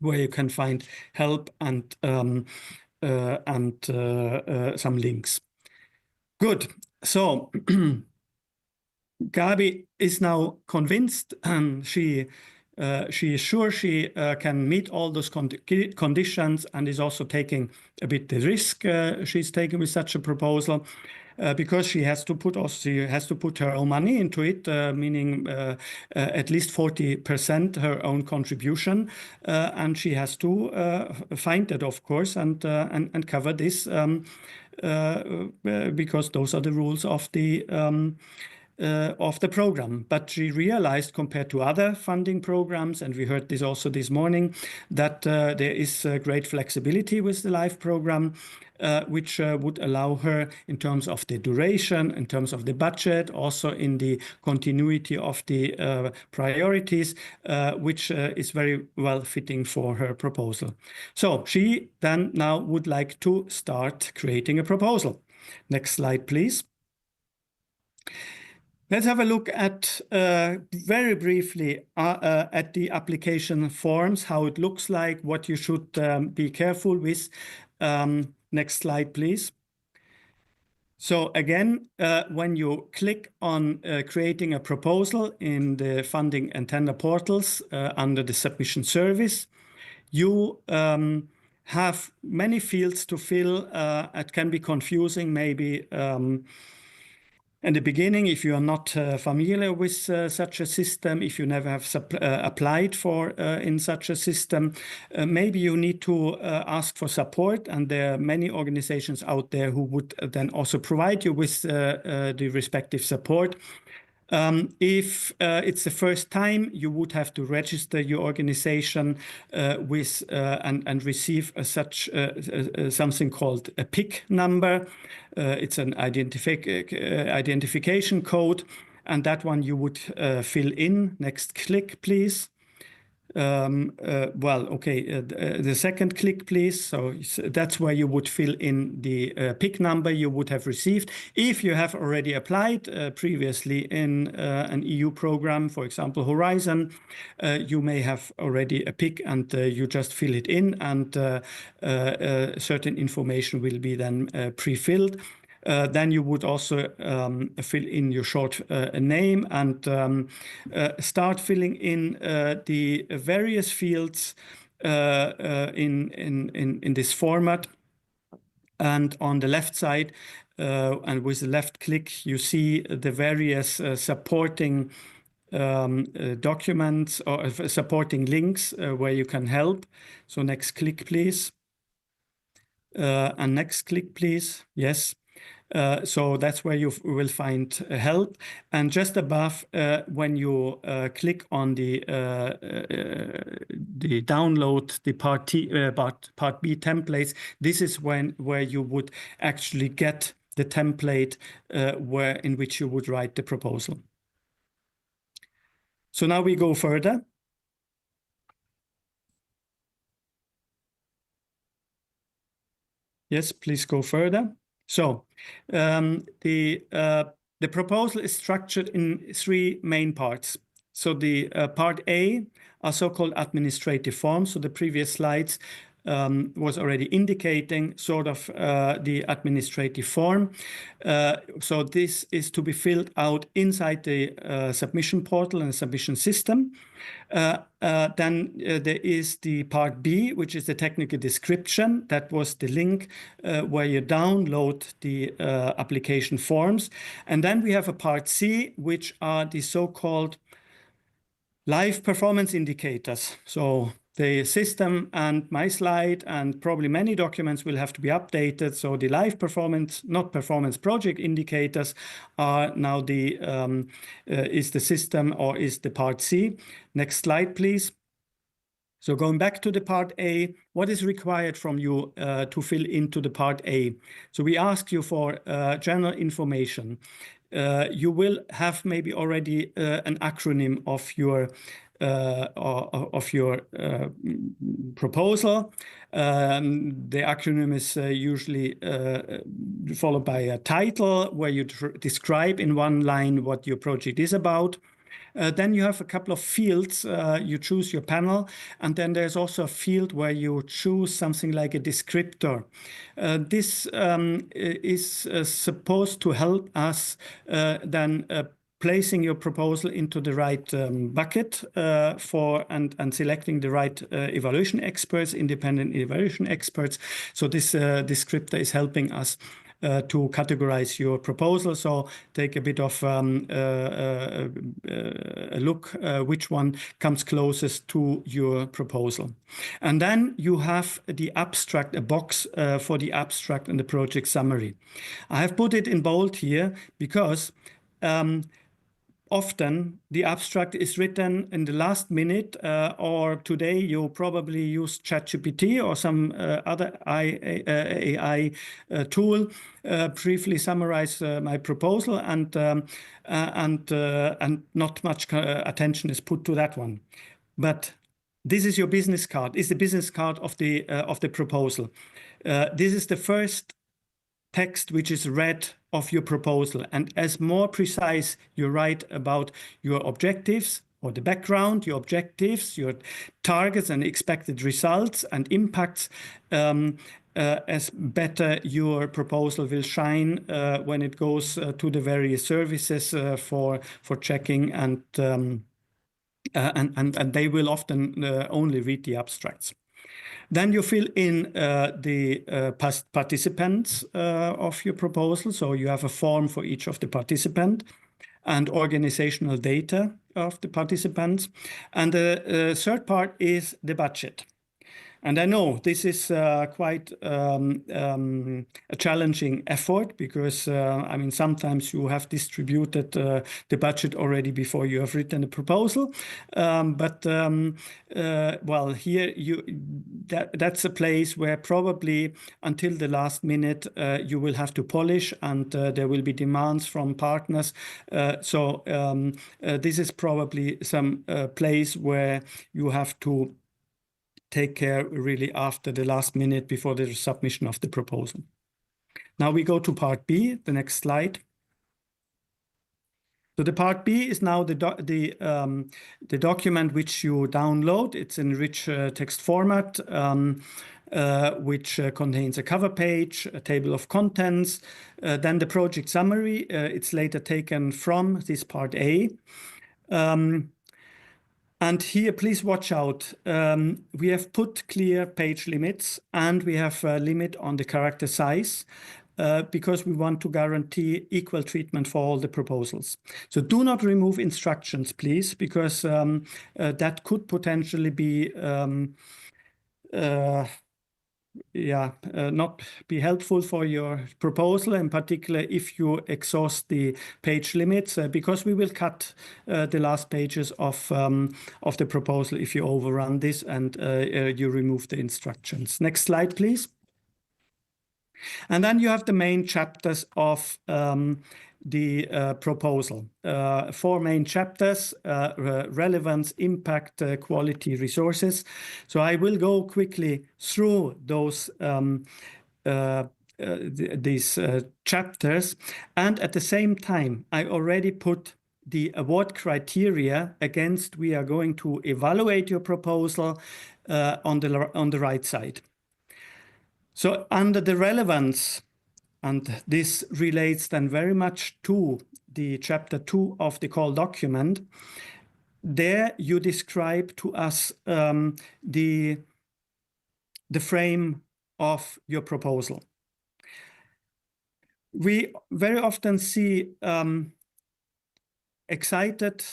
S2: where you can find help and some links. Good. So Gabi is now convinced. She is sure she can meet all those conditions, and is also taking a bit the risk she's taking with such a proposal. Because she has to put her own money into it, meaning at least 40% her own contribution, and she has to find it, of course, and cover this because those are the rules of the program. But she realized, compared to other funding programs, and we heard this also this morning, that there is great flexibility with the LIFE program, which would allow her, in terms of the duration, in terms of the budget, also in the continuity of the priorities, which is very well fitting for her proposal. So she then now would like to start creating a proposal. Next slide, please. Let's have a look at, very briefly, at the application forms, how it looks like, what you should be careful with. Next slide, please. So again, when you click on creating a proposal in the funding and tender portals under the submission service, you have many fields to fill. It can be confusing maybe in the beginning, if you are not familiar with such a system, if you never have applied for in such a system, maybe you need to ask for support, and there are many organizations out there who would then also provide you with the respective support. If it's the first time, you would have to register your organization with and receive something called a PIC number. It's an identification code, and that one you would fill in. Next click, please. The second click, please. So that's where you would fill in the PIC number you would have received. If you have already applied previously in an EU program, for example, Horizon, you may have already a PIC, and you just fill it in, and certain information will be then pre-filled. Then you would also fill in your short name, and start filling in the various fields in this format. And on the left side, and with the left click, you see the various supporting documents or supporting links where you can help. So next click, please. And next click, please. Yes. So that's where you will find help. And just above, when you click on the download the Part B templates, this is where you would actually get the template in which you would write the proposal. So now we go further. Yes, please go further. So the proposal is structured in 3 main parts. So the part A are so-called administrative forms. So the previous slides was already indicating sort of the administrative form. So this is to be filled out inside the submission portal and submission system. Then there is the part B, which is the technical description. That was the link where you download the application forms. And then we have a part C, which are the so-called live performance indicators. So the system and my slide and probably many documents will have to be updated. So the live performance, not performance project indicators are now the is the system or is the part C. Next slide, please. So going back to the part A, what is required from you to fill into the part A? So we ask you for general information. You will have maybe already an acronym of your proposal. The acronym is usually followed by a title where you describe in one line what your project is about. Then you have a couple of fields. You choose your panel, and then there's also a field where you choose something like a descriptor. This is supposed to help us then placing your proposal into the right bucket and selecting the right evaluation experts, independent evaluation experts. So this descriptor is helping us to categorize your proposal. So take a bit of a look which one comes closest to your proposal. And then you have the abstract, a box for the abstract and the project summary. I have put it in bold here because often the abstract is written in the last minute, or today you probably use ChatGPT or some other AI tool. Briefly summarize my proposal, and not much attention is put to that one. But this is your business card. It's the business card of the proposal. This is the first text which is read of your proposal, and as more precise you write about your objectives or the background, your objectives, your targets and expected results and impacts, as better your proposal will shine when it goes to the various services for checking, and they will often only read the abstracts. Then you fill in the participants of your proposal. So you have a form for each of the participants and organizational data of the participants. And the third part is the budget. And I know this is quite a challenging effort because, I mean, sometimes you have distributed the budget already before you have written a proposal. Well, here that's a place where probably until the last minute you will have to polish, and there will be demands from partners. So this is probably some place where you have to take care really after the last minute before the submission of the proposal. Now we go to part B, the next slide. So the part B is now the document which you download. It's in rich text format, which contains a cover page, a table of contents, then the project summary. It's later taken from this part A. And here, please watch out. We have put clear page limits, and we have a limit on the character size because we want to guarantee equal treatment for all the proposals. So do not remove instructions, please, because that could potentially be not be helpful for your proposal, in particular if you exhaust the page limits, because we will cut the last pages of the proposal if you overrun this and you remove the instructions. Next slide, please. And then you have the main chapters of the proposal. 4 main chapters: relevance, impact, quality, resources. So I will go quickly through those these chapters, and at the same time I already put the award criteria against we are going to evaluate your proposal on the right side. So under the relevance, and this relates then very much to the chapter 2 of the call document, there you describe to us the frame of your proposal. We very often see excited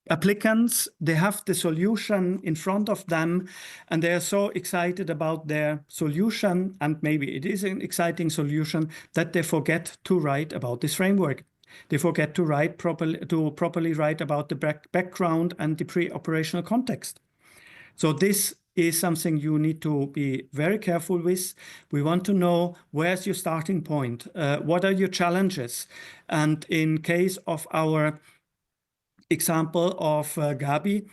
S2: applicants. They have the solution in front of them, and they are so excited about their solution, and maybe it is an exciting solution, that they forget to write about this framework. They forget to write properly write about the background and the pre-operational context. So this is something you need to be very careful with. We want to know where's your starting point, what are your challenges, and in case of our example of Gabi,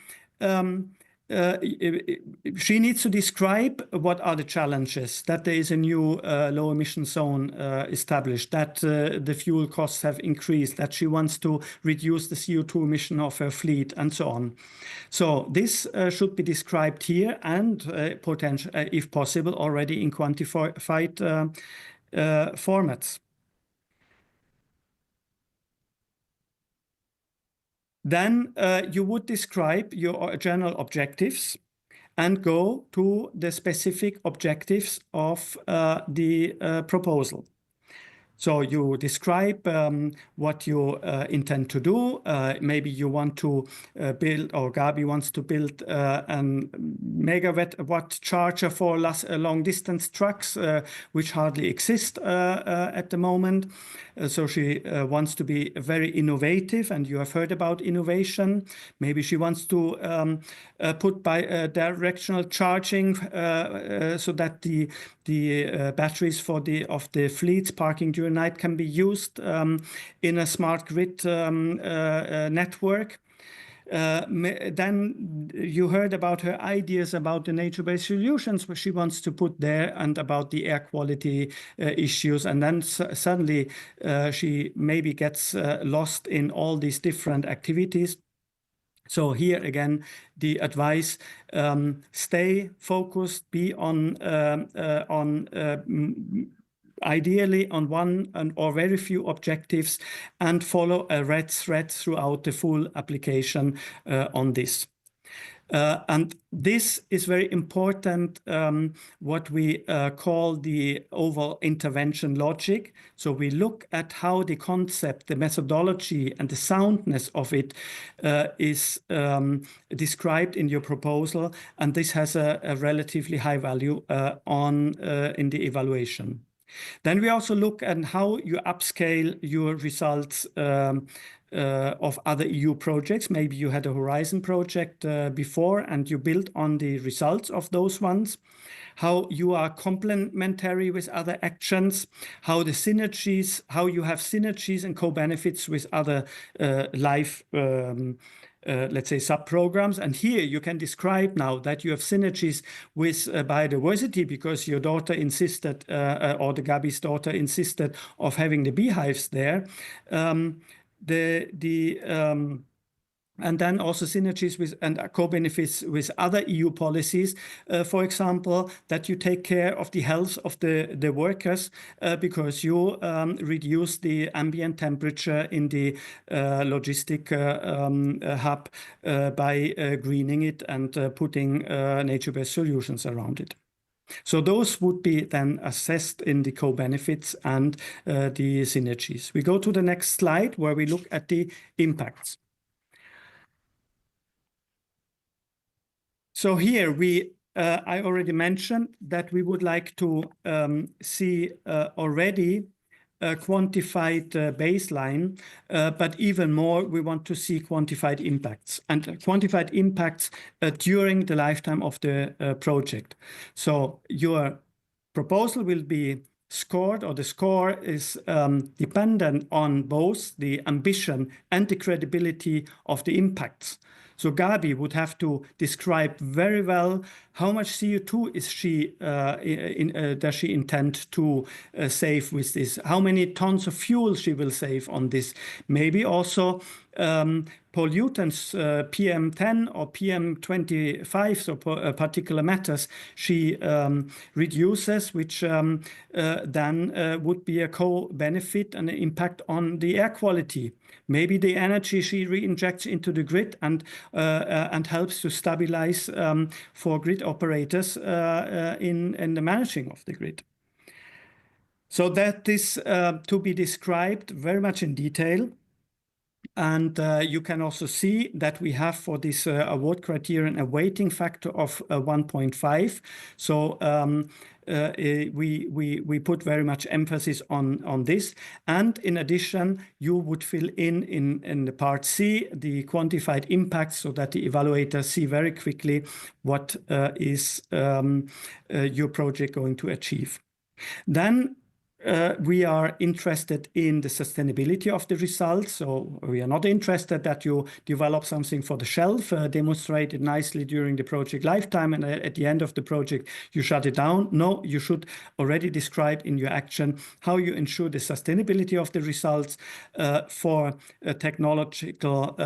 S2: she needs to describe what are the challenges, that there is a new low emission zone established, that the fuel costs have increased, that she wants to reduce the CO2 emission of her fleet, and so on. So this should be described here, and potential, if possible, already in quantified formats. Then you would describe your general objectives and go to the specific objectives of the proposal. So you describe what you intend to do. Maybe you want to build, or Gabi wants to build a megawatt charger for long distance trucks, which hardly exist at the moment. So she wants to be very innovative, and you have heard about innovation. Maybe she wants to put directional charging so that the batteries of the fleets parking during night can be used in a smart grid network. Then you heard about her ideas about the nature-based solutions, where she wants to put there, and about the air quality issues. And then suddenly she maybe gets lost in all these different activities. So here again, the advice: stay focused, be ideally on one or very few objectives, and follow a red thread throughout the full application on this. And this is very important, what we call the overall intervention logic. So we look at how the concept, the methodology, and the soundness of it is described in your proposal, and this has a relatively high value in the evaluation. Then we also look at how you upscale your results of other EU projects. Maybe you had a Horizon project before, and you built on the results of those ones. How you are complementary with other actions, how you have synergies and co-benefits with other let's say sub-programs. And here you can describe now that you have synergies with biodiversity, because your daughter insisted, or the Gabi's daughter insisted, of having the beehives there. And then also synergies with and co-benefits with other EU policies, for example, that you take care of the health of the workers because you reduce the ambient temperature in the logistic hub by greening it and putting nature-based solutions around it. So those would be then assessed in the co-benefits and the synergies. We go to the next slide where we look at the impacts. So here I already mentioned that we would like to see already a quantified baseline, but even more, we want to see quantified impacts, and quantified impacts during the lifetime of the project. So your proposal will be scored, or the score is dependent on both the ambition and the credibility of the impacts. So Gabi would have to describe very well how much CO2 is she does she intend to save with this? How many tons of fuel she will save on this? Maybe also pollutants, PM10 or PM25, so particulate matters, she reduces, which then would be a co-benefit and an impact on the air quality. Maybe the energy she re-injects into the grid and helps to stabilize for grid operators in the managing of the grid. So that is to be described very much in detail. And you can also see that we have for this award criterion a weighting factor of 1.5. So we put very much emphasis on this. And in addition, you would fill in the part C, the quantified impact, so that the evaluators see very quickly what is your project going to achieve. Then we are interested in the sustainability of the results. So we are not interested that you develop something for the shelf, demonstrate it nicely during the project lifetime, and at the end of the project, you shut it down. No, you should already describe in your action how you ensure the sustainability of the results for a technological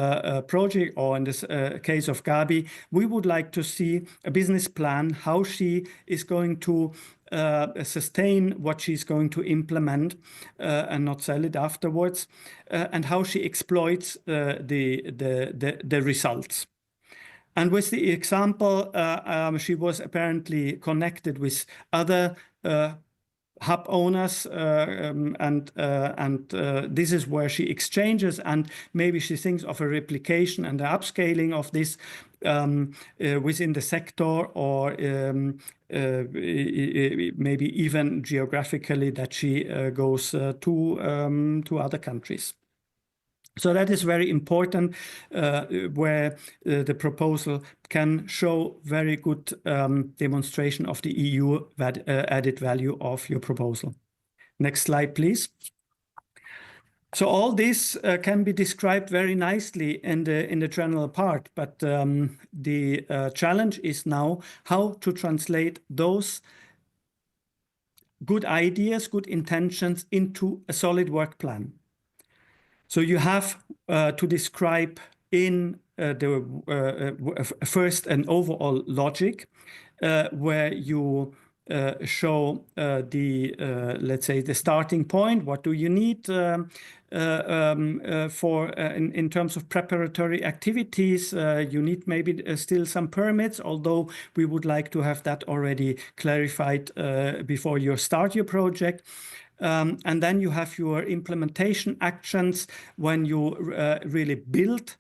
S2: project, or in this case of Gabi, we would like to see a business plan, how she is going to sustain what she's going to implement and not sell it afterwards, and how she exploits the results. And with the example, she was apparently connected with other hub owners, and this is where she exchanges, and maybe she thinks of a replication and the upscaling of this within the sector, or maybe even geographically, that she goes to other countries. So that is very important, where the proposal can show very good demonstration of the EU added value of your proposal. Next slide, please. So all this can be described very nicely in the general part, but the challenge is now how to translate those good ideas, good intentions into a solid work plan. So you have to describe in the first an overall logic, where you show the let's say the starting point. What do you need for in terms of preparatory activities? You need maybe still some permits, although we would like to have that already clarified before you start your project. And then you have your implementation actions when you really build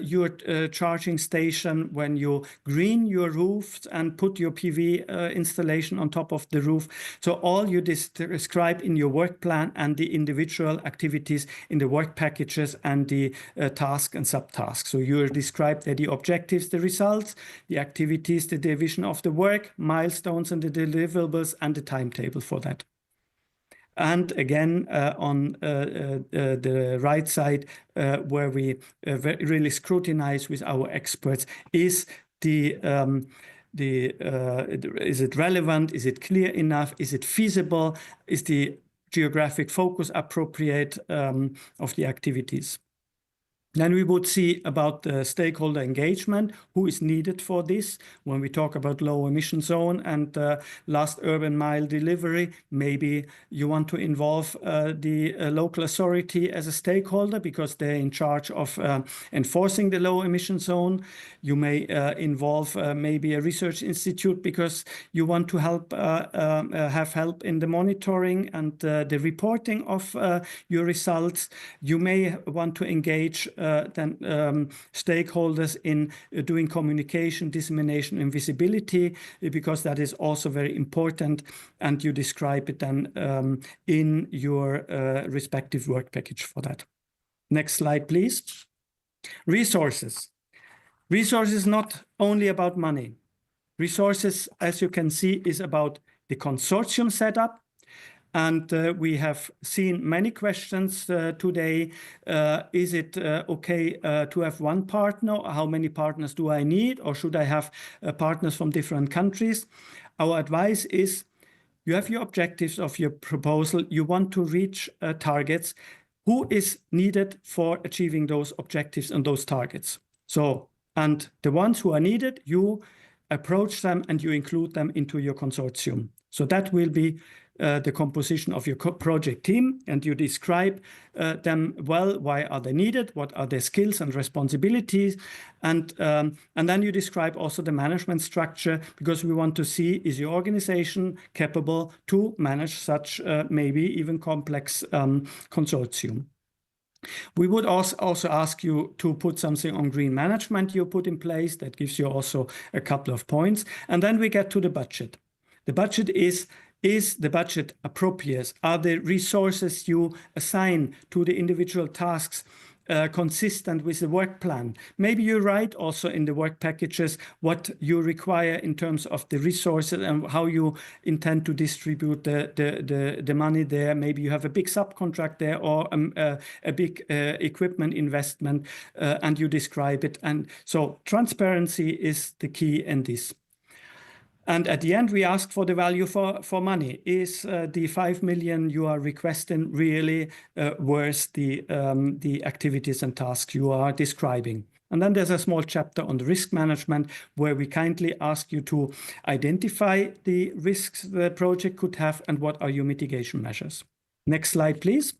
S2: your charging station, when you green your roofs and put your PV installation on top of the roof. So all you describe in your work plan, and the individual activities in the work packages and the task and subtasks. So you describe the objectives, the results, the activities, the division of the work, milestones and the deliverables, and the timetable for that. And again, on the right side, where we really scrutinize with our experts, is is it relevant? Is it clear enough? Is it feasible? Is the geographic focus appropriate of the activities? Then we would see about the stakeholder engagement, who is needed for this. When we talk about low emission zone and last urban mile delivery, maybe you want to involve the local authority as a stakeholder, because they're in charge of enforcing the low emission zone. You may involve maybe a research institute, because you want to help have help in the monitoring and the reporting of your results. You may want to engage then stakeholders in doing communication, dissemination, and visibility, because that is also very important, and you describe it then in your respective work package for that. Next slide, please. Resources. Resources not only about money. Resources, as you can see, is about the consortium setup, And we have seen many questions today. Is it okay to have one partner? How many partners do I need? Or should I have partners from different countries? Our advice is you have your objectives of your proposal. You want to reach targets. Who is needed for achieving those objectives and those targets? So, and the ones who are needed, you approach them and you include them into your consortium. So that will be the composition of your project team, and you describe them well. Why are they needed? What are their skills and responsibilities? And then you describe also the management structure, because we want to see, is your organization capable to manage such maybe even complex consortium? We would also ask you to put something on green management you put in place. That gives you also a couple of points. And then we get to the budget. The budget is the budget appropriate? Are the resources you assign to the individual tasks consistent with the work plan? Maybe you write also in the work packages what you require in terms of the resources and how you intend to distribute the money there. Maybe you have a big subcontract there or a big equipment investment and you describe it. And so transparency is the key in this. And at the end, we ask for the value for money. Is the 5 million you are requesting really worth the activities and tasks you are describing? And then there's a small chapter on the risk management where we kindly ask you to identify the risks the project could have and what are your mitigation measures. Next slide, please.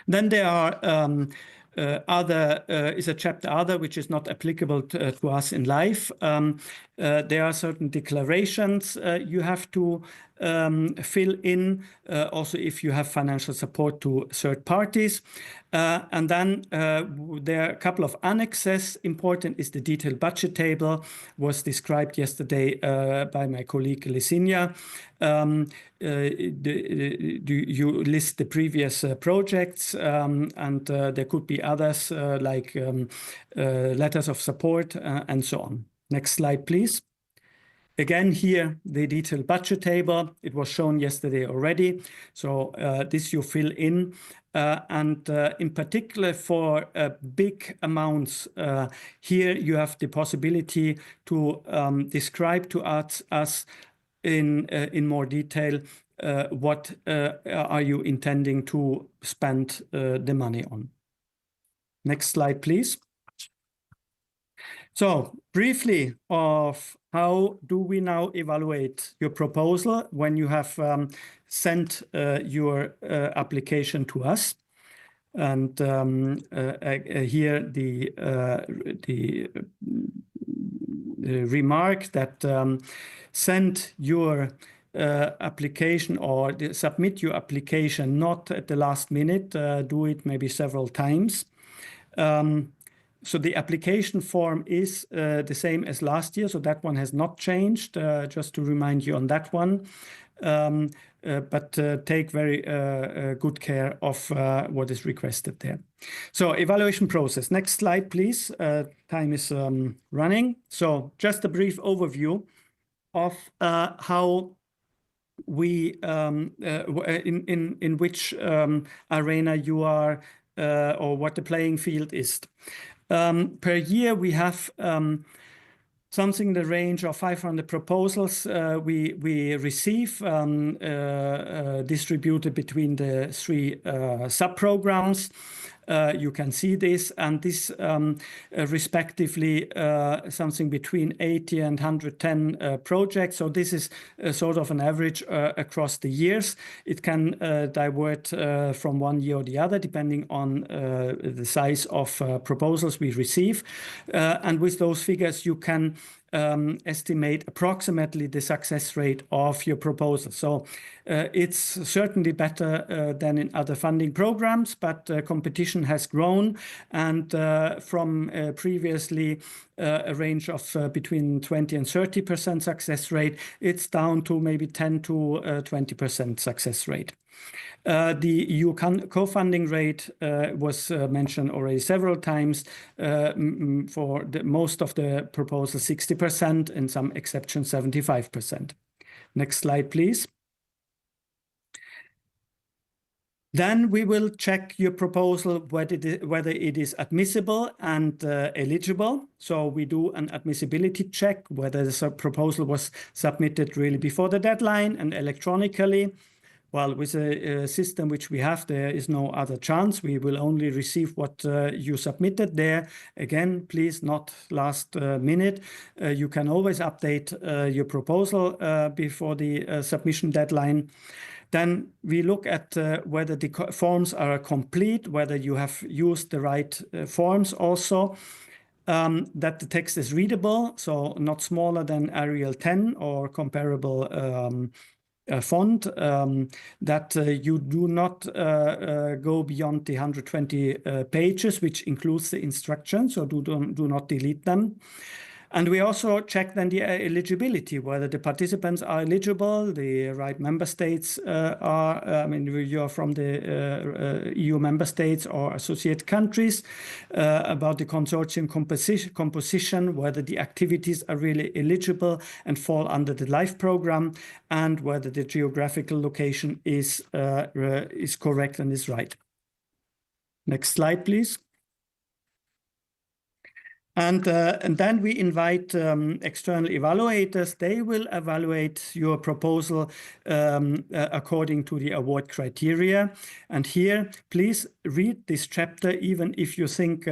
S2: Then there are is a chapter other, which is not applicable to us in life. There are certain declarations you have to fill in, also if you have financial support to third parties. And then there are a couple of annexes. Important is the detailed budget table, was described yesterday by my colleague CINEA. You list the previous projects and there could be others like letters of support and so on. Next slide, please. Again, here, the detailed budget table. It was shown yesterday already. So this you fill in. And in particular for big amounts, here you have the possibility to describe to us in more detail what are you intending to spend the money on. Next slide, please. So briefly of how do we now evaluate your proposal when you have sent your application to us. And here the remark that send your application or submit your application not at the last minute, do it maybe several times. So the application form is the same as last year, so that one has not changed, just to remind you on that one. But take very good care of what is requested there. So evaluation process. Next slide, please. Time is running. So just a brief overview of how we, in which arena you are or what the playing field is. Per year, we have something in the range of 500 proposals we receive distributed between the 3 sub-programs. You can see this, and this respectively something between 80 and 110 projects. So this is sort of an average across the years. It can divert from one year or the other, depending on the size of proposals we receive. And with those figures, you can estimate approximately the success rate of your proposal. So it's certainly better than in other funding programs, but competition has grown, and from previously a range of between 20 and 30% success rate, it's down to maybe 10 to 20% success rate. The EU co-funding rate was mentioned already several times. For most of the proposals, 60%, in some exceptions, 75%. Next slide, please. Then we will check your proposal whether it is admissible and eligible. So we do an admissibility check, whether the proposal was submitted really before the deadline and electronically. Well, with a system which we have, there is no other chance. We will only receive what you submitted there. Again, please not last minute. You can always update your proposal before the submission deadline. Then we look at whether the forms are complete, whether you have used the right forms also, that the text is readable, so not smaller than Arial 10 or comparable font, that you do not go beyond the 120 pages, which includes the instructions, so do not delete them. And we also check then the eligibility, whether the participants are eligible, the right member states are, I mean, you are from the EU member states or associate countries, about the consortium composition, whether the activities are really eligible and fall under the LIFE program, and whether the geographical location is correct and is right. Next slide, please. And then we invite external evaluators. They will evaluate your proposal according to the award criteria. And here, please read this chapter, even if you think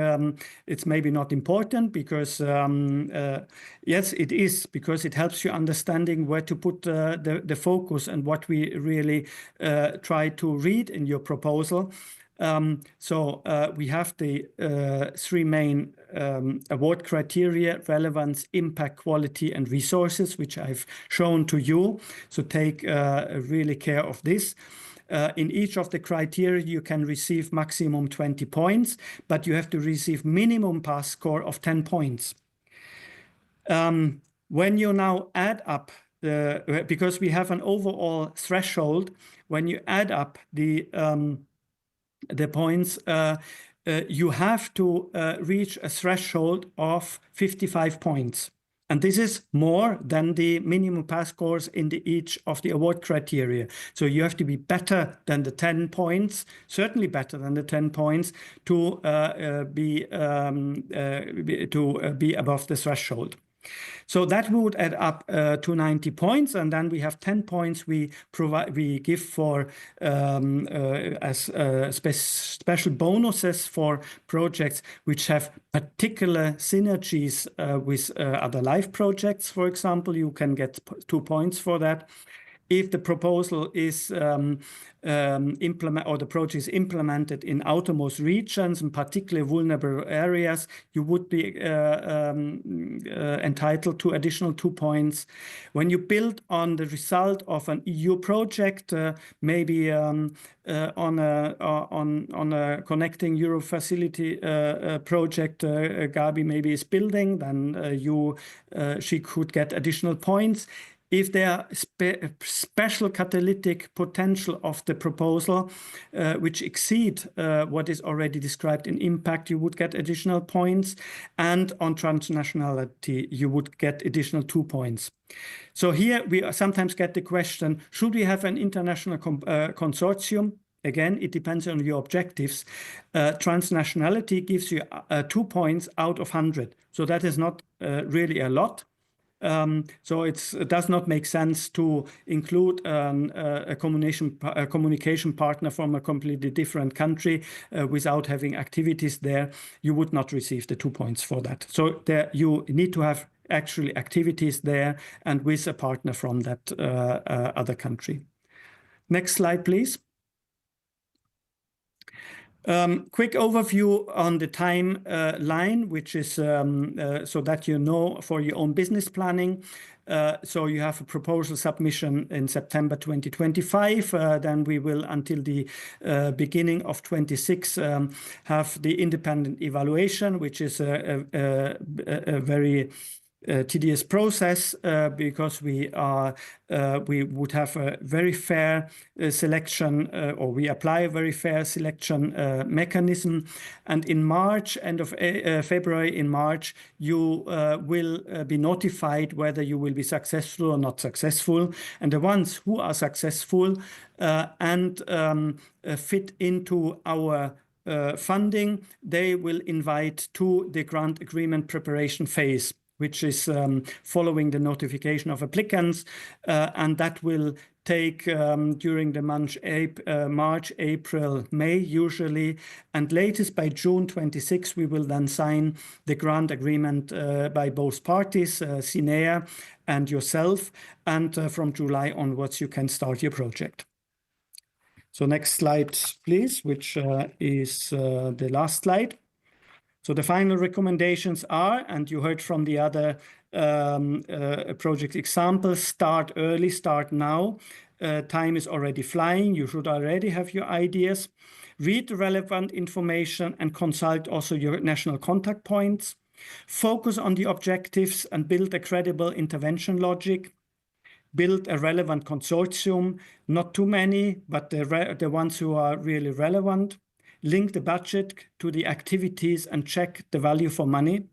S2: it's maybe not important, because yes, it is, because it helps you understanding where to put the focus and what we really try to read in your proposal. So we have the three main award criteria: relevance, impact, quality, and resources, which I've shown to you. So take really care of this. In each of the criteria, you can receive maximum 20 points, but you have to receive minimum pass score of 10 points. When you now add up, because we have an overall threshold, when you add up the points, you have to reach a threshold of 55 points. And this is more than the minimum pass scores in each of the award criteria. So you have to be better than the 10 points, certainly better than the 10 points, to be above the threshold. So that would add up to 90 points, and then we have 10 points we give for as special bonuses for projects which have particular synergies with other LIFE projects. For example, you can get 2 points for that. If the proposal is the project is implemented in outermost regions, and particularly vulnerable areas, you would be entitled to additional 2 points. When you build on the result of an EU project, maybe on a Connecting Europe facility project, Gabi maybe is building, then she could get additional points. If there are special catalytic potential of the proposal which exceed what is already described in impact, you would get additional points. And on transnationality, you would get additional 2 points. So here we sometimes get the question, should we have an international consortium? Again, it depends on your objectives. Transnationality gives you 2 points out of 100. So that is not really a lot. So it does not make sense to include a communication partner from a completely different country without having activities there. You would not receive the 2 points for that. So there you need to have actually activities there and with a partner from that other country. Next slide, please. Quick overview on the timeline, which is so that you know for your own business planning. So you have a proposal submission in September 2025. Then we will, until the beginning of 26, have the independent evaluation, which is a very tedious process because we would have a very fair selection, or we apply a very fair selection mechanism. And in March, end of February, in March, you will be notified whether you will be successful or not successful. And the ones who are successful and fit into our funding, they will invite to the grant agreement preparation phase, which is following the notification of applicants, and that will take during the month March, April, May usually, and latest by June 26 we will then sign the grant agreement by both parties, CINEA and yourself, and from July onwards you can start your project. So next slide, please, which is the last slide. So the final recommendations are, and you heard from the other project examples, start early, start now. Time is already flying. You should already have your ideas. Read the relevant information and consult also your national contact points. Focus on the objectives and build a credible intervention logic. Build a relevant consortium, not too many, but the ones who are really relevant. Link the budget to the activities and check the value for money.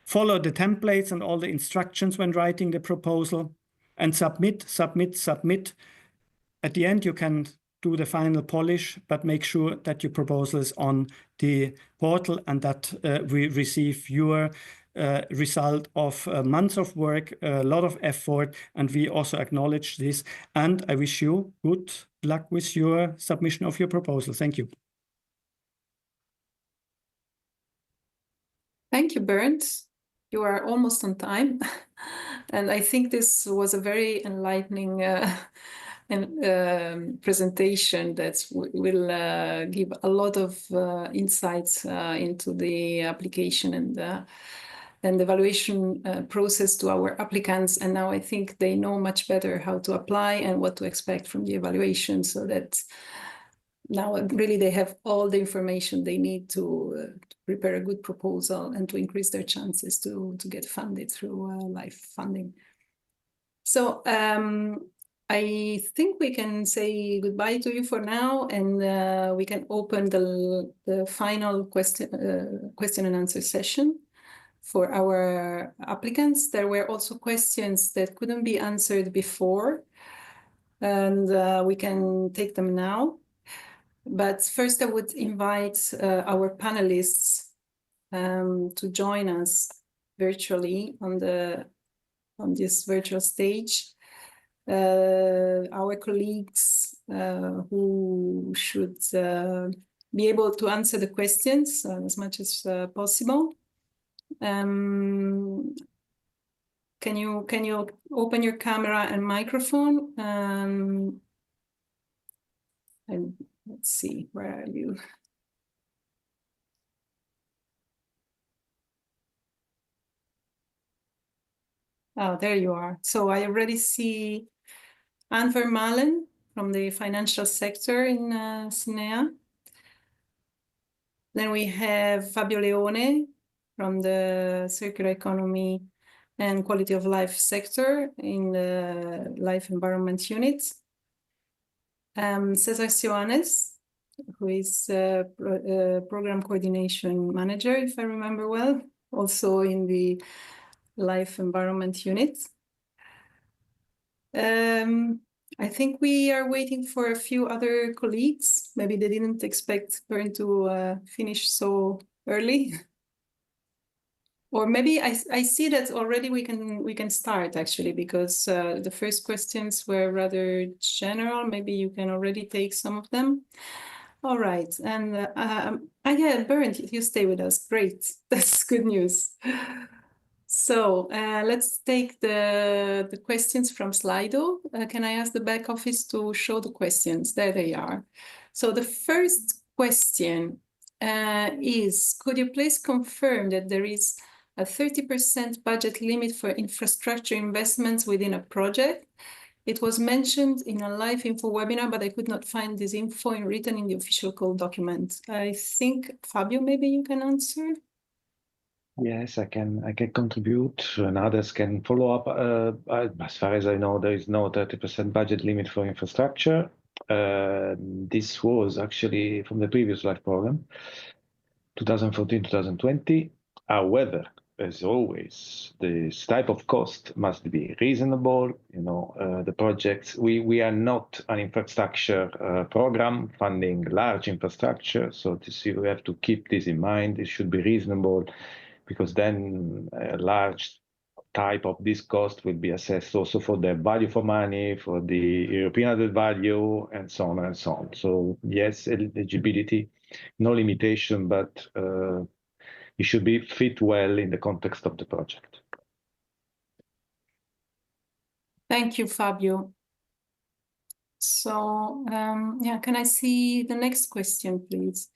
S2: Follow the templates and all the instructions when writing the proposal, and submit. At the end, you can do the final polish, but make sure that your proposal is on the portal and that we receive your result of months of work, a lot of effort, and we also acknowledge this. And I wish you good luck with your submission of your proposal. Thank you.
S1: Thank you, Bernd. You are almost on time. And I think this was a very enlightening presentation that will give a lot of insights into the application and evaluation process to our applicants. And now I think they know much better how to apply and what to expect from the evaluation, so that now really they have all the information they need to prepare a good proposal and to increase their chances to get funded through LIFE funding. So I think we can say goodbye to you for now, and we can open the final question and answer session for our applicants. There were also questions that couldn't be answered before, and we can take them now. But first I would invite our panelists to join us virtually on this virtual stage. Our colleagues who should be able to answer the questions as much as possible. Can you open your camera and microphone? And let's see, where are you? Oh, there you are. So I already see Anne Vermalen from the financial sector in CINEA. Then we have Fabio Leone from the circular economy and quality of life sector in the life environment unit. Cesar Sioanes, who is program coordination manager, if I remember well, also in the life environment unit. I think we are waiting for a few other colleagues. Maybe they didn't expect Bernd to finish so early. Or maybe I see that already we can start actually, because the first questions were rather general. Maybe you can already take some of them. All right, and yeah, Bernd, you stay with us. Great, that's good news. So let's take the questions from Slido. Can I ask the back office to show the questions? There they are. So the first question is, could you please confirm that there is a 30% budget limit for infrastructure investments within a project? It was mentioned in a live info webinar, but I could not find this info written in the official call document. I think, Fabio, maybe you can answer?
S10: Yes, I can contribute, and others can follow up. As far as I know, there is no 30% budget limit for infrastructure. This was actually from the previous LIFE program, 2014-2020. However, as always, this type of cost must be reasonable. You know, the projects, we are not an infrastructure program funding large infrastructure. So we have to keep this in mind. It should be reasonable, because then a large type of this cost will be assessed also for the value for money, for the European added value, and so on and so on. So yes, eligibility, no limitation, but it should be fit well in the context of the project.
S1: Thank you, Fabio. So, yeah, can I see the next question, please?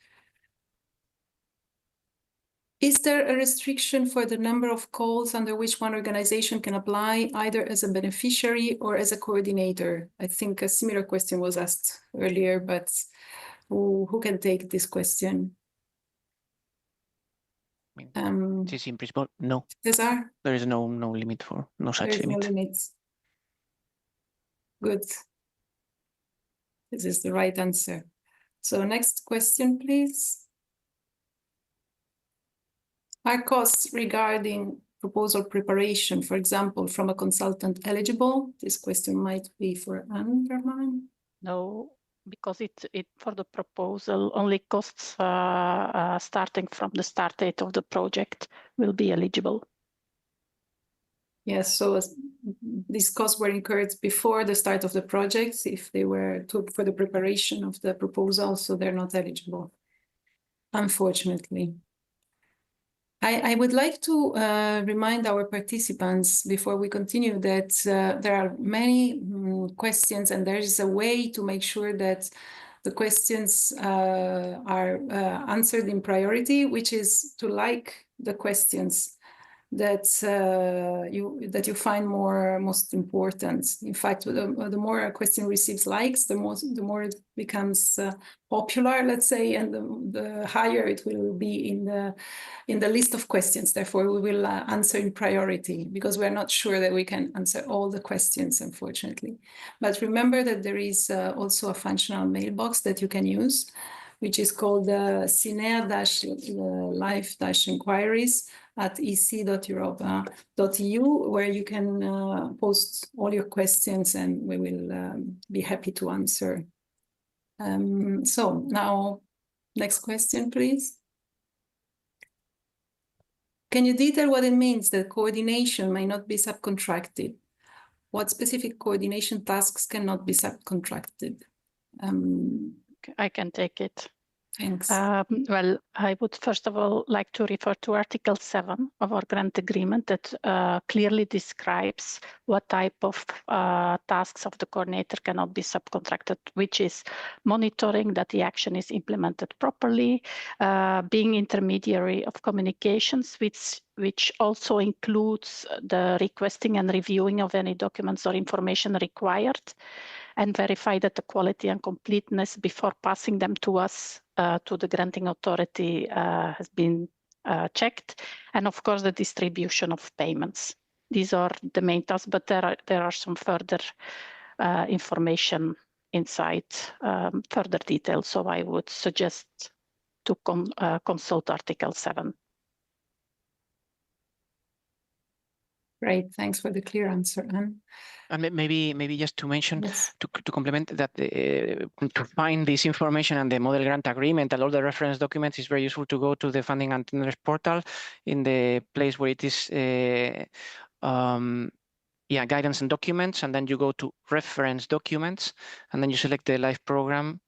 S1: Is there a restriction for the number of calls under which one organization can apply, either as a beneficiary or as a coordinator? I think a similar question was asked earlier, but who can take this question?
S6: Yes, in principle, no.
S1: Cesar?
S6: There is no limit for no such
S1: There is
S6: limit.
S1: no limits. Good. This is the right answer. So next question, please. Are costs regarding proposal preparation, for example, from a consultant, eligible? This question might be for Anne.
S22: No, because it for the proposal, only costs starting from the start date of the project will be eligible.
S1: Yes, so these costs were incurred before the start of the project. If they were took for the preparation of the proposal, so they're not eligible, unfortunately. I would like to remind our participants before we continue that there are many questions, and there is a way to make sure that the questions are answered in priority, which is to like the questions that you find most important. In fact, the more a question receives likes, the more it becomes popular, let's say, and the higher it will be in the list of questions. Therefore, we will answer in priority, because we're not sure that we can answer all the questions, unfortunately. But remember that there is also a functional mailbox that you can use, which is called CINEA-life-inquiries at ec.europa.eu, where you can post all your questions, and we will be happy to answer. So now, next question, please. Can you detail what it means that coordination may not be subcontracted? What specific coordination tasks cannot be subcontracted?
S22: I can take it.
S1: Thanks.
S22: Well, I would first of all like to refer to Article 7 of our grant agreement that clearly describes what type of tasks of the coordinator cannot be subcontracted, which is monitoring that the action is implemented properly, being intermediary of communications, which also includes the requesting and reviewing of any documents or information required, and verify that the quality and completeness before passing them to us, to the granting authority, has been checked. And of course, the distribution of payments. These are the main tasks, but there are some further information inside, further details. So I would suggest to consult Article 7.
S1: Great, thanks for the clear answer, Anne.
S6: And maybe just to mention,
S1: yes,
S6: to complement that, to find this information and the model grant agreement and all the reference documents, is very useful to go to the funding and tenders portal in the place where it is guidance and documents, and then you go to reference documents, and then you select the live program,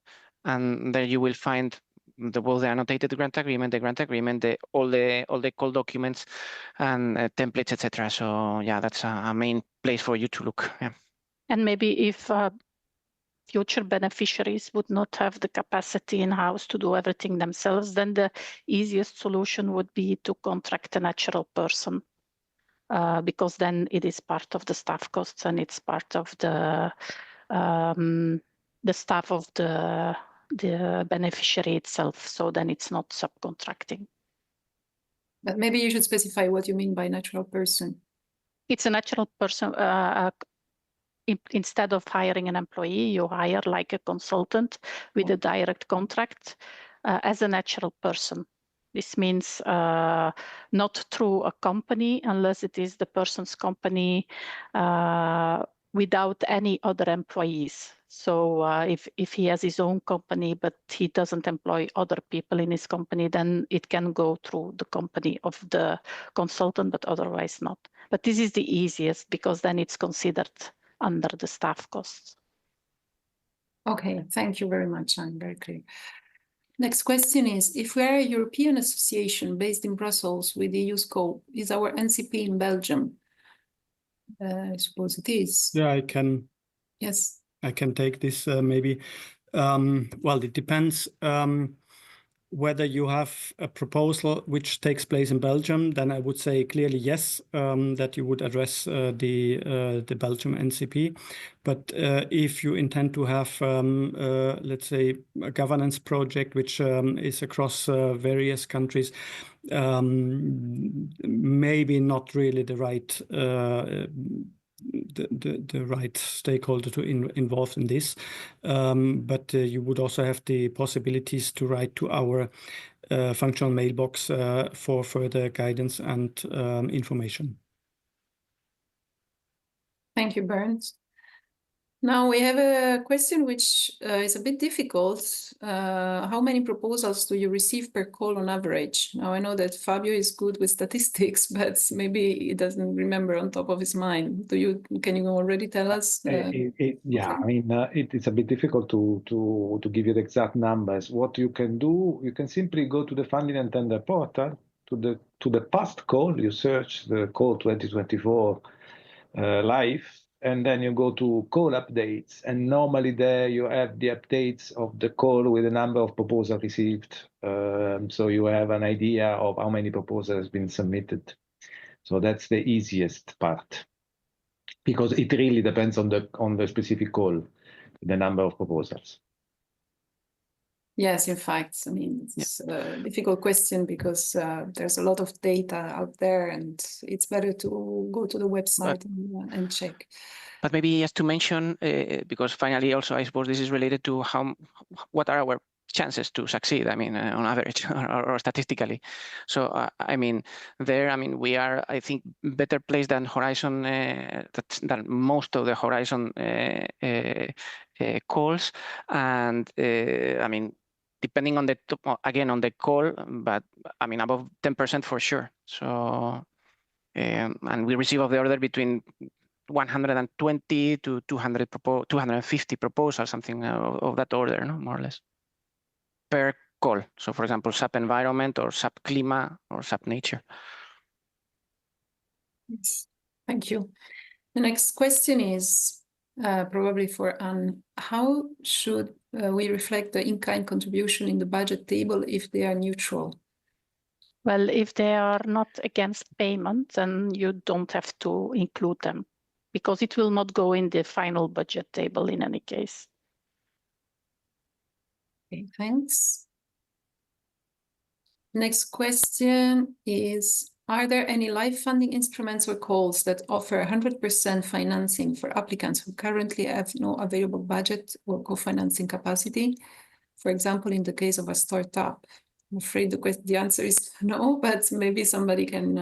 S6: and there you will find both the annotated grant agreement, all the call documents and templates, etc. So yeah, that's a main place for you to look. Yeah.
S22: And maybe if future beneficiaries would not have the capacity in-house to do everything themselves, then the easiest solution would be to contract a natural person, because then it is part of the staff costs and it's part of the staff of the beneficiary itself. So then it's not subcontracting.
S1: But maybe you should specify what you mean by natural person.
S22: It's a natural person. Instead of hiring an employee, you hire like a consultant with a direct contract as a natural person. This means not through a company unless it is the person's company without any other employees. So if he has his own company, but he doesn't employ other people in his company, then it can go through the company of the consultant, but otherwise not. But this is the easiest because then it's considered under the staff costs.
S1: Okay, thank you very much. I'm very clear. Next question is, if we are a European association based in Brussels with EU scope, is our NCP in Belgium? I suppose it is.
S2: Yeah, I can.
S1: Yes.
S2: I can take this maybe. Well, it depends whether you have a proposal which takes place in Belgium. Then I would say clearly yes, that you would address the Belgium NCP. But if you intend to have, let's say, a governance project which is across various countries, maybe not really the right the right stakeholder to involved in this, but you would also have the possibilities to write to our functional mailbox for further guidance and information.
S1: Thank you, Bernd. Now we have a question which is a bit difficult. How many proposals do you receive per call on average? Now I know that Fabio is good with statistics, but maybe he doesn't remember on top of his mind. Can you already tell us?
S10: Yeah, I mean, it is a bit difficult to give you the exact numbers. What you can do, you can simply go to the funding and tender portal, to the past call, you search the call 2024 live, and then you go to call updates, and normally there you have the updates of the call with the number of proposals received. So you have an idea of how many proposals have been submitted. So that's the easiest part, because it really depends on the specific call, the number of proposals.
S1: Yes, in fact, I mean, it's a difficult question because there's a lot of data out there, and it's better to go to the website and check.
S6: But maybe just to mention, because finally also I suppose this is related to what are our chances to succeed, I mean, on average or statistically. So, I mean, we are, I think, better placed than Horizon, than most of the Horizon calls. And I mean, depending on the, again, on the call, but I mean, above 10% for sure. So, and we receive of the order between 120 to 250 proposals, something of that order, no? More or less, per call. So for example, SAP environment or SAP Klima or SAP nature.
S1: Yes. Thank you. The next question is probably for Anne. How should we reflect the in-kind contribution in the budget table if they are neutral?
S22: Well, if they are not against payment, then you don't have to include them, because it will not go in the final budget table in any case.
S1: Okay, thanks. Next question is, are there any live funding instruments or calls that offer 100% financing for applicants who currently have no available budget or co-financing capacity? For example, in the case of a startup. I'm afraid the answer is no, but maybe somebody can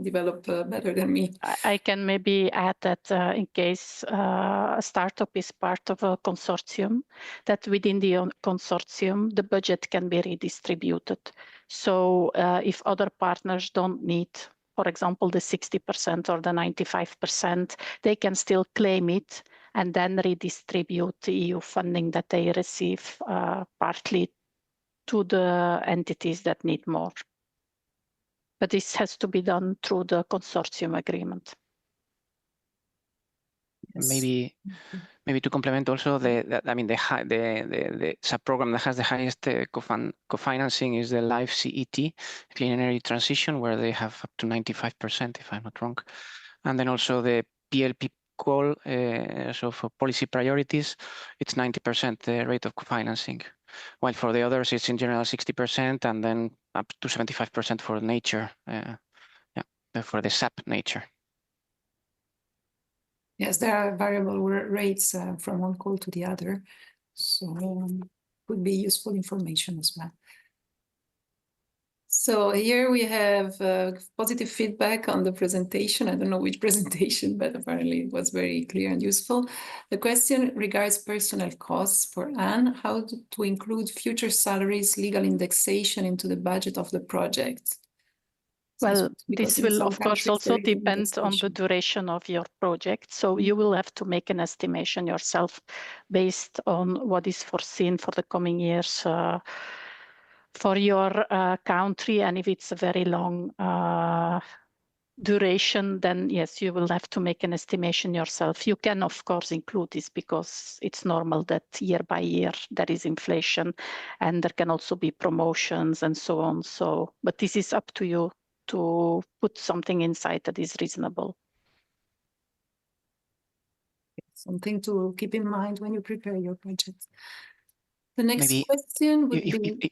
S1: develop better than me.
S22: I can maybe add that in case a startup is part of a consortium, that within the consortium, the budget can be redistributed. So if other partners don't need, for example, the 60% or the 95%, they can still claim it and then redistribute the EU funding that they receive partly to the entities that need more. But this has to be done through the consortium agreement.
S1: Yes.
S6: Maybe to complement also the sub-program that has the highest co-financing is the Life CET, Clean Energy Transition, where they have up to 95%, if I'm not wrong. And then also the PLP call, so for policy priorities, it's 90% the rate of co-financing. while for the others it's in general 60% and then up to 75% for nature, for the SAP nature.
S1: Yes, there are variable rates from one call to the other, so would be useful information as well. So here we have positive feedback on the presentation. I don't know which presentation, but apparently it was very clear and useful. The question regards personnel costs for Anne, how to include future salaries, legal indexation into the budget of the project.
S22: Well, this will of course also depend on the duration of your project. So you will have to make an estimation yourself based on what is foreseen for the coming years for your country. And if it's a very long duration, then yes, you will have to make an estimation yourself. You can of course include this because it's normal that year by year there is inflation and there can also be promotions and so on. So, but this is up to you to put something inside that is reasonable.
S1: Something to keep in mind when you prepare your budget. The next
S6: Maybe
S1: question would be...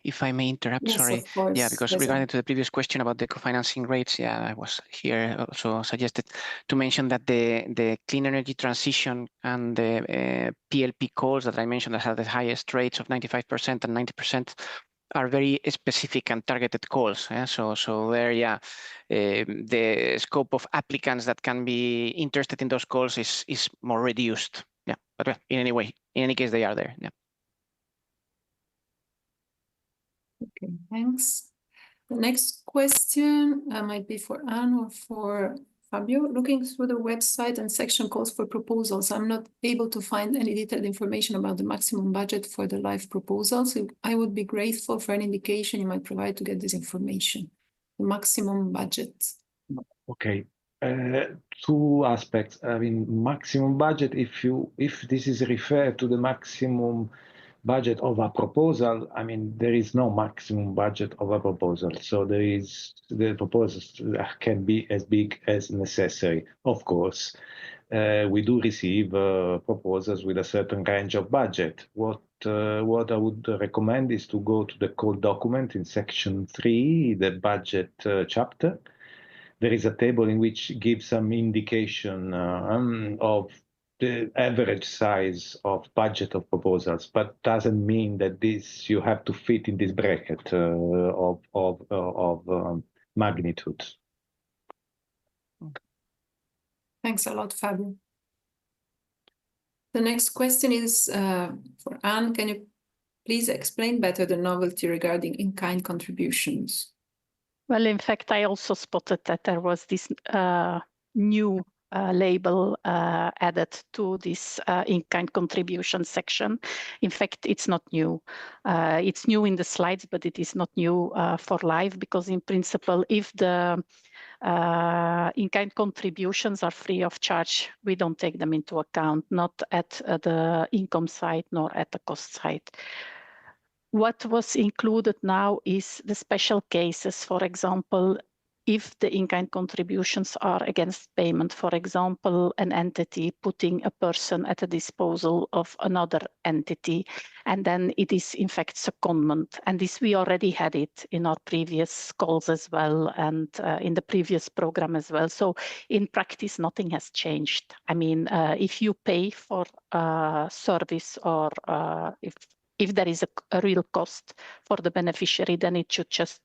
S6: If I may interrupt,
S1: yes,
S6: sorry.
S1: Of course.
S6: Yeah, because regarding to the previous question about the co-financing rates, yeah, I was here also suggested to mention that the clean energy transition and the PLP calls that I mentioned that have the highest rates of 95% and 90% are very specific and targeted calls. Yeah? So there, yeah, the scope of applicants that can be interested in those calls is more reduced. Yeah, but in any case, they are there. Yeah.
S1: Okay, thanks. The next question might be for Anne or for Fabio. Looking through the website and section calls for proposals, I'm not able to find any detailed information about the maximum budget for the live proposals. I would be grateful for any indication you might provide to get this information. The maximum budget.
S10: Okay. Two aspects. I mean, maximum budget, if this is referred to the maximum budget of a proposal, I mean, there is no maximum budget of a proposal. So the proposals can be as big as necessary. Of course, we do receive proposals with a certain range of budget. What I would recommend is to go to the code document in section 3, the budget chapter. There is a table in which gives some indication of the average size of budget of proposals, but doesn't mean that you have to fit in this bracket of magnitude.
S1: Thanks a lot, Fabio. The next question is for Anne. Can you please explain better the novelty regarding in-kind contributions?
S22: Well, in fact, I also spotted that there was this new label added to this in-kind contribution section. In fact, it's not new. It's new in the slides, but it is not new for live, because in principle, if the in-kind contributions are free of charge, we don't take them into account, not at the income side nor at the cost side. What was included now is the special cases. For example, if the in-kind contributions are against payment, for example, an entity putting a person at the disposal of another entity, and then it is in fact secondment. And this we already had it in our previous calls as well, and in the previous program as well. So in practice, nothing has changed. I mean, if you pay for a service or if there is a real cost for the beneficiary, then it should just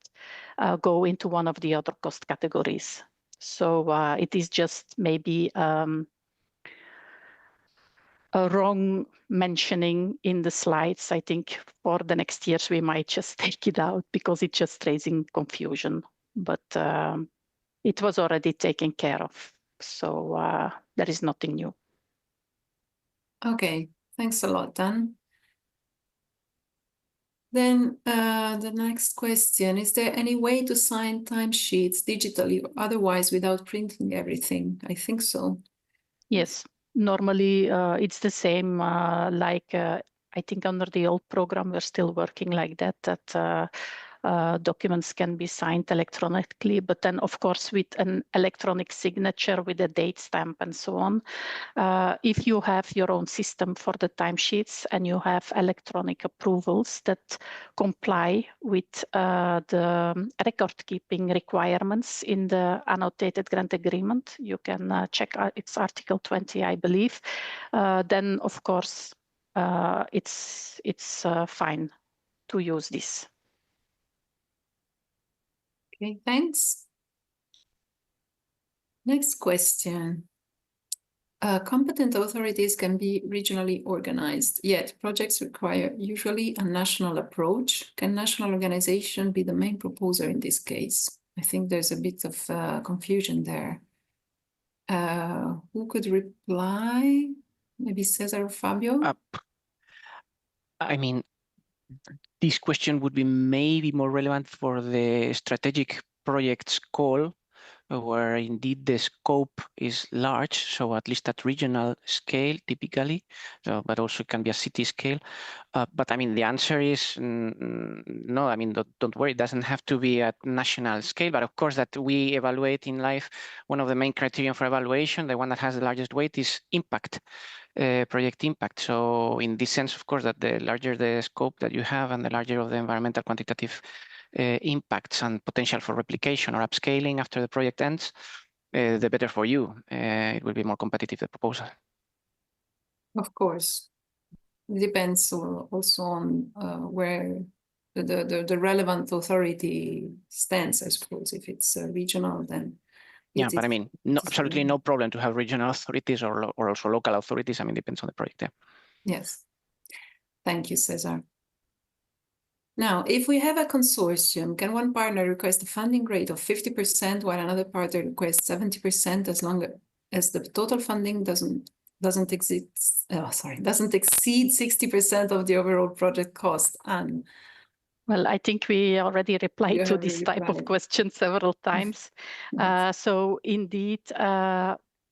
S22: go into one of the other cost categories. So it is just maybe a wrong mentioning in the slides. I think for the next years, we might just take it out because it's just raising confusion. But it was already taken care of. So there is nothing new.
S1: Okay, thanks a lot, Dan. Then the next question, is there any way to sign timesheets digitally or otherwise without printing everything? I think so.
S22: Yes, normally it's the same, like I think under the old program, we're still working like that documents can be signed electronically, but then of course with an electronic signature with a date stamp and so on. If you have your own system for the timesheets and you have electronic approvals that comply with the record-keeping requirements in the annotated grant agreement, you can check it's Article 20, I believe, then of course it's fine to use this.
S1: Okay, thanks. Next question. Competent authorities can be regionally organized, yet projects require usually a national approach. Can national organization be the main proposer in this case? I think there's a bit of confusion there. Who could reply? Maybe Cesar or Fabio?
S6: I mean, this question would be maybe more relevant for the strategic projects call, where indeed the scope is large, so at least at regional scale typically, so, but also it can be a city scale. But I mean, the answer is no. I mean, don't worry, it doesn't have to be at national scale, but of course that we evaluate in life, one of the main criteria for evaluation, the one that has the largest weight, is impact. Project impact. So in this sense, of course, that the larger the scope that you have and the larger of the environmental quantitative impacts and potential for replication or upscaling after the project ends, the better for you. It will be more competitive, the proposal.
S1: Of course. It depends also on where the relevant authority stands, I suppose. If it's regional, then
S6: yeah, but I mean, absolutely no problem to have regional authorities or also local authorities. I mean, depends on the project. Yeah.
S1: Yes. Thank you, Cesar. Now, if we have a consortium, can one partner request a funding rate of 50% while another partner requests 70% as long as the total funding doesn't exceed 60% of the overall project cost? And
S22: well, I think we already replied to this type of question several times. So indeed,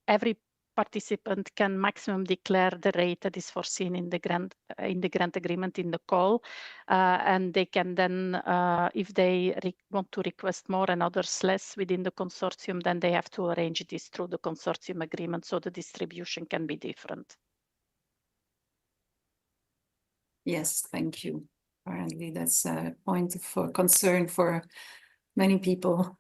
S22: every participant can maximum declare the rate that is foreseen in the grant agreement in the call, and they can then, if they want to request more and others less within the consortium, then they have to arrange this through the consortium agreement, so the distribution can be different.
S1: Yes, thank you. Apparently, that's a point of concern for many people.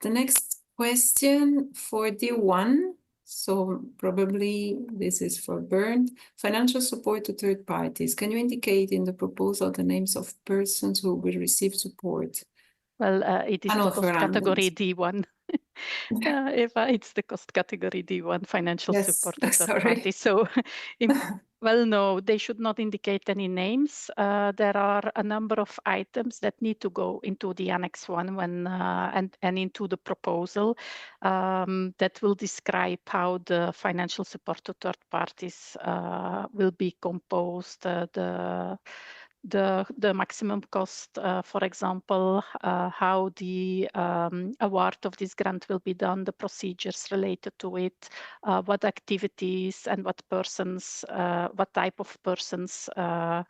S1: The next question for D1, so probably this is for Bernd. Financial support to third parties. Can you indicate in the proposal the names of persons who will receive support?
S22: Well, it is the cost category D1. Eva, it's the cost category D1, financial support to third parties. So, well, no, they should not indicate any names. There are a number of items that need to go into the Annex 1 when, and into the proposal that will describe how the financial support to third parties will be composed, the maximum cost, for example, how the award of this grant will be done, the procedures related to it, what activities and what persons, what type of persons are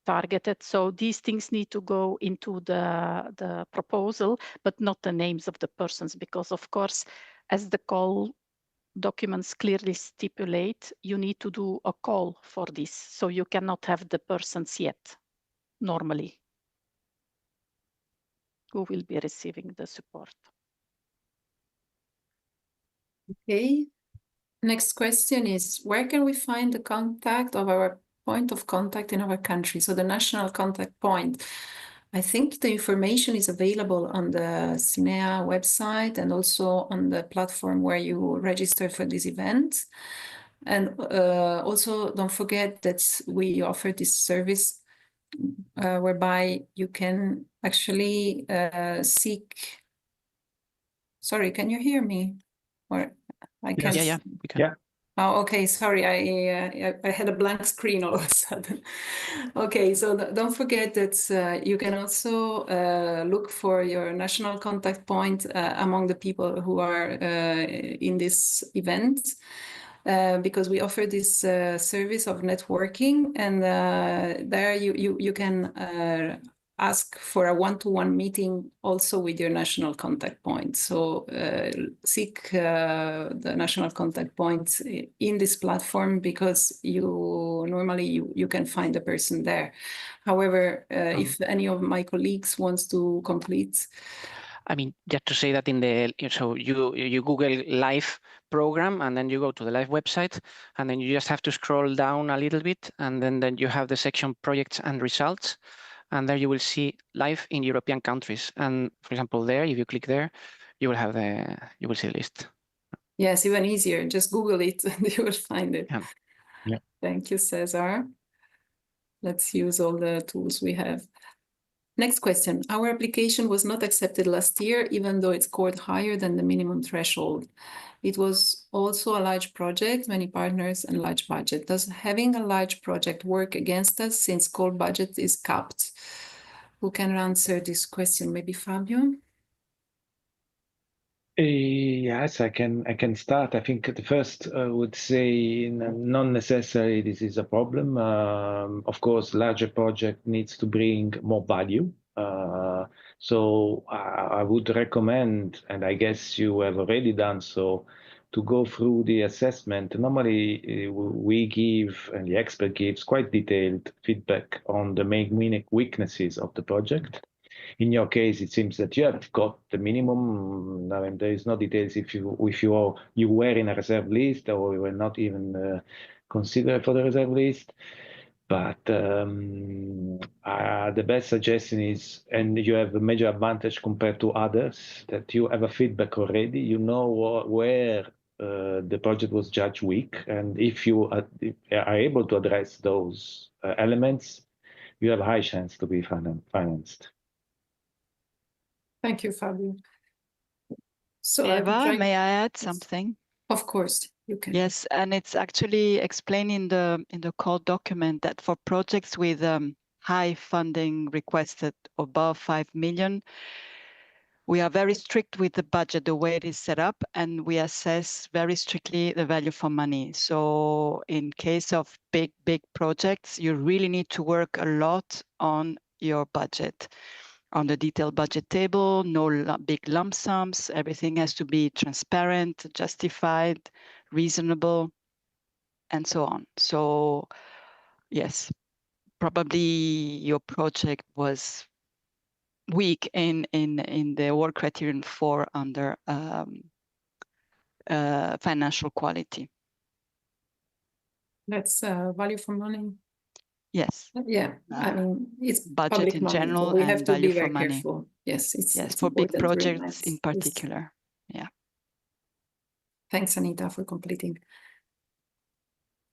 S22: targeted. So these things need to go into the proposal, but not the names of the persons, because of course, as the call documents clearly stipulate, you need to do a call for this, so you cannot have the persons yet normally who will be receiving the support.
S1: Okay, next question is, where can we find the contact of our point of contact in our country? So the national contact point. I think the information is available on the CINEA website and also on the platform where you register for this event. And also don't forget that we offer this service whereby you can actually seek. Sorry, can you hear me? Or I can't.
S6: Yeah, we can. Yeah.
S1: Oh, okay. Sorry, I had a blank screen all of a sudden. Okay, so don't forget that you can also look for your national contact point among the people who are in this event. because we offer this service of networking, and there you can ask for a one-to-one meeting also with your national contact point. So seek the national contact points in this platform, because normally you can find a person there. However, if any of my colleagues wants to complete.
S6: I mean, just to say that so you Google live program, and then you go to the live website, and then you just have to scroll down a little bit, and then you have the section projects and results. And there you will see live in European countries. And for example, there, if you click there, you will see the list.
S1: Yes, even easier. Just Google it and you will find it.
S6: Yeah.
S2: Yeah.
S1: Thank you, Cesar. Let's use all the tools we have. Next question. Our application was not accepted last year, even though it scored higher than the minimum threshold. It was also a large project, many partners and large budget. Does having a large project work against us since core budget is capped? Who can answer this question? Maybe Fabio?
S10: Yes, I can start. I think the first would say not necessarily this is a problem. Of course, larger project needs to bring more value. So I would recommend, and I guess you have already done so, to go through the assessment. Normally, we give, and the expert gives, quite detailed feedback on the main weaknesses of the project. In your case, it seems that you have got the minimum. I mean, there is no details if you were in a reserve list or you were not even considered for the reserve list. But the best suggestion is, and you have a major advantage compared to others, that you have a feedback already. You know where the project was judged weak, and if you are able to address those elements, you have a high chance to be financed.
S1: Thank you, Fabio. So
S18: Eva, may I add something?
S1: Of course, you can.
S18: Yes, and it's actually explained in the call document that for projects with high funding requested above 5 million, we are very strict with the budget, the way it is set up, and we assess very strictly the value for money. So in case of big projects, you really need to work a lot on your budget. On the detailed budget table, no big lump sums, everything has to be transparent, justified, reasonable, and so on. So yes, probably your project was weak in the work criterion 4 under financial quality.
S1: That's value for money.
S18: Yes.
S1: Yeah, I mean, it's
S18: budget
S1: public
S18: in
S1: money,
S18: general,
S1: so we
S18: and
S1: have to
S18: value
S1: be
S18: for
S1: very
S18: money.
S1: careful. Yes,
S18: it's for big projects in particular. Yeah.
S1: Thanks, Anita, for completing.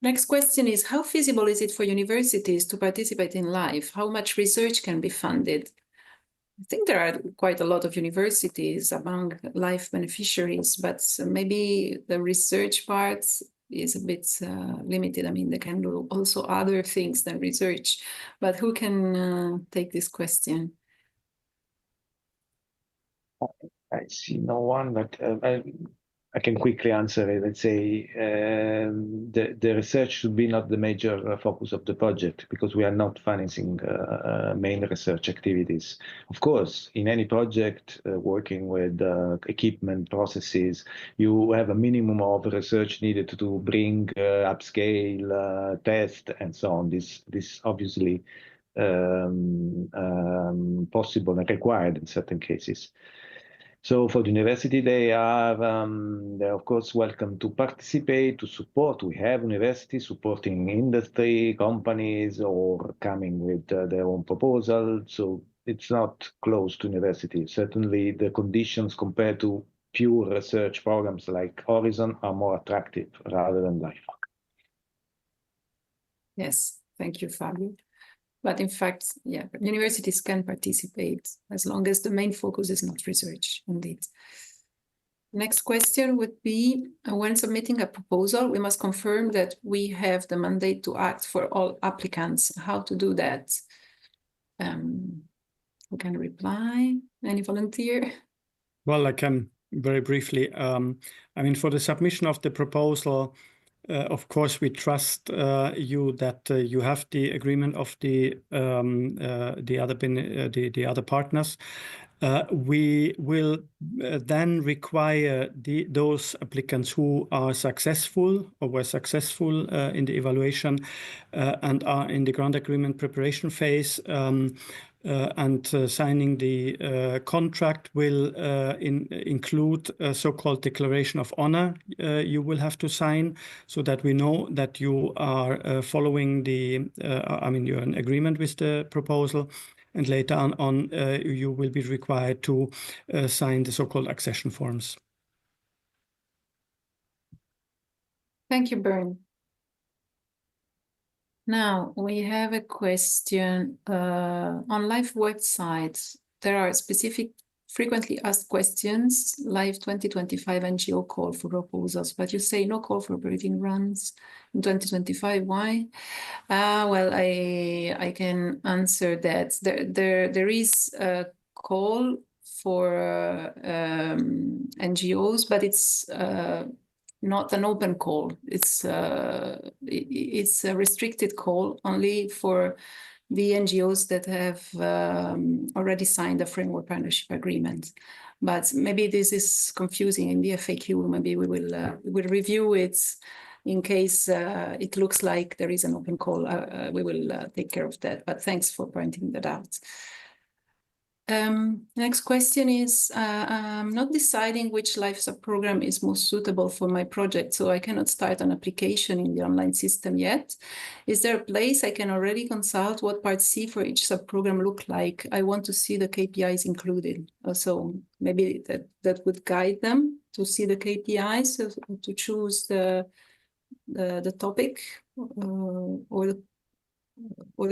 S1: Next question is, how feasible is it for universities to participate in LIFE? How much research can be funded? I think there are quite a lot of universities among LIFE beneficiaries, but maybe the research part is a bit limited. I mean, they can do also other things than research, but who can take this question?
S10: I see no one, but I can quickly answer it. Let's say the research should be not the major focus of the project, because we are not financing main research activities. Of course, in any project working with equipment, processes, you have a minimum of research needed to bring upscale, test, and so on. This obviously possible and required in certain cases. So for the university, they're of course welcome to participate, to support. We have universities supporting industry, companies, or coming with their own proposal. So it's not closed to university. Certainly the conditions compared to pure research programs like Horizon are more attractive rather than LIFE.
S1: Yes, thank you, Fabio. But in fact, yeah, universities can participate as long as the main focus is not research, indeed. Next question would be, when submitting a proposal, we must confirm that we have the mandate to act for all applicants. How to do that? Who can reply? Any volunteer?
S2: Well, I can very briefly. I mean, for the submission of the proposal, Of course, we trust you that you have the agreement of the other partners. We will then require those applicants who are successful or were successful in the evaluation and are in the grant agreement preparation phase. Signing the contract will include a so-called declaration of honor you will have to sign, so that we know that you are following you're in agreement with the proposal. And later on you will be required to sign the so-called accession forms.
S1: Thank you, Bernd. Now we have a question on LIFE website. There are specific frequently asked questions, LIFE 2025 NGO call for proposals, but you say no call for operating runs in 2025. Why? Well, I can answer that. There is a call for NGOs, but it's not an open call. It's a restricted call only for the NGOs that have already signed a framework partnership agreement. But maybe this is confusing in the FAQ. Maybe we will review it in case it looks like there is an open call. We will take care of that. But thanks for pointing that out. Next question is, I'm not deciding which LIFE subprogram is most suitable for my project, so I cannot start an application in the online system yet. Is there a place I can already consult what part C for each subprogram look like? I want to see the KPIs included. So maybe that would guide them to see the KPIs, to choose the topic or the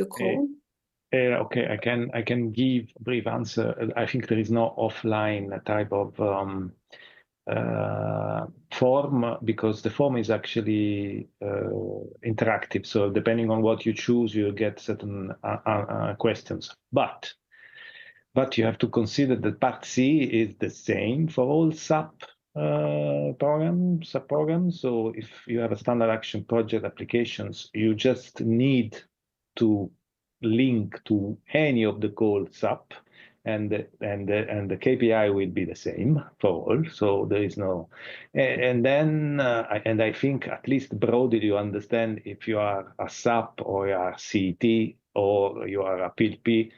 S1: call.
S10: Okay, I can give a brief answer. I think there is no offline type of form, because the form is actually interactive. So depending on what you choose, you get certain questions. But you have to consider that part C is the same for all subprograms. So if you have a standard action project applications, you just need to link to any of the called SAP, and the KPI will be the same for all. So there is no, and then I think at least broadly you understand if you are a SAP or you are CET or you are a PLP,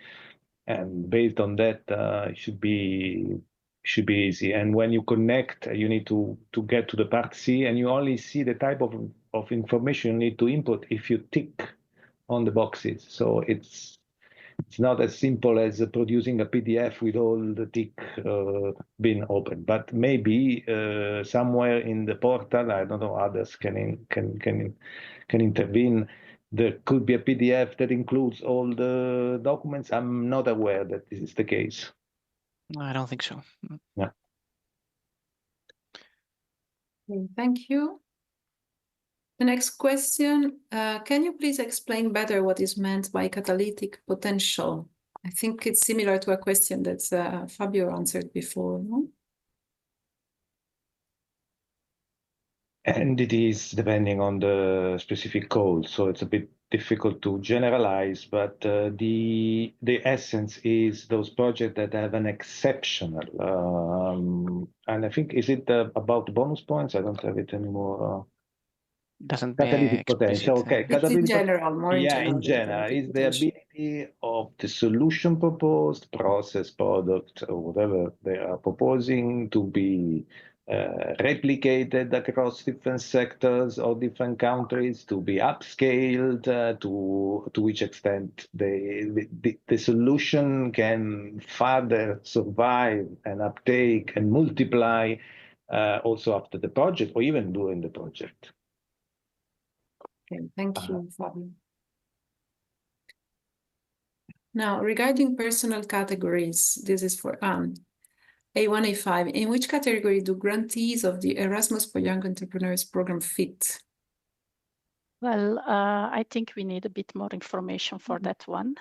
S10: and based on that it should be easy. And when you connect, you need to get to the part C, and you only see the type of information you need to input if you tick on the boxes. So it's not as simple as producing a PDF with all the tick being open. But maybe somewhere in the portal, I don't know, others can intervene. There could be a PDF that includes all the documents. I'm not aware that this is the case.
S6: No, I don't think so.
S10: Yeah.
S1: Okay, thank you. The next question, can you please explain better what is meant by catalytic potential? I think it's similar to a question that Fabio answered before, no?
S10: And it is depending on the specific code, so it's a bit difficult to generalize, but the essence is those projects that have an exceptional, and I think, is it about bonus points? I don't have it anymore.
S6: Doesn't
S10: catalytic potential. Okay,
S1: it's in general, more in general.
S10: In general, is the ability of the solution proposed, process, product, or whatever they are proposing to be replicated across different sectors or different countries, to be upscaled, to which extent the solution can further survive and uptake and multiply also after the project or even during the project.
S1: Okay, thank you, Fabio. Now, regarding personal categories, this is for Anne. A1, A5, in which category do grantees of the Erasmus for Young Entrepreneurs program fit?
S22: Well, I think we need a bit more information for that one,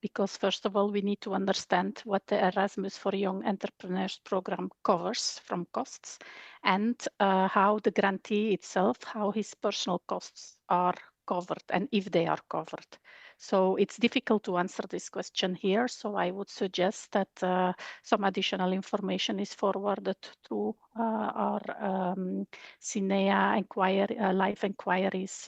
S22: because first of all, we need to understand what the Erasmus for Young Entrepreneurs program covers from costs, and how the grantee itself, how his personal costs are covered and if they are covered. So it's difficult to answer this question here. So I would suggest that some additional information is forwarded through our CINEA inquiry, live inquiries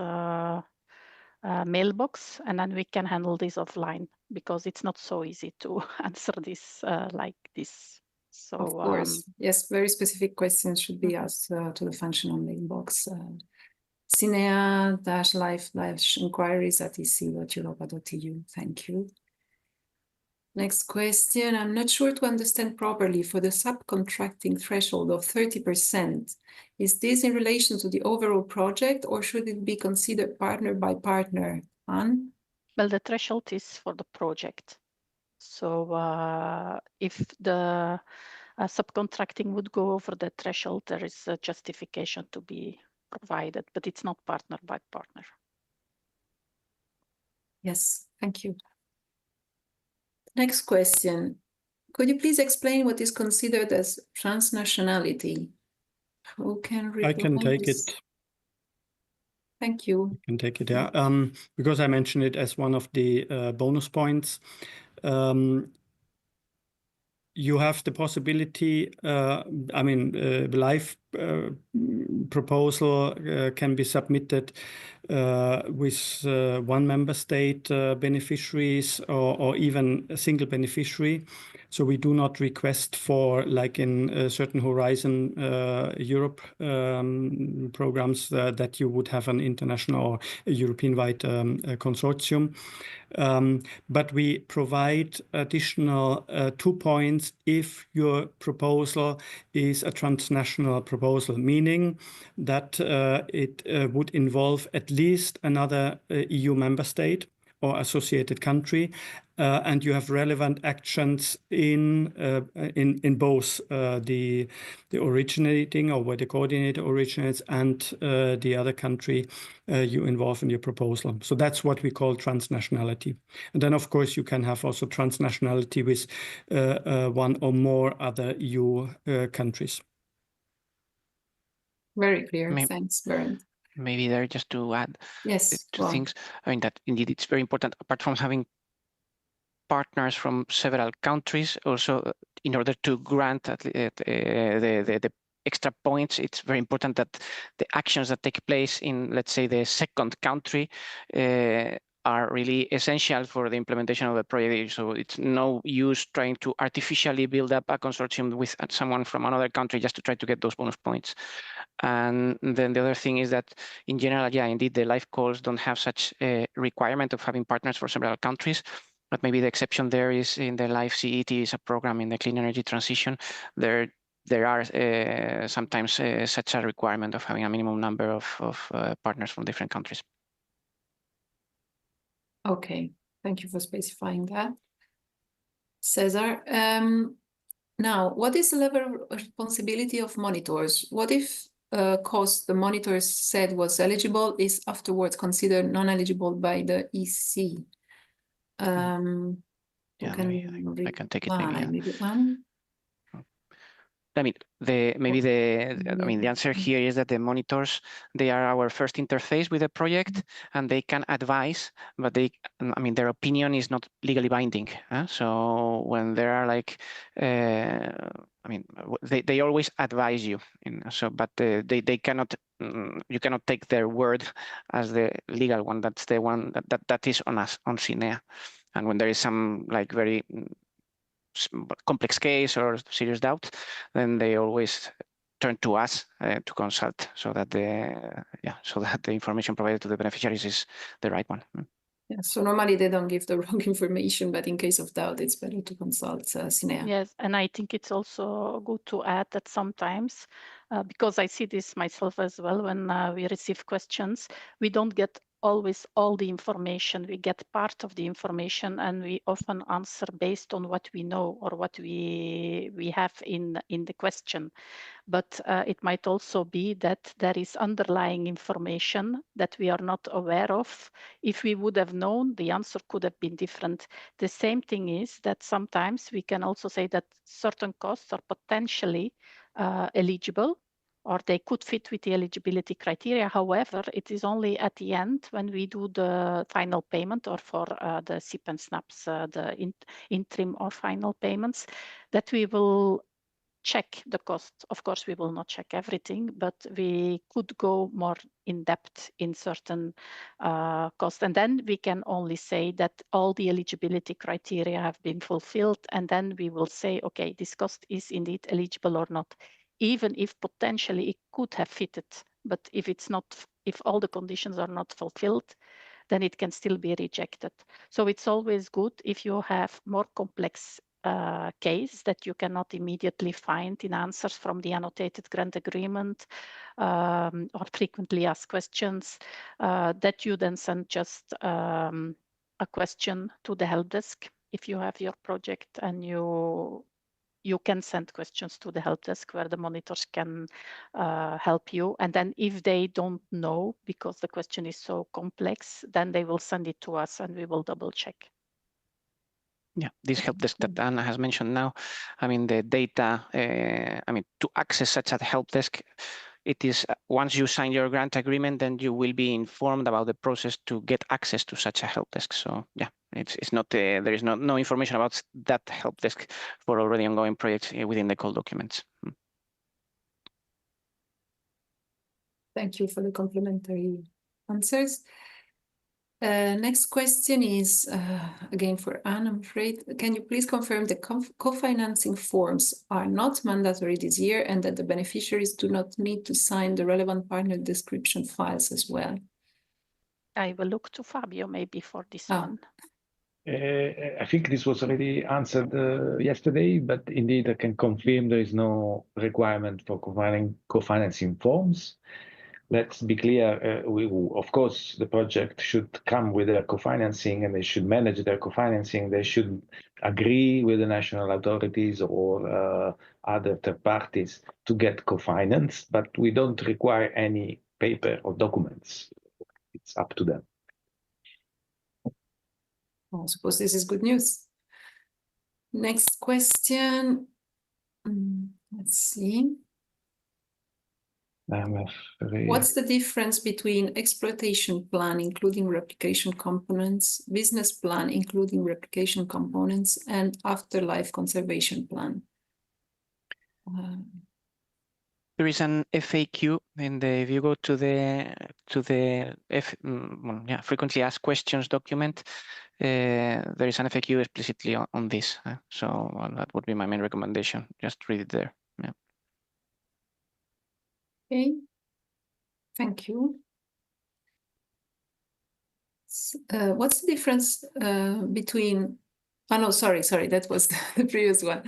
S22: mailbox, and then we can handle this offline, because it's not so easy to answer this like this. So
S1: of course, yes, very specific questions should be asked to the functional mailbox. CINEA-live-inquiries@ec.europa.eu. Thank you. Next question. I'm not sure to understand properly for the subcontracting threshold of 30%. Is this in relation to the overall project, or should it be considered partner by partner? Anne?
S22: Well, the threshold is for the project. So if the subcontracting would go over the threshold, there is a justification to be provided, but it's not partner by partner.
S1: Yes, thank you. Next question. Could you please explain what is considered as transnationality? Who can reply?
S2: I can take it.
S1: Thank you.
S2: I can take it, yeah. Because I mentioned it as one of the bonus points. You have the possibility, the live proposal can be submitted with one member state beneficiaries or even a single beneficiary. So we do not request for, like in certain Horizon Europe programs, that you would have an international or a European-wide consortium. But we provide additional 2 points if your proposal is a transnational proposal, meaning that it would involve at least another EU member state or associated country, and you have relevant actions in both the originating, or where the coordinator originates, and the other country you involve in your proposal. So that's what we call transnationality. And then, of course, you can have also transnationality with one or more other EU countries.
S1: Very clear. Thanks, Bernd.
S6: Maybe there, just to add
S1: two
S6: things. I mean, that indeed it's very important, apart from having partners from several countries, also in order to grant the extra points, it's very important that the actions that take place in, let's say, the second country are really essential for the implementation of the project. So it's no use trying to artificially build up a consortium with someone from another country just to try to get those bonus points. And then the other thing is that in general, yeah, indeed, the live calls don't have such a requirement of having partners for several countries. But maybe the exception there is in the LIFE CET is a program in the clean energy transition. There are sometimes such a requirement of having a minimum number of partners from different countries.
S1: Okay, thank you for specifying that. Cesar, now, what is the level of responsibility of monitors? What if cost the monitors said was eligible is afterwards considered non-eligible by the EC?
S6: Yeah, I can take it. Maybe. I mean, the answer here is that the monitors, they are our first interface with the project, and they can advise, but their opinion is not legally binding. So when there are like, they always advise you. But they cannot, you cannot take their word as the legal one. That's the one that is on us, on CINEA. And when there is some like very complex case or serious doubt, then they always turn to us to consult, so that the information provided to the beneficiaries is the right one.
S1: Yeah, so normally they don't give the wrong information, but in case of doubt, it's better to consult CINEA.
S22: Yes, and I think it's also good to add that sometimes, because I see this myself as well, when we receive questions, we don't get always all the information. We get part of the information, and we often answer based on what we know or what we have in the question. But it might also be that there is underlying information that we are not aware of. If we would have known, the answer could have been different. The same thing is that sometimes we can also say that certain costs are potentially eligible, or they could fit with the eligibility criteria. However, it is only at the end when we do the final payment, or for the SIP and SNAPs, the interim or final payments, that we will check the cost. Of course, we will not check everything, but we could go more in depth in certain costs. And then we can only say that all the eligibility criteria have been fulfilled. And then we will say, okay, this cost is indeed eligible or not, even if potentially it could have fitted. But if it's not, if all the conditions are not fulfilled, then it can still be rejected. So it's always good if you have more complex case that you cannot immediately find in answers from the annotated grant agreement, or frequently asked questions, that you then send just a question to the help desk. If you have your project, and you can send questions to the help desk where the monitors can help you. And then if they don't know, because the question is so complex, then they will send it to us and we will double check.
S6: Yeah, this help desk that Anna has mentioned now, I mean, the data, I mean, to access such a help desk, it is once you sign your grant agreement, then you will be informed about the process to get access to such a help desk. So yeah, it's not, there is no information about that help desk for already ongoing projects within the call documents.
S1: Thank you for the complementary answers. Next question is again for Anne, I'm afraid. Can you please confirm the co-financing forms are not mandatory this year, and that the beneficiaries do not need to sign the relevant partner description files as well?
S22: I will look to Fabio maybe for this one.
S10: I think this was already answered yesterday, but indeed I can confirm there is no requirement for co-financing forms. Let's be clear, of course, the project should come with their co-financing, and they should manage their co-financing. They should agree with the national authorities or other third parties to get co-financed, but we don't require any paper or documents. It's up to them.
S1: I suppose this is good news. Next question. Let's see. What's the difference between exploitation plan, including replication components, business plan, including replication components, and afterlife conservation plan?
S6: There is an FAQ, and if you go to the frequently asked questions document, there is an FAQ explicitly on this. So that would be my main recommendation. Just read it there. Yeah.
S1: Okay, thank you. What's the difference between, oh no, sorry, that was the previous one.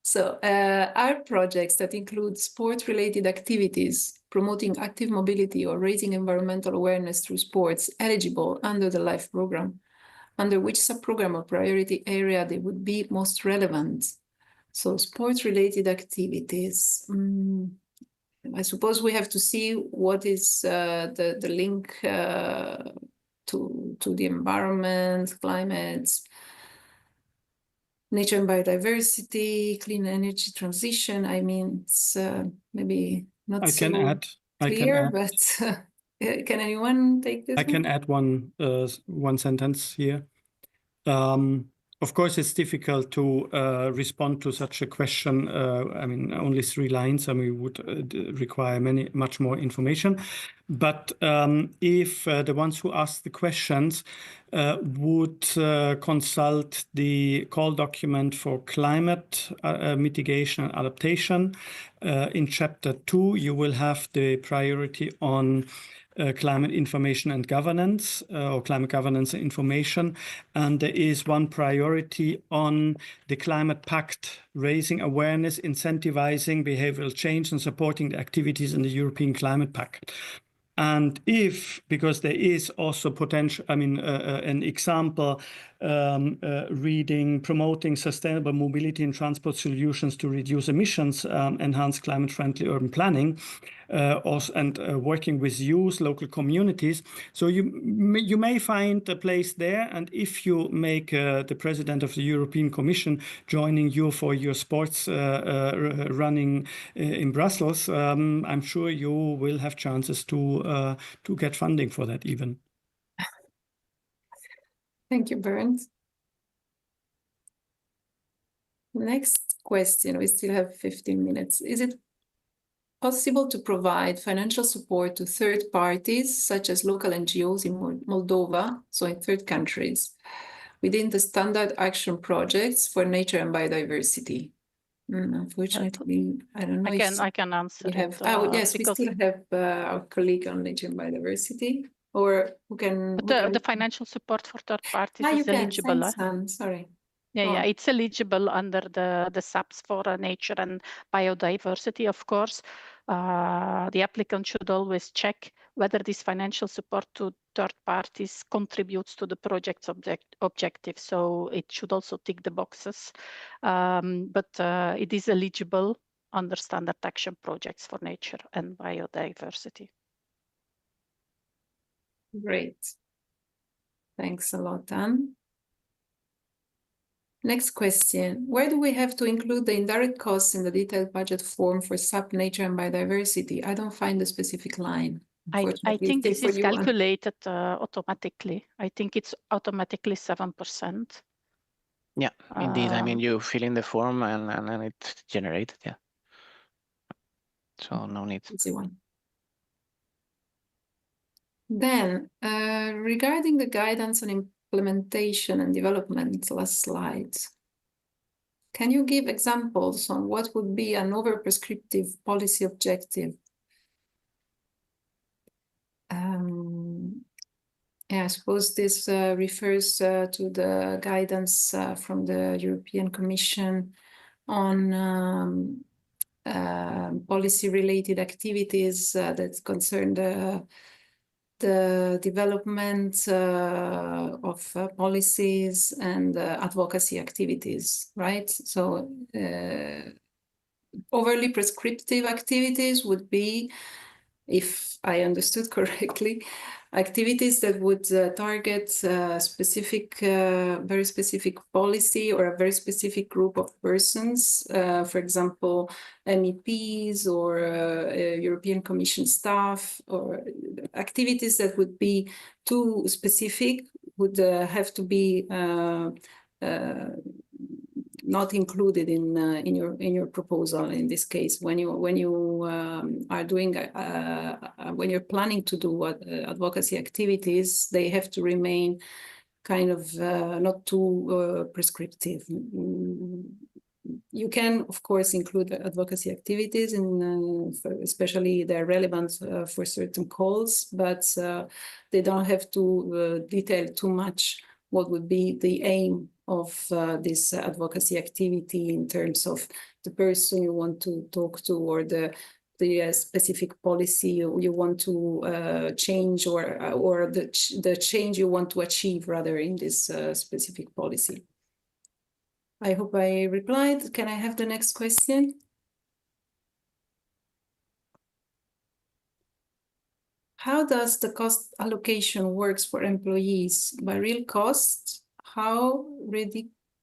S1: So are projects that include sport-related activities, promoting active mobility or raising environmental awareness through sports, eligible under the LIFE program? Under which subprogram or priority area they would be most relevant? So sport-related activities. I suppose we have to see what is the link to the environment, climate, nature and biodiversity, clean energy transition. I mean, it's maybe not clear, but can anyone take this?
S2: I can add one sentence here. Of course, it's difficult to respond to such a question. I mean, only 3 lines, and we would require much more information. But if the ones who ask the questions would consult the call document for climate mitigation and adaptation, in chapter 2, you will have the priority on climate information and governance, or climate governance and information. And there is one priority on the climate pact, raising awareness, incentivizing behavioral change, and supporting the activities in the European Climate Pact. And if, because there is also potential, I mean, an example, reading, promoting sustainable mobility and transport solutions to reduce emissions, enhance climate-friendly urban planning, and working with youth, local communities. So you may find a place there, and if you make the president of the European Commission joining you for your sports running in Brussels, I'm sure you will have chances to get funding for that even.
S1: Thank you, Bernd. Next question, we still have 15 minutes. Is it possible to provide financial support to third parties, such as local NGOs in Moldova, so in third countries, within the standard action projects for nature and biodiversity? Unfortunately, I don't know if
S22: I can answer
S1: have,
S22: it.
S1: yes, we still have our colleague on nature and biodiversity, or who can...
S22: The financial support for third parties is eligible.
S1: Thanks, sorry.
S22: Yeah, it's eligible under the SAPs for nature and biodiversity, of course. The applicant should always check whether this financial support to third parties contributes to the project's objective. So it should also tick the boxes. But it is eligible under standard action projects for nature and biodiversity.
S1: Great. Thanks a lot, Anne. Next question. Where do we have to include the indirect costs in the detailed budget form for SAP, nature and biodiversity? I don't find the specific line.
S22: I think this is calculated automatically. I think it's automatically 7%.
S6: Yeah, indeed. I mean, you fill in the form and it's generated, yeah. So no need.
S1: Easy one. Then, regarding the guidance on implementation and development, last slide. Can you give examples on what would be an over-prescriptive policy objective? Yeah, I suppose this refers to the guidance from the European Commission on policy-related activities that concern the development of policies and advocacy activities, right? So overly prescriptive activities would be, if I understood correctly, activities that would target specific, very specific policy or a very specific group of persons, for example, MEPs or European Commission staff, or activities that would be too specific would have to be not included in your proposal. In this case, when you are doing when you're planning to do advocacy activities, they have to remain kind of not too prescriptive. You can, of course, include advocacy activities, especially they're relevant for certain calls, but they don't have to detail too much what would be the aim of this advocacy activity in terms of the person you want to talk to, or the specific policy you want to change, or the change you want to achieve rather in this specific policy. I hope I replied. Can I have the next question? How does the cost allocation works for employees? By real costs? How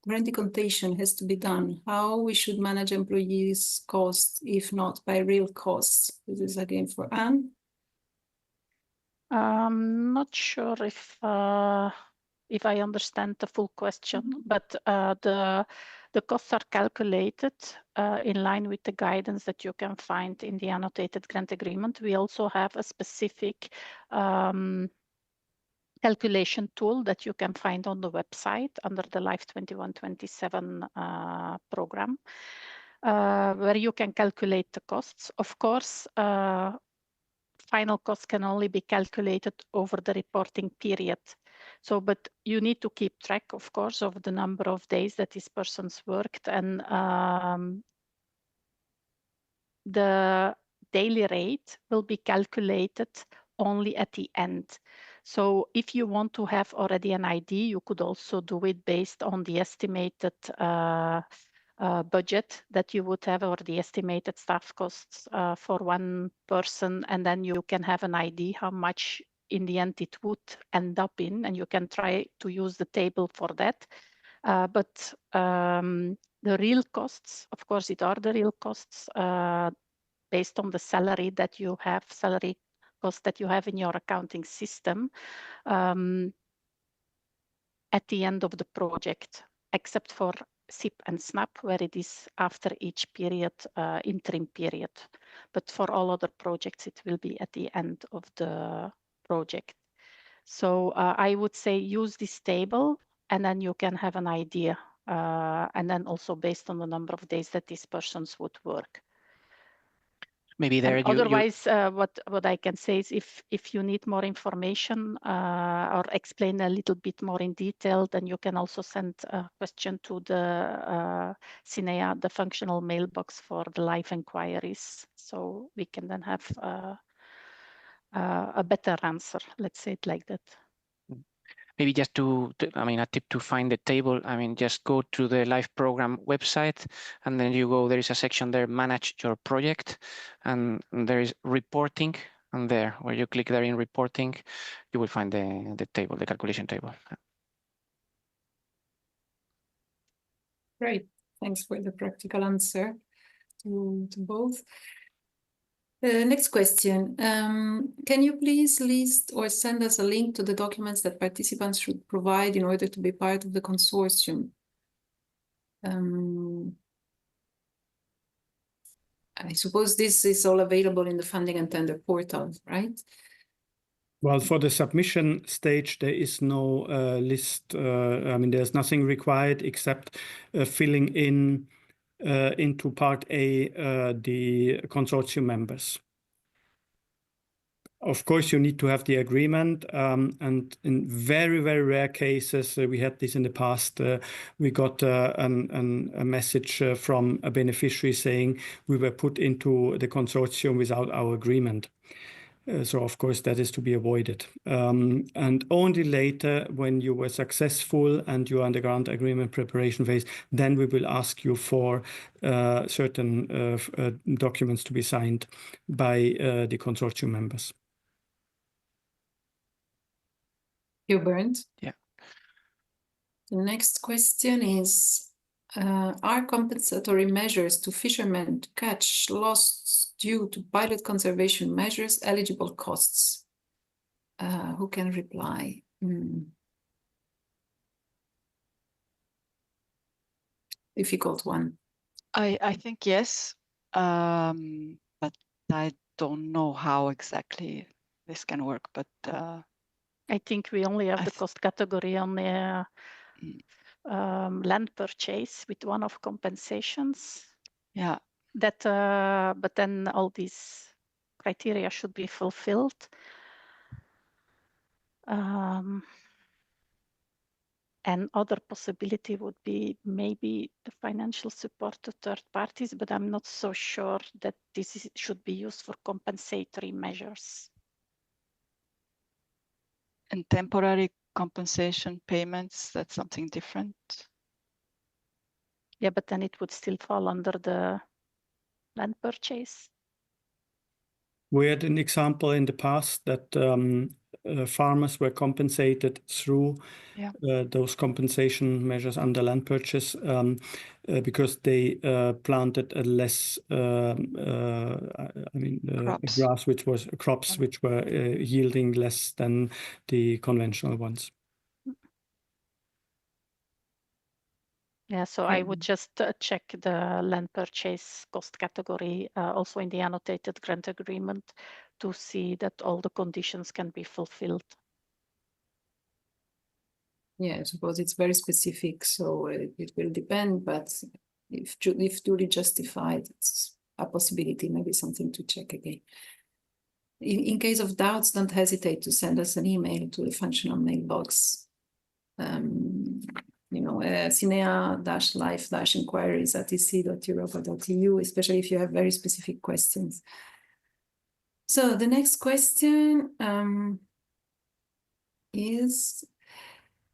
S1: redecontation has to be done? How we should manage employees' costs, if not by real costs? This is again for Anne.
S22: I'm not sure if I understand the full question, but the costs are calculated in line with the guidance that you can find in the annotated grant agreement. We also have a specific calculation tool that you can find on the website under the Life 21-27 program, where you can calculate the costs. Of course, final costs can only be calculated over the reporting period. So, but you need to keep track, of course, of the number of days that this person's worked, and the daily rate will be calculated only at the end. So if you want to have already an ID, you could also do it based on the estimated budget that you would have, or the estimated staff costs for one person, and then you can have an idea how much in the end it would end up in, and you can try to use the table for that. But the real costs, of course, it are the real costs based on the salary that you have, salary cost that you have in your accounting system at the end of the project, except for SIP and SNAP, where it is after each period, interim period. But for all other projects, it will be at the end of the project. So I would say use this table, and then you can have an idea. And then also based on the number of days that these persons would work.
S6: Maybe there
S22: otherwise, what I can say is if you need more information or explain a little bit more in detail, then you can also send a question to the CINEA, the functional mailbox for the live inquiries. So we can then have a better answer, let's say it like that.
S6: Maybe just I mean, a tip to find the table. I mean, just go to the live program website, and then you go, there is a section there, manage your project, and there is reporting, and there, where you click there in reporting, you will find the table, the calculation table.
S1: Great, thanks for the practical answer to both. Next question. Can you please list or send us a link to the documents that participants should provide in order to be part of the consortium? I suppose this is all available in the funding and tender portal, right?
S2: Well, for the submission stage, there is no list. I mean, there's nothing required except filling in into part A, the consortium members. Of course, you need to have the agreement, and in very, very rare cases, we had this in the past, we got a message from a beneficiary saying we were put into the consortium without our agreement. So, of course, that is to be avoided. And only later, when you were successful and you are in the grant agreement preparation phase, then we will ask you for certain documents to be signed by the consortium members.
S1: You're Bernd?
S6: Yeah.
S1: The next question is, are compensatory measures to fishermen to catch loss due to pilot conservation measures eligible costs? Who can reply? Difficult one.
S18: I think yes, but I don't know how exactly this can work. But
S22: I think we only have the cost category on the land purchase with one-off compensations.
S18: Yeah.
S22: That, but then all these criteria should be fulfilled. And other possibility would be maybe the financial support to third parties, but I'm not so sure that this should be used for compensatory measures.
S18: And temporary compensation payments, that's something different.
S22: Yeah, but then it would still fall under the land purchase.
S2: We had an example in the past that farmers were compensated through those compensation measures under land purchase because they planted a less, grass which was crops which were yielding less than the conventional ones.
S22: Yeah, so I would just check the land purchase cost category also in the annotated grant agreement to see that all the conditions can be fulfilled.
S1: Yeah, I suppose it's very specific, so it will depend, but if duly justified, it's a possibility, maybe something to check again. In case of doubts, don't hesitate to send us an email to the functional mailbox. CINEA-life-inquiries@ec.europa.eu, especially if you have very specific questions. So the next question is,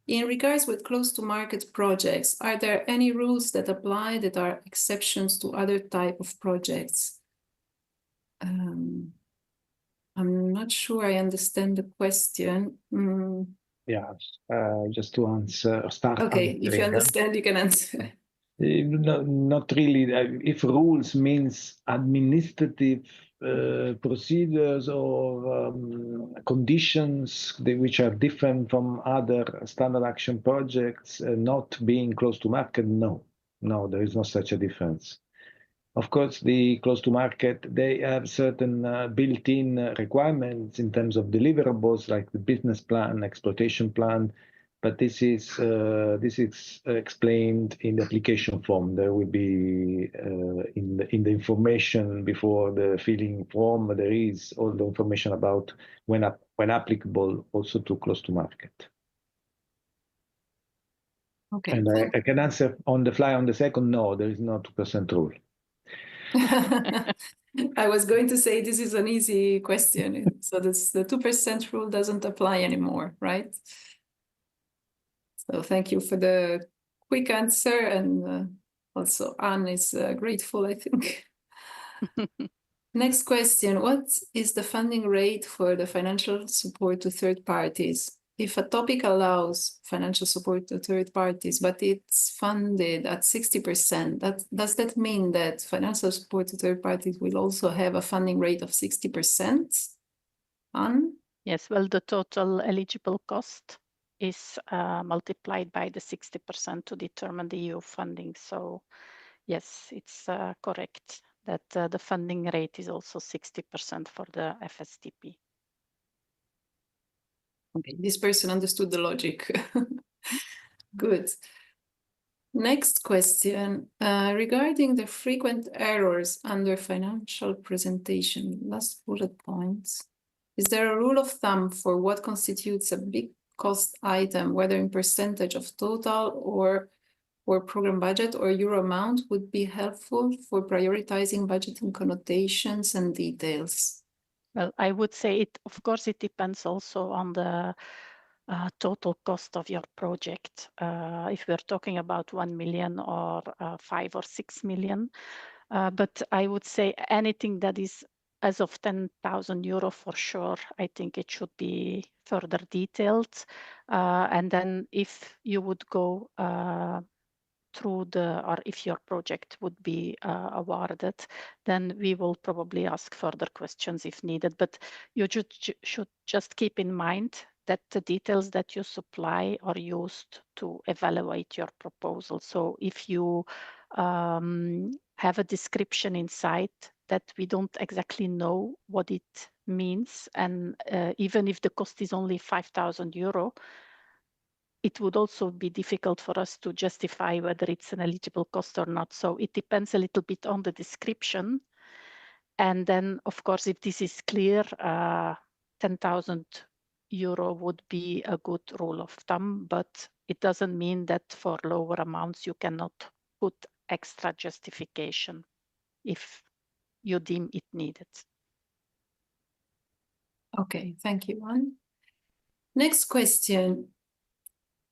S1: in regards with close to market projects, are there any rules that apply that are exceptions to other type of projects? I'm not sure I understand the question.
S10: Yeah, just to answer, start.
S1: Okay, if you understand, you can answer.
S10: No, not really. If rules means administrative procedures or conditions which are different from other standard action projects, not being close to market, no, there is no such a difference. Of course, the close to market, they have certain built-in requirements in terms of deliverables, like the business plan, exploitation plan, but this is explained in the application form. There will be in the information before the filling form, there is all the information about when applicable also to close to market.
S1: Okay.
S10: And I can answer on the fly on the second, no, there is no 2% rule.
S1: I was going to say this is an easy question. So this, the 2% rule doesn't apply anymore, right? So thank you for the quick answer, and also Anne is grateful, I think. Next question, what is the funding rate for the financial support to third parties? If a topic allows financial support to third parties, but it's funded at 60%, does that mean that financial support to third parties will also have a funding rate of 60%? Anne?
S22: Yes, well, the total eligible cost is multiplied by the 60% to determine the EU funding. So yes, it's correct that the funding rate is also 60% for the FSTP.
S1: Okay, this person understood the logic. Good. Next question, regarding the frequent errors under financial presentation, last bullet points. Is there a rule of thumb for what constitutes a big cost item, whether in percentage of total or program budget or euro amount would be helpful for prioritizing budgeting connotations and details?
S22: Well, I would say it, of course, it depends also on the total cost of your project. If we're talking about 1 million or 5 or 6 million, but I would say anything that is as of 10,000 euro for sure, I think it should be further detailed. And then if you would go through or if your project would be awarded, then we will probably ask further questions if needed. But you should just keep in mind that the details that you supply are used to evaluate your proposal. So if you have a description inside that we don't exactly know what it means, and even if the cost is only 5,000 euro, it would also be difficult for us to justify whether it's an eligible cost or not. So it depends a little bit on the description. And then, of course, if this is clear, 10,000 euro would be a good rule of thumb, but it doesn't mean that for lower amounts you cannot put extra justification if you deem it needed.
S1: Okay, thank you, Anne. Next question.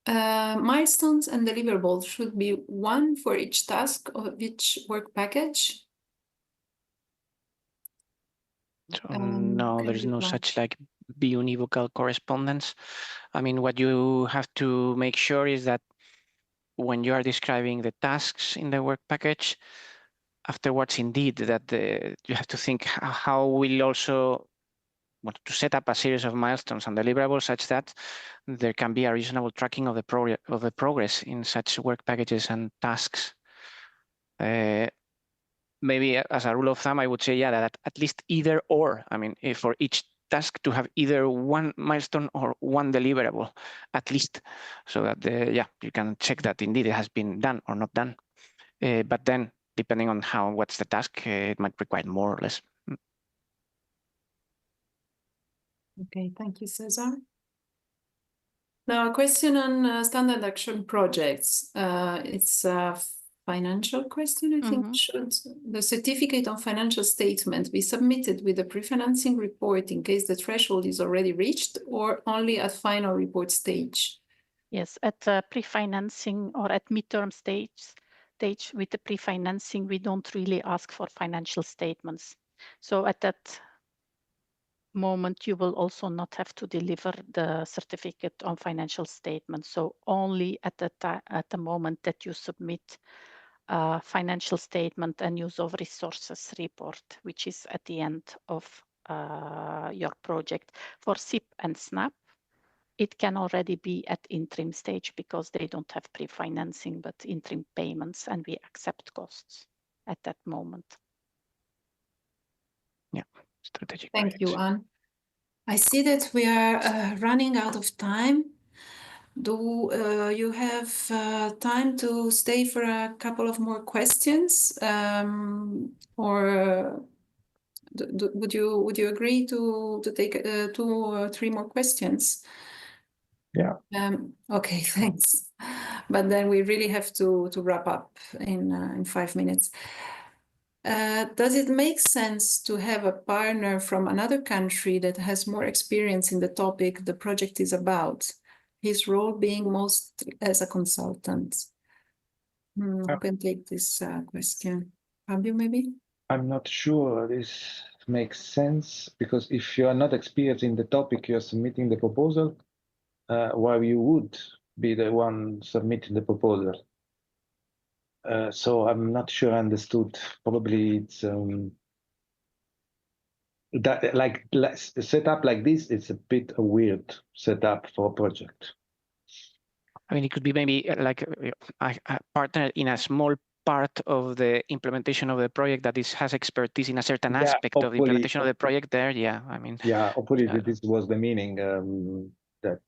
S1: Milestones and deliverables should be one for each task of each work package?
S6: So no, there's no such like biunivocal correspondence. I mean, what you have to make sure is that when you are describing the tasks in the work package, afterwards, indeed, that you have to think how will also want to set up a series of milestones and deliverables such that there can be a reasonable tracking of the progress in such work packages and tasks. Maybe as a rule of thumb, I would say, yeah, that at least either or. I mean, if for each task to have either one milestone or one deliverable, at least, so that you can check that indeed it has been done or not done. But then, depending on what's the task, it might require more or less.
S1: Okay, thank you, Cesar. Now, a question on standard action projects. It's financial question, I think. Should the certificate on financial statement be submitted with the pre-financing report in case the threshold is already reached, or only at final report stage?
S22: Yes, at pre-financing or at midterm stage with the pre-financing, we don't really ask for financial statements. So at that moment, you will also not have to deliver the certificate on financial statements. So only at the moment that you submit a financial statement and use of resources report, which is at the end of your project. For SIP and SNAP, it can already be at interim stage because they don't have pre-financing but interim payments, and we accept costs at that moment.
S6: Yeah, strategic.
S1: Thank you, Anne. I see that we are running out of time. Do you have time to stay for a couple of more questions, or would you agree to take 2 or 3 more questions?
S10: Yeah.
S1: Okay, thanks. But then we really have to wrap up in 5 minutes. Does it make sense to have a partner from another country that has more experience in the topic the project is about, his role being most as a consultant? Who can take this question? Fabio, maybe?
S10: I'm not sure this makes sense, because if you are not experienced in the topic you are submitting the proposal, while you would be the one submitting the proposal. So I'm not sure I understood. Probably it's that like set up like this. It's a bit a weird setup for a project.
S6: I mean, it could be maybe like a partner in a small part of the implementation of the project that has expertise in a certain aspect of the implementation of the project there. Yeah, I mean.
S10: Yeah, hopefully this was the meaning. That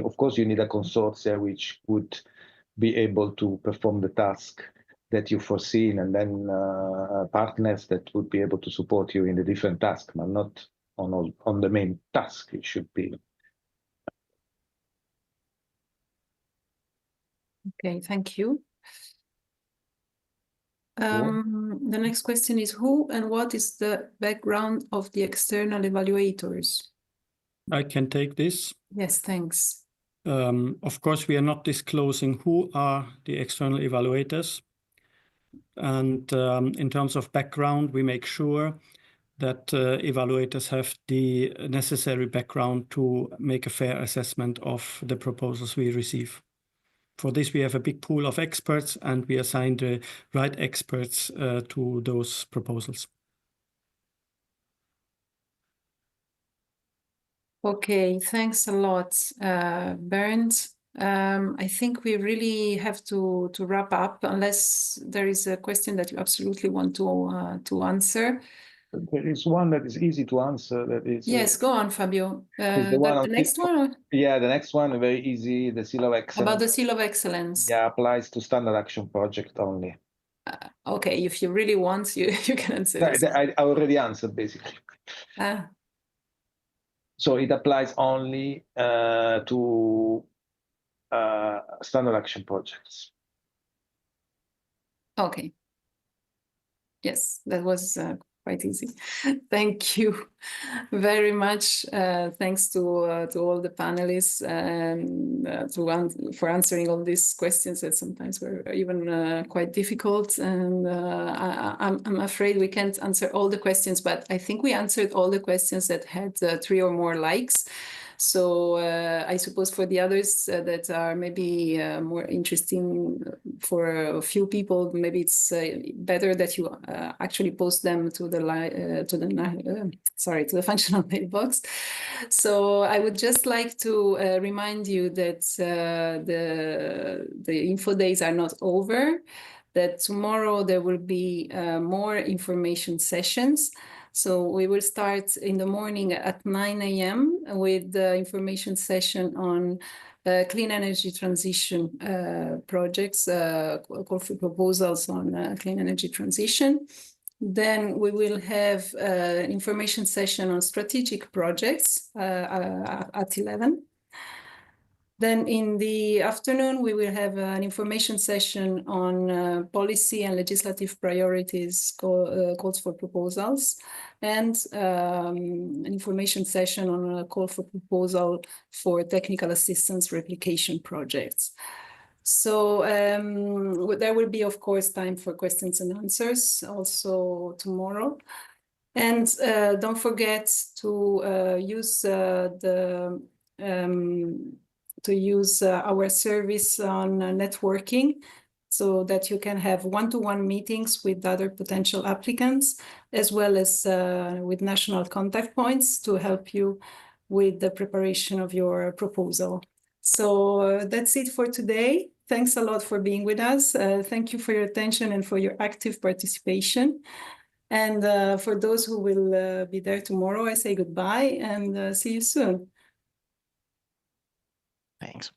S10: of course you need a consortia which would be able to perform the task that you foreseen, and then partners that would be able to support you in the different tasks, but not on the main task. It should be.
S1: Okay, thank you. The next question is, who and what is the background of the external evaluators?
S2: I can take this.
S1: Yes, thanks.
S2: Of course, we are not disclosing who are the external evaluators. And in terms of background, we make sure that evaluators have the necessary background to make a fair assessment of the proposals we receive. For this, we have a big pool of experts, and we assign the right experts to those proposals.
S1: Okay, thanks a lot, Bernd. I think we really have to wrap up, unless there is a question that you absolutely want to answer.
S10: There is one that is easy to answer. That is.
S1: Yes, go on, Fabio.
S10: The
S1: next one?
S10: Yeah, the next one, very easy. The Seal of Excellence.
S1: About the Seal of Excellence.
S10: Yeah, applies to standard action project only.
S1: Okay, if you really want, you can answer this.
S10: I already answered, basically. So it applies only to standard action projects.
S1: Okay. Yes, that was quite easy. Thank you very much. Thanks to all the panelists for answering all these questions that sometimes were even quite difficult. And I'm afraid we can't answer all the questions, but I think we answered all the questions that had 3 or more likes. So I suppose for the others that are maybe more interesting for a few people, maybe it's better that you actually post them to the functional mailbox. So I would just like to remind you that the info days are not over. That tomorrow there will be more information sessions. So we will start in the morning at 9 a.m. with the information session on clean energy transition projects, call for proposals on clean energy transition. Then we will have an information session on strategic projects at 11. Then in the afternoon, we will have an information session on policy and legislative priorities, calls for proposals, and an information session on a call for proposal for technical assistance replication projects. So there will be, of course, time for questions and answers also tomorrow. And don't forget to use our service on networking, so that you can have one-to-one meetings with other potential applicants, as well as with national contact points to help you with the preparation of your proposal. So that's it for today. Thanks a lot for being with us. Thank you for your attention and for your active participation. And for those who will be there tomorrow, I say goodbye and see you soon.
S6: Thanks.